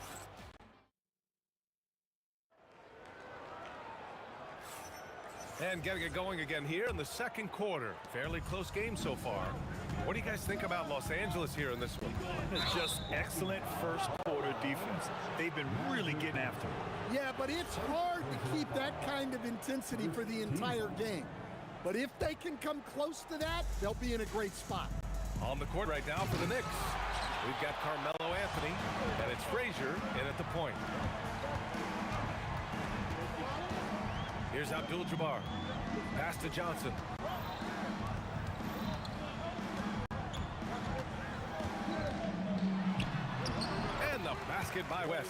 And getting it going again here in the second quarter. Fairly close game so far. What do you guys think about Los Angeles here in this one? It's just excellent first quarter defense. They've been really getting after it. Yeah, but it's hard to keep that kind of intensity for the entire game. But if they can come close to that, they'll be in a great spot. On the court right now for the Knicks, we've got Carmelo Anthony, and it's Frazier in at the point. Here's Abdul-Jabbar. Pass to Johnson. it by West.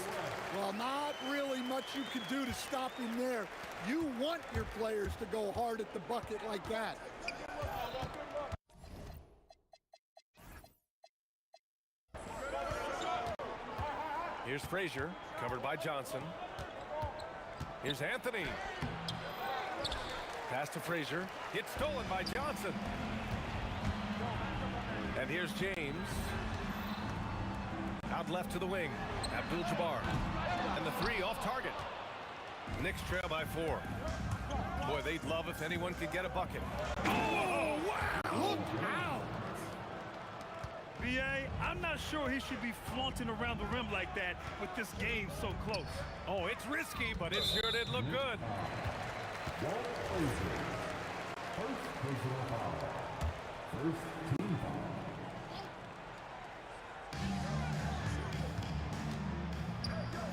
Well, not really much you can do to stop him there. You want your players to go hard at the bucket like that. Here's Frazier, covered by Johnson. Here's Anthony. Pass to Frazier. It's stolen by Johnson. And here's James. Out left to the wing. Abdul-Jabbar. And the three off target. Knicks trail by 4. Boy, they'd love if anyone could get a bucket. Oh, wow! Look out! B.A., I'm not sure he should be flaunting around the rim like that with this game so close. Oh, it's risky, but it sure did look good. First personal foul. First team foul.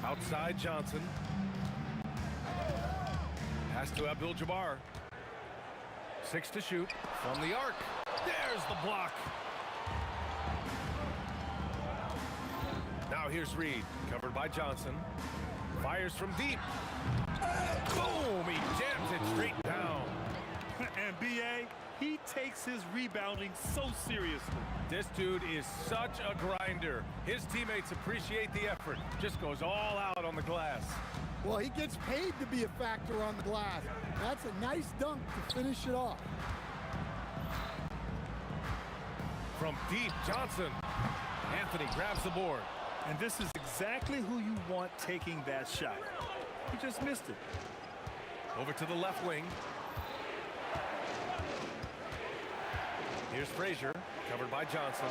Outside Johnson. Pass to Abdul-Jabbar. 6 to shoot from the arc. There's the block. Now here's Reed, covered by Johnson. Fires from deep. Boom! He jams it straight down. And B.A., he takes his rebounding so seriously. This dude is such a grinder. His teammates appreciate the effort. Just goes all out on the glass. Well, he gets paid to be a factor on the glass. That's a nice dunk to finish it off. From deep, Johnson. Anthony grabs the board. And this is exactly who you want taking that shot. He just missed it. Over to the left wing. Here's Frazier, covered by Johnson.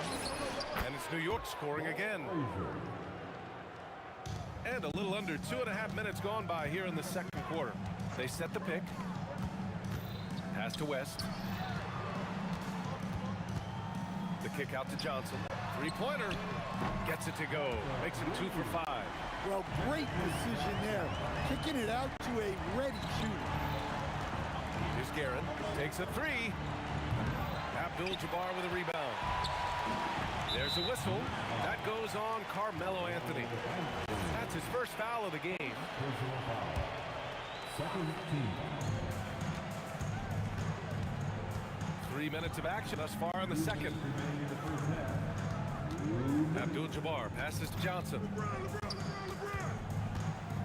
And it's New York scoring again. And a little under 2.5 minutes gone by here in the second quarter. They set the pick. Pass to West. The kick out to Johnson. Three-pointer. Gets it to go. Makes him 2 for 5. Well, great decision there. Kicking it out to a ready shooter. Here's Guerin. Takes a 3. Abdul-Jabbar with a rebound. There's a whistle. That goes on Carmelo Anthony. That's his first foul of the game. Personal foul. Second team. 3 minutes of action thus far in the second. Abdul-Jabbar passes to Johnson.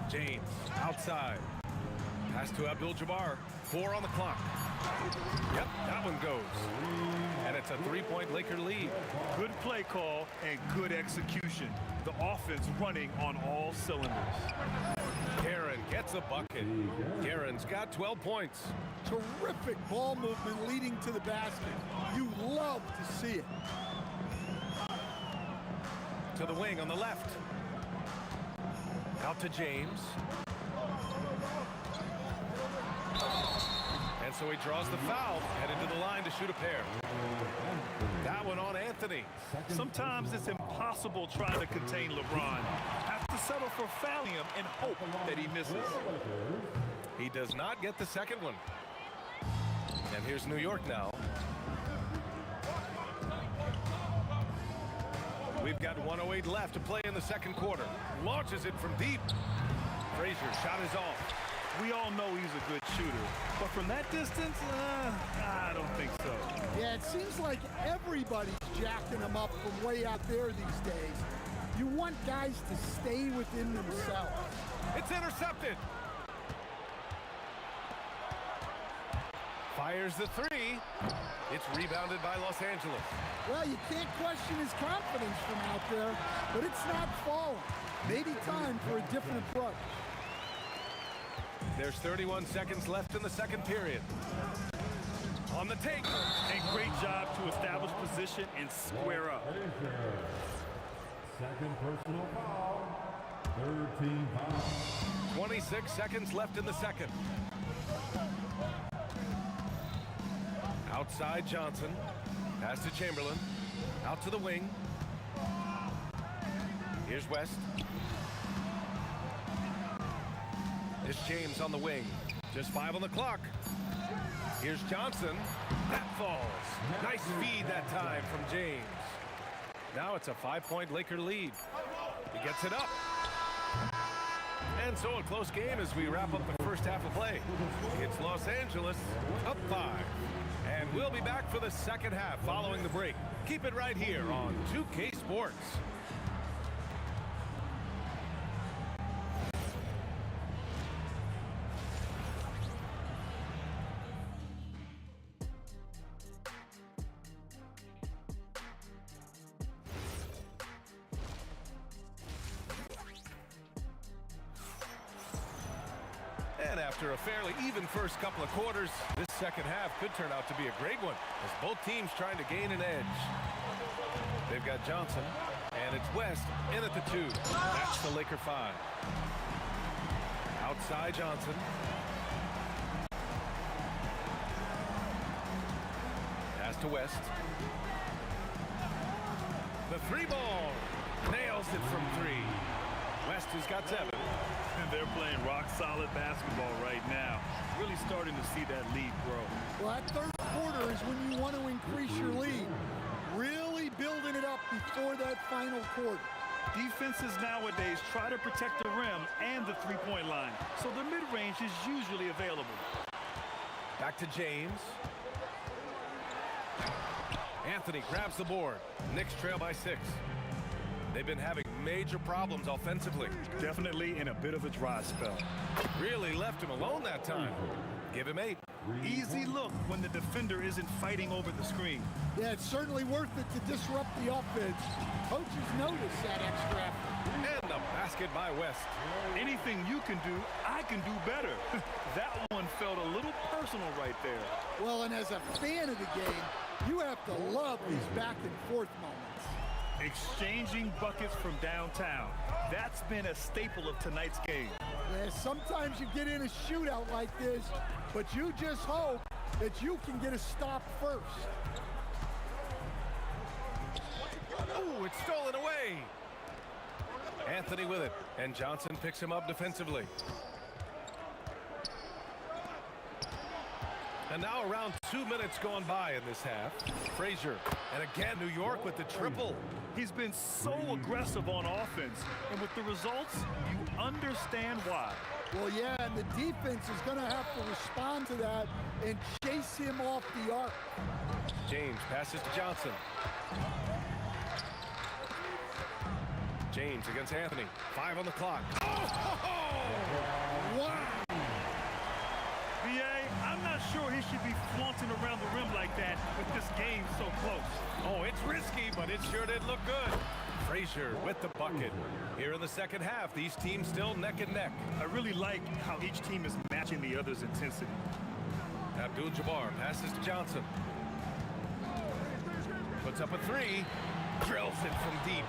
James outside. Pass to Abdul-Jabbar. 4 on the clock. Yep, that one goes. And it's a 3-point Laker lead. Good play call and good execution. The offense running on all cylinders. Guerin gets a bucket. Guerin's got 12 points. Terrific ball movement leading to the basket. You love to see it. To the wing on the left. Out to James. And so he draws the foul, headed to the line to shoot a pair. That one on Anthony. Sometimes it's impossible trying to contain LeBron. Have to settle for fouling him and hope that he misses. He does not get the second one. And here's New York now. We've got 1:08 left to play in the second quarter. Launches it from deep. Frazier shot is off. We all know he's a good shooter, but from that distance, I don't think so. Yeah, it seems like everybody's jacking him up from way out there these days. You want guys to stay within themselves. It's intercepted. Fires the 3. It's rebounded by Los Angeles. Well, you can't question his confidence from out there, but it's not falling. Maybe time for a different approach. There's 31 seconds left in the second period. On the take. And great job to establish position and square up. Second personal foul. Third team foul. 26 seconds left in the second. Outside Johnson. Pass to Chamberlain. Out to the wing. Here's West. It's James on the wing. Just 5 on the clock. Here's Johnson. That falls. Nice feed that time from James. Now it's a 5-point Laker lead. He gets it up. And so a close game as we wrap up the first half of play. It's Los Angeles up 5. And we'll be back for the second half following the break. Keep it right here on 2K Sports. And after a fairly even first couple of quarters, this second half could turn out to be a great one as both teams trying to gain an edge. They've got Johnson, and it's West in at the 2. That's the Laker 5. Outside Johnson. Pass to West. The 3 ball. Nails it from 3. West has got 7. And they're playing rock-solid basketball right now. Really starting to see that lead grow. Well, that third quarter is when you want to increase your lead. Really building it up before that final quarter. Defenses nowadays try to protect the rim and the three-point line, so the mid-range is usually available. Back to James. Anthony grabs the board. Knicks trail by 6. They've been having major problems offensively. Definitely in a bit of a dry spell. Really left him alone that time. Give him 8. Easy look when the defender isn't fighting over the screen. Yeah, it's certainly worth it to disrupt the offense. Coaches notice that extra effort. And the basket by West. Anything you can do, I can do better. That one felt a little personal right there. Well, and as a fan of the game, you have to love these back and forth moments. Exchanging buckets from downtown. That's been a staple of tonight's game. Yeah, sometimes you get in a shootout like this, but you just hope that you can get a stop first. Oh, it's stolen away. Anthony with it, and Johnson picks him up defensively. And now around 2 minutes gone by in this half. Frazier, and again New York with the triple. He's been so aggressive on offense, and with the results, you understand why. Well, yeah, and the defense is going to have to respond to that and chase him off the arc. James passes to Johnson. James against Anthony. 5 on the clock. Oh! Wow! B.A., I'm not sure he should be flaunting around the rim like that with this game so close. Oh, it's risky, but it sure did look good. Frazier with the bucket. Here in the second half, these teams still neck and neck. I really like how each team is matching the other's intensity. Abdul-Jabbar passes to Johnson. Puts up a 3. Drills it from deep.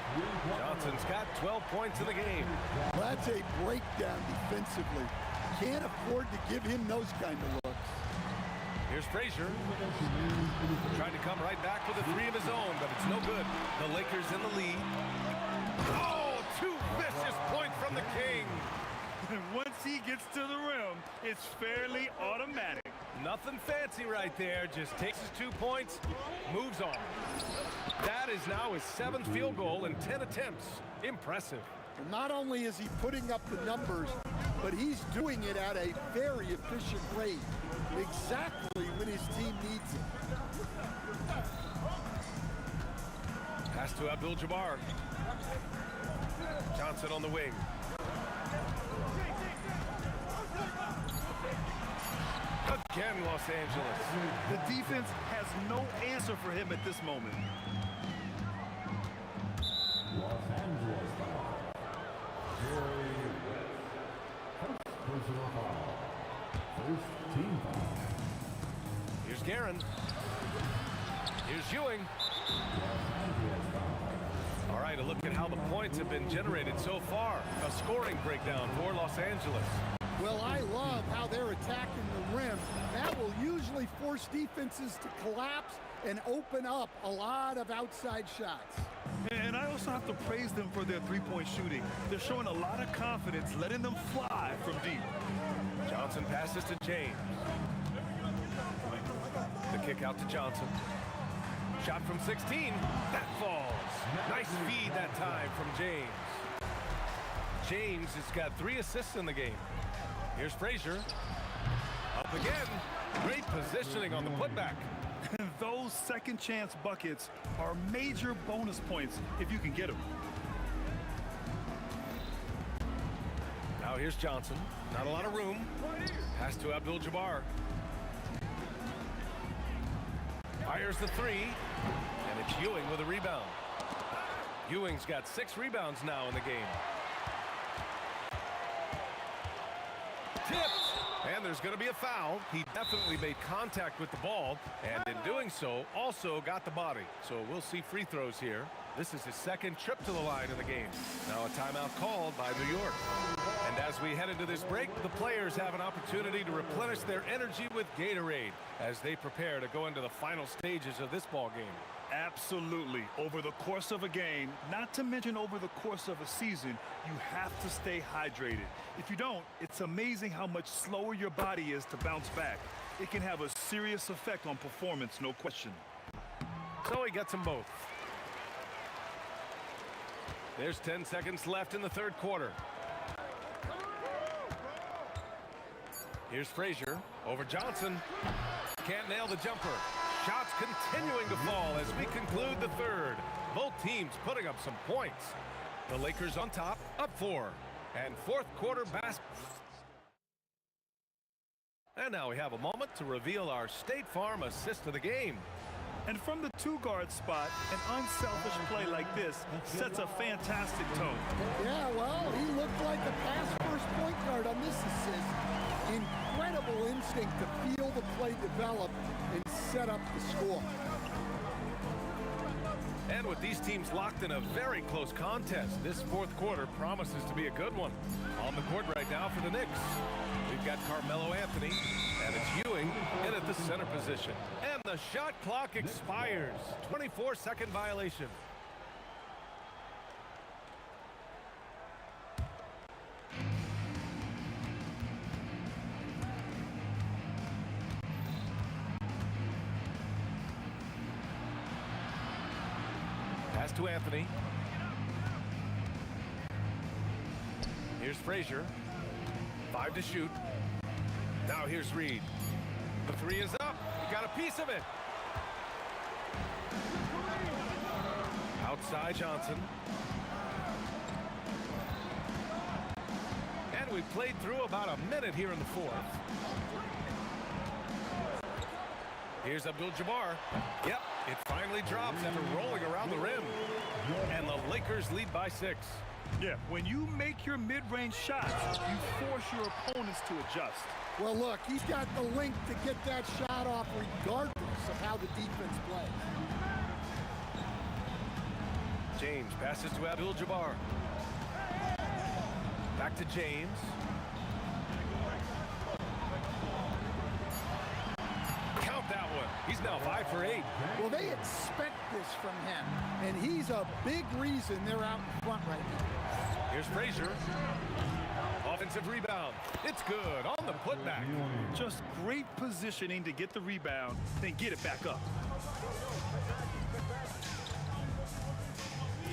Johnson's got 12 points in the game. That's a breakdown defensively. Can't afford to give him those kind of looks. Here's Frazier. Trying to come right back with a 3 of his own, but it's no good. The Lakers in the lead. Oh, 2 vicious points from the King. And once he gets to the rim, it's fairly automatic. Nothing fancy right there. Just takes his 2 points, moves on. That is now his 7th field goal in 10 attempts. Impressive. And not only is he putting up the numbers, but he's doing it at a very efficient rate. Exactly when his team needs it. Pass to Abdul-Jabbar. Johnson on the wing. Again, Los Angeles. The defense has no answer for him at this moment. Los Angeles foul. First personal foul. First team foul. Here's Guerin. Here's Ewing. All right, a look at how the points have been generated so far. A scoring breakdown for Los Angeles. Well, I love how they're attacking the rim. That will usually force defenses to collapse and open up a lot of outside shots. And I also have to praise them for their three-point shooting. They're showing a lot of confidence, letting them fly from deep. Johnson passes to James. The kick out to Johnson. Shot from 16. That falls. Nice feed that time from James. James has got 3 assists in the game. Here's Frazier. Up again. Great positioning on the putback. Those second chance buckets are major bonus points if you can get them. Now here's Johnson. Not a lot of room. Pass to Abdul-Jabbar. Fires the 3. And it's Ewing with a rebound. Ewing's got 6 rebounds now in the game. Tipped. And there's going to be a foul. He definitely made contact with the ball, and in doing so, also got the body. So we'll see free throws here. This is his second trip to the line in the game. Now a timeout called by New York. And as we head into this break, the players have an opportunity to replenish their energy with Gatorade as they prepare to go into the final stages of this ball game. Absolutely. Over the course of a game, not to mention over the course of a season, you have to stay hydrated. If you don't, it's amazing how much slower your body is to bounce back. It can have a serious effect on performance, no question. So he gets them both. There's 10 seconds left in the third quarter. Here's Frazier over Johnson. Can't nail the jumper. Shots continuing to fall as we conclude the third. Both teams putting up some points. The Lakers on top, up 4. And fourth quarter basketball. And now we have a moment to reveal our State Farm assist of the game. And from the 2-guard spot, an unselfish play like this sets a fantastic tone. Yeah, well, he looked like a pass-first point guard on this assist. Incredible instinct to feel the play develop and set up the score. And with these teams locked in a very close contest, this fourth quarter promises to be a good one. On the court right now for the Knicks, we've got Carmelo Anthony, and it's Ewing in at the center position. And the shot clock expires. 24-second violation. Pass to Anthony. Here's Frazier. 5 to shoot. Now here's Reed. The 3 is up. He got a piece of it. Outside Johnson. And we've played through about a minute here in the fourth. Here's Abdul-Jabbar. Yep, it finally drops after rolling around the rim. And the Lakers lead by 6. Yeah, when you make your mid-range shots, you force your opponents to adjust. Well, look, he's got the length to get that shot off regardless of how the defense plays. James passes to Abdul-Jabbar. Back to James. Count that one. He's now 5 for 8. Well, they expect this from him, and he's a big reason they're out in front right now. Here's Frazier. Offensive rebound. It's good on the putback. Just great positioning to get the rebound, then get it back up.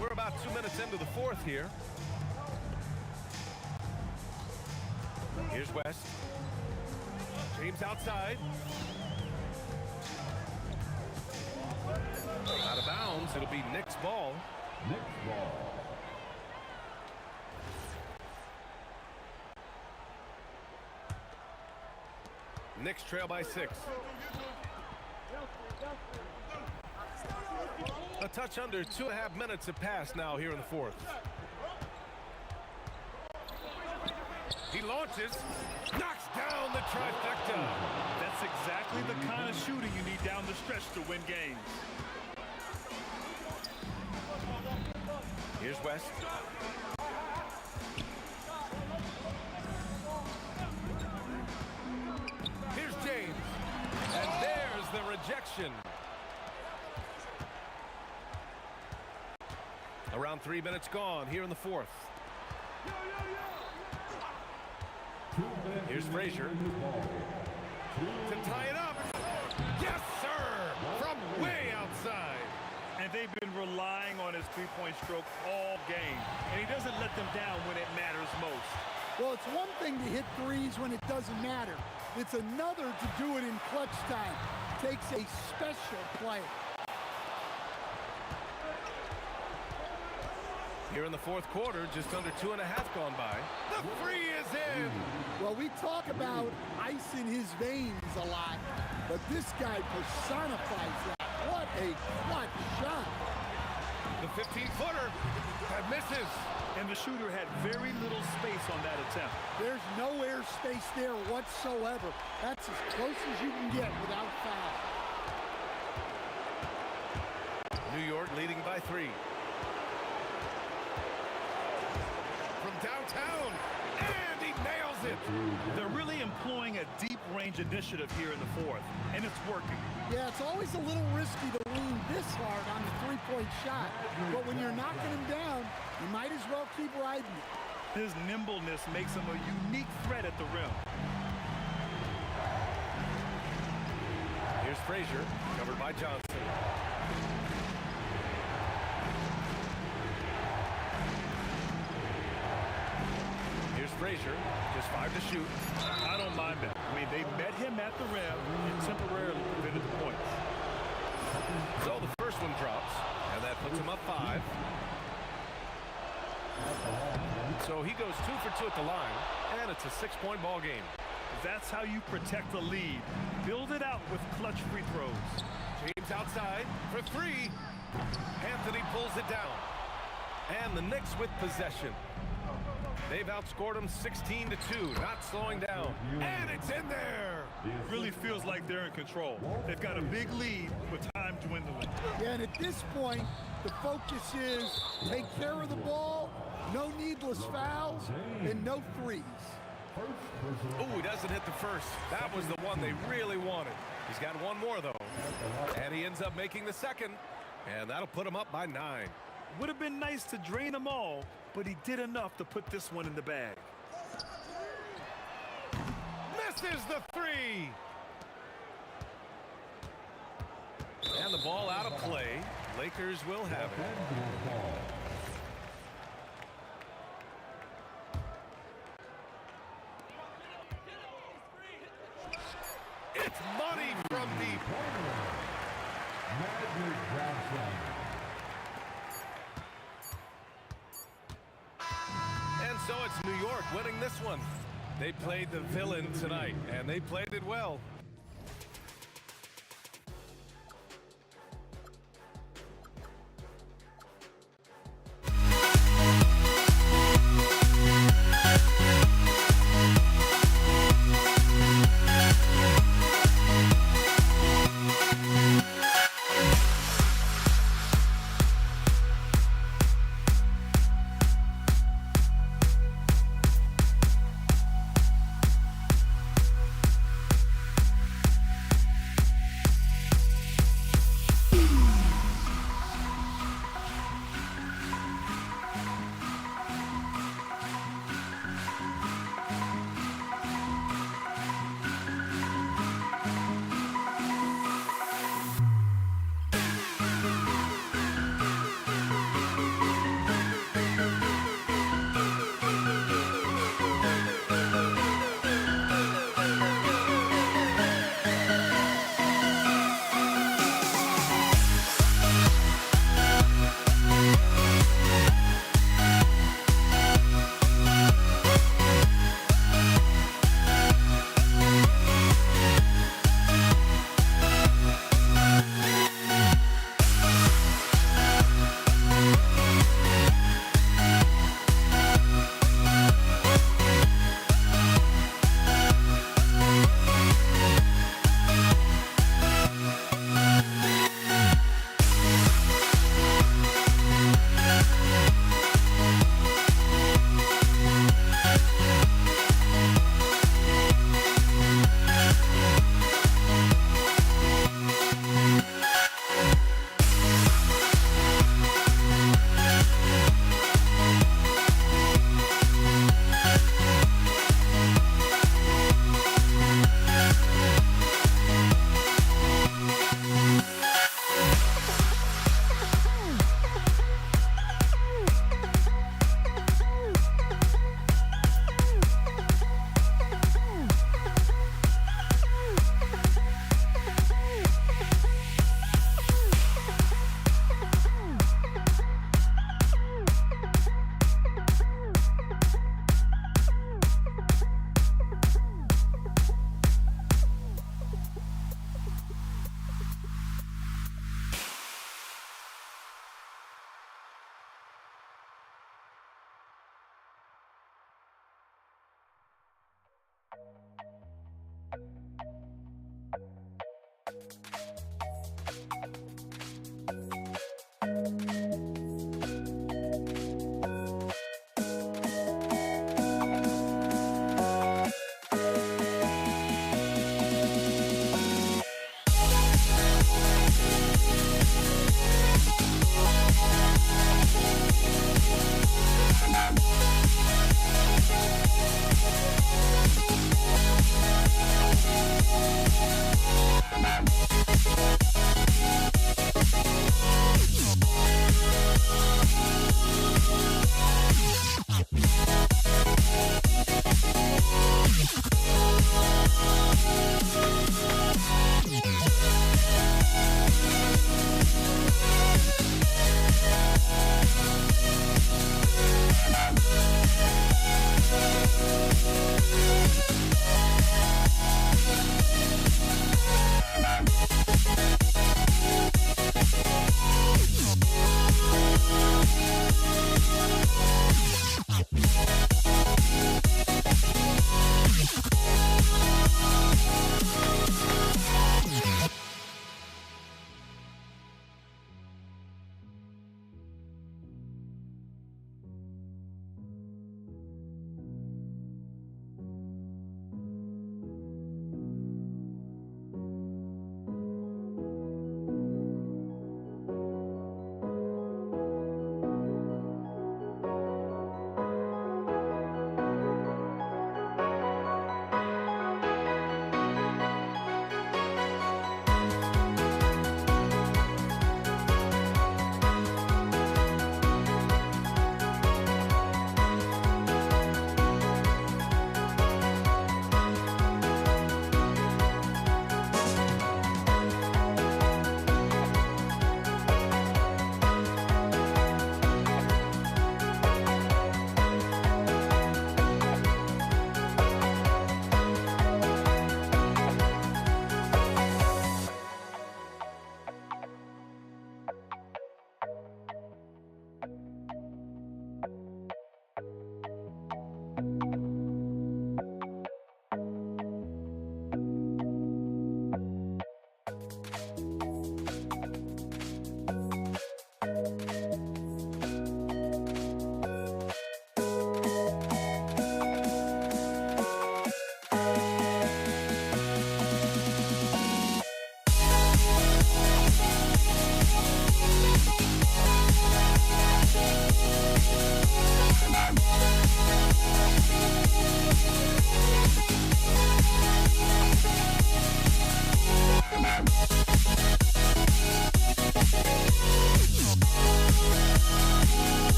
We're about 2 minutes into the fourth here. Here's West. James outside. Out of bounds. It'll be Knicks ball. Knicks ball. Knicks trail by 6. A touch under 2.5 minutes have passed now here in the fourth. He launches, knocks down the trifecta. That's exactly the kind of shooting you need down the stretch to win games. Here's West. Here's James. And there's the rejection. Around 3 minutes gone here in the fourth. Here's Frazier. To tie it up. Yes, sir! From way outside. And they've been relying on his three-point stroke all game. And he doesn't let them down when it matters most. Well, it's one thing to hit threes when it doesn't matter. It's another to do it in clutch time. Takes a special player. Here in the fourth quarter, just under 2.5 gone by. The three is in. Well, we talk about ice in his veins a lot, but this guy personifies that. What a clutch shot. The 15-footer that misses. And the shooter had very little space on that attempt. There's no air space there whatsoever. That's as close as you can get without foul. New York leading by 3. From downtown, and he nails it. They're really employing a deep range initiative here in the fourth, and it's working. Yeah, it's always a little risky to lean this hard on the three-point shot, but when you're knocking him down, you might as well keep riding it. His nimbleness makes him a unique threat at the rim. Here's Frazier, covered by Johnson. Here's Frazier, just 5 to shoot. I don't mind that. I mean, they met him at the rim and temporarily prevented the points. So the first one drops, and that puts him up 5. So he goes 2 for 2 at the line, and it's a 6-point ball game. That's how you protect the lead. Build it out with clutch free throws. James outside for 3. Anthony pulls it down. And the Knicks with possession. They've outscored them 16-2, not slowing down. And it's in there. Really feels like they're in control. They've got a big lead with time dwindling. Yeah, and at this point, the focus is take care of the ball, no needless fouls, and no threes. Oh, he doesn't hit the first. That was the one they really wanted. He's got one more, though. And he ends up making the second. And that'll put him up by 9. Would have been nice to drain them all, but he did enough to put this one in the bag. Misses the 3. And the ball out of play. Lakers will have it. It's money from deep. And so it's New York winning this one. They played the villain tonight, and they played it well.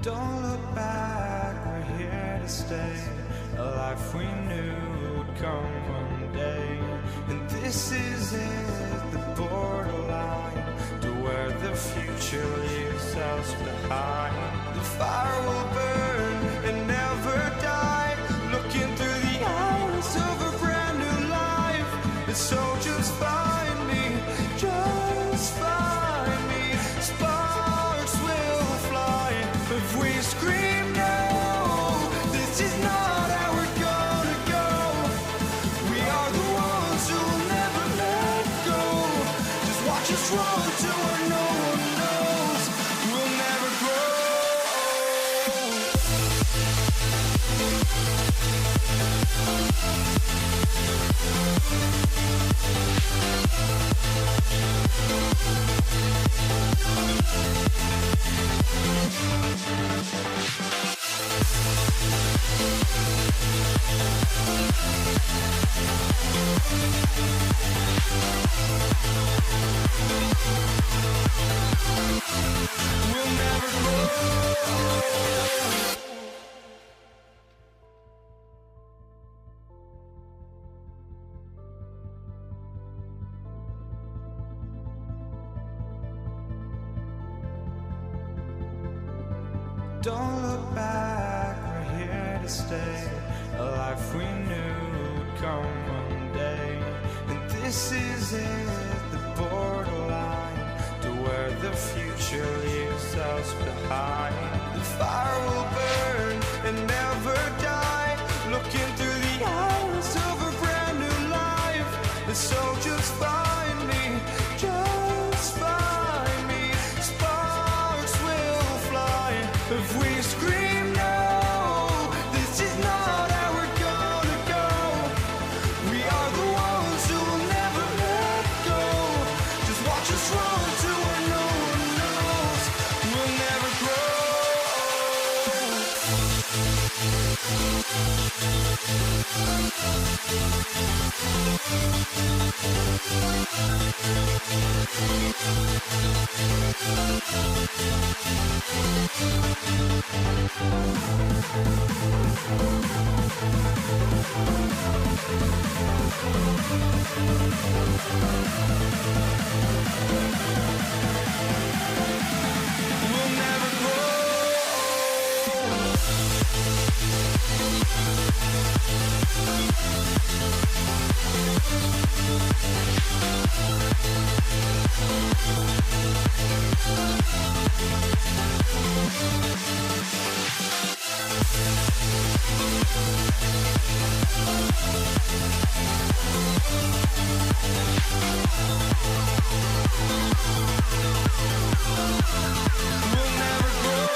Don't look back, we're here to stay. A life we knew would come one day. And this is it, the borderline to where the future leaves us behind. The fire will burn and never die. Looking through the eyes of a brand new life. And so just find me, just find me. Sparks will fly if we scream no. This is not how we're gonna go. We are the ones who will never let go. Just watch us run to where no one knows. We'll never grow. We'll never grow. Don't look back, we're here to stay. A life we knew would come one day. And this is it, the borderline to where the future leaves us behind. The fire will burn and never die. Looking through the eyes of a brand new life. And so just find me, just find me. Sparks will fly if we scream no. This is not how we're gonna go. We are the ones who will never let go. Just watch us run to where no one knows. We'll never grow. We'll never grow. We'll never grow.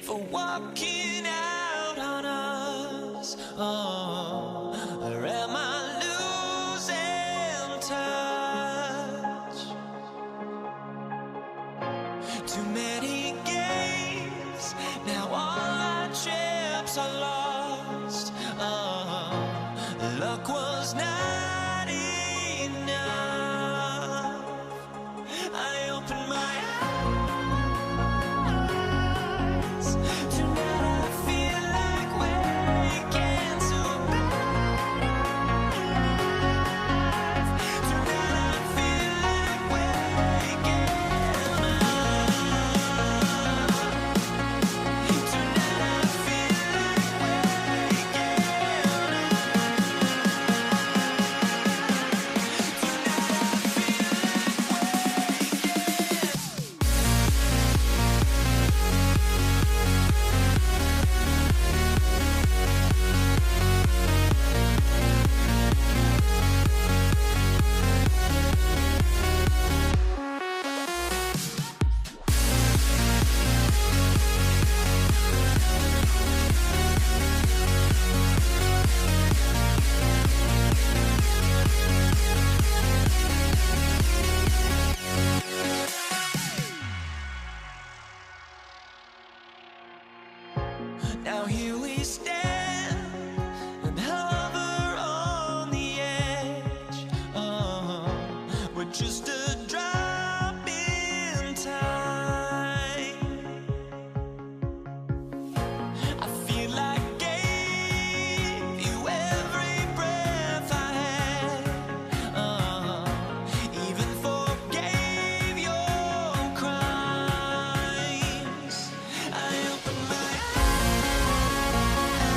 for walking out on us? Oh, or am I losing touch? Too many games, now all our chips are lost. Oh, luck was not enough. I opened my now here we stand and hover on the edge. Oh, we're just a drop in time. I feel like I gave you every breath I had. Even forgave your crimes. I opened my eyes.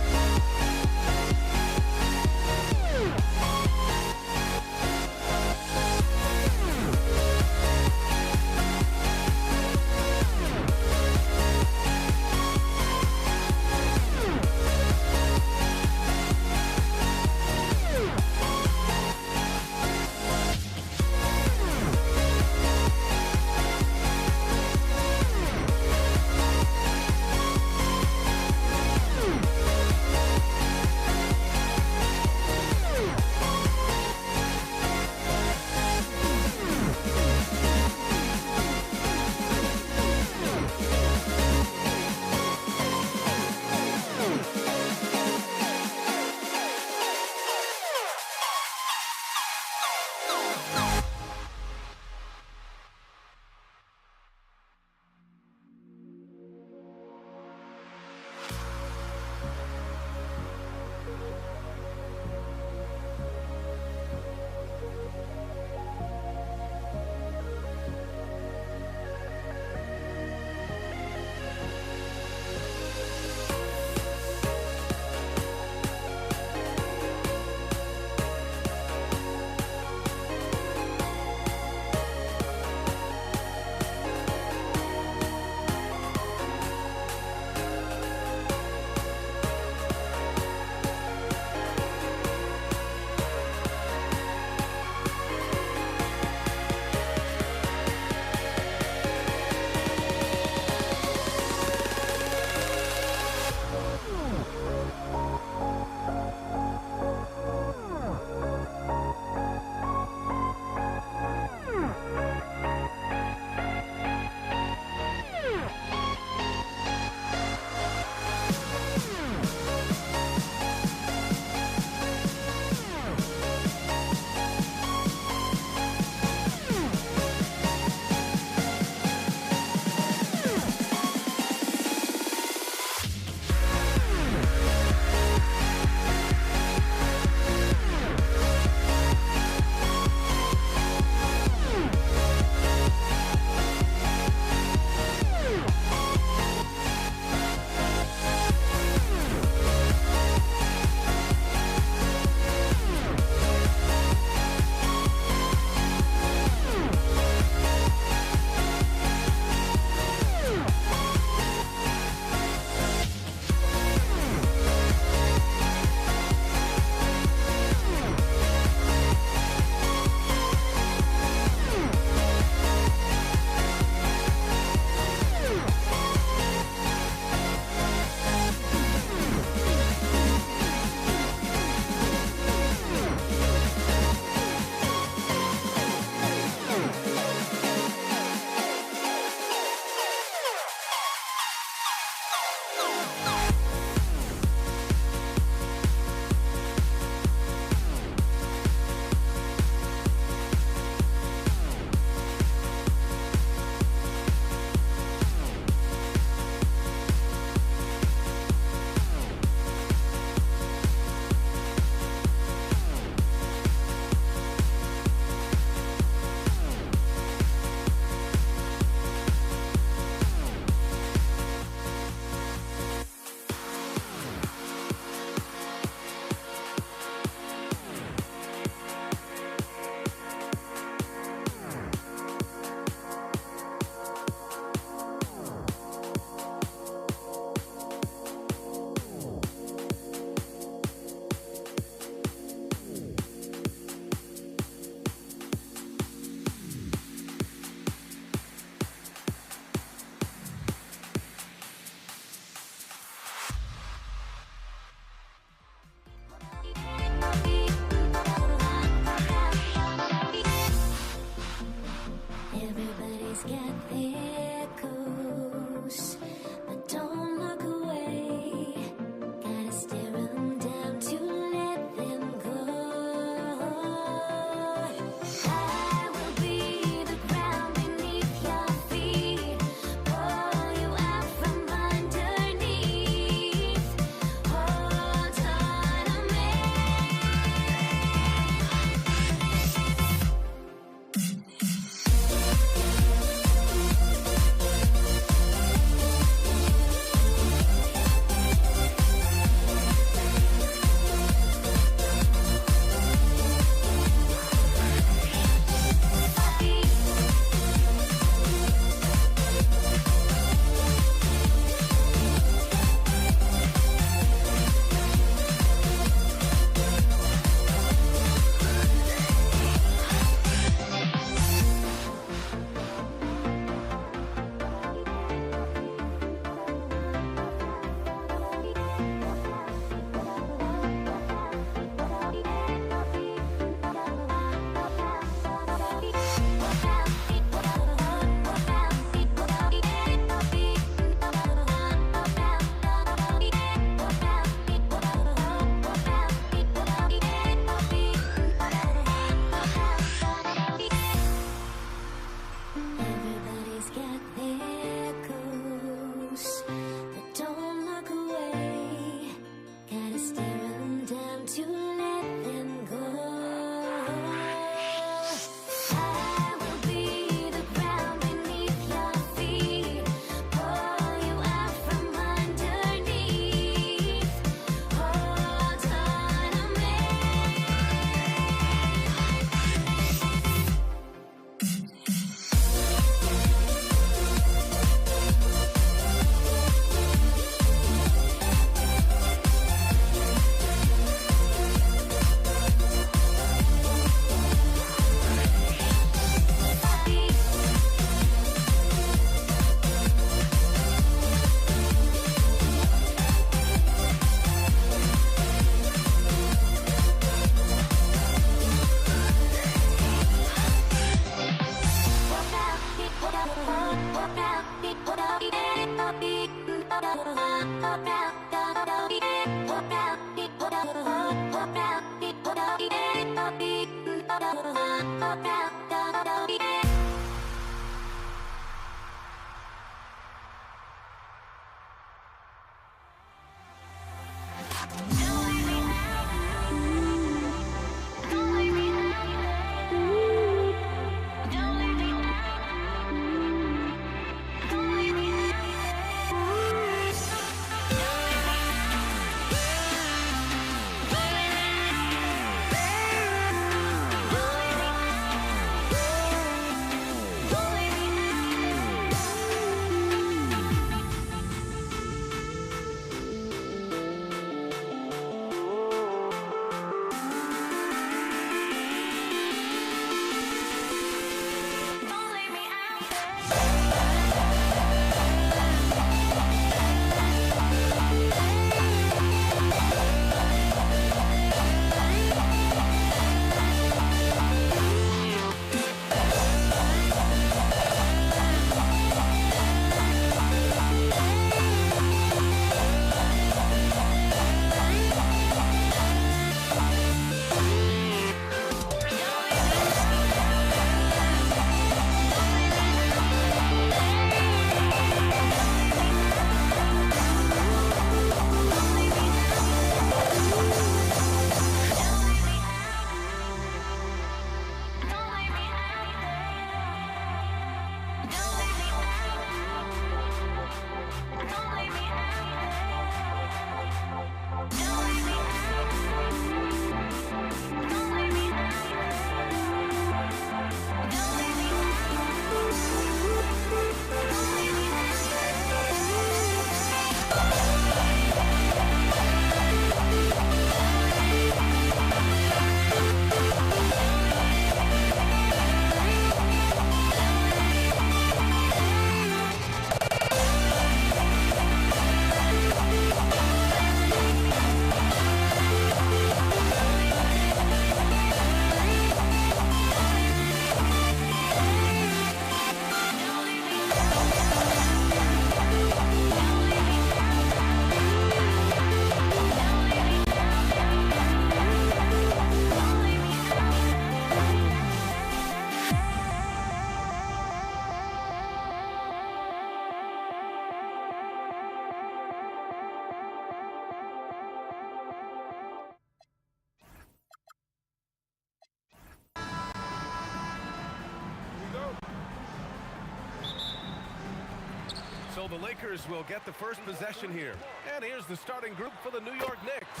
So the Lakers will get the first possession here. And here's the starting group for the New York Knicks.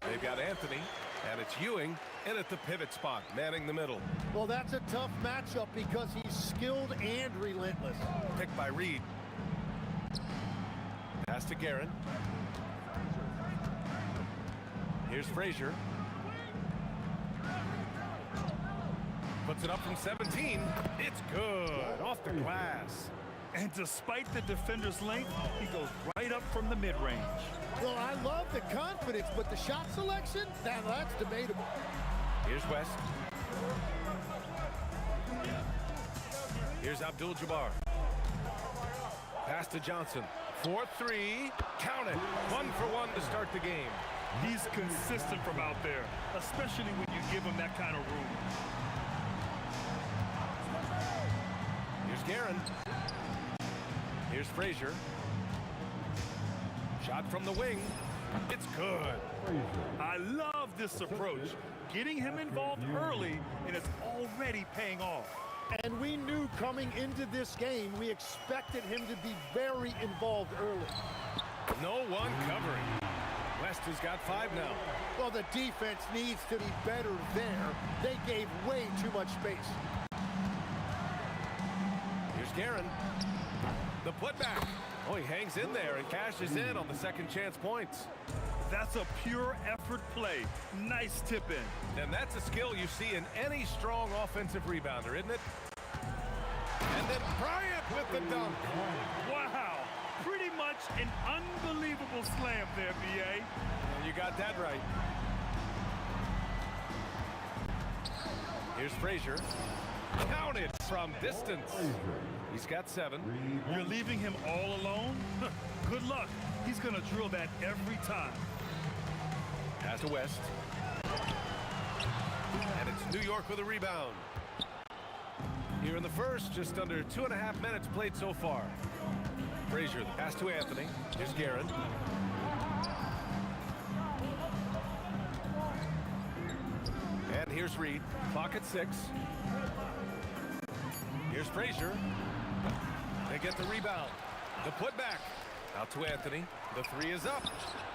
They've got Anthony, and it's Ewing in at the pivot spot, manning the middle. Well, that's a tough matchup because he's skilled and relentless. Picked by Reed. Pass to Guerin. Here's Frazier. Puts it up from 17. It's good. Off the glass. And despite the defender's length, he goes right up from the mid-range. Well, I love the confidence, but the shot selection, now that's debatable. Here's West. Here's Abdul-Jabbar. Pass to Johnson. 4-3. Count it. 1 for 1 to start the game. He's consistent from out there, especially when you give him that kind of room. Here's Guerin. Here's Frazier. Shot from the wing. It's good. I love this approach. Getting him involved early, and it's already paying off. And we knew coming into this game, we expected him to be very involved early. No one covering. West has got 5 now. Well, the defense needs to be better there. They gave way too much space. Here's Guerin. The putback. Oh, he hangs in there and cashes in on the second chance points. That's a pure effort play. Nice tip in. And that's a skill you see in any strong offensive rebounder, isn't it? And then Bryant with the dunk. Wow. Pretty much an unbelievable slam there, B.A. You got that right. Here's Frazier. Counted from distance. He's got 7. You're leaving him all alone? Good luck. He's going to drill that every time. Pass to West. And it's New York with a rebound. Here in the first, just under 2.5 minutes played so far. Frazier, the pass to Anthony. Here's Guerin. And here's Reed. Clock at 6. Here's Frazier. They get the rebound. The putback. Out to Anthony. The 3 is up.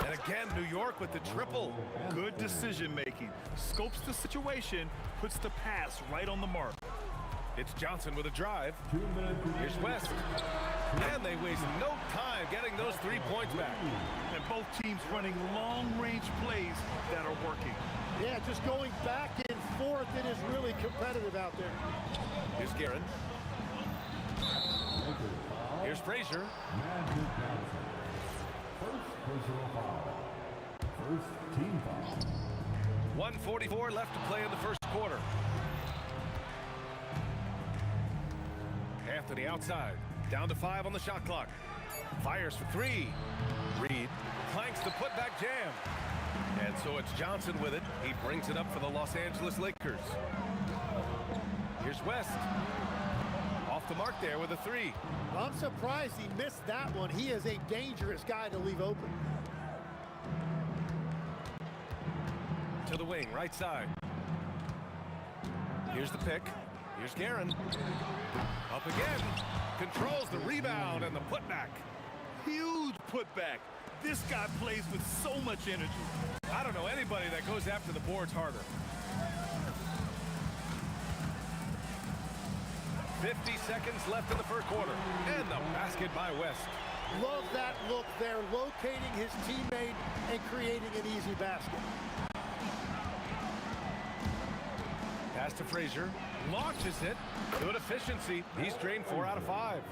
And again, New York with the triple. Good decision making. Scopes the situation, puts the pass right on the mark. It's Johnson with a drive. Here's West. And they waste no time getting those 3 points back. And both teams running long-range plays that are working. Yeah, just going back and forth. It is really competitive out there. Here's Guerin. Here's Frazier. First team foul. 1:44 left to play in the first quarter. Anthony outside. Down to 5 on the shot clock. Fires for 3. Reed clanks the putback jam. And so it's Johnson with it. He brings it up for the Los Angeles Lakers. Here's West. Off the mark there with a 3. I'm surprised he missed that one. He is a dangerous guy to leave open. To the wing, right side. Here's the pick. Here's Guerin. Up again. Controls the rebound and the putback. Huge putback. This guy plays with so much energy. I don't know anybody that goes after the boards harder. 50 seconds left in the first quarter. And the basket by West. Love that look there, locating his teammate and creating an easy basket. Pass to Frazier. Launches it. Good efficiency. He's drained 4 out of 5.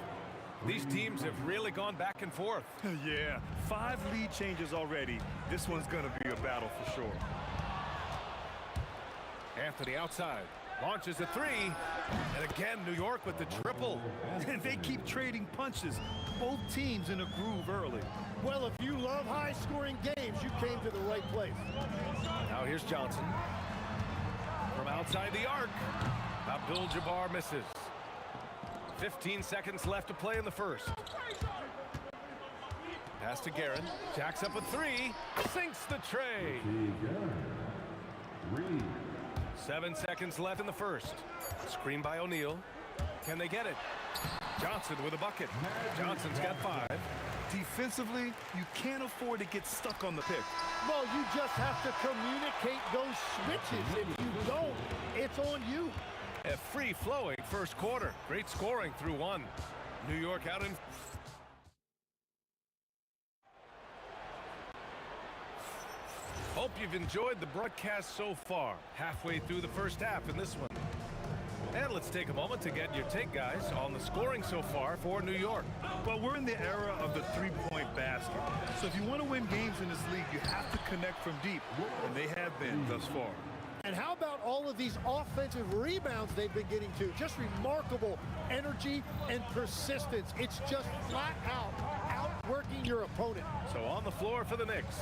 These teams have really gone back and forth. Yeah, 5 lead changes already. This one's going to be a battle for sure. Anthony outside. Launches a 3. And again, New York with the triple. And they keep trading punches. Both teams in a groove early. Well, if you love high-scoring games, you came to the right place. Now here's Johnson. From outside the arc. Abdul-Jabbar misses. 15 seconds left to play in the first. Pass to Guerin. Jacks up a 3. Sinks the tray. 7 seconds left in the first. Screen by O'Neal. Can they get it? Johnson with a bucket. Johnson's got 5. Defensively, you can't afford to get stuck on the pick. Well, you just have to communicate those switches. If you don't, it's on you. A free-flowing first quarter. Great scoring through 1. New York out in... Hope you've enjoyed the broadcast so far. Halfway through the first half in this one. And let's take a moment to get your take, guys, on the scoring so far for New York. Well, we're in the era of the 3-point basket. So if you want to win games in this league, you have to connect from deep. And they have been thus far. And how about all of these offensive rebounds they've been getting to? Just remarkable energy and persistence. It's just flat out outworking your opponent. So on the floor for the Knicks,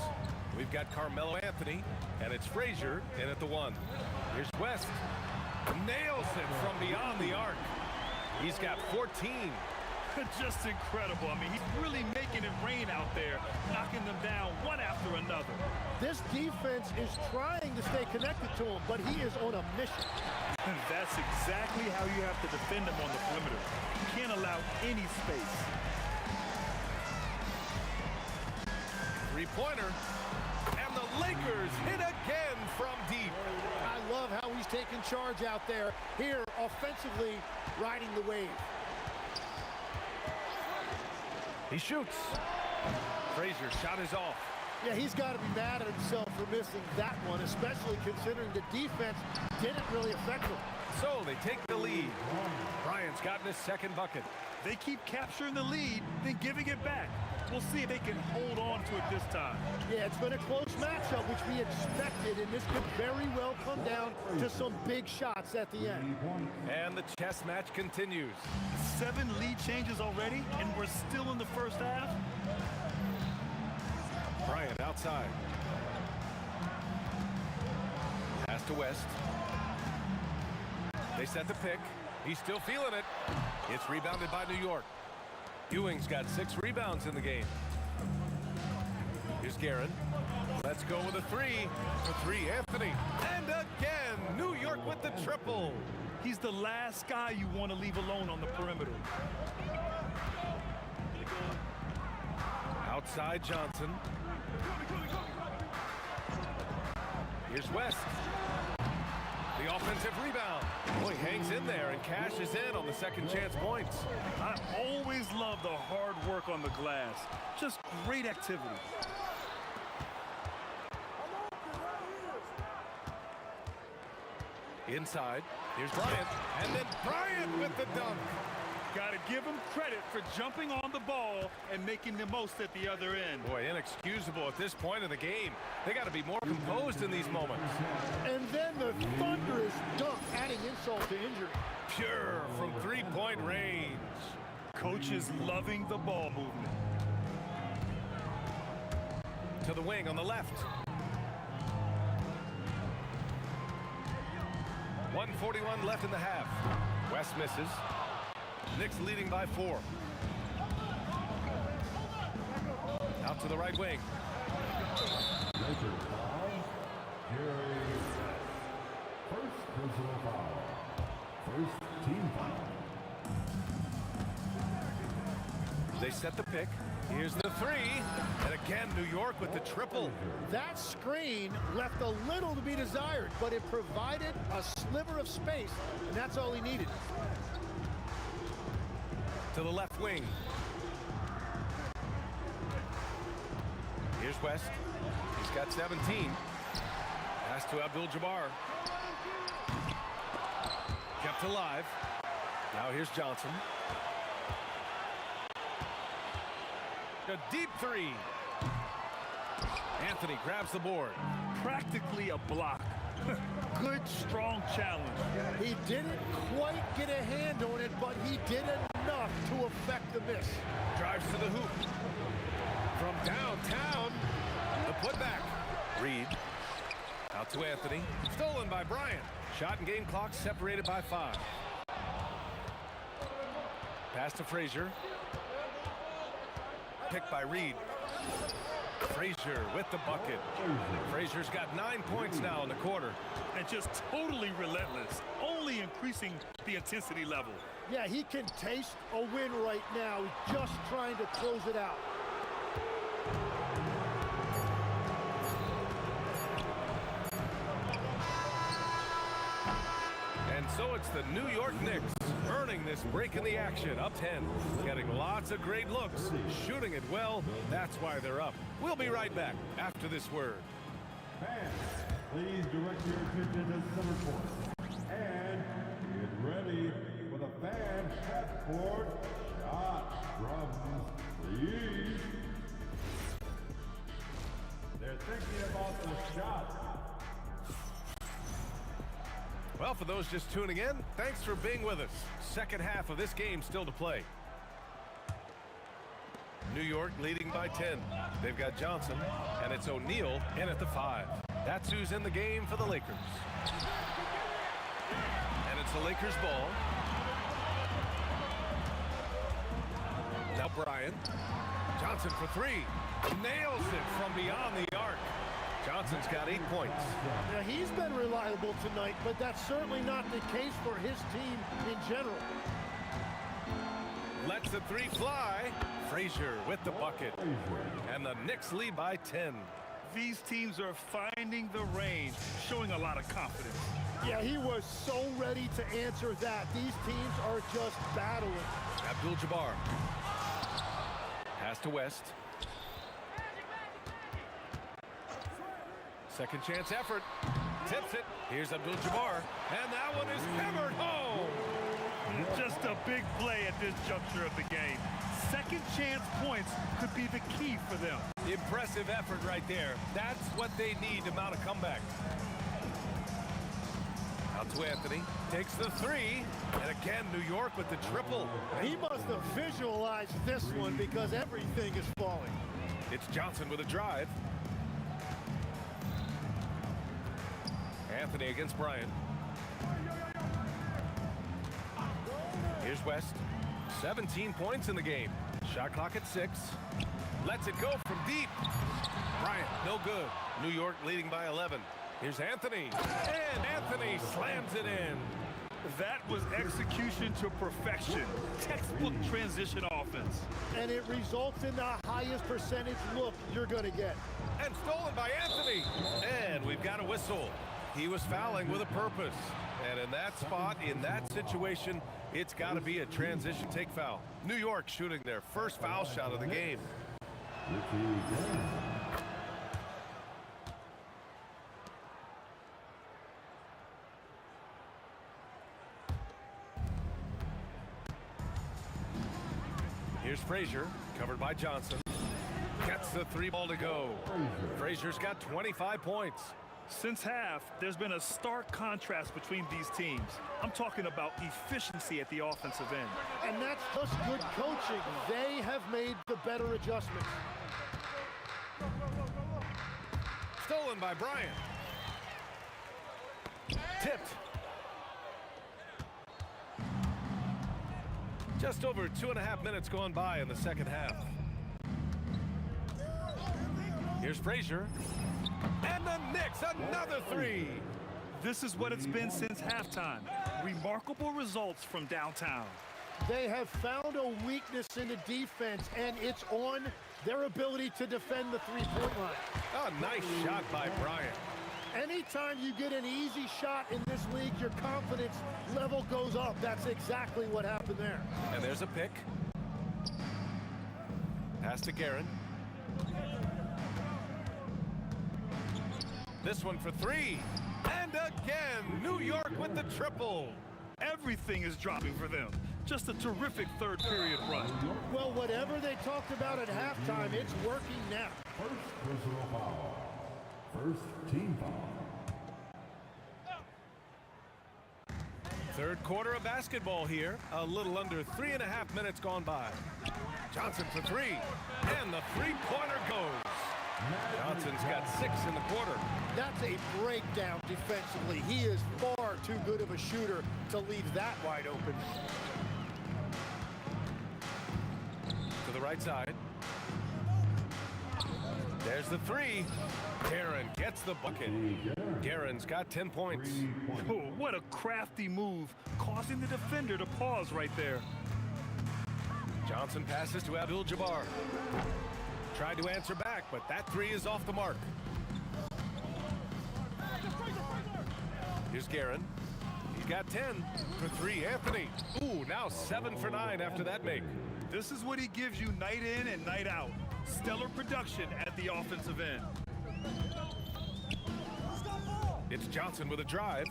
we've got Carmelo Anthony, and it's Frazier in at the 1. Here's West. Nails it from beyond the arc. He's got 14. Just incredible. I mean, he's really making it rain out there, knocking them down one after another. This defense is trying to stay connected to him, but he is on a mission. And that's exactly how you have to defend him on the perimeter. You can't allow any space. 3-pointer. And the Lakers hit again from deep. I love how he's taking charge out there. Here, offensively, riding the wave. He shoots. Frazier's shot is off. Yeah, he's got to be mad at himself for missing that one, especially considering the defense didn't really affect him. So they take the lead. Bryant Bryant's gotten his second bucket. They keep capturing the lead, then giving it back. We'll see if they can hold on to it this time. Yeah, it's been a close matchup, which we expected, and this could very well come down to some big shots at the end. And the chess match continues. 7 lead changes already, and we're still in the first half. Bryant outside. Pass to West. They set the pick. He's still feeling it. It's rebounded by New York. Ewing's got 6 rebounds in the game. Here's Guerin. Let's go with a 3. For 3, Anthony. And again, New York with the triple. He's the last guy you want to leave alone on the perimeter. Outside Johnson. Here's West. The offensive rebound. Boy, hangs in there and cashes in on the second chance points. I always love the hard work on the glass. Just great activity. Inside. Here's Bryant. And then Bryant with the dunk. Got to give him credit for jumping on the ball and making the most at the other end. Boy, inexcusable at this point in the game. They got to be more composed in these moments. And then the thunderous dunk, adding insult to injury. Pure from 3-point range. Coach is loving the ball movement. To the wing on the left. 1:41 left in the half. West misses. Knicks leading by 4. Out to the right wing. First personal foul. First team foul. They set the pick. Here's the 3. And again, New York with the triple. That screen left a little to be desired, but it provided a sliver of space, and that's all he needed. To the left wing. Here's West. He's got 17. Pass to Abdul-Jabbar. Kept alive. Now here's Johnson. A deep 3. Anthony grabs the board. Practically a block. Good, strong challenge. He didn't quite get a hand on it, but he did enough to affect the miss. Drives to the hoop. From downtown, the putback. Reed. Out to Anthony. Stolen by Bryant. Shot and game clock separated by 5. Pass to Frazier. Picked by Reed. Frazier with the bucket. Frazier's got 9 points now in the quarter. And just totally relentless, only increasing the intensity level. Yeah, he can taste a win right now, just trying to close it out. And so it's the New York Knicks earning this break in the action, up 10. Getting lots of great looks, shooting it well. That's why they're up. We'll be right back after this word. Fans, please direct your attention to center court. And get ready for the fan half-court shot drums, please. They're thinking about the shot. Well, for those just tuning in, thanks for being with us. Second half of this game still to play. New York leading by 10. They've got Johnson, and it's O'Neal in at the 5. That's who's in the game for the Lakers. And it's the Lakers ball. Now Bryant. Johnson for 3. Nails it from beyond the arc. Johnson's got 8 points. Yeah, he's been reliable tonight, but that's certainly not the case for his team in general. Lets the 3 fly. Frazier with the bucket. And the Knicks lead by 10. These teams are finding the range, showing a lot of confidence. Yeah, he was so ready to answer that. These teams are just battling. Abdul-Jabbar. Pass to West. Second chance effort. Tips it. Here's Abdul-Jabbar. And that one is hammered home. Just a big play at this juncture of the game. Second chance points could be the key for them. Impressive effort right there. That's what they need to mount a comeback. Out to Anthony. Takes the three. And again, New York with the triple. He must have visualized this one because everything is falling. It's Johnson with a drive. Anthony against Bryant. Here's West. 17 points in the game. Shot clock at 6. Lets it go from deep. Bryant, no good. New York leading by 11. Here's Anthony. And Anthony slams it in. That was execution to perfection. Textbook transition offense. And it results in the highest percentage look you're going to get. And stolen by Anthony. And we've got a whistle. He was fouling with a purpose. And in that spot, in that situation, it's got to be a transition take foul. New York shooting their first foul shot of the game. Here's Frazier, covered by Johnson. Gets the three ball to go. Frazier's got 25 points. Since half, there's been a stark contrast between these teams. I'm talking about efficiency at the offensive end. And that's just good coaching. They have made the better adjustments. Stolen by Bryant. Tipped. Just over 2.5 minutes gone by in the second half. Here's Frazier. And the Knicks, another three. This is what it's been since halftime. Remarkable results from downtown. They have found a weakness in the defense, and it's on their ability to defend the three-point line. Oh, nice shot by Bryant. Anytime you get an easy shot in this league, your confidence level goes up. That's exactly what happened there. And there's a pick. Pass to Guerin. This one for three. And again, New York with the triple. Everything is dropping for them. Just a terrific third period run. Well, whatever they talked about at halftime, it's working now. First personal foul. First team foul. Third quarter of basketball here. A little under 3.5 minutes gone by. Johnson for three. And the three-pointer goes. Johnson's got 6 in the quarter. That's a breakdown defensively. He is far too good of a shooter to leave that wide open. To the right side. There's the three. Guerin gets the bucket. Guerin's got 10 points. Oh, what a crafty move, causing the defender to pause right there. Johnson passes to Abdul-Jabbar. Tried to answer back, but that three is off the mark. Here's Guerin. He's got 10 for three. Anthony. Ooh, now 7 for 9 after that make. This is what he gives you night in and night out. Stellar production at the offensive end. It's Johnson with a drive.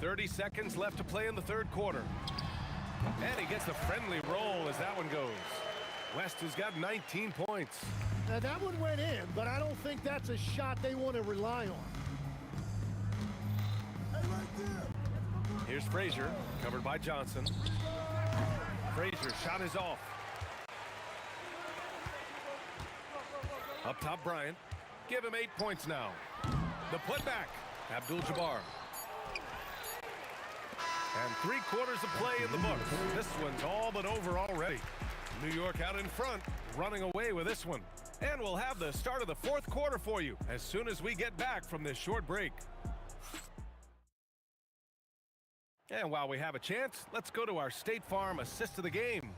30 seconds left to play in the third quarter. And he gets a friendly roll as that one goes. West has got 19 points. Now that one went in, but I don't think that's a shot they want to rely on. Hey, right there. Here's Frazier, covered by Johnson. Frazier shot is off. Up top, Bryant. Give him 8 points now. The putback, Abdul-Jabbar. And 3/4 of play in the books. This one's all but over already. New York out in front, running away with this one. And we'll have the start of the fourth quarter for you as soon as we get back from this short break. And while we have a chance, let's go to our State Farm assist of the game.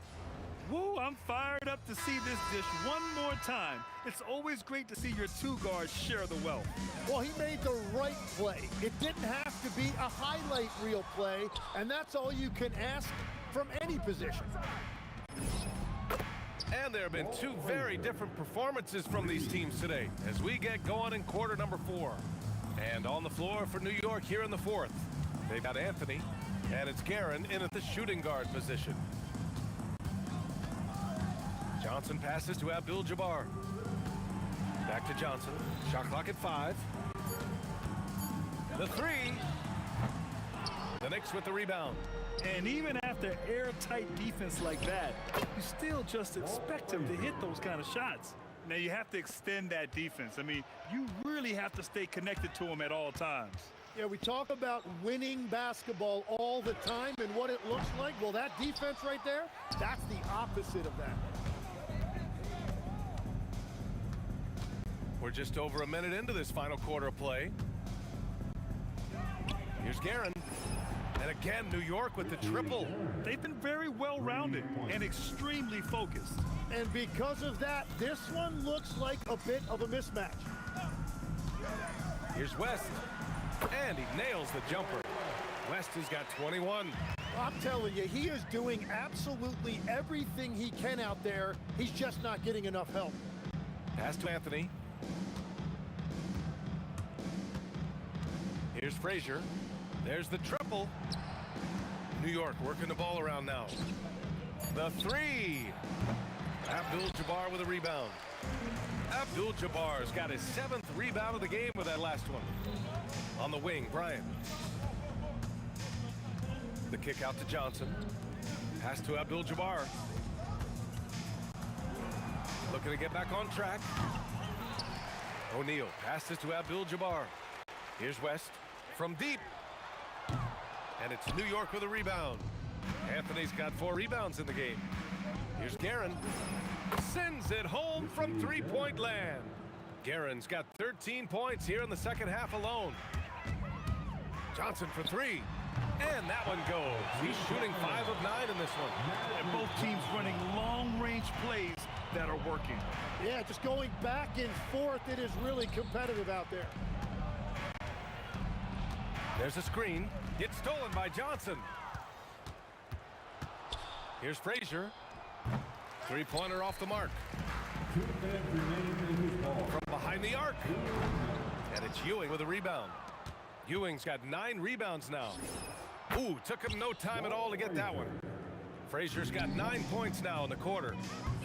Woo, I'm fired up to see this dish one more time. It's always great to see your two guards share the wealth. Well, he made the right play. It didn't have to be a highlight reel play, and that's all you can ask from any position. And there have been two very different performances from these teams today as we get going in quarter number 4. And on the floor for New York here in the fourth. They've got Anthony, and it's Guerin in at the shooting guard position. Johnson passes to Abdul-Jabbar. Back to Johnson. Shot clock at 5. The three. The Knicks with the rebound. And even after airtight defense like that, you still just expect him to hit those kind of shots. Now you have to extend that defense. I mean, you really have to stay connected to him at all times. Yeah, we talk about winning basketball all the time and what it looks like. Well, that defense right there, that's the opposite of that. We're just over a minute into this final quarter of play. Here's Guerin. And again, New York with the triple. They've been very well-rounded and extremely focused. And because of that, this one looks like a bit of a mismatch. Here's West. And he nails the jumper. West has got 21. I'm telling you, he is doing absolutely everything he can out there. He's just not getting enough help. Pass to Anthony. Here's Frazier. There's the triple. New York working the ball around now. The three. Abdul-Jabbar with a rebound. Abdul-Jabbar's got his 7th rebound of the game with that last one. On the wing, Bryant. The kick out to Johnson. Pass to Abdul-Jabbar. Looking to get back on track. O'Neal passes to Abdul-Jabbar. Here's West from deep. And it's New York with a rebound. Anthony's got 4 rebounds in the game. Here's Guerin. Sends it home from three-point land. Guerin's got 13 points here in the second half alone. Johnson for 3. And that one goes. He's shooting 5 of 9 in this one. And both teams running long-range plays that are working. Yeah, just going back and forth. It is really competitive out there. There's a screen. Gets stolen by Johnson. Here's Frazier. Three-pointer off the mark. From behind the arc. And it's Ewing with a rebound. Ewing's got 9 rebounds now. Ooh, took him no time at all to get that one. Frazier's got 9 points now in the quarter.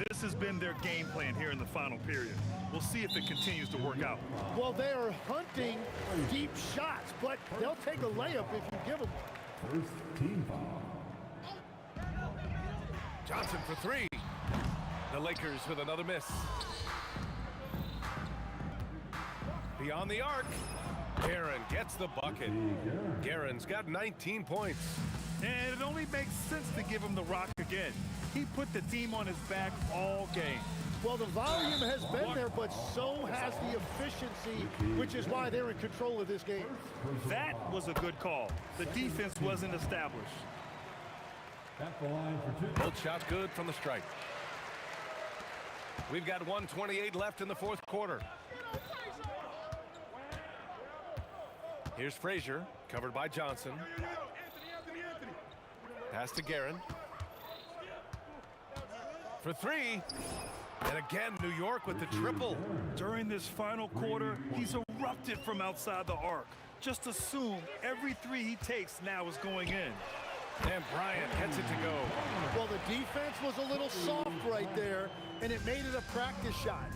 This has been their game plan here in the final period. We'll see if it continues to work out. Well, they are hunting deep shots, but they'll take a layup if you give them one. First team foul. Johnson for 3. The Lakers with another miss. Beyond the arc. Guerin gets the bucket. Guerin's got 19 points. And it only makes sense to give him the rock again. He put the team on his back all game. Well, the volume has been there, but so has the efficiency, which is why they're in control of this game. That was a good call. The defense wasn't established. At the line for 2. Both shots good from the stripe. We've got 1:28 left in the fourth quarter. Here's Frazier, covered by Johnson. Pass to Guerin. For 3. And again, New York with the triple. During this final quarter, he's erupted from outside the arc. Just assume every 3 he takes now is going in. And Bryant gets it to go. Well, the defense was a little soft right there, and it made it a practice shot.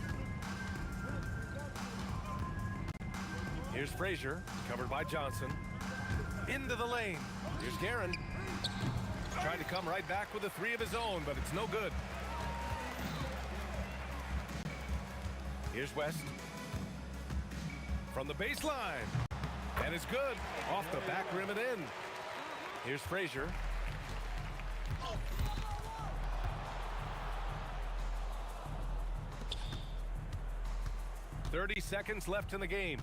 Here's Frazier, covered by Johnson. Into the lane. Here's Guerin. Tried to come right back with a 3 of his own, but it's no good. Here's West. From the baseline. And it's good. Off the back rim and in. Here's Frazier. 30 seconds left in the game.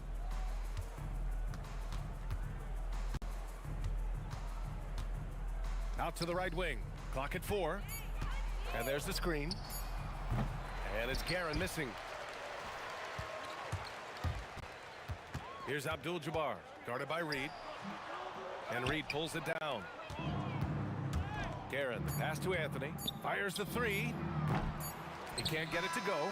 Out to the right wing. Clock at 4. And there's the screen. And it's Guerin missing. Here's Abdul-Jabbar, guarded by Reed. And Reed pulls it down. Guerin, the pass to Anthony. Fires the 3. He can't get it to go.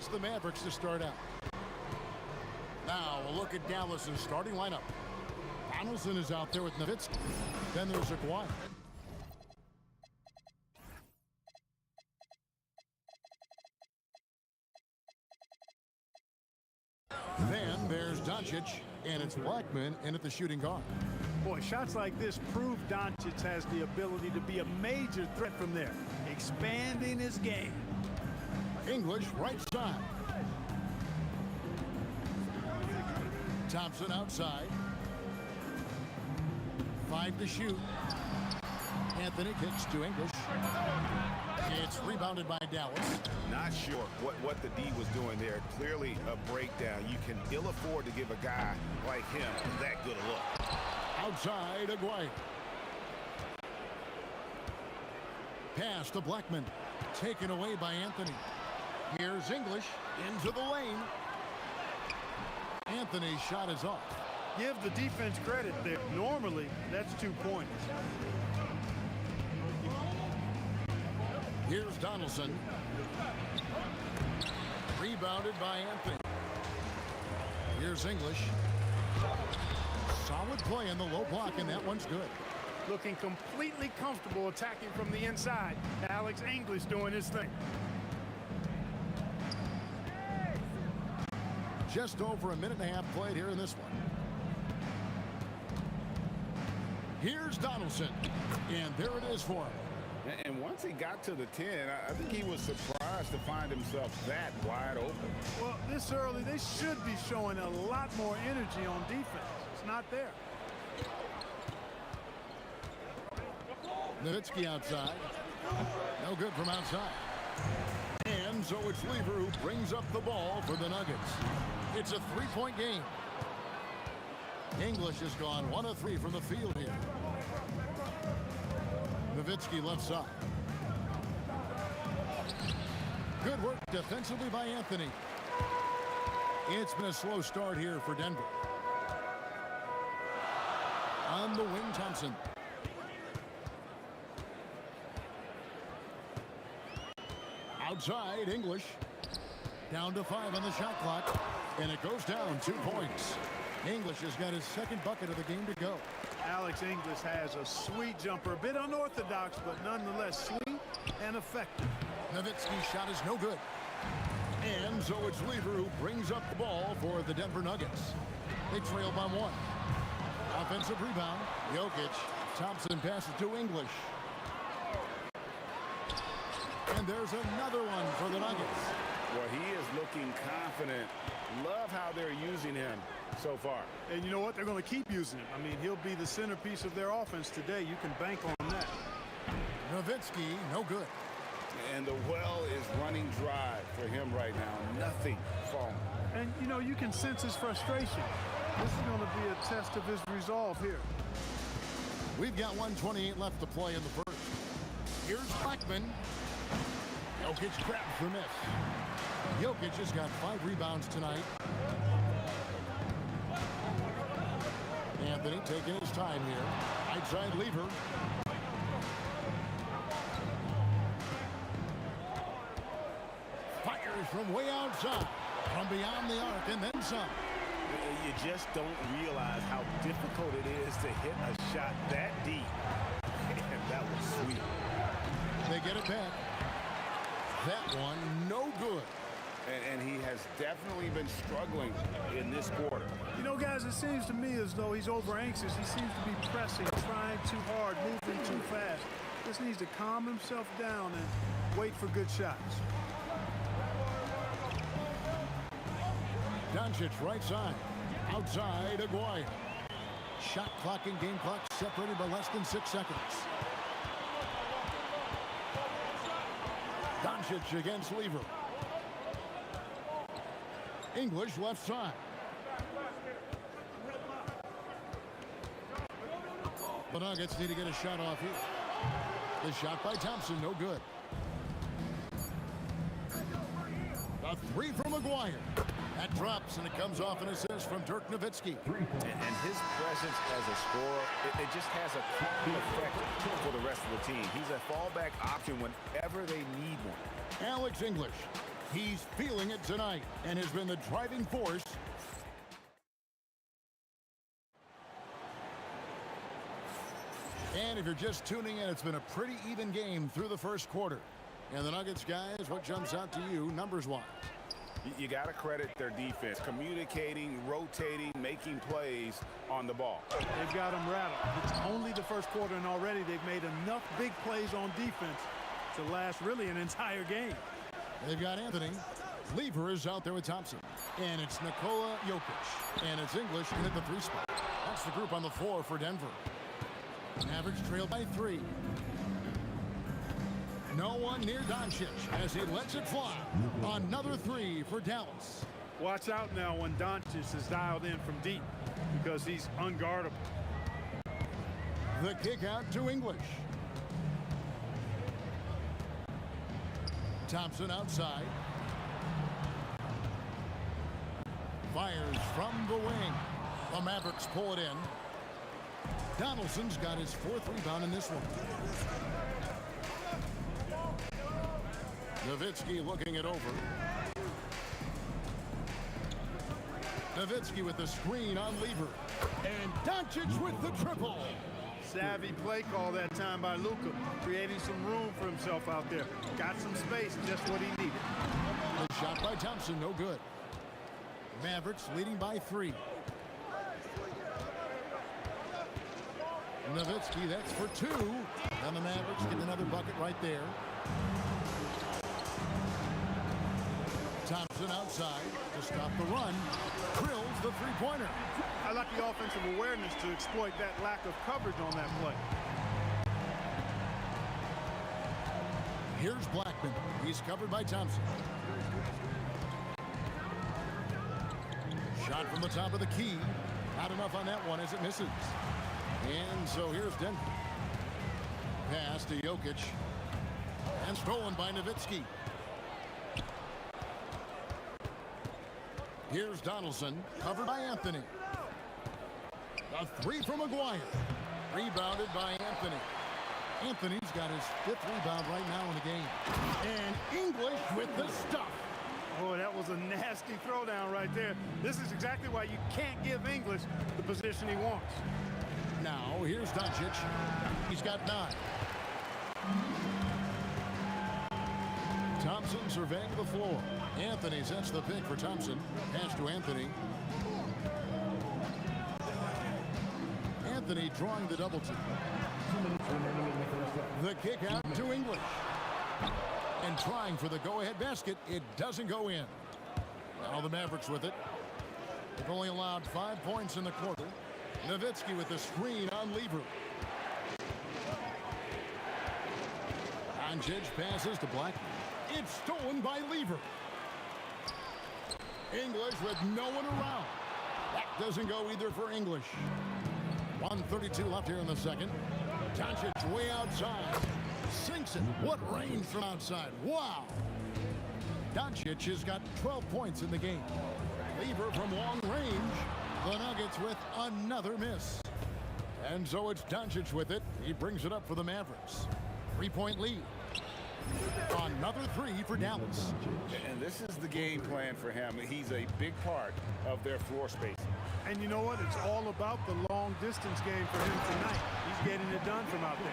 It's the Mavericks to start out. Now a look at Dallas' starting lineup. Donaldson is out there with Nowitzki. Then there's Aguirre. Then there's Doncic, and it's Blackman in at the shooting guard. Boy, shots like this prove Doncic has the ability to be a major threat from there, expanding his game. English right side. Thompson outside. 5 to shoot. Anthony kicks to English. It's rebounded by Dallas. Not sure what the D was doing there. Clearly a breakdown. You can ill afford to give a guy like him that good a look. Outside, Aguirre. Pass to Blackman. Taken away by Anthony. Here's English into the lane. Anthony's shot is off. Give the defense credit there. Normally, that's 2 points. Here's Donaldson. Rebounded by Anthony. Here's English. Solid play in the low block, and that one's good. Looking completely comfortable attacking from the inside. Alex English doing his thing. Just over a minute and a half played here in this one. Here's Donaldson, and there it is for him. And once he got to the 10, I think he was surprised to find himself that wide open. Well, this early, they should be showing a lot more energy on defense. It's not there. Nowitzki outside. No good from outside. And so it's Lever who brings up the ball for the Nuggets. It's a 3-point game. English has gone 1 of 3 from the field here. Nowitzki left side. Good work defensively by Anthony. It's been a slow start here for Denver. On the wing, Thompson. Outside, English. Down to 5 on the shot clock. And it goes down 2 points. English has got his second bucket of the game to go. Alex English has a sweet jumper. A bit unorthodox, but nonetheless sweet and effective. Nowitzki's shot is no good. And so it's Lever who brings up the ball for the Denver Nuggets. They trail by 1. Offensive rebound. Jokic. Thompson passes to English. And there's another one for the Nuggets. Well, he is looking confident. Love how they're using him so far. And you know what? They're going to keep using him. I mean, he'll be the centerpiece of their offense today. You can bank on that. Nowitzki, no good. And the well is running dry for him right now. Nothing falling. And, you know, you can sense his frustration. This is going to be a test of his resolve here. We've got 1:28 left to play in the first. Here's Blackman. Jokic grabs for miss. Jokic has got 5 rebounds tonight. Anthony taking his time here. Outside Lever. Fires from way outside. From beyond the arc and then some. You just don't realize how difficult it is to hit a shot that deep. And that was sweet. They get it back. That one, no good. And he has definitely been struggling in this quarter. You know, guys, it seems to me as though he's over anxious. He seems to be pressing, trying too hard, moving too fast. Just needs to calm himself down and wait for good shots. Doncic right side. Outside, Aguirre. Shot clock and game clock separated by less than 6 seconds. Doncic against Lever. English left side. The Nuggets need to get a shot off here. The shot by Thompson, no good. A 3 from Aguirre. That drops, and it comes off an assist from Dirk Nowitzki. And his presence as a scorer, it just has a calming effect for the rest of the team. He's a fallback option whenever they need one. Alex English He's feeling it tonight and has been the driving force. And if you're just tuning in, it's been a pretty even game through the first quarter. And the Nuggets, guys, what jumps out to you numbers-wise? You got to credit their defense, communicating, rotating, making plays on the ball. They've got them rattled. It's only the first quarter, and already they've made enough big plays on defense to last really an entire game. They've got Anthony. Lever is out there with Thompson. And it's Nikola Jokic. And it's English in at the 3 spot. That's the group on the floor for Denver. Mavericks trail by 3. No one near Doncic as he lets it fly. Another 3 for Dallas. Watch out now when Doncic is dialed in from deep because he's unguardable. The kick out to English. Thompson outside. Fires from the wing. The Mavericks pull it in. Donaldson's got his 4th rebound in this one. Nowitzki looking it over. Nowitzki with the screen on Lever. And Doncic with the triple. Savvy play call that time by Luka, creating some room for himself out there. Got some space, just what he needed. The shot by Thompson, no good. Mavericks leading by 3. Nowitzki, that's for 2. And the Mavericks get another bucket right there. Thompson outside to stop the run. Drills the 3-pointer. I like the offensive awareness to exploit that lack of coverage on that play. Here's Blackman. He's covered by Thompson. Shot from the top of the key. Not enough on that one as it misses. And so here's Denver. Pass to Jokic. And stolen by Nowitzki. Here's Donaldson, covered by Anthony. A 3 from Maguire. Rebounded by Anthony. Anthony's got his 5th rebound right now in the game. And English with the stuff. Boy, that was a nasty throwdown right there. This is exactly why you can't give English the position he wants. Now, here's Doncic. He's got 9. Thompson surveying the floor. Anthony sets the pick for Thompson. Pass to Anthony. Anthony drawing the double team. The kick out to English. And trying for the go-ahead basket. It doesn't go in. Now the Mavericks with it. They've only allowed 5 points in the quarter. Nowitzki with the screen on Lever. Doncic passes to Blackman. It's stolen by Lever. English with no one around. That doesn't go either for English. 1:32 left here in the second. Doncic way outside. Sinks it. What range from outside. Wow. Doncic has got 12 points in the game. Lever from long range. The Nuggets with another miss. And so it's Doncic with it. He brings it up for the Mavericks. 3-point lead. Another 3 for Dallas. And this is the game plan for him. He's a big part of their floor spacing. And you know what? It's all about the long distance game for him tonight. He's getting it done from out there.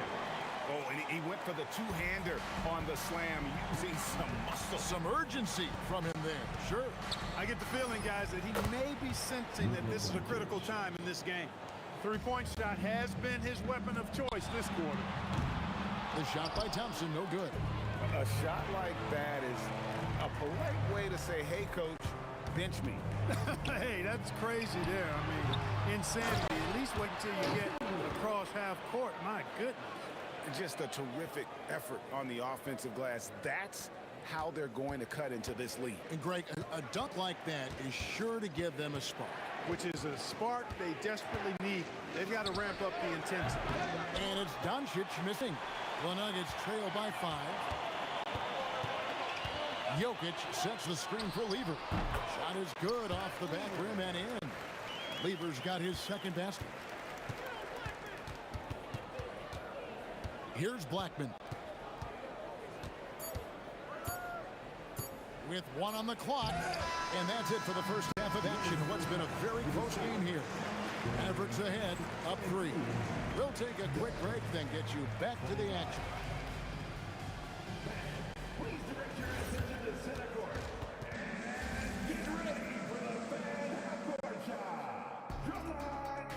Oh, and he went for the 2-hander on the slam, using some muscle. Some urgency from him there. Sure. I get the feeling, guys, that he may be sensing that this is a critical time in this game. 3-point shot has been his weapon of choice this quarter. The shot by Thompson, no good. A shot like that is a polite way to say, hey, coach, bench me. Hey, that's crazy there. I mean, insanity. At least wait until you get across half court. My goodness. Just a terrific effort on the offensive glass. That's how they're going to cut into this lead. And Greg, a dunk like that is sure to give them a spark. Which is a spark they desperately need. They've got to ramp up the intensity. And it's Doncic missing. The Nuggets trail by 5. Jokic sets the screen for Lever. Shot is good off the back rim and in. Lever's got his 2nd basket. Here's Blackman. with 1 on the clock. And that's it for the first half of action. What's been a very close game here. Mavericks ahead, up 3. We'll take a quick break, then get you back to the action. Please direct your attention to center court. And get ready for the fan half-court shot. Drum line.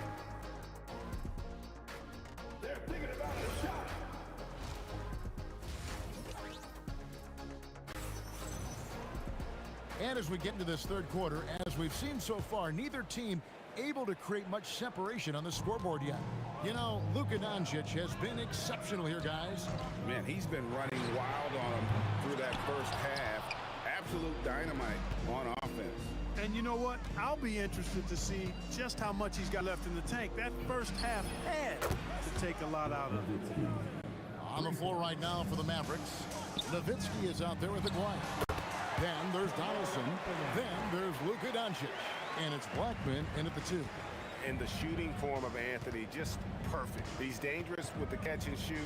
They're thinking about the shot. And as we get into this third quarter, as we've seen so far, neither team able to create much separation on the scoreboard yet. You know, Luka Doncic has been exceptional here, guys. Man, he's been running wild on him through that first half. Absolute dynamite on offense. And you know what? I'll be interested to see just how much he's got left in the tank. That first half had to take a lot out of it. On the floor right now for the Mavericks, Nowitzki is out there with Aguirre. Then there's Donaldson. Then there's Luka Doncic. And it's Blackman in at the 2. And the shooting form of Anthony, just perfect. He's dangerous with the catch and shoot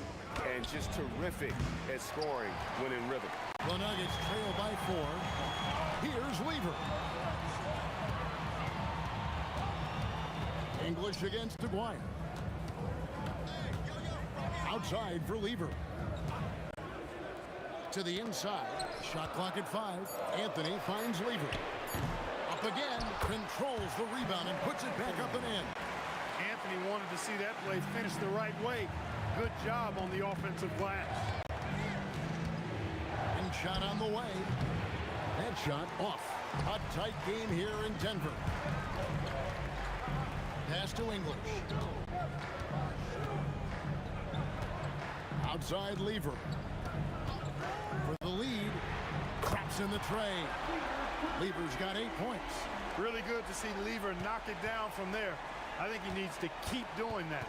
and just terrific at scoring when in rhythm. The Nuggets trail by 4. Here's Weaver. English against Aguirre. Outside for Lever. To the inside. Shot clock at 5. Anthony finds Lever. Up again. Controls the rebound and puts it back up and in. Anthony wanted to see that play finish the right way. Good job on the offensive glass. And shot on the way. That shot off. A tight game here in Denver. Pass to English. Outside Lever. For the lead. Traps in the tray. Lever's got 8 points. Really good to see Lever knock it down from there. I think he needs to keep doing that.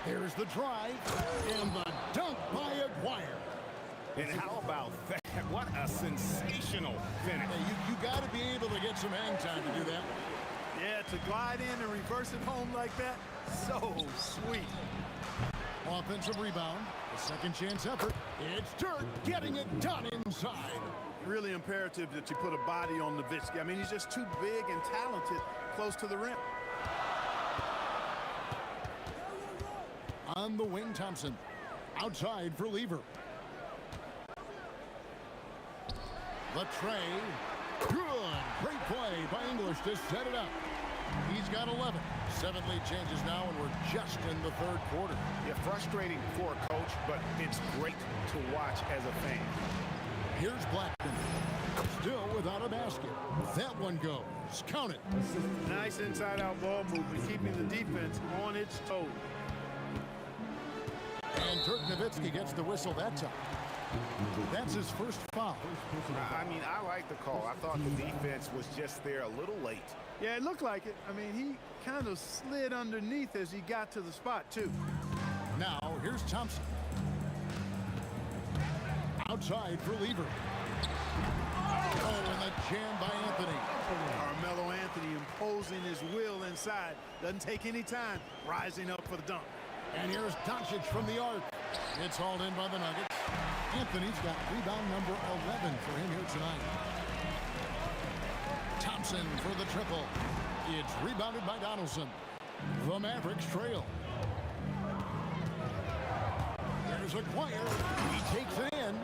Here's the drive. And the dunk by Aguirre. And how about that? What a sensational finish. Hey, you got to be able to get some hang time to do that. Yeah, to glide in and reverse it home like that, so sweet. Offensive rebound, a second chance effort. It's Dirk getting it done inside. Really imperative that you put a body on Nowitzki. I mean, he's just too big and talented close to the rim. On the wing, Thompson. Outside for Lever. The tray. Good. Great play by English to set it up. He's got 11. 7 lead changes now, and we're just in the third quarter. Yeah, frustrating for a coach, but it's great to watch as a fan. Here's Blackman. Still without a basket. That one goes. Count it. Nice inside-out ball movement, keeping the defense on its toes. And Dirk Nowitzki gets the whistle that time. That's his first foul. I mean, I like the call. I thought the defense was just there a little late. Yeah, it looked like it. I mean, he kind of slid underneath as he got to the spot, too. Now, here's Thompson. Outside for Lever. Oh, and the jam by Anthony. Carmelo Anthony imposing his will inside. Doesn't take any time. Rising up for the dunk. And here's Doncic from the arc. It's hauled in by the Nuggets. Anthony's got rebound number 11 for him here tonight. Thompson for the triple. It's rebounded by Donaldson. The Mavericks trail. There's Aguirre. He takes it in.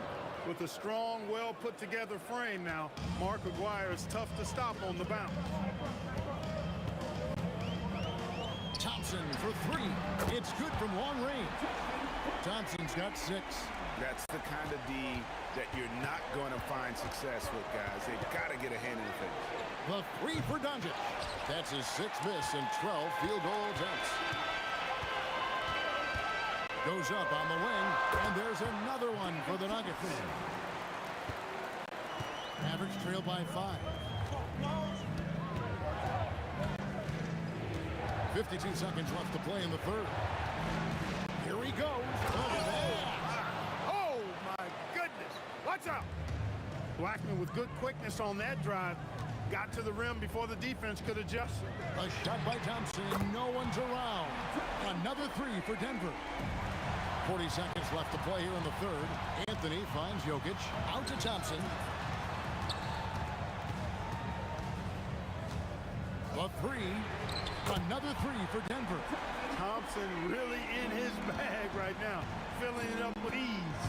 With a strong, well-put-together frame now, Mark Aguirre is tough to stop on the bounce. Thompson for 3. It's good from long range. Thompson's got 6. That's the kind of D that you're not going to find success with, guys. They've got to get a hand in the face. The 3 for Doncic. That's his 6th miss and 12 field goal attempts. Goes up on the wing, and there's another one for the Nuggets. Mavericks trail by 5. 52 seconds left to play in the third. Here he goes. Oh, my goodness. Watch out. Blackman with good quickness on that drive. Got to the rim before the defense could adjust. A shot by Thompson. No one's around. Another 3 for Denver. 40 seconds left to play here in the third. Anthony finds Jokic. Out to Thompson. three. Another three for Denver. Thompson really in his bag right now, filling it up with ease.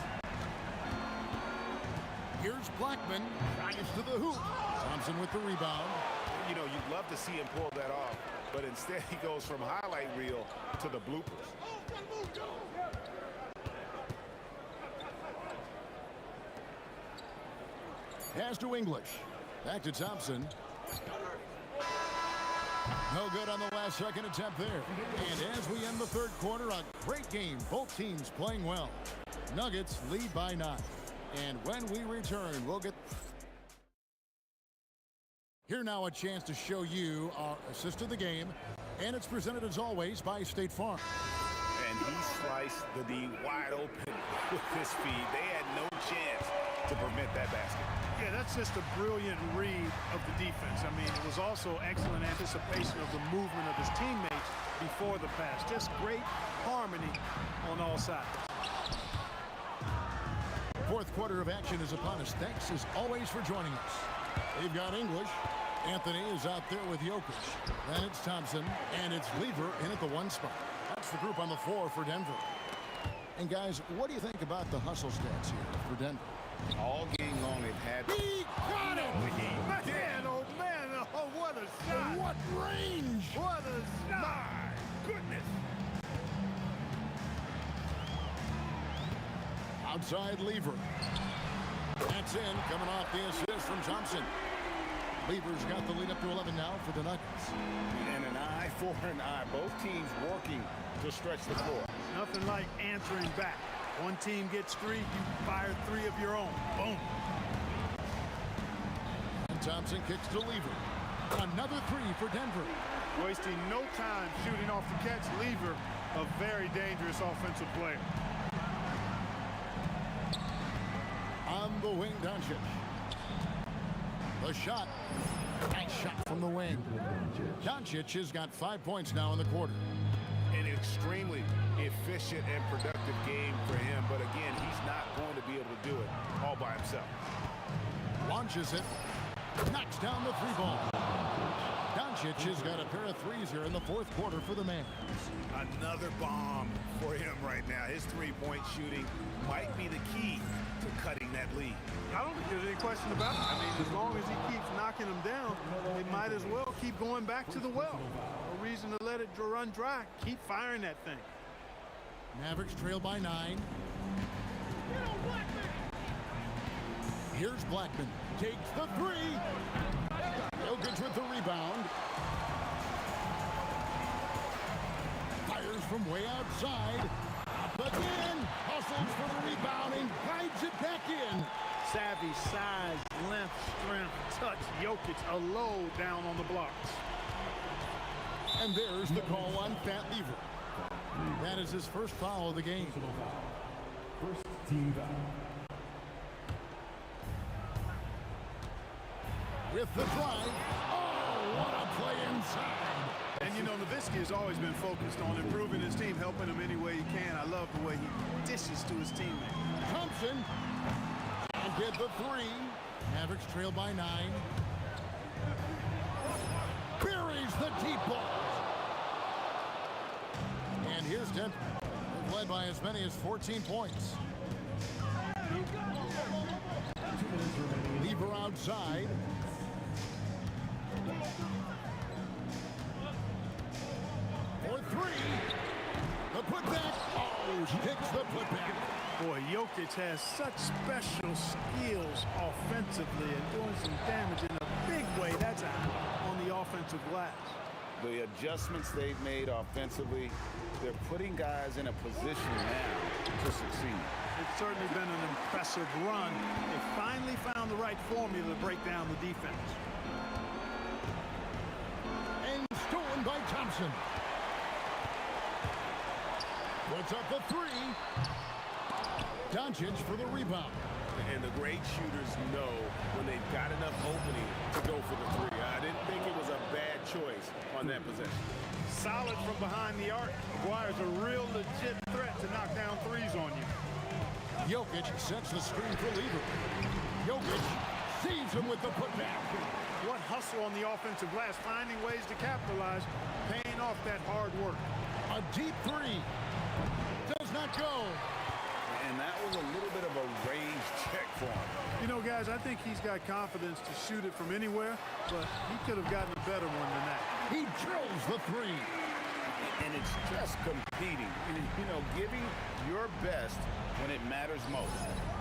Here's Blackman, drives to the hoop. Thompson with the rebound. You know, you'd love to see him pull that off, but instead he goes from highlight reel to the bloopers. Pass to English. Back to Thompson. No good on the last second attempt there. And as we end the third quarter, a great game. Both teams playing well. Nuggets lead by 9. And when we return, we'll get... Here now a chance to show you our assist of the game. And it's presented as always by State Farm. And he sliced the D wide open with his feed. They had no chance to prevent that basket. Yeah, that's just a brilliant read of the defense. I mean, it was also excellent anticipation of the movement of his teammates before the pass. Just great harmony on all sides. Fourth quarter of action is upon us. Thanks as always for joining us. They've got English. Anthony is out there with Jokic. Then it's Thompson, and it's Lever in at the 1 spot. That's the group on the floor for Denver. And guys, what do you think about the hustle stats here for Denver? All game long they've had... He got it! Man, oh man, oh what a shot! What range! What a shot! My goodness! Outside Lever. That's in, coming off the assist from Thompson. Lever's got the lead up to 11 now for the Nuggets. And an eye for an eye. Both teams working to stretch the floor. Nothing like answering back. One team gets 3, you fire 3 of your own. Boom. And Thompson kicks to Lever. Another 3 for Denver. Wasting no time shooting off the catch. Lever, a very dangerous offensive player. On the wing, Doncic. The shot. Nice shot from the wing. Doncic has got 5 points now in the quarter. An extremely efficient and productive game for him, but again, he's not going to be able to do it all by himself. Launches it. Knocks down the 3-ball. Doncic has got a pair of 3s here in the fourth quarter for the man. Another bomb for him right now. His 3-point shooting might be the key to cutting that lead. I don't think there's any question about it. I mean, as long as he keeps knocking them down, they might as well keep going back to the well. No reason to let it run dry. Keep firing that thing. Mavericks trail by 9. Here's Blackman. Takes the 3. Jokic with the rebound. Fires from way outside. Up again. Hustles for the rebound and guides it back in. Savvy, size, length, strength, touch. Jokic, a low down on the blocks. And there's the call on Fat Lever. That is his first foul of the game. First team foul. With the drive. Oh, what a play inside. And you know, Nowitzki has always been focused on improving his team, helping him any way he can. I love the way he dishes to his teammates. Thompson. And get the 3. Mavericks trail by 9. Buries the deep ball. And here's Denver. They've led by as many as 14 points. Lever outside. For 3. The putback. Oh, sticks the putback. Boy, Jokic has such special skills offensively and doing some damage in a big way. That's on the offensive glass. The adjustments they've made offensively, they're putting guys in a position now to succeed. It's certainly been an impressive run. They finally found the right formula to break down the defense. And stolen by Thompson. Puts up the 3. Doncic for the rebound. And the great shooters know when they've got enough opening to go for the 3. I didn't think it was a bad choice on that possession. Solid from behind the arc. McGuire's a real legit threat to knock down 3s on you. Jokic sets the screen for Lever. Jokic sees him with the putback. What hustle on the offensive glass, finding ways to capitalize, paying off that hard work. A deep three. Does not go. And that was a little bit of a raised check for him. You know, guys, I think he's got confidence to shoot it from anywhere, but he could have gotten a better one than that. He drills the three. And it's just competing, you know, giving your best when it matters most.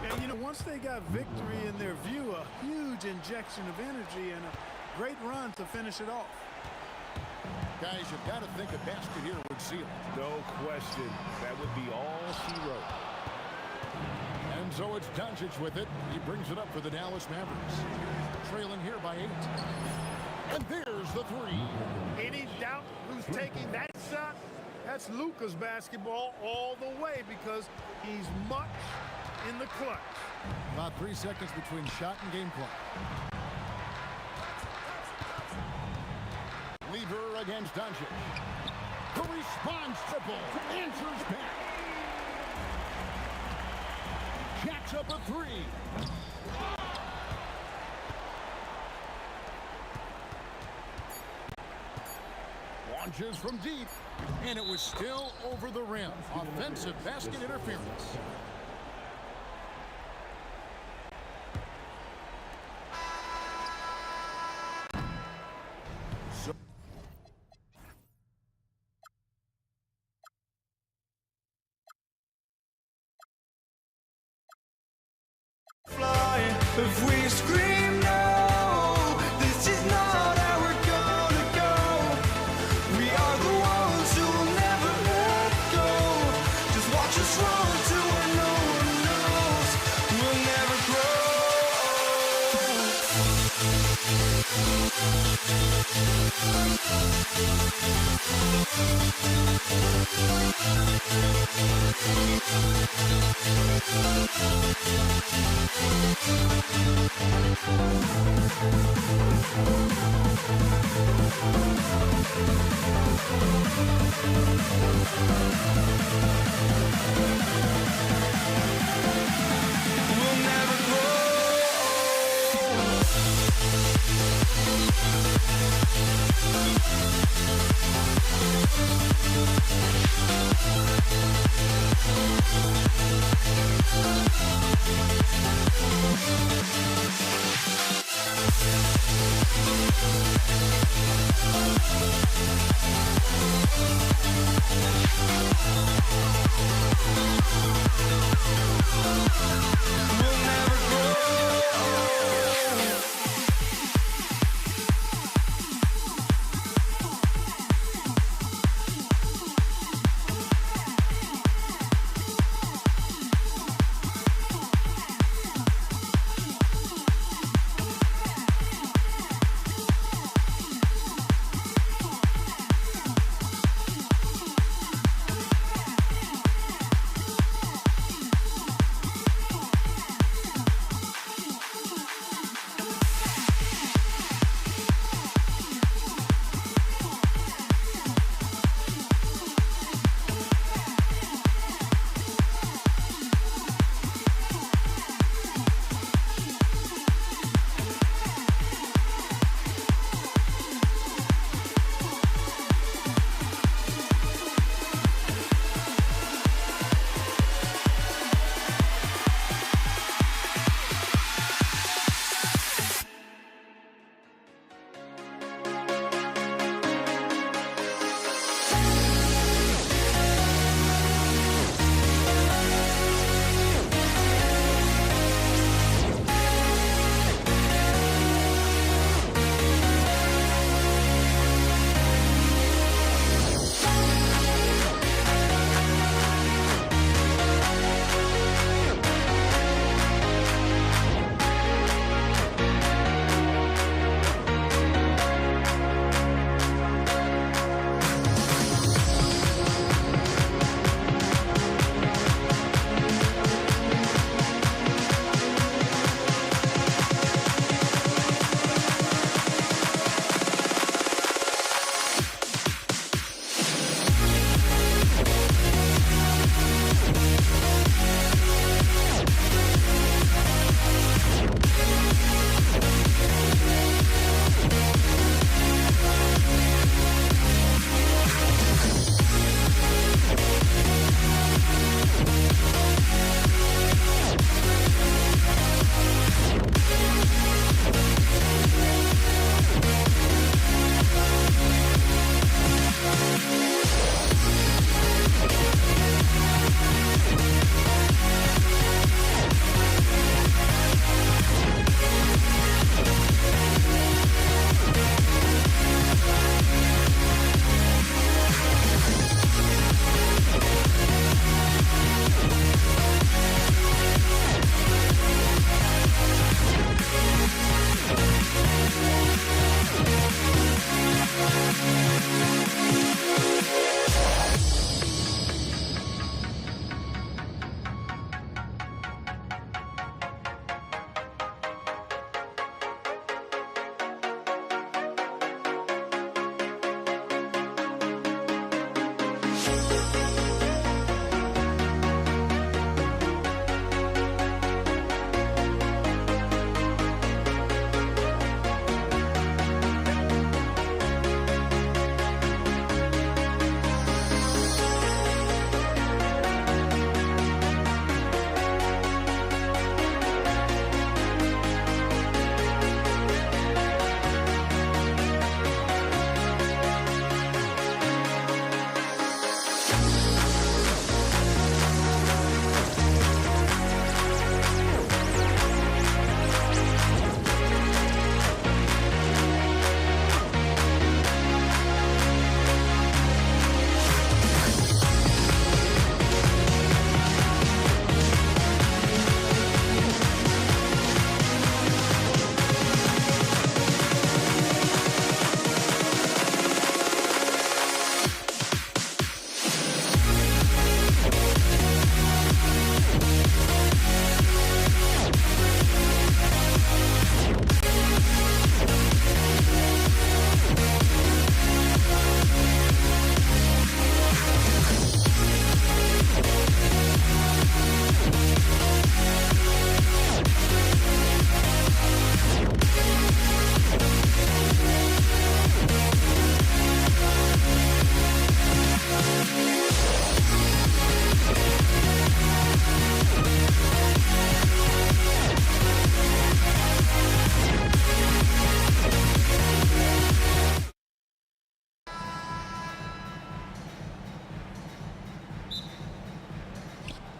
And, you know, once they got victory in their view, a huge injection of energy and a great run to finish it off. Guys, you've got to think a basket here would seal it. No question. That would be all she wrote. And so it's Doncic with it. He brings it up for the Dallas Mavericks. Trailing here by 8. And there's the three. Any doubt who's taking that shot? That's Luka's basketball all the way because he's much in the clutch. About 3 seconds between shot and game clock. Lever against Doncic. The response triple. Answers back. Jacks up a three. Launches from deep. And it was still over the rim. Offensive basket interference. If we scream no, this is not how we're gonna go. We are the ones who will never let go. Just watch us run to where no one knows. We'll never grow.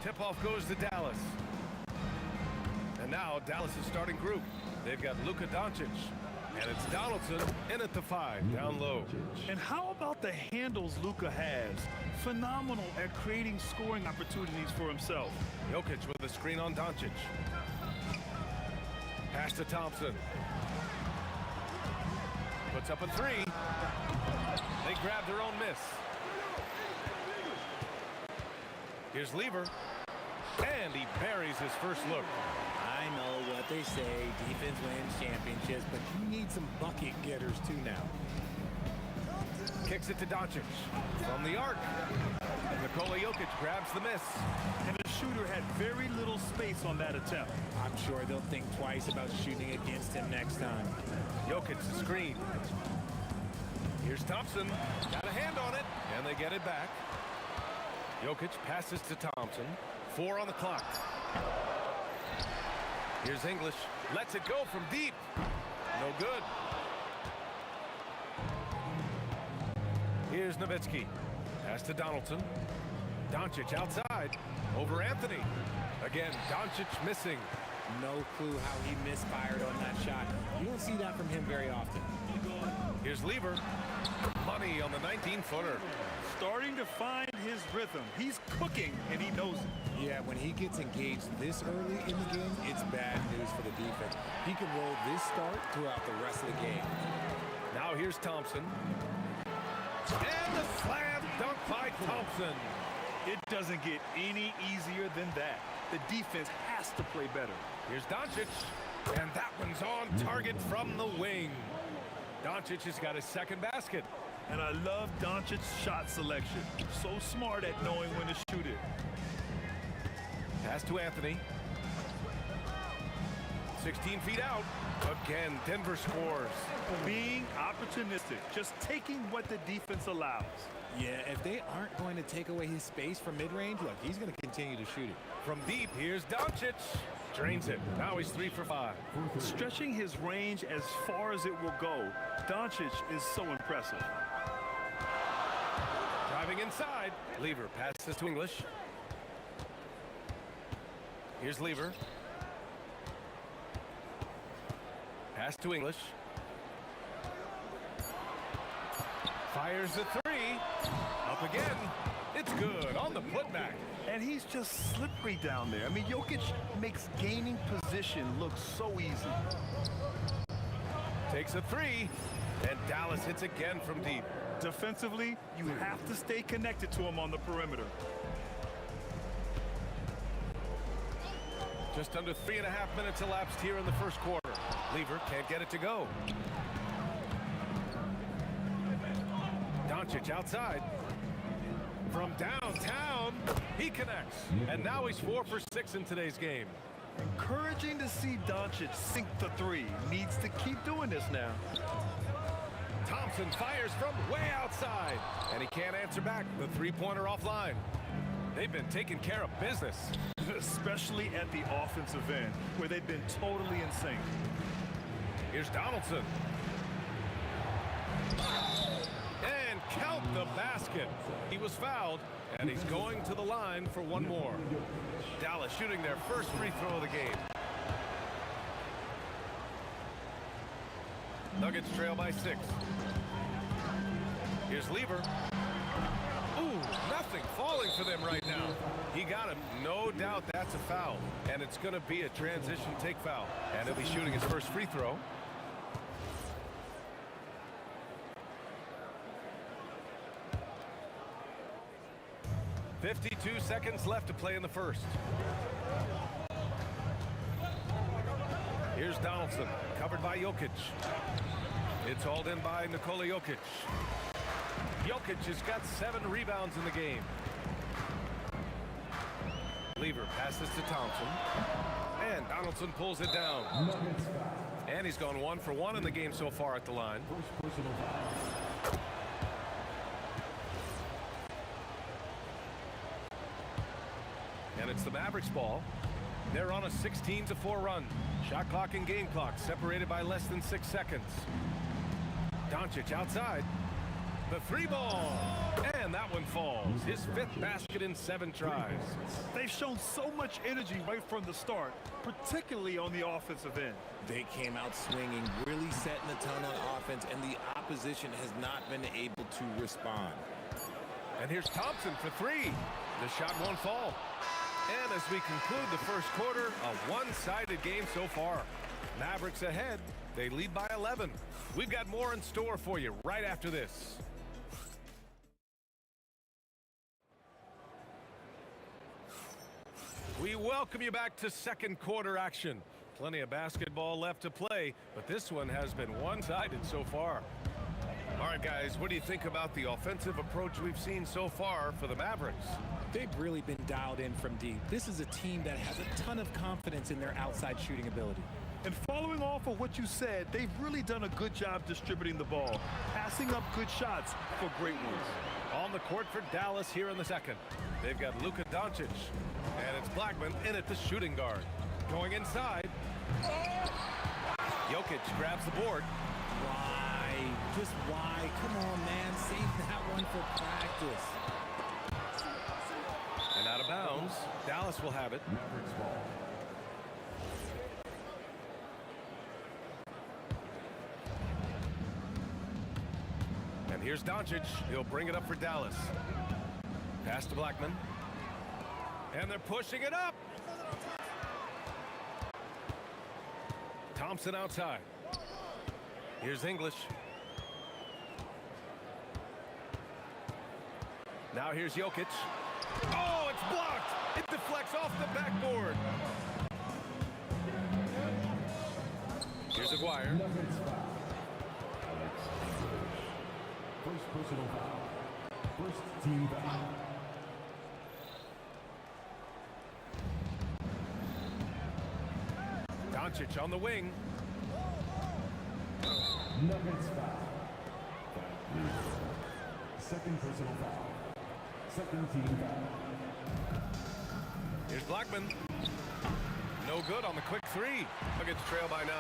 Tip-off goes to Dallas. And now Dallas' starting group. They've got Luka Doncic. And it's Donaldson in at the 5, down low. And how about the handles Luka has? Phenomenal at creating scoring opportunities for himself. Jokic with a screen on Doncic. Pass to Thompson. Puts up a 3. They grab their own miss. Here's Lever. And he buries his first look. I know what they say, defense wins championships, but you need some bucket getters too now. Kicks it to Doncic. From the arc. Nikola Jokic grabs the miss. And the shooter had very little space on that attempt. I'm sure they'll think twice about shooting against him next time. Jokic the screen. Here's Thompson. Got a hand on it. And they get it back. Jokic passes to Thompson. 4 on the clock. Here's English. Lets it go from deep. No good. Here's Nowitzki. Pass to Donaldson. Doncic outside. Over Anthony. Again, Doncic missing. No clue how he misfired on that shot. You don't see that from him very often. Here's Lever. Money on the 19-footer. Starting to find his rhythm. He's cooking, and he knows it. Yeah, when he gets engaged this early in the game, it's bad news for the defense. He can roll this start throughout the rest of the game. Now here's Thompson. And the slam dunk by Thompson. It doesn't get any easier than that. The defense has to play better. Here's Doncic. And that one's on target from the wing. Doncic has got his second basket. And I love Doncic's shot selection. So smart at knowing when to shoot it. Pass to Anthony. 16 feet out. Again, Denver scores. Being opportunistic. Just taking what the defense allows. Yeah, if they aren't going to take away his space from mid-range, look, he's going to continue to shoot it. From deep, here's Doncic. Drains it. Now he's 3 for 5. Stretching his range as far as it will go, Doncic is so impressive. Driving inside. Lever passes to English. Here's Lever. Pass to English. Fires the 3. Up again. It's good on the putback. And he's just slippery down there. I mean, Jokic makes gaining position look so easy. Takes a 3. And Dallas hits again from deep. Defensively, you have to stay connected to him on the perimeter. Just under 3.5 minutes elapsed here in the first quarter. Lever can't get it to go. Doncic outside. From downtown, he connects. And now he's 4 for 6 in today's game. Encouraging to see Doncic sink the 3. Needs to keep doing this now. Thompson fires from way outside. And he can't answer back. The three-pointer offline. They've been taking care of business. Especially at the offensive end, where they've been totally in sync. Here's Donaldson. And count the basket. He was fouled, and he's going to the line for one more. Dallas shooting their first free throw of the game. Nuggets trail by 6. Here's Lever. Ooh, nothing falling for them right now. He got him. No doubt that's a foul. And it's going to be a transition take foul. And he'll be shooting his first free throw. .52 seconds left to play in the first. Here's Donaldson, covered by Jokic. It's hauled in by Nikola Jokic. Jokic has got 7 rebounds in the game. Lever passes to Thompson. And Donaldson pulls it down. And he's gone 1 for 1 in the game so far at the line. And it's the Mavericks ball. They're on a 16-4 run. Shot clock and game clock separated by less than 6 seconds. Doncic outside. The 3 ball. And And that one falls. His 5th basket in 7 tries. They've shown so much energy right from the start, particularly on the offensive end. They came out swinging, really setting the tone on offense, and the opposition has not been able to respond. And here's Thompson for 3. The shot won't fall. And as we conclude the first quarter, a one-sided game so far. Mavericks ahead. They lead by 11. We've got more in store for you right after this. We welcome you back to second quarter action. Plenty of basketball left to play, but this one has been one-sided so far. All right, guys, what do you think about the offensive approach we've seen so far for the Mavericks? They've really been dialed in from deep. This is a team that has a ton of confidence in their outside shooting ability. And following off of what you said, they've really done a good job distributing the ball, passing up good shots for great ones. On the court for Dallas here in the second. They've got Luka Doncic, and it's Blackman in at the shooting guard. Going inside. Jokic grabs the board. Why? Just why? Come on, man. Save that one for practice. And out of bounds. Dallas will have it. Mavericks ball. And here's Doncic. He'll bring it up for Dallas. Pass to Blackman. And they're pushing it up. Thompson outside. Here's English. Now here's Jokic. Oh, it's blocked. It deflects off the backboard. Here's Aguirre. First personal foul. First team foul. Doncic on the wing. Nuggets foul. Second personal foul. Second team foul. Here's Blackman. No good on the quick 3. Nuggets trail by 9.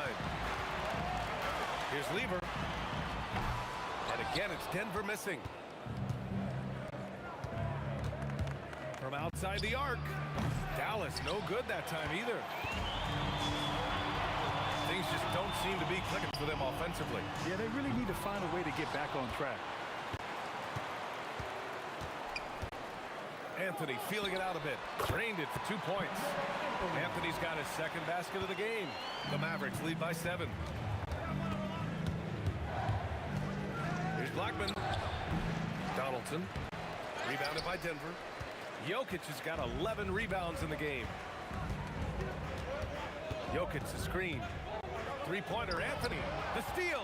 Here's Lever. And again, it's Denver missing. From outside the arc. Dallas, no good that time either. Things just don't seem to be clicking for them offensively. Yeah, they really need to find a way to get back on track. Anthony feeling it out a bit. Drained it for 2 points. Anthony's got his second basket of the game. The Mavericks lead by 7. Here's Blackman. Donaldson. Rebounded by Denver. Jokic has got 11 rebounds in the game. Jokic the screen. Three-pointer, Anthony. The steal.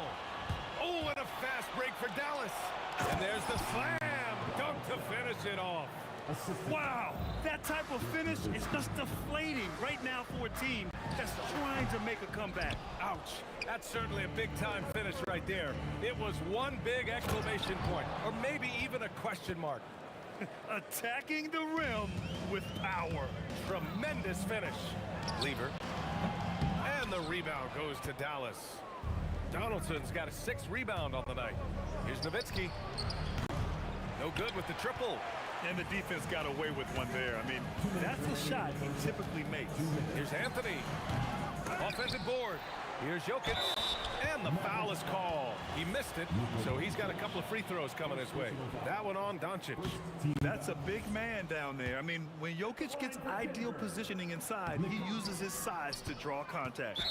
Oh, and a fast break for Dallas. And there's the slam. Dunk to finish it off. Wow, that type of finish is just deflating right now for a team that's trying to make a comeback. Ouch. That's certainly a big-time finish right there. It was one big exclamation point, or maybe even a question mark. Attacking the rim with power. Tremendous finish. Lever. And the rebound goes to Dallas. Donaldson's got a 6th rebound on the night. Here's Nowitzki. No good with the triple. And the defense got away with one there. I mean, that's a shot he typically makes. Here's Anthony. Offensive board. Here's Jokic. And the foul is called. He missed it, so he's got a couple of free throws coming his way. That one on Doncic. That's a big man down there. I mean, when Jokic gets ideal positioning inside, he uses his size to draw contact.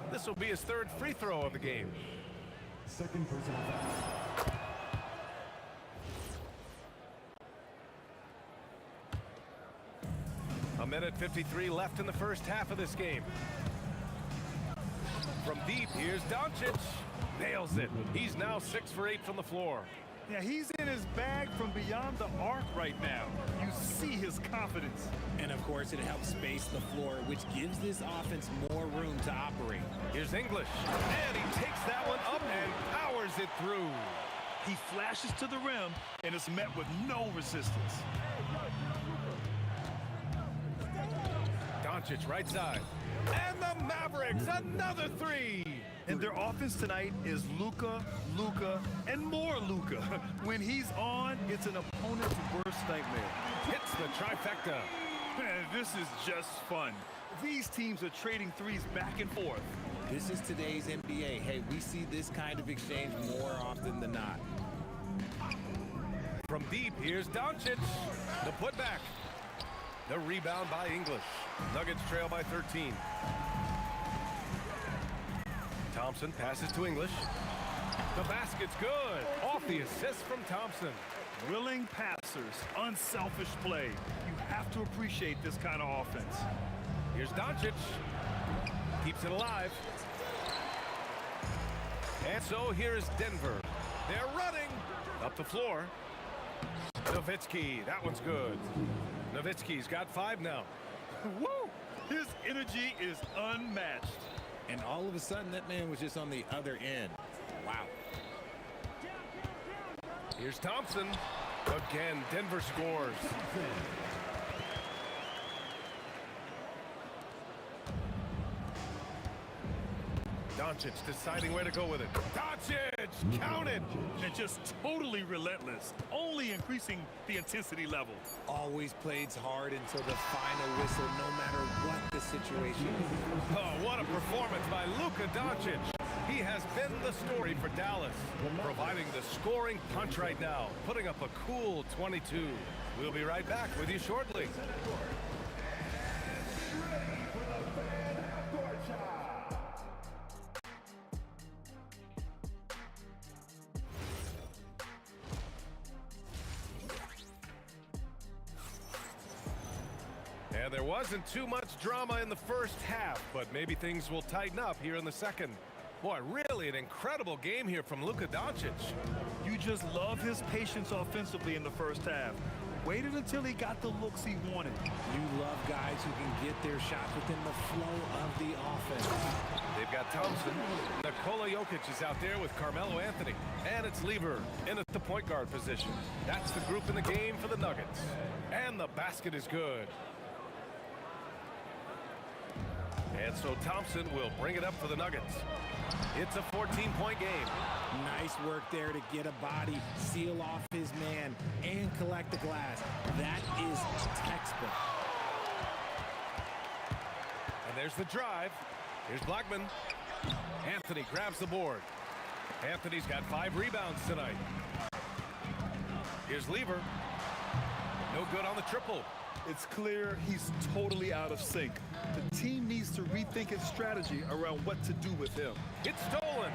This will be his 3rd free throw of the game. Second personal foul. A minute 53 left in the first half of this game. From deep, here's Doncic. Nails it. He's now 6 for 8 from the floor. Yeah, he's in his bag from beyond the arc right now. You see his confidence. And of course, it helps space the floor, which gives this offense more room to operate. Here's English. And he takes that one up and powers it through. He flashes to the rim, and it's met with no resistance. Doncic right side. And the Mavericks, another 3. And their offense tonight is Luka, and more Luka. When he's on, it's an opponent's worst nightmare. Hits the trifecta. Man, this is just fun. These teams are trading threes back and forth. This is today's NBA. Hey, we see this kind of exchange more often than not. From deep, here's Doncic. The putback. The rebound by English. Nuggets trail by 13. Thompson passes to English. The basket's good. Off the assist from Thompson. Willing passers, unselfish play. You have to appreciate this kind of offense. Here's Doncic. Keeps it alive. And so here is Denver. They're running up the floor. Nowitzki, that one's good. Nowitzki's got 5 now. Woo! His energy is unmatched. And all of a sudden, that man was just on the other end. Wow. Here's Thompson. Again, Denver scores. Doncic deciding where to go with it. Doncic, count it! And just totally relentless, only increasing the intensity level. Always plays hard until the final whistle, no matter what the situation is. Oh, what a performance by Luka Doncic. He has been the story for Dallas, providing the scoring punch right now, putting up a cool 22. We'll be right back with you shortly. And there wasn't too much drama in the first half, but maybe things will tighten up here in the second. Boy, really an incredible game here from Luka Doncic. You just love his patience offensively in the first half. Waited until he got the looks he wanted. You love guys who can get their shots within the flow of the offense. They've got Thompson. Nikola Jokic is out there with Carmelo Anthony. And it's Lever in at the point guard position. That's the group in the game for the Nuggets. And the basket is good. And so Thompson will bring it up for the Nuggets. It's a 14-point game. Nice work there to get a body, seal off his man, and collect the glass. That is textbook. And there's the drive. Here's Blackman. Anthony grabs the board. Anthony's got 5 rebounds tonight. Here's Lever. No good on the triple. It's clear he's totally out of sync. The team needs to rethink its strategy around what to do with him. It's stolen.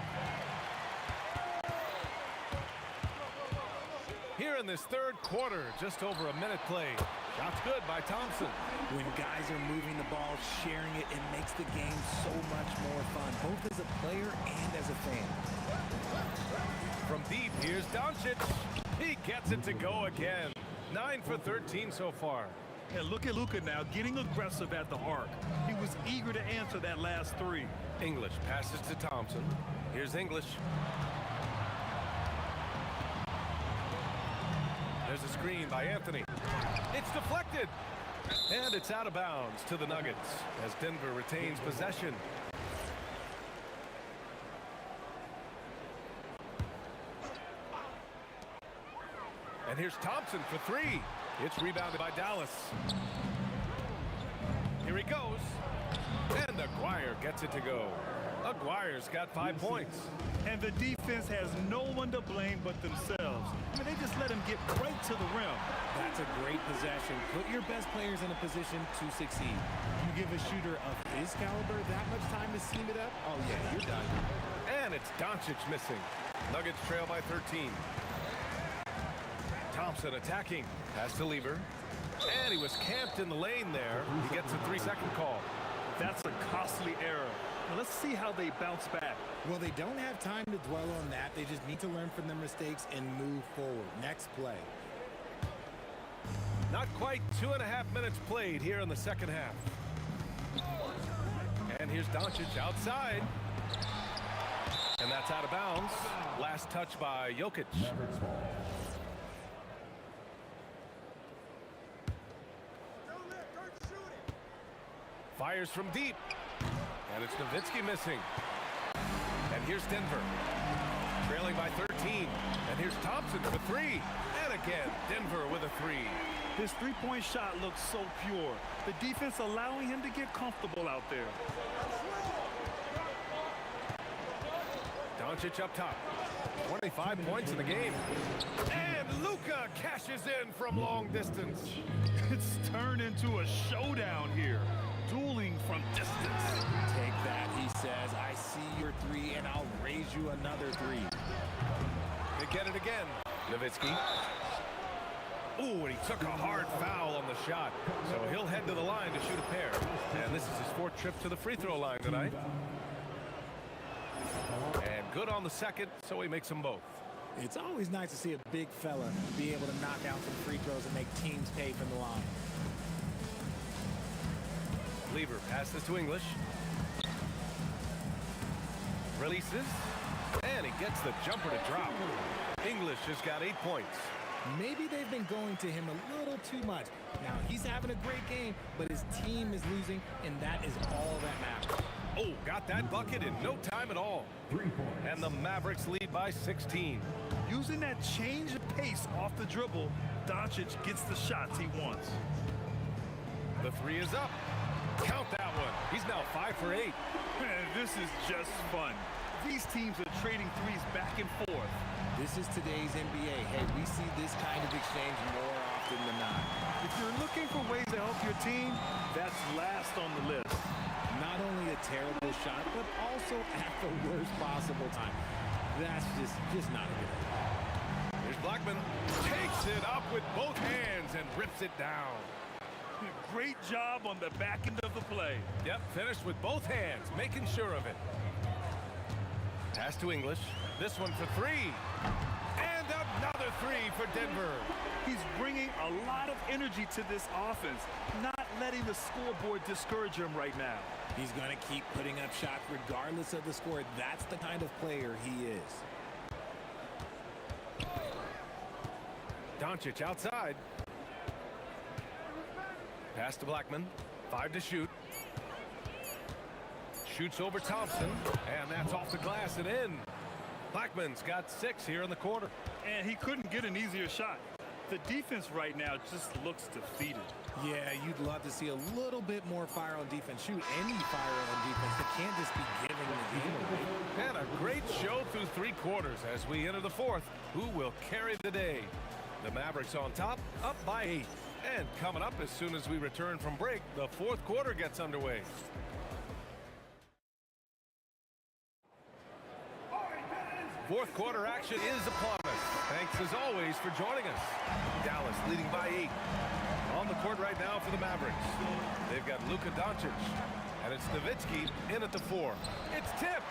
Here in this third quarter, just over a minute played. Shots good by Thompson. When guys are moving the ball, sharing it, it makes the game so much more fun, both as a player and as a fan. From deep, here's Doncic. He gets it to go again. 9 for 13 so far. And look at Luka now, getting aggressive at the arc. He was eager to answer that last 3. English passes to Thompson. Here's English. There's a screen by Anthony. It's deflected. And it's out of bounds to the Nuggets as Denver retains possession. And here's Thompson for 3. It's rebounded by Dallas. Here he goes. And Aguirre gets it to go. Aguirre's got 5 points. And the defense has no one to blame but themselves. I mean, they just let him get right to the rim. That's a great possession. Put your best players in a position to succeed. You give a shooter of his caliber that much time to seam it up, oh yeah, you're done. And it's Doncic missing. Nuggets trail by 13. Thompson attacking. Pass to Lever. And he was camped in the lane there. He gets a 3-second call. That's a costly error. Now let's see how they bounce back. Well, they don't have time to dwell on that. They just need to learn from their mistakes and move forward. Next play. Not quite 2.5 minutes played here in the second half. And here's Doncic outside. And that's out of bounds. Last touch by Jokic. Fires from deep. And it's Nowitzki missing. here's Denver. Trailing by 13. And here's Thompson for three. And again, Denver with a three. His three-point shot looks so pure. The defense allowing him to get comfortable out there. Doncic up top. 25 points in the game. And Luka cashes in from long distance. It's turned into a showdown here. Dueling from distance. Take that, he says. I see your three, and I'll raise you another three. They get it again. Nowitzki. Ooh, and he took a hard foul on the shot. So he'll head to the line to shoot a pair. And this is his fourth trip to the free throw line tonight. And good on the second, so he makes them both. It's always nice to see a big fella be able to knock out some free throws and make teams pay from the line. Lever passes to English. Releases. And he gets the jumper to drop. English has got 8 points. Maybe they've been going to him a little too much. Now, he's having a great game, but his team is losing, and that is all that matters. Oh, got that bucket in no time at all. And the Mavericks lead by 16. Using that change of pace off the dribble, Doncic gets the shots he wants. The three is up. Count that one. He's now 5 for 8. This is just fun. These teams are trading threes back and forth. This is today's NBA. Hey, we see this kind of exchange more often than not. If you're looking for ways to help your team, that's last on the list. Not only a terrible shot, but also at the worst possible time. That's just not a good idea. Here's Blackman. Takes it up with both hands and rips it down. Great job on the back end of the play. Yep, finished with both hands, making sure of it. Pass to English. This one for three. And another three for Denver. He's bringing a lot of energy to this offense, not letting the scoreboard discourage him right now. He's going to keep putting up shots regardless of the score. That's the kind of player he is. Doncic outside. Pass to Blackman. 5 to shoot. Shoots over Thompson. And that's off the glass and in. Blackman's got 6 here in the quarter. And he couldn't get an easier shot. The defense right now just looks defeated. Yeah, you'd love to see a little bit more fire on defense. Shoot any fire on defense. They can't just be giving the game away. And a great show through 3 quarters as we enter the fourth. Who will carry the day? The Mavericks on top, up by 8. And coming up as soon as we return from break, the fourth quarter gets underway. Fourth quarter action is upon us. Thanks as always for joining us. Dallas leading by 8. On the court right now for the Mavericks. They've got Luka Doncic. And it's Nowitzki in at the 4. It's tipped.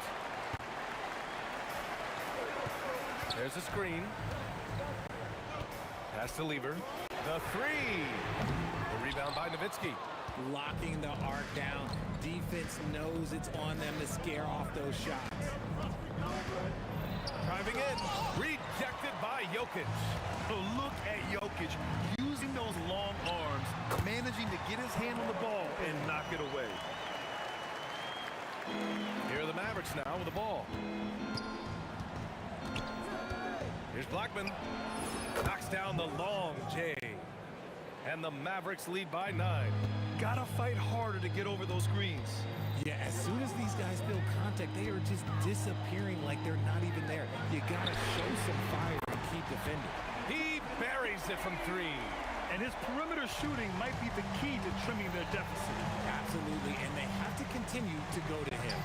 There's a screen. Pass to Lever. The 3. The rebound by Nowitzki. Locking the arc down. Defense knows it's on them to scare off those shots. Driving in. Rejected by Jokic. So look at Jokic using those long arms, managing to get his hand on the ball and knock it away. Here are the Mavericks now with the ball. Here's Blackman. Knocks down the long J. And the Mavericks lead by 9. Gotta fight harder to get over those screens. Yeah, as soon as these guys feel contact, they are just disappearing like they're not even there. You gotta show some fire and keep defending. He buries it from 3. And his perimeter shooting might be the key to trimming their deficit. Absolutely, and they have to continue to go to him.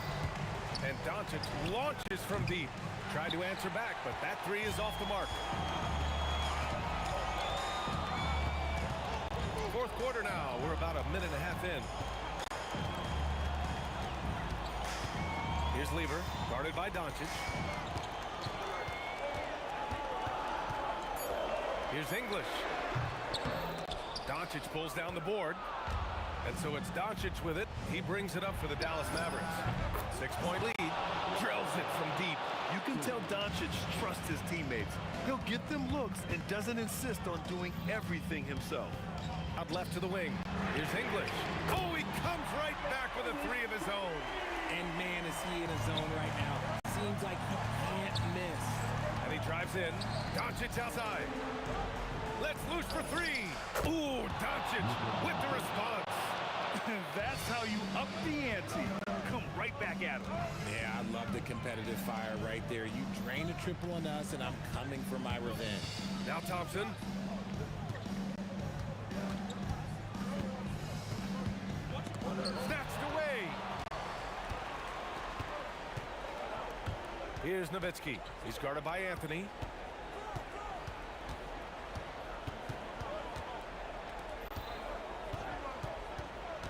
And Doncic launches from deep. Tried to answer back, but that 3 is off the mark. Fourth quarter now. We're about a minute and a half in. Here's Lever, guarded by Doncic. Here's English. Doncic pulls down the board. And so it's Doncic with it. He brings it up for the Dallas Mavericks. 6-point lead. Drills it from deep. You can tell Doncic trusts his teammates. He'll get them looks and doesn't insist on doing everything himself. Out left to the wing. Here's English. Oh, he comes right back with a 3 of his own. And man, is he in a zone right now. seems like he can't miss. And he drives in. Doncic outside. Let's loose for three. Ooh, Doncic with the response. That's how you up the ante. Come right back at him. Yeah, I love the competitive fire right there. You drain a triple on us, and I'm coming for my revenge. Now Thompson. Snatched away. Here's Nowitzki. He's guarded by Anthony.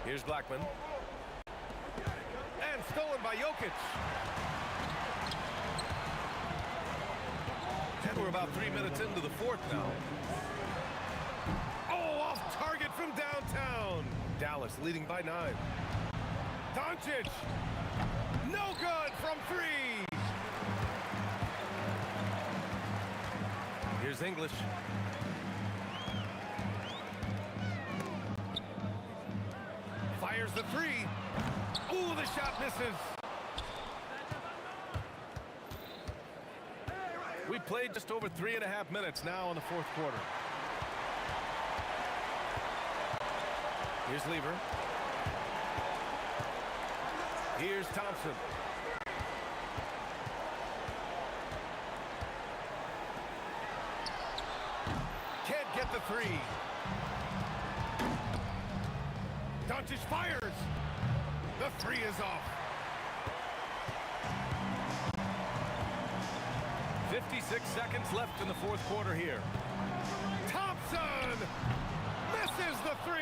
Here's Blackman. And stolen by Jokic. And we're about 3 minutes into the fourth now. Oh, off target from downtown. Dallas leading by 9. Doncic. No good from 3. Here's English. Fires the 3. Ooh, the shot misses. We played just over 3.5 minutes now in the fourth quarter. Here's Lever. Here's Thompson. Can't get the 3. Doncic fires. The 3 is off. 56 seconds left in the fourth quarter here. Thompson misses the 3.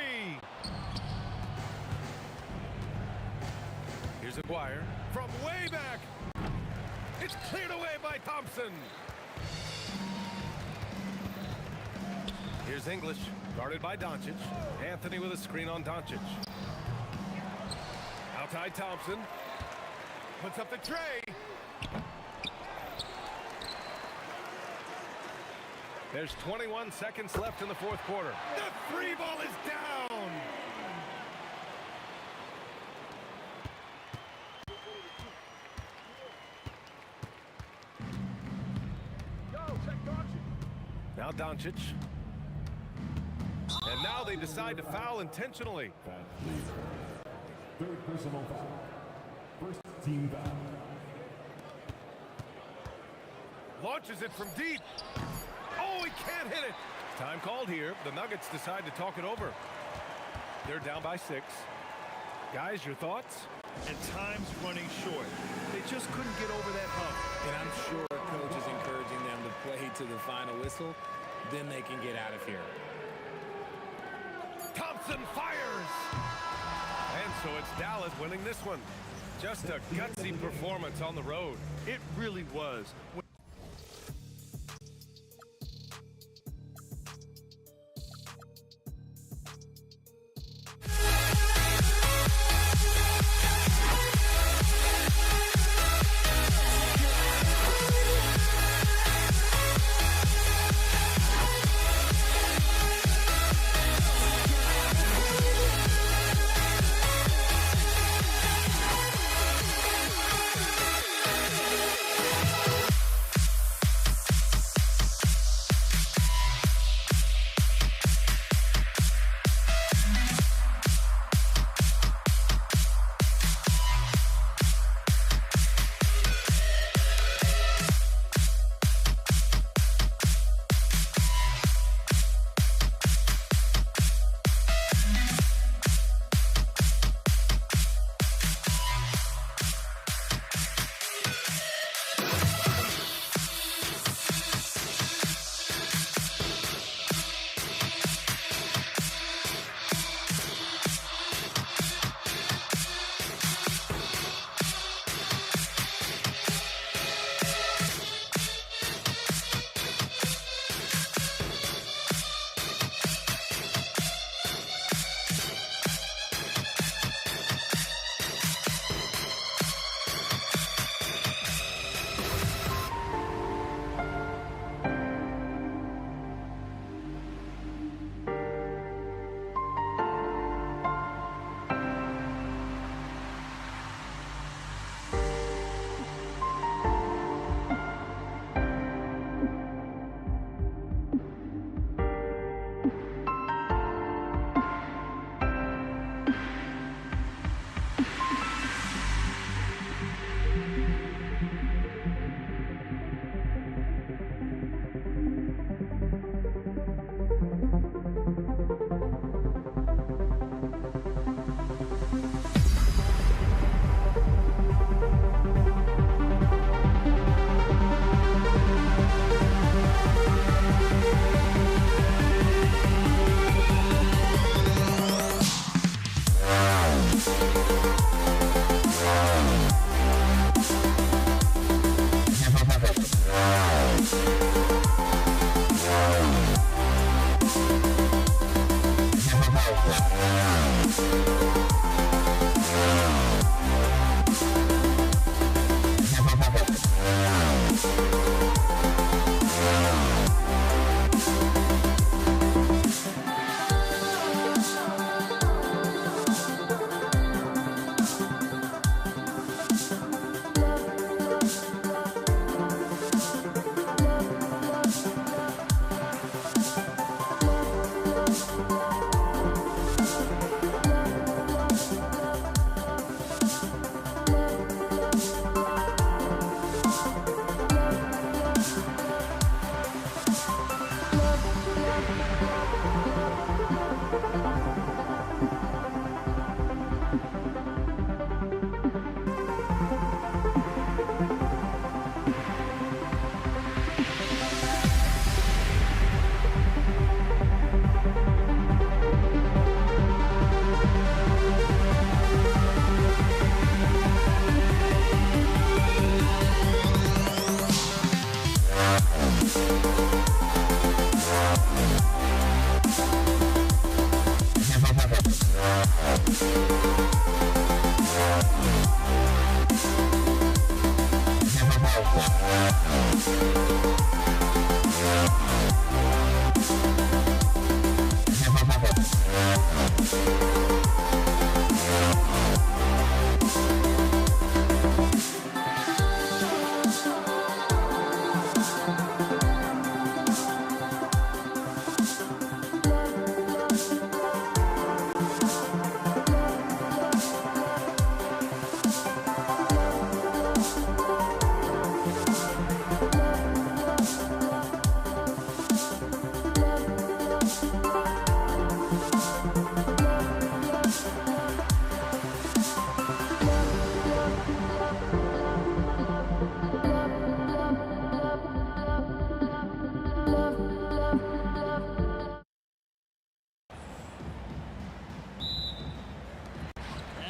Here's Aguirre from way back. It's cleared away by Thompson. Here's English, guarded by Doncic. Anthony with a screen on Doncic. Outside Thompson. Puts up the tray. There's 21 seconds left in the fourth quarter. The 3 ball is down. Now Doncic. And now they decide to foul intentionally. Third personal foul. First team foul. Launches it from deep. Oh, he can't hit it. Time called here. The Nuggets decide to talk it over. They're down by 6. Guys, your thoughts? And time's running short. They just couldn't get over that hump. And I'm sure coach is encouraging them to play to the final whistle. Then they can get out of here. Thompson fires. And so it's Dallas winning this one. Just a gutsy performance on the road. It really was.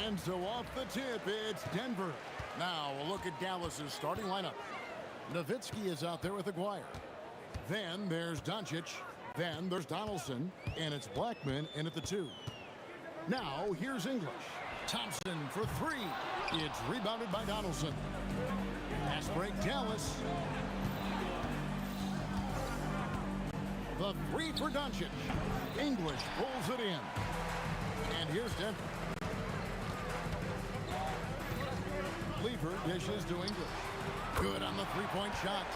And so off the tip, it's Denver. Now a look at Dallas's starting lineup. Nowitzki is out there with Aguirre. Then there's Doncic. Then there's Donaldson. And it's Blackman in at the 2. Now here's English. Thompson for 3. It's rebounded by Donaldson. Pass break Dallas. The 3 for Doncic. English pulls it in. And here's Denver. Lever dishes to English. Good on the three-point shot.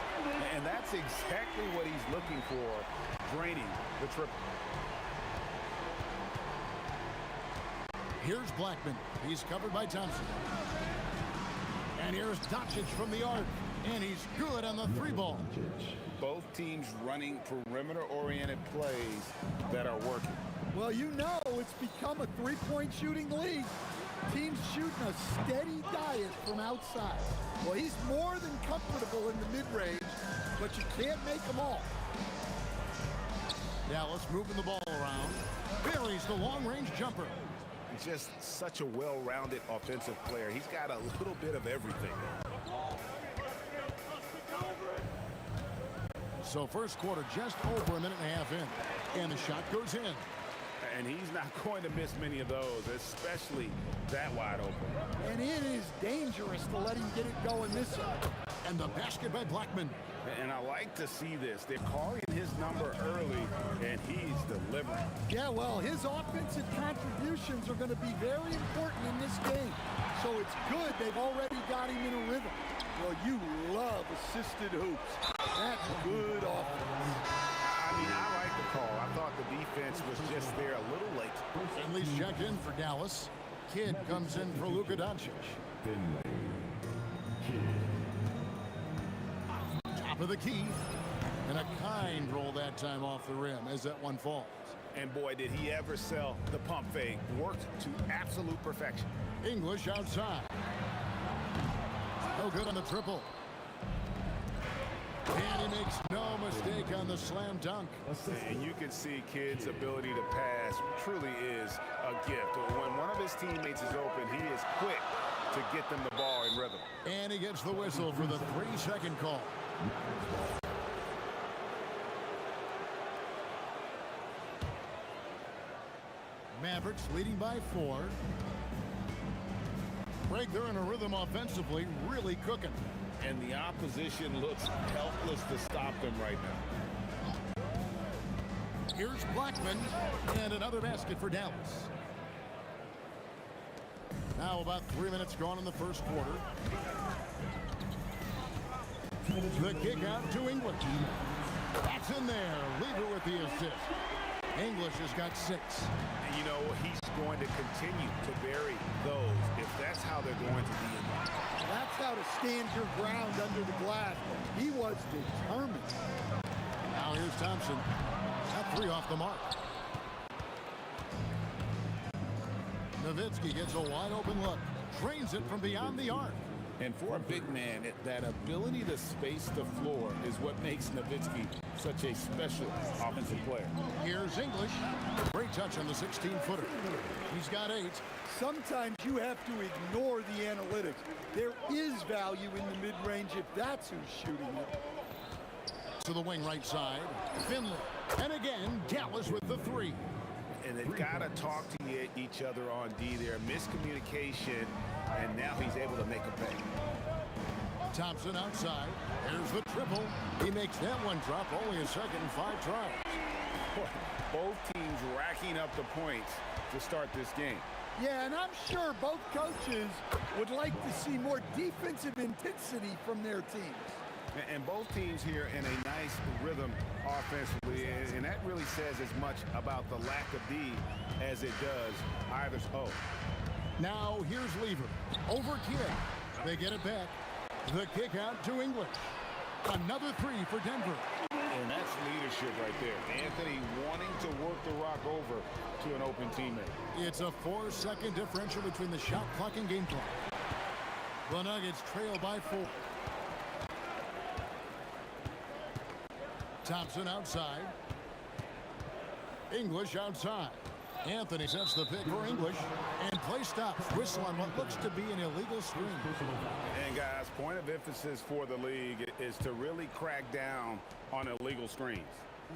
And that's exactly what he's looking for, draining the triple. Here's Blackman. He's covered by Thompson. And here's Doncic from the arc. And he's good on the 3-ball. Both teams running perimeter-oriented plays that are working. Well, you know it's become a three-point shooting league. Teams shooting a steady diet from outside. Well, he's more than comfortable in the mid-range, but you can't make them all. Dallas moving the ball around. Buries the long-range jumper. Just such a well-rounded offensive player. He's got a little bit of everything. So first quarter just over a minute and a half in. And the shot goes in. And he's not going to miss many of those, especially that wide open. And it is dangerous to let him get it going this side. And the basket by Blackman. And I like to see this. They're calling his number early, and he's delivering. Yeah, well, his offensive contributions are going to be very important in this game. So it's good they've already got him in a rhythm. Well, you love assisted hoops. That's good offense. I mean, I like the call. I thought the defense was just there a little late. Finley's checked in for Dallas. Kidd comes in for Luka Doncic. Top of the key. And a kind roll that time off the rim as that one falls. And boy, did he ever sell the pump fake. Worked to absolute perfection. English outside. No good on the triple. And he makes no mistake on the slam dunk. And you can see Kidd's ability to pass truly is a gift. When one of his teammates is open, he is quick to get them the ball in rhythm. And he gets the whistle for the 3-second call. Mavericks leading by 4. Greg, they're in a rhythm offensively, really cooking. And the opposition looks helpless to stop them right now. Here's Blackman, and another basket for Dallas. Now about 3 minutes gone in the first quarter. The kick out to English. That's in there. Lever with the assist. English has got 6. And you know, he's going to continue to bury those if that's how they're going to be in there. That's how to stand your ground under the glass. He was determined. Now here's Thompson. Got 3 off the mark. Nowitzki gets a wide open look. Drains it from beyond the arc. And for a big man, that ability to space the floor is what makes Nowitzki such a special offensive player. Here's English. Great touch on the 16-footer. He's got 8. Sometimes you have to ignore the analytics. There is value in the mid-range if that's who's shooting it. To the wing right side. Finley. And again, Dallas with the 3. And they've got to talk to each other on D there. Miscommunication, and now he's able to make a pay. Thompson outside. There's the triple. He makes that one drop. Only a second and 5 tries. Both teams racking up the points to start this game. Yeah, and I'm sure both coaches would like to see more defensive intensity from their teams. And both teams here in a nice rhythm offensively, and that really says as much about the lack of D as it does either's O. Now here's Lever. Over Kidd. They get it back. The kick out to English. Another 3 for Denver. And that's leadership right there. Anthony wanting to work the rock over to an open teammate. It's a 4-second differential between the shot clock and game clock. The Nuggets trail by 4. Thompson outside. English outside. Anthony sets the pick for English. And play stops. Whistle on what looks to be an illegal screen. And guys, point of emphasis for the league is to really crack down on illegal screens.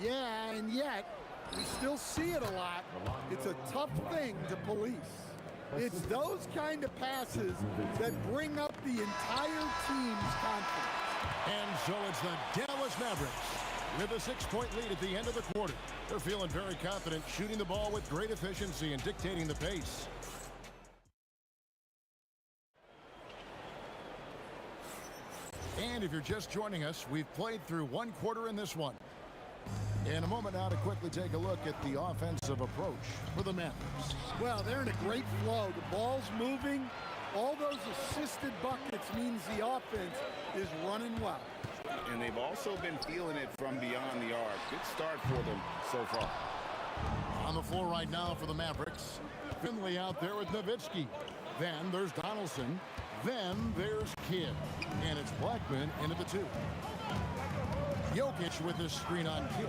Yeah, and yet we still see it a lot. It's a tough thing to police. It's those kind of passes that bring up the entire team's confidence. And so it's the Dallas Mavericks with a 6-point lead at the end of the quarter. They're feeling very confident, shooting the ball with great efficiency and dictating the pace. And if you're just joining us, we've played through 1 quarter in this one. In a moment now to quickly take a look at the offensive approach for the Mavericks. Well, they're in a great flow. The ball's moving. All those assisted buckets means the offense is running well. And they've also been feeling it from beyond the arc. Good start for them so far. On the floor right now for the Mavericks. Finley out there with Nowitzki. Then there's Donaldson. Then there's Kidd. And it's Blackman into the 2. Jokic with his screen on Kidd.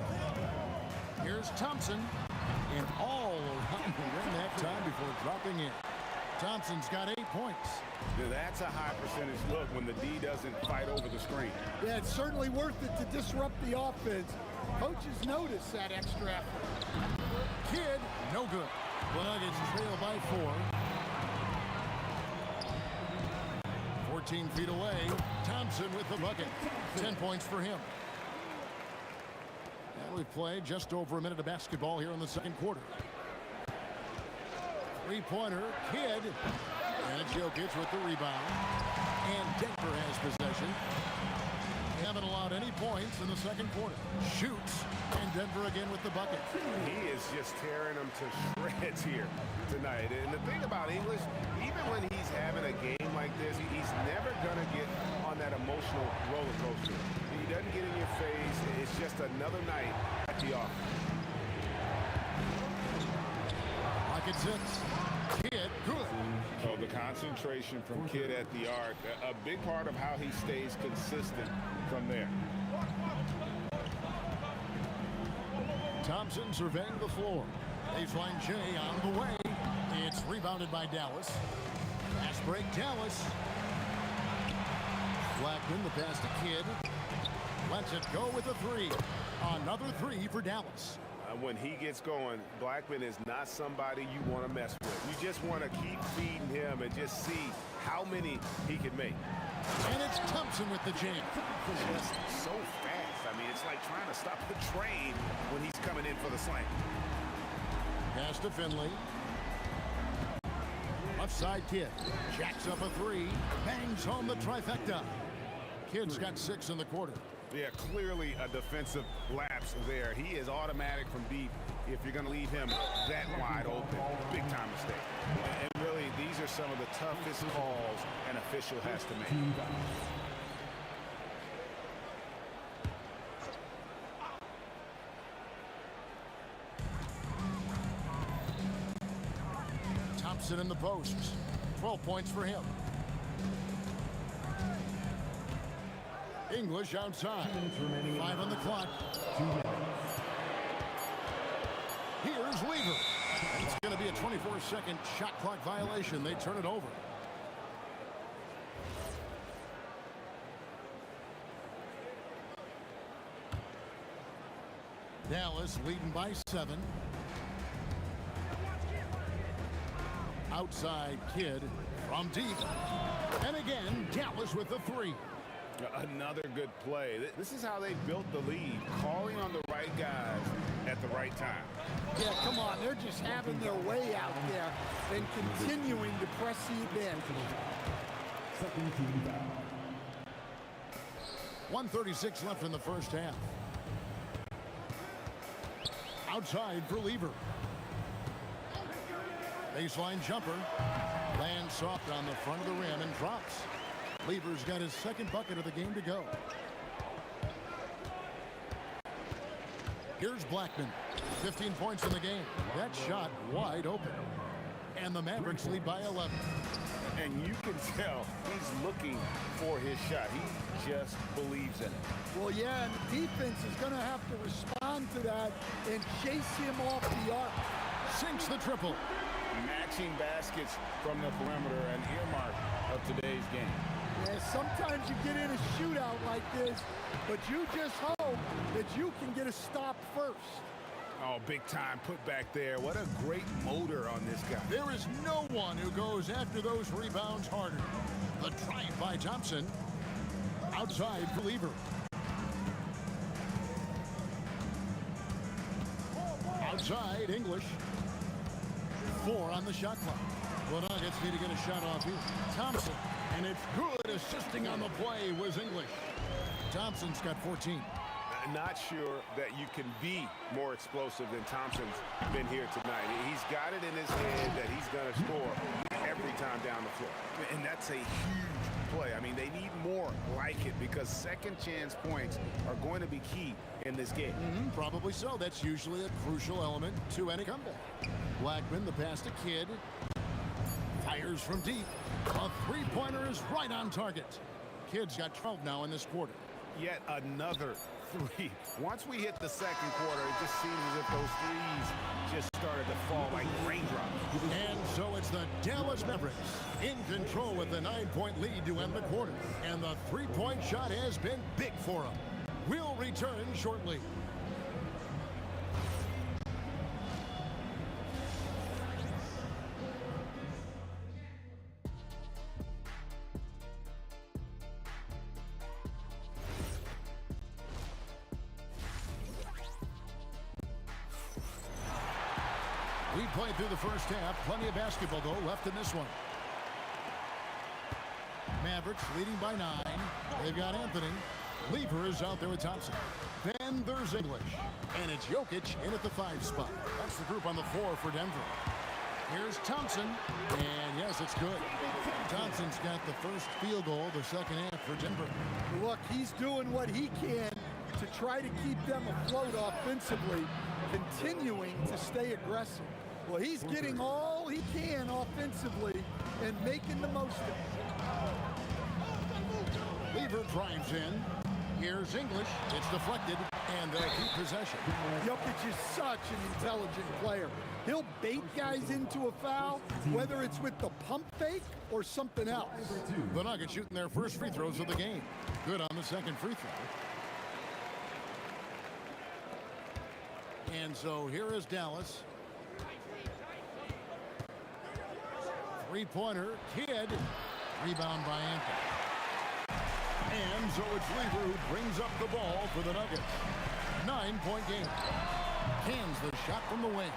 Here's Thompson. And all around the rim that time before dropping in. Thompson's got 8 points. Yeah, that's a high percentage look when the D doesn't fight over the screen. Yeah, it's certainly worth it to disrupt the offense. Coaches notice that extra effort. Kidd, no good. The Nuggets trail by 4. 14 feet away. Thompson with the bucket. 10 points for him. And we've played just over a minute of basketball here in the second quarter. 3-pointer, Kidd. And it's Jokic with the rebound. And Denver has possession. haven't allowed any points in the second quarter. Shoots, and Denver again with the bucket. He is just tearing them to shreds here tonight. And the thing about English, even when he's having a game like this, he's never going to get on that emotional roller coaster. He doesn't get in your face. It's just another night at the office. Rockets hits. Kidd, good. Oh, the concentration from Kidd at the arc, a big part of how he stays consistent from there. Thompson surveying the floor. Baseline J on the way. It's rebounded by Dallas. Pass break, Dallas. Blackman, the pass to Kidd. Lets it go with a three. Another three for Dallas. When he gets going, Blackman is not somebody you want to mess with. You just want to keep feeding him and just see how many he can make. And it's Thompson with the jam. Just so fast. I mean, it's like trying to stop the train when he's coming in for the slam. Pass to Finley. Left side Kidd. Jacks up a three. Bangs home the trifecta. Kidd's got 6 in the quarter. Yeah, clearly a defensive lapse there. He is automatic from deep if you're going to leave him that wide open. Big time mistake. And really, these are some of the toughest calls an official has to make. Thompson in the post. 12 points for him. English outside. 5 on the clock. Here's Lever. It's going to be a 24-second shot clock violation. They turn it over. Dallas leading by 7. Outside Kidd from deep. And again, Dallas with the 3. Another good play. This is how they built the lead, calling on the right guys at the right time. Yeah, come on. They're just having their way out there and continuing to press the advantage. 1:36 left in the first half. Outside for Lever. Baseline jumper. Lands soft on the front of the rim and drops. Lever's got his second bucket of the game to go. Here's Blackman. 15 points in the game. That shot wide open. And the Mavericks lead by 11. And you can tell he's looking for his shot. He just believes in it. Well, yeah, and the defense is going to have to respond to that and chase him off the arc. Sinks the triple. Matching baskets from the perimeter, an earmark of today's game. Yeah, sometimes you get in a shootout like this, but you just hope that you can get a stop first. Oh, big time put back there. What a great motor on this guy. There is no one who goes after those rebounds harder. The drive by Thompson. Outside for Lever. Outside, English. 4 on the shot clock. The Nuggets need to get a shot off here. Thompson. And it's good. Assisting on the play was English. Thompson's got 14. Not sure that you can be more explosive than Thompson's been here tonight. He's got it in his head that he's going to score every time down the floor. And that's a huge play. I mean, they need more like it because second chance points are going to be key in this game. Probably so. That's usually a crucial element to any comeback. Blackman, the pass to Kidd. Fires from deep. A three-pointer is right on target. Kidd's got 12 now in this quarter. Yet another 3. Once we hit the second quarter, it just seems as if those threes just started to fall like raindrops. And so it's the Dallas Mavericks in control with the 9-point lead to end the quarter. And the three-point shot has been big for them. We'll return shortly. We played through the first half. Plenty of basketball, though, left in this one. Mavericks leading by 9. They've got Anthony. Lever is out there with Thompson. Then there's English. And it's Jokic in at the 5 spot. That's the group on the floor for Denver. Here's Thompson. And yes, it's good. Thompson's got the first field goal the second half for Denver. Look, he's doing what he can to try to keep them afloat offensively, continuing to stay aggressive. Well, he's getting all he can offensively and making the most of it. Lever drives in. Here's English. It's deflected, and they'll keep possession. Jokic is such an intelligent player. He'll bait guys into a foul, whether it's with the pump fake or something else. The Nuggets shooting their first free throws of the game. Good on the second free throw. And so here is Dallas. Three-pointer, Kidd. Rebound by Anthony. And so it's Lever who brings up the ball for the Nuggets. 9-point game. Cans the shot from the wing.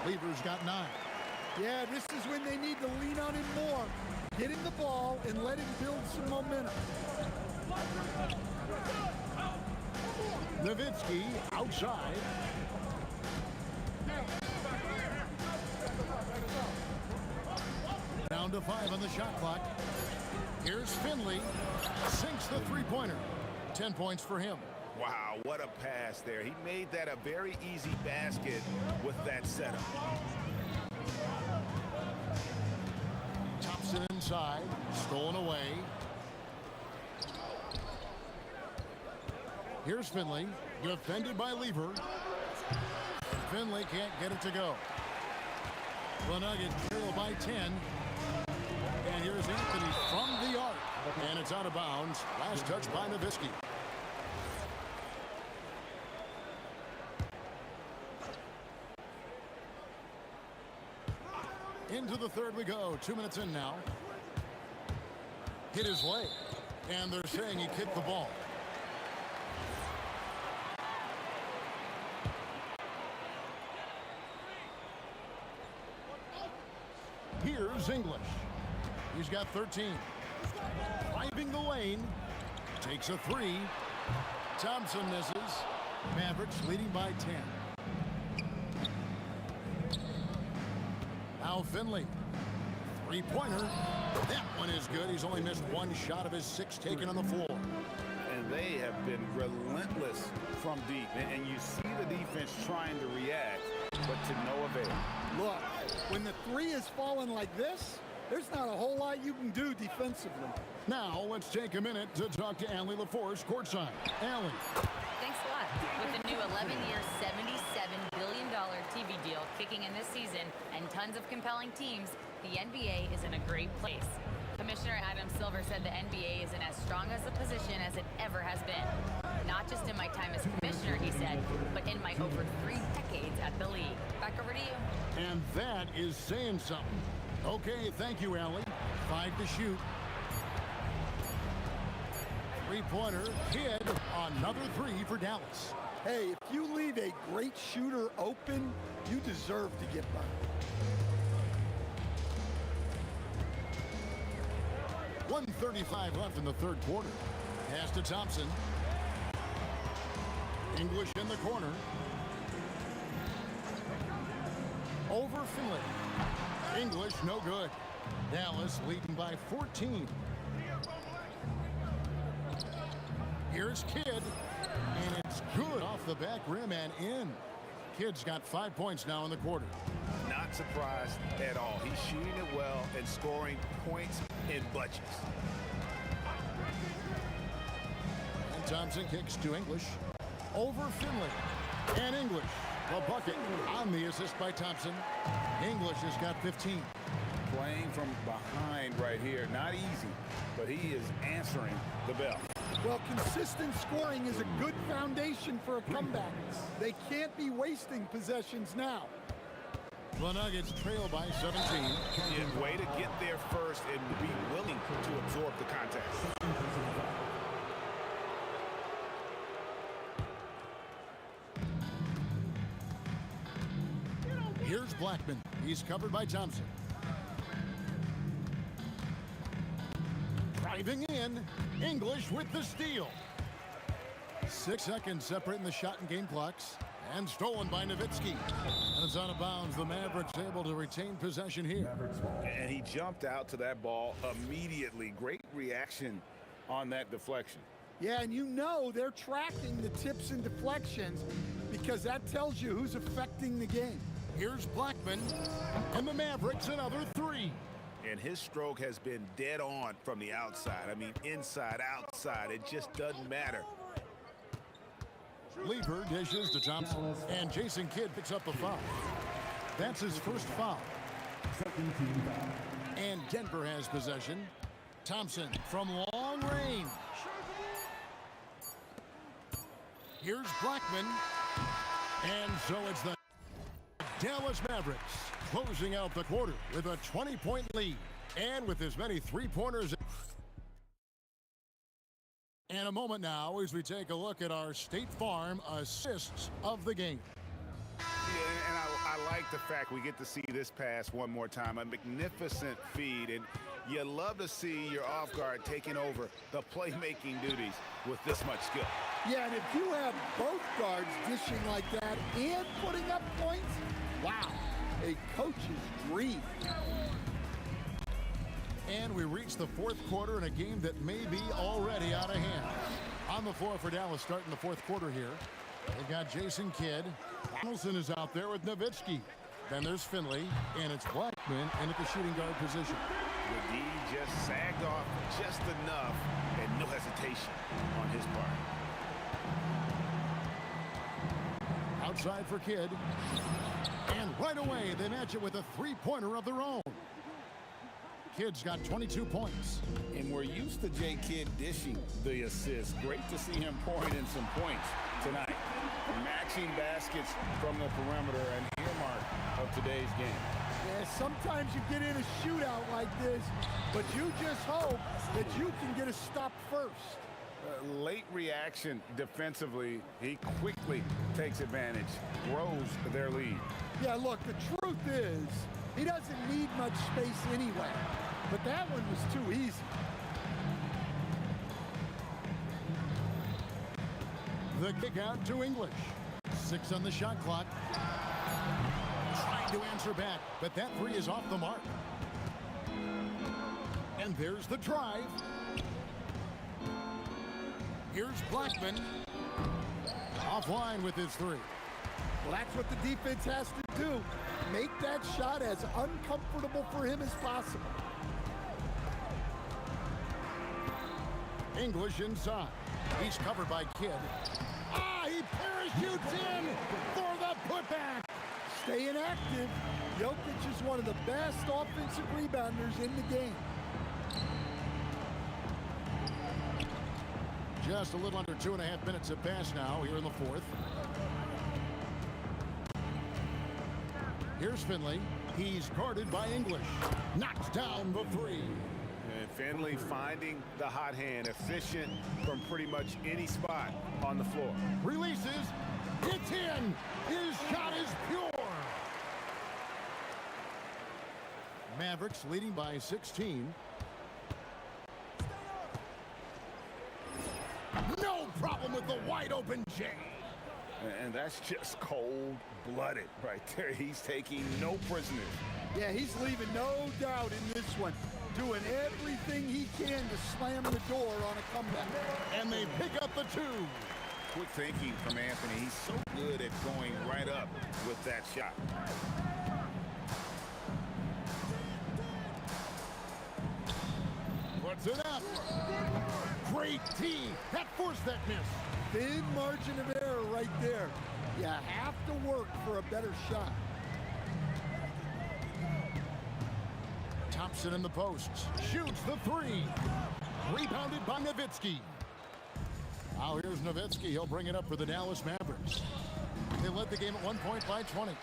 Lever's got 9. Yeah, this is when they need to lean on him more. Get him the ball and let him build some momentum. Nowitzki outside. Down to 5 on the shot clock. Here's Finley. Sinks the three-pointer. 10 points for him. Wow, what a pass there. He made that a very easy basket with that setup. Thompson inside. Stolen away. Here's Finley. Defended by Lever. Finley can't get it to go. The Nuggets trail by 10. And here's Anthony from the arc. And it's out of bounds. Last touch by Nowitzki. Into the third we go. 2 minutes in now. Hit his leg. And they're saying he kicked the ball. Here's English. He's got 13. Driving the lane. Takes a 3. Thompson misses. Mavericks leading by 10. Now Finley. Three-pointer. That one is good. He's only missed 1 shot of his 6 taken on the floor. And they have been relentless from deep. And you see the defense trying to react, but to no avail. Look, when the 3 is falling like this, there's not a whole lot you can do defensively. Now let's take a minute to talk to Allie LaForce courtside. Allie. Thanks a lot. With the new 11-year, $77 billion TV deal kicking in this season and tons of compelling teams, the NBA is in a great place. Commissioner Adam Silver said the NBA is in as strong as a position as it ever has been. Not just in my time as commissioner, he said, but in my over 3 decades at the league. Back over to you. And that is saying something. Okay, thank you, Allie. 5 to shoot. Three-pointer, Kidd, another 3 for Dallas. Hey, if you leave a great shooter open, you deserve to get by. .135 left in the third quarter. Pass to Thompson. English in the corner. Over Finley. English, no good. Dallas leading by 14. Here's Kidd. And it's good off the back rim and in. Kidd's got 5 points now in the quarter. Not surprised at all. He's shooting it well and scoring points in bunches. And Thompson kicks to English. Over Finley. And English. The bucket on the assist by Thompson. English has got 15. Playing from behind right here. Not easy, but he is answering the bell. Well, consistent scoring is a good foundation for a comeback. They can't be wasting possessions now. The Nuggets trail by 17. Yeah, way to get there first and be willing to absorb the contact. Here's Blackman. He's covered by Thompson. Driving in. English with the steal. 6 seconds separating the shot and game clocks. And stolen by Nowitzki. And it's out of bounds. The Mavericks able to retain possession here. And he jumped out to that ball immediately. Great reaction on that deflection. Yeah, and you know they're tracking the tips and deflections because that tells you who's affecting the game. Here's Blackman, and the Mavericks another 3. And his stroke has been dead on from the outside. I mean, inside, outside, it just doesn't matter. Lever dishes to Thompson, and Jason Kidd picks up the foul. That's his first foul. And Denver has possession. Thompson from long range. Here's Blackman. And so it's the Dallas Mavericks closing out the quarter with a 20-point lead. And with as many three-pointers. And a moment now as we take a look at our State Farm assists of the game. Yeah, and I like the fact we get to see this pass one more time. A magnificent feed, and you love to see your off guard taking over the playmaking duties with this much skill. Yeah, and if you have both guards dishing like that and putting up points, wow, a coach's dream. And we reach the fourth quarter in a game that may be already out of hand. On the floor for Dallas starting the fourth quarter here. They've got Jason Kidd. Donaldson is out there with Nowitzki. Then there's Finley, and it's Blackman in at the shooting guard position. The D just sagged off just enough, and no hesitation on his part. Outside for Kidd. And right away, they match it with a three-pointer of their own. Kidd's got 22 points. And we're used to J. Kidd dishing the assist. Great to see him pouring in some points tonight. Matching baskets from the perimeter, an earmark of today's game. Yeah, sometimes you get in a shootout like this, but you just hope that you can get a stop first. Late reaction defensively. He quickly takes advantage, grows their lead. Yeah, look, the truth is, he doesn't need much space anyway. But that one was too easy. The kick out to English. 6 on the shot clock. Trying to answer back, but that three is off the mark. And there's the drive. Here's Blackman. Offline with his three. Well, that's what the defense has to do. Make that shot as uncomfortable for him as possible. English inside. He's covered by Kidd. He parachutes in for the putback. Staying active. Jokic is one of the best offensive rebounders in the game. Just a little under 2.5 minutes have passed now here in the fourth. Here's Finley. He's guarded by English. Knocks down the three. And Finley finding the hot hand, efficient from pretty much any spot on the floor. Releases. It's in. His shot is pure. Mavericks leading by 16. No problem with the wide open J. And that's just cold-blooded right there. He's taking no prisoners. Yeah, he's leaving no doubt in this one. Doing everything he can to slam the door on a comeback. And they pick up the two. Quick thinking from Anthony. He's so good at going right up with that shot. Puts it up. Great D. That forced that miss. Thin margin of error right there. You have to work for a better shot. Thompson in the posts. Shoots the three. Rebounded by Nowitzki. Now here's Nowitzki. He'll bring it up for the Dallas Mavericks. They led the game at 1 point by 20.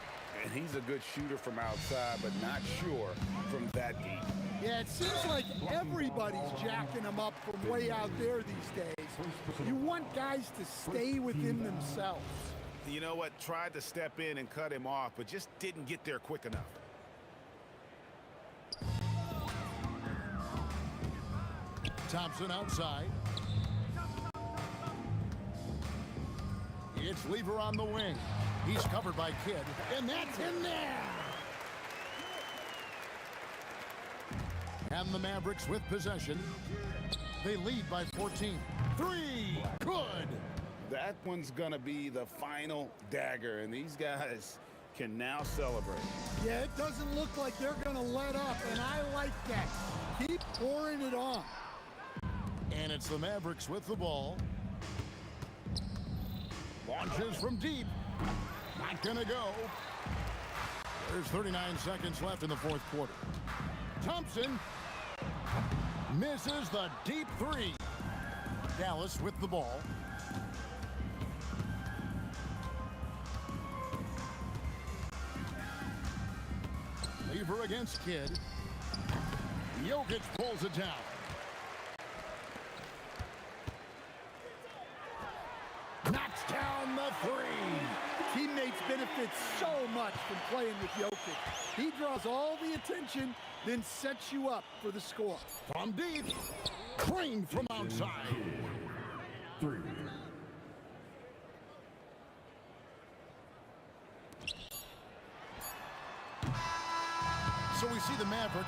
And he's a good shooter from outside, but not sure from that deep. Yeah, it seems like everybody's jacking him up from way out there these days. You want guys to stay within themselves. You know what? Tried to step in and cut him off, but just didn't get there quick enough. Thompson outside. It's Lever on the wing. He's covered by Kidd, and that's in there. And the Mavericks with possession. They lead by 14. Three, good. That one's going to be the final dagger, and these guys can now celebrate. Yeah, it doesn't look like they're going to let up, and I like that. Keep pouring it on. And it's the Mavericks with the ball. Launches from deep. Not going to go. There's 39 seconds left in the fourth quarter. Thompson misses the deep three. Dallas with the ball. Lever against Kidd. Jokic pulls it down. Knocks down the three. Teammates benefit so much from playing with Jokic. He draws all the attention, then sets you up for the score. From deep. Drained from outside. 3. So we see the Maverick.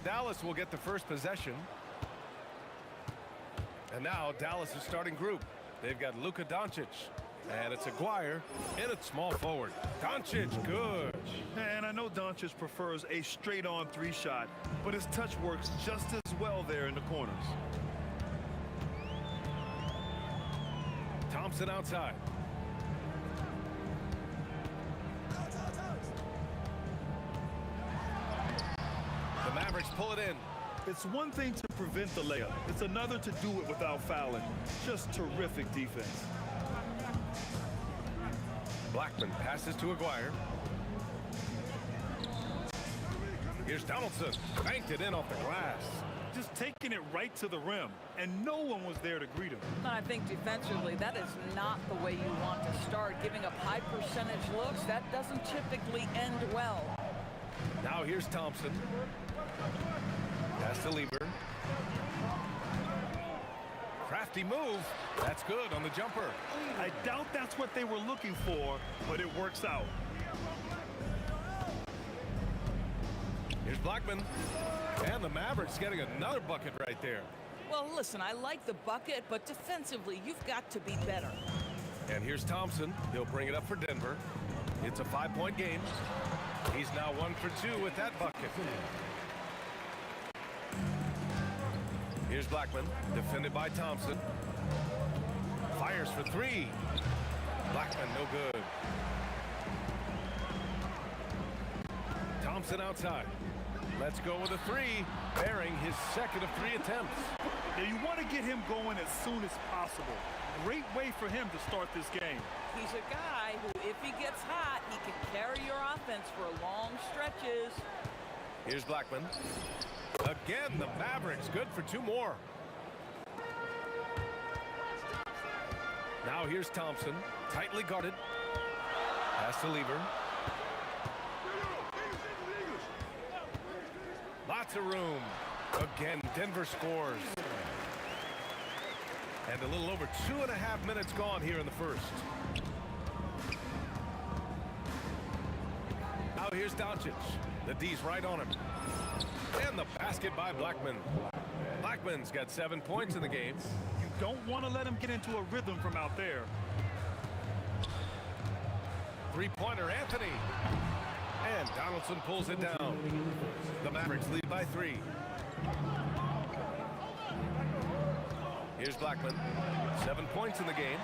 Dallas will get the first possession. And now Dallas' starting group. They've got Luka Doncic. And it's Aguirre in at small forward. Doncic, good. And I know Doncic prefers a straight-on three-shot, but his touch works just as well there in the corners. Thompson outside. The Mavericks pull it in. It's one thing to prevent the layup. It's another to do it without fouling. Just terrific defense. Blackman passes to Aguirre. Here's Donaldson. Banked it in off the glass. Just taking it right to the rim, and no one was there to greet him. I think defensively, that is not the way you want to start. Giving up high percentage looks, that doesn't typically end well. Now here's Thompson. Pass to Lieber. Crafty move. That's good on the jumper. I doubt that's what they were looking for, but it works out. Here's Blackman. And the Mavericks getting another bucket right there. Well, listen, I like the bucket, but defensively, you've got to be better. And here's Thompson. He'll bring it up for Denver. It's a 5-point game. He's now 1 for 2 with that bucket. Here's Blackman, defended by Thompson. Fires for 3. Blackman, no good. Thompson outside. Let's go with a 3, bearing his second of 3 attempts. Now you want to get him going as soon as possible. Great way for him to start this game. He's a guy who, if he gets hot, he can carry your offense for long stretches. Here's Blackman. Again, the Mavericks good for 2 more. Now here's Thompson, tightly guarded. Pass to Lieber. Lots of room. Again, Denver scores. And a little over 2.5 minutes gone here in the first. Now here's Doncic. The D's right on him. And the basket by Blackman. Blackman's got 7 points in the game. You don't want to let him get into a rhythm from out there. Three-pointer, Anthony. And Donaldson pulls it down. The Mavericks lead by 3. Here's Blackman. 7 points in the game.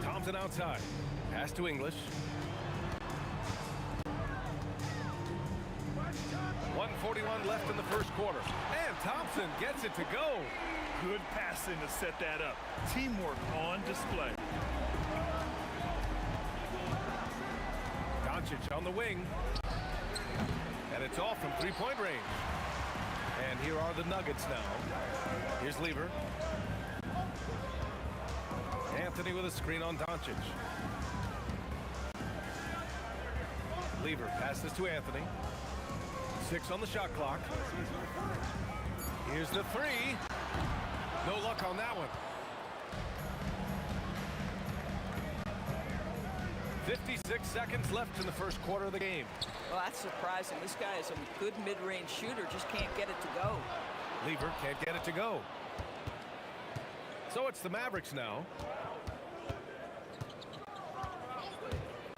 Thompson outside. Pass to English. 1:41 left in the first quarter. And Thompson gets it to go. Good passing to set that up. Teamwork on display. Doncic on the wing. And it's off from 3-point range. And here are the Nuggets now. Here's Lieber. Anthony with a screen on Doncic. Lieber passes to Anthony. 6 on the shot clock. Here's the 3. No luck on that one. 56 seconds left in the first quarter of the game. Well, that's surprising. This guy is a good mid-range shooter, just can't get it to go. Lieber can't get it to go. So it's the Mavericks now.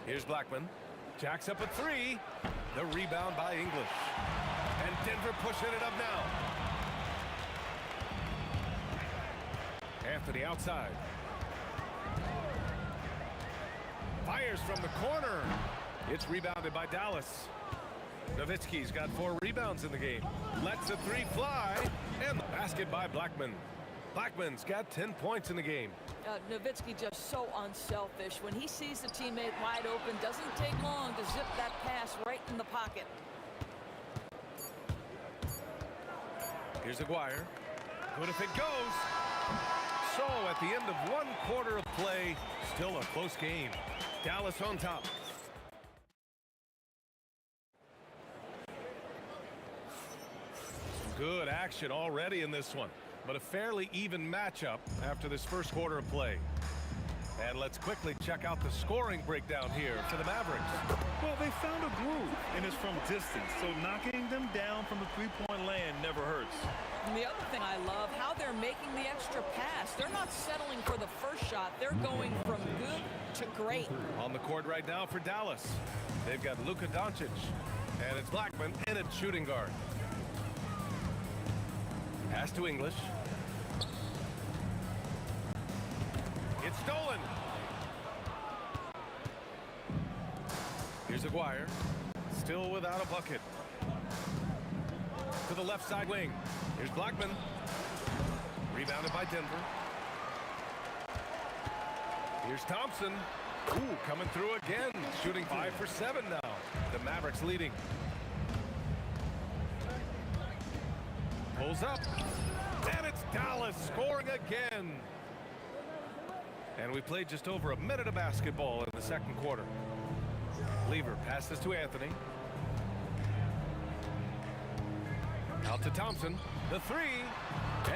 Here's Blackman. Jacks up a 3. The rebound by English. And Denver pushing it up now. Anthony outside. Fires from the corner. It's rebounded by Dallas. Nowitzki's got 4 rebounds in the game. Lets a 3 fly. And the basket by Blackman. Blackman's got 10 points in the game. Nowitzki just so unselfish. When he sees the teammate wide open, doesn't take long to zip that pass right in the pocket. Here's Aguirre. Good if it goes. So at the end of 1 quarter of play, still a close game. Dallas on top. Some good action already in this one, but a fairly even matchup after this first quarter of play. And let's quickly check out the scoring breakdown here for the Mavericks. Well, they found a groove, and it's from distance, so knocking them down from the three-point land never hurts. And the other thing I love, how they're making the extra pass. They're not settling for the first shot. They're going from good to great. On the court right now for Dallas, they've got Luka Doncic, and it's Blackman in at shooting guard. Pass to English. It's stolen. Here's Aguirre, still without a bucket. To the left side wing. Here's Blackman. Rebounded by Denver. Here's Thompson. Ooh, coming through again. Shooting 5 for 7 now. The Mavericks leading. Pulls up. And it's Dallas scoring again. And we played just over a minute of basketball in the second quarter. Lever passes to Anthony. Out to Thompson. The three.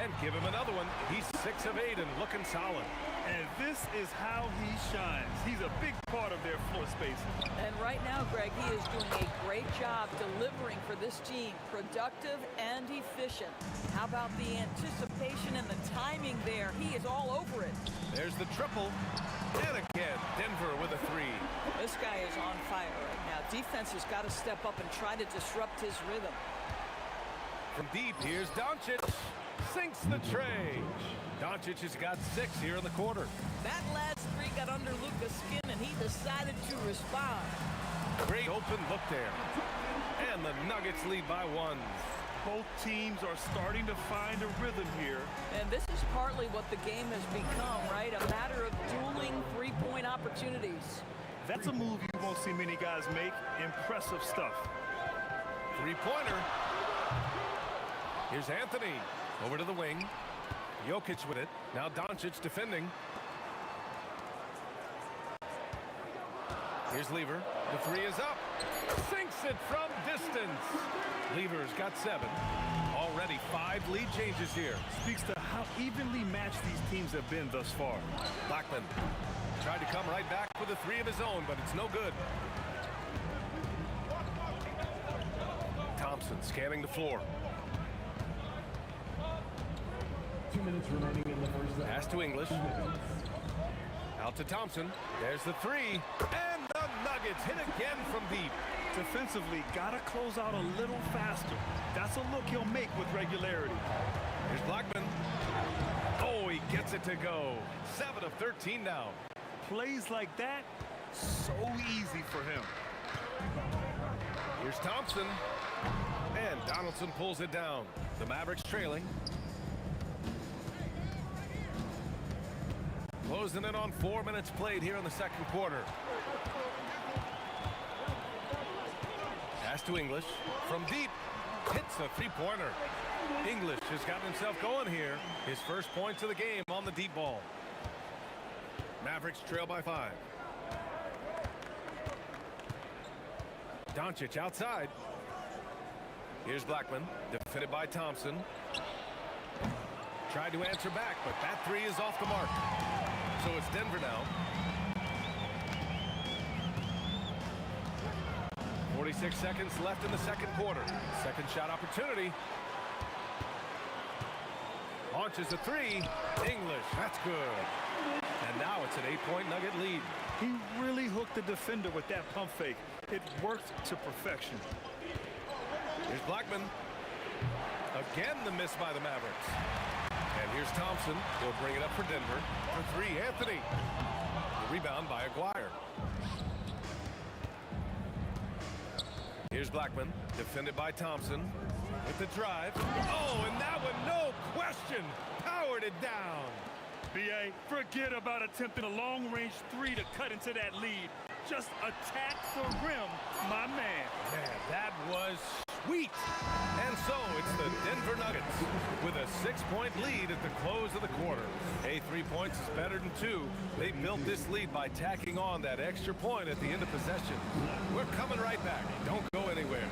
And give him another one. He's 6 of 8 and looking solid. And this is how he shines. He's a big part of their floor space. And right now, Greg, he is doing a great job delivering for this team. Productive and efficient. How about the anticipation and the timing there? He is all over it. There's the triple. And again, Denver with a three. This guy is on fire right now. Defense has got to step up and try to disrupt his rhythm. From deep, here's Doncic. Sinks the tray. Doncic has got 6 here in the quarter. That last three got under Luka's skin, and he decided to respond. Great open look there. And the Nuggets lead by 1. Both teams are starting to find a rhythm here. And this is partly what the game has become, right? A matter of dueling three-point opportunities. That's a move you won't see many guys make. Impressive stuff. Three-pointer. Here's Anthony. Over to the wing. Jokic with it. Now Doncic defending. Here's Lever. The three is up. Sinks it from distance. Lever's got 7. Already 5 lead changes here. Speaks to how evenly matched these teams have been thus far. Blackman tried to come right back with a 3 of his own, but it's no good. Thompson scanning the floor. 2 minutes remaining in the first half. Pass to English. Out to Thompson. There's the 3. And the Nuggets hit again from deep. Defensively, gotta close out a little faster. That's a look he'll make with regularity. Here's Blackman. Oh, he gets it to go. 7 of 13 now. Plays like that, so easy for him. Here's Thompson. And Donaldson pulls it down. The Mavericks trailing. Closing in on 4 minutes played here in the second quarter. Pass to English. From deep. Hits a three-pointer. English has gotten himself going here. His first points of the game on the deep ball. Mavericks trail by 5. Doncic outside. Here's Blackman. Defended by Thompson. Tried to answer back, but that 3 is off the mark. So it's Denver now. 46 seconds left in the second quarter. Second shot opportunity. Launches a 3. English, that's good. And now it's an 8-point Nugget lead. He really hooked the defender with that pump fake. It worked to perfection. Here's Blackman. Again, the miss by the Mavericks. And here's Thompson. He'll bring it up for Denver. For 3, Anthony. The rebound by Aguirre. Here's Blackman. Defended by Thompson. With the drive. Oh, and that one, no question, powered it down. B.A., forget about attempting a long-range 3 to cut into that lead. Just attack the rim, my man. Man, that was sweet. And so it's the Denver Nuggets with a 6-point lead at the close of the quarter. Hey, 3 points is better than 2. They built this lead by tacking on that extra point at the end of possession. We're coming right back. Don't go anywhere.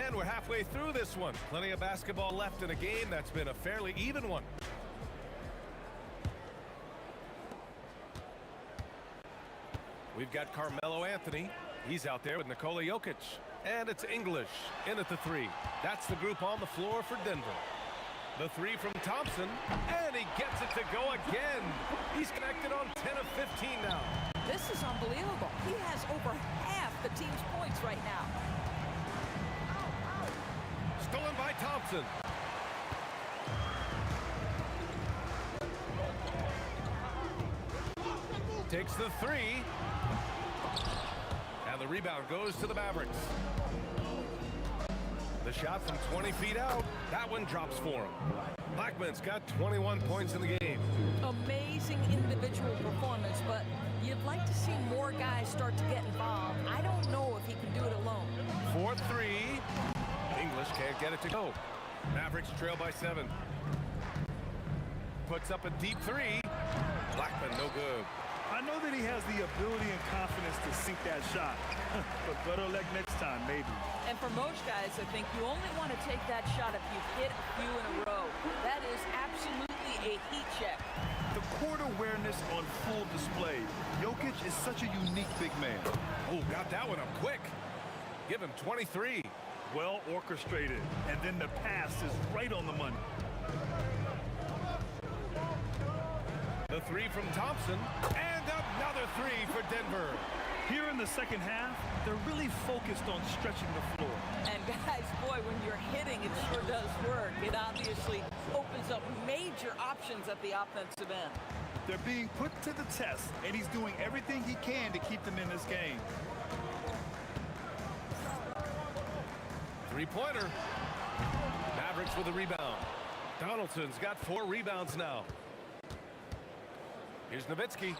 And we're halfway through this one. Plenty of basketball left in a game that's been a fairly even one. We've got Carmelo Anthony. He's out there with Nikola Jokic. And it's English in at the three. That's the group on the floor for Denver. The three from Thompson, and he gets it to go again. He's connected on 10 of 15 now. This is unbelievable. He has over half the team's points right now. Stolen by Thompson. Takes the three. And the rebound goes to the Mavericks. The shot from 20 feet out, that one drops for him. Blackman's got 21 points in the game. Amazing individual performance, but you'd like to see more guys start to get involved. I don't know if he can do it alone. 4-3. English can't get it to go. Mavericks trail by 7. Puts up a deep three. Blackman no good. I know that he has the ability and confidence to sink that shot, but better luck next time, maybe. And for most guys, I think you only want to take that shot if you've hit a few in a row. That is absolutely a heat check. The court awareness on full display. Jokic is such a unique big man. Oh, got that one up quick. Give him 23. Well orchestrated, and then the pass is right on the money. The three from Thompson, and another three for Denver. Here in the second half, they're really focused on stretching the floor. And guys, boy, when you're hitting, it sure does work. It obviously opens up major options at the offensive end. They're being put to the test, and he's doing everything he can to keep them in this game. Three-pointer. Mavericks with a rebound. Donaldson's got 4 rebounds now. Here's Nowitzki.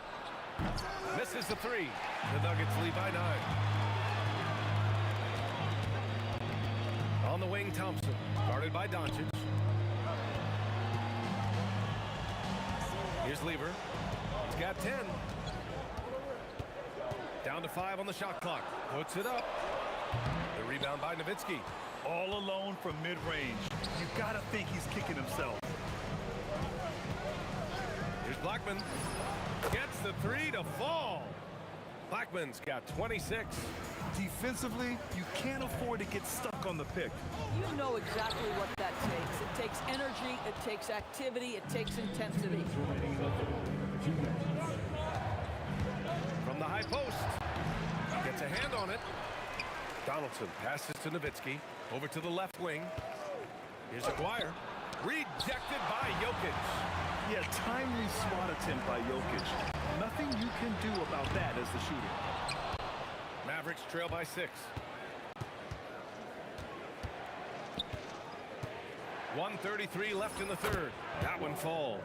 Misses the three. The Nuggets lead by 9. On the wing, Thompson. Guarded by Doncic. Here's Lever. He's got 10. Down to 5 on the shot clock. Puts it up. The rebound by Nowitzki. All alone from mid-range. You gotta think he's kicking himself. Here's Blackman. Gets the three to fall. Blackman's got 26. Defensively, you can't afford to get stuck on the pick. You know exactly what that takes. It takes energy, it takes activity, it takes intensity. From the high post. Gets a hand on it. Donaldson passes to Nowitzki. Over to the left wing. Here's Aguirre. Rejected by Jokic. Yeah, timely swat attempt by Jokic. Nothing you can do about that as the shooter. Mavericks trail by 6. 1:33 left in the third. That one falls.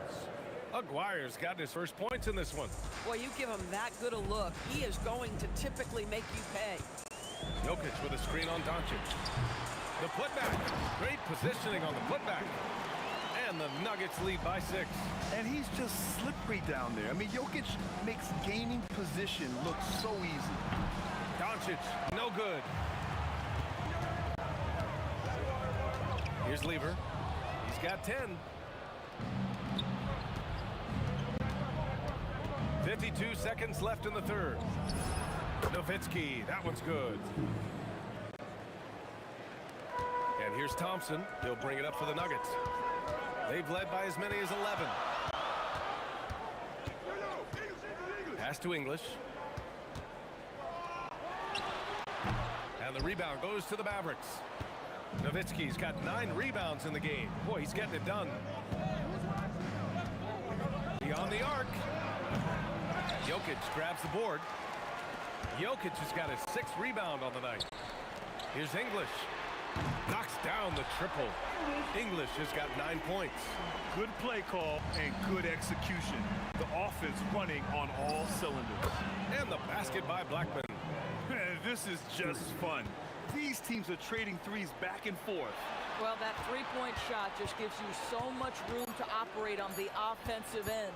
Aguirre's gotten his first points in this one. Boy, you give him that good a look, he is going to typically make you pay. Jokic with a screen on Doncic. The putback. Great positioning on the putback. And the Nuggets lead by 6. And he's just slippery down there. I mean, Jokic makes gaining position look so easy. Doncic, no good. Here's Lever. He's got 10. 52 seconds left in the third. Nowitzki, that one's good. And here's Thompson. He'll bring it up for the Nuggets. They've led by as many as 11. Pass to English. And the rebound goes to the Mavericks. Nowitzki's got 9 rebounds in the game. Boy, he's getting it done. Beyond the arc. Jokic grabs the board. Jokic has got his 6th rebound on the night. Here's English. Knocks down the triple. English has got 9 points. Good play call and good execution. The offense running on all cylinders. And the basket by Blackman. This is just fun. These teams are trading threes back and forth. Well, that three-point shot just gives you so much room to operate on the offensive end.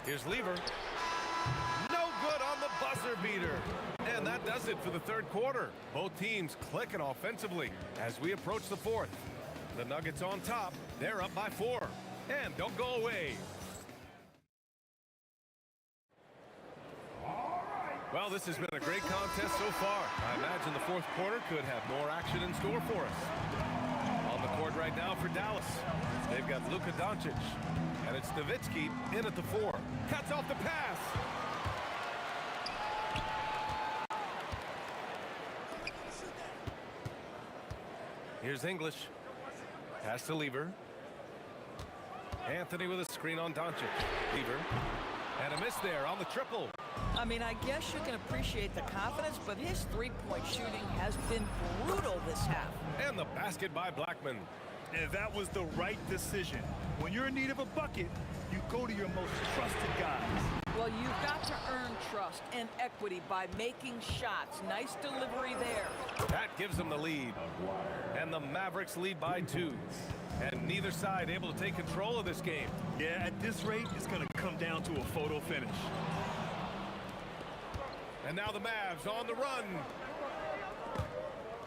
Here's Lever. No good on the buzzer. buzzer beater. And that does it for the third quarter. Both teams clicking offensively as we approach the fourth. The Nuggets on top. They're up by 4. And don't go away. Well, this has been a great contest so far. I imagine the fourth quarter could have more action in store for us. On the court right now for Dallas, they've got Luka Doncic. And it's Nowitzki in at the 4. Cuts off the pass. Here's English. Pass to Lever. Anthony with a screen on Doncic. Lever. And a miss there on the triple. I mean, I guess you can appreciate the confidence, but his three-point shooting has been brutal this half. And the basket by Blackman. And that was the right decision. When you're in need of a bucket, you go to your most trusted guys. Well, you've got to earn trust and equity by making shots. Nice delivery there. That gives them the lead. And the Mavericks lead by 2. And neither side able to take control of this game. Yeah, at this rate, it's going to come down to a photo finish. And now the Mavs on the run.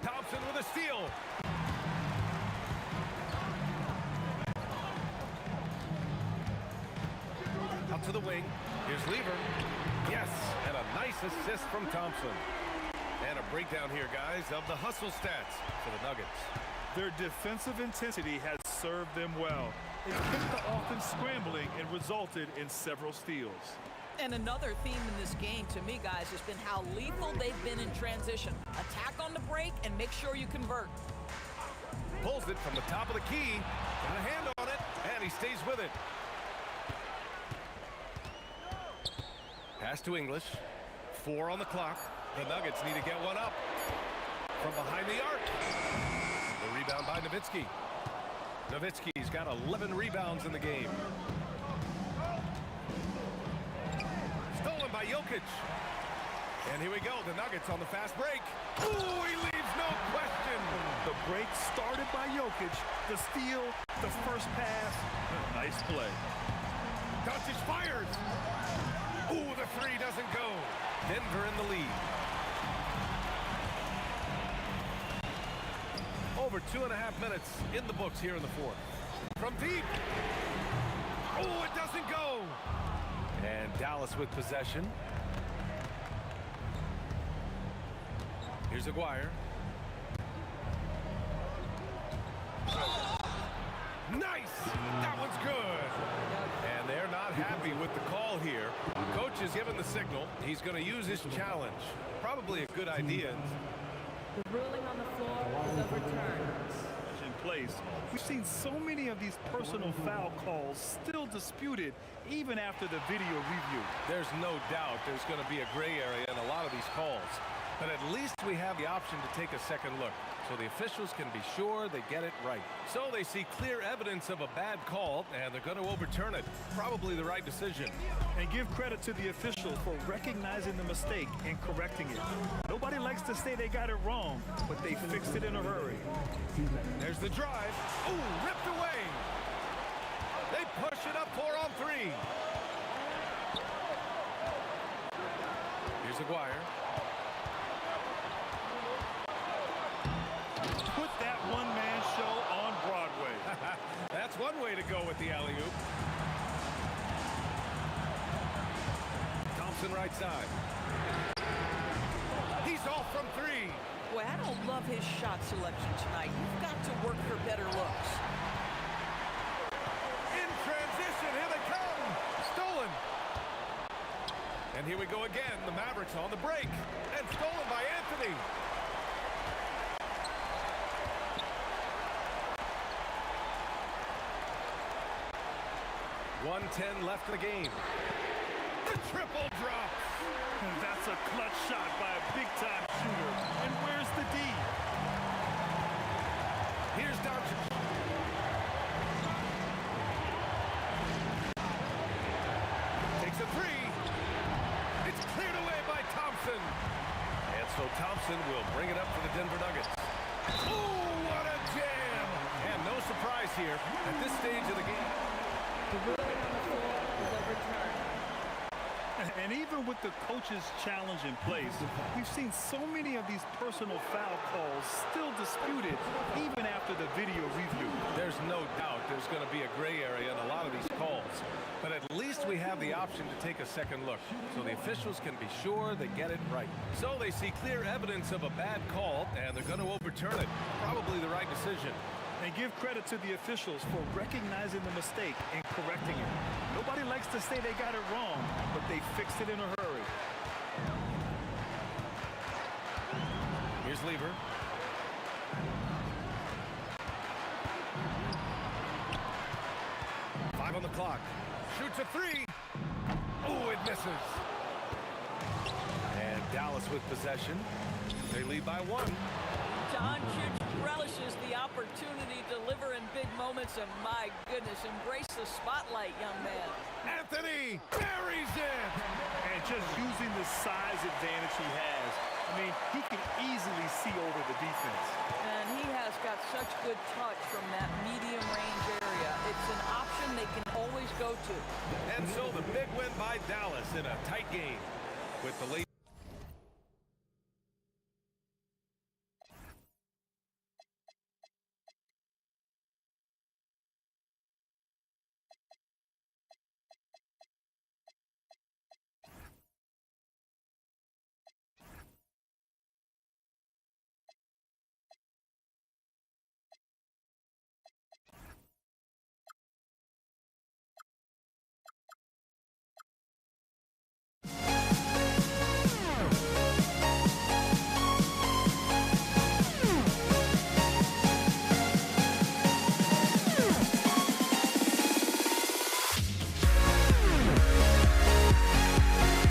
Thompson with a steal. Up to the wing. Here's Lever. Yes, and a nice assist from Thompson. And a breakdown here, guys, of the hustle stats for the Nuggets. Their defensive intensity has served them well. It kept the offense scrambling and resulted in several steals. And another theme in this game to me, guys, has been how lethal they've been in transition. Attack on the break and make sure you convert. Pulls it from the top of the key. Got a hand on it, and he stays with it. Pass to English. 4 on the clock. The Nuggets need to get one up. From behind the arc. The rebound by Nowitzki. Nowitzki's got 11 rebounds in the game. Stolen by Jokic. And here we go. The Nuggets on the fast break. Ooh, he leaves no question. The break started by Jokic. The steal, the first pass. Nice play. Doncic fires. Ooh, the 3 doesn't go. Denver in the lead. Over 2.5 minutes in the books here in the fourth. From deep. Oh, it doesn't go. And Dallas with possession. Here's Aguirre. Nice! That one's good. And they're not happy with the call here. Coach has given the signal. He's going to use his challenge. Probably a good idea. The ruling on the floor is overturned. In place. We've seen so many of these personal foul calls still disputed even after the video review. There's no doubt there's going to be a gray area in a lot of these calls. But at least we have the option to take a second look, so the officials can be sure they get it right. So they see clear evidence of a bad call, and they're going to overturn it. Probably the right decision. And give credit to the official for recognizing the mistake and correcting it. Nobody likes to say they got it wrong, but they fixed it in a hurry. There's the drive. Ooh, ripped away. They push it up 4 on 3. Here's Aguirre. Put that one-man show on Broadway. That's one way to go with the alley-oop. Thompson right side. He's off from 3. Boy, I don't love his shot selection tonight. You've got to work for better looks. In transition, here they come. Stolen. And here we go again. The Mavericks on the break. And stolen by Anthony. .110 left in the game. The triple drop. And that's a clutch shot by a big-time shooter. And where's the D? Here's Doncic. Takes a 3. It's cleared away by Thompson. And so Thompson will bring it up for the Denver Nuggets. Oh, what a jam! And no surprise here at this stage of the game. The ruling on the floor is overturned. And even with the coach's challenge in place, we've seen so many of these personal foul calls still disputed even after the video review. There's no doubt there's going to be a gray area in a lot of these calls. But at least we have the option to take a second look, so the officials can be sure they get it right. So they see clear evidence of a bad call, and they're going to overturn it. Probably the right decision. And give credit to the officials for recognizing the mistake and correcting it. Nobody likes to say they got it wrong, but they fixed it in a hurry. Here's Lever. Five on the clock. Shoots a three. Oh, it misses. And Dallas with possession. They lead by one. Doncic relishes the opportunity to deliver in big moments, and my goodness, embrace the spotlight, young man. Anthony buries it! And just using the size advantage he has, I mean, he can easily see over the defense. And he has got such good touch from that medium range area. It's an option they can always go to. And so the big win by Dallas in a tight game with the late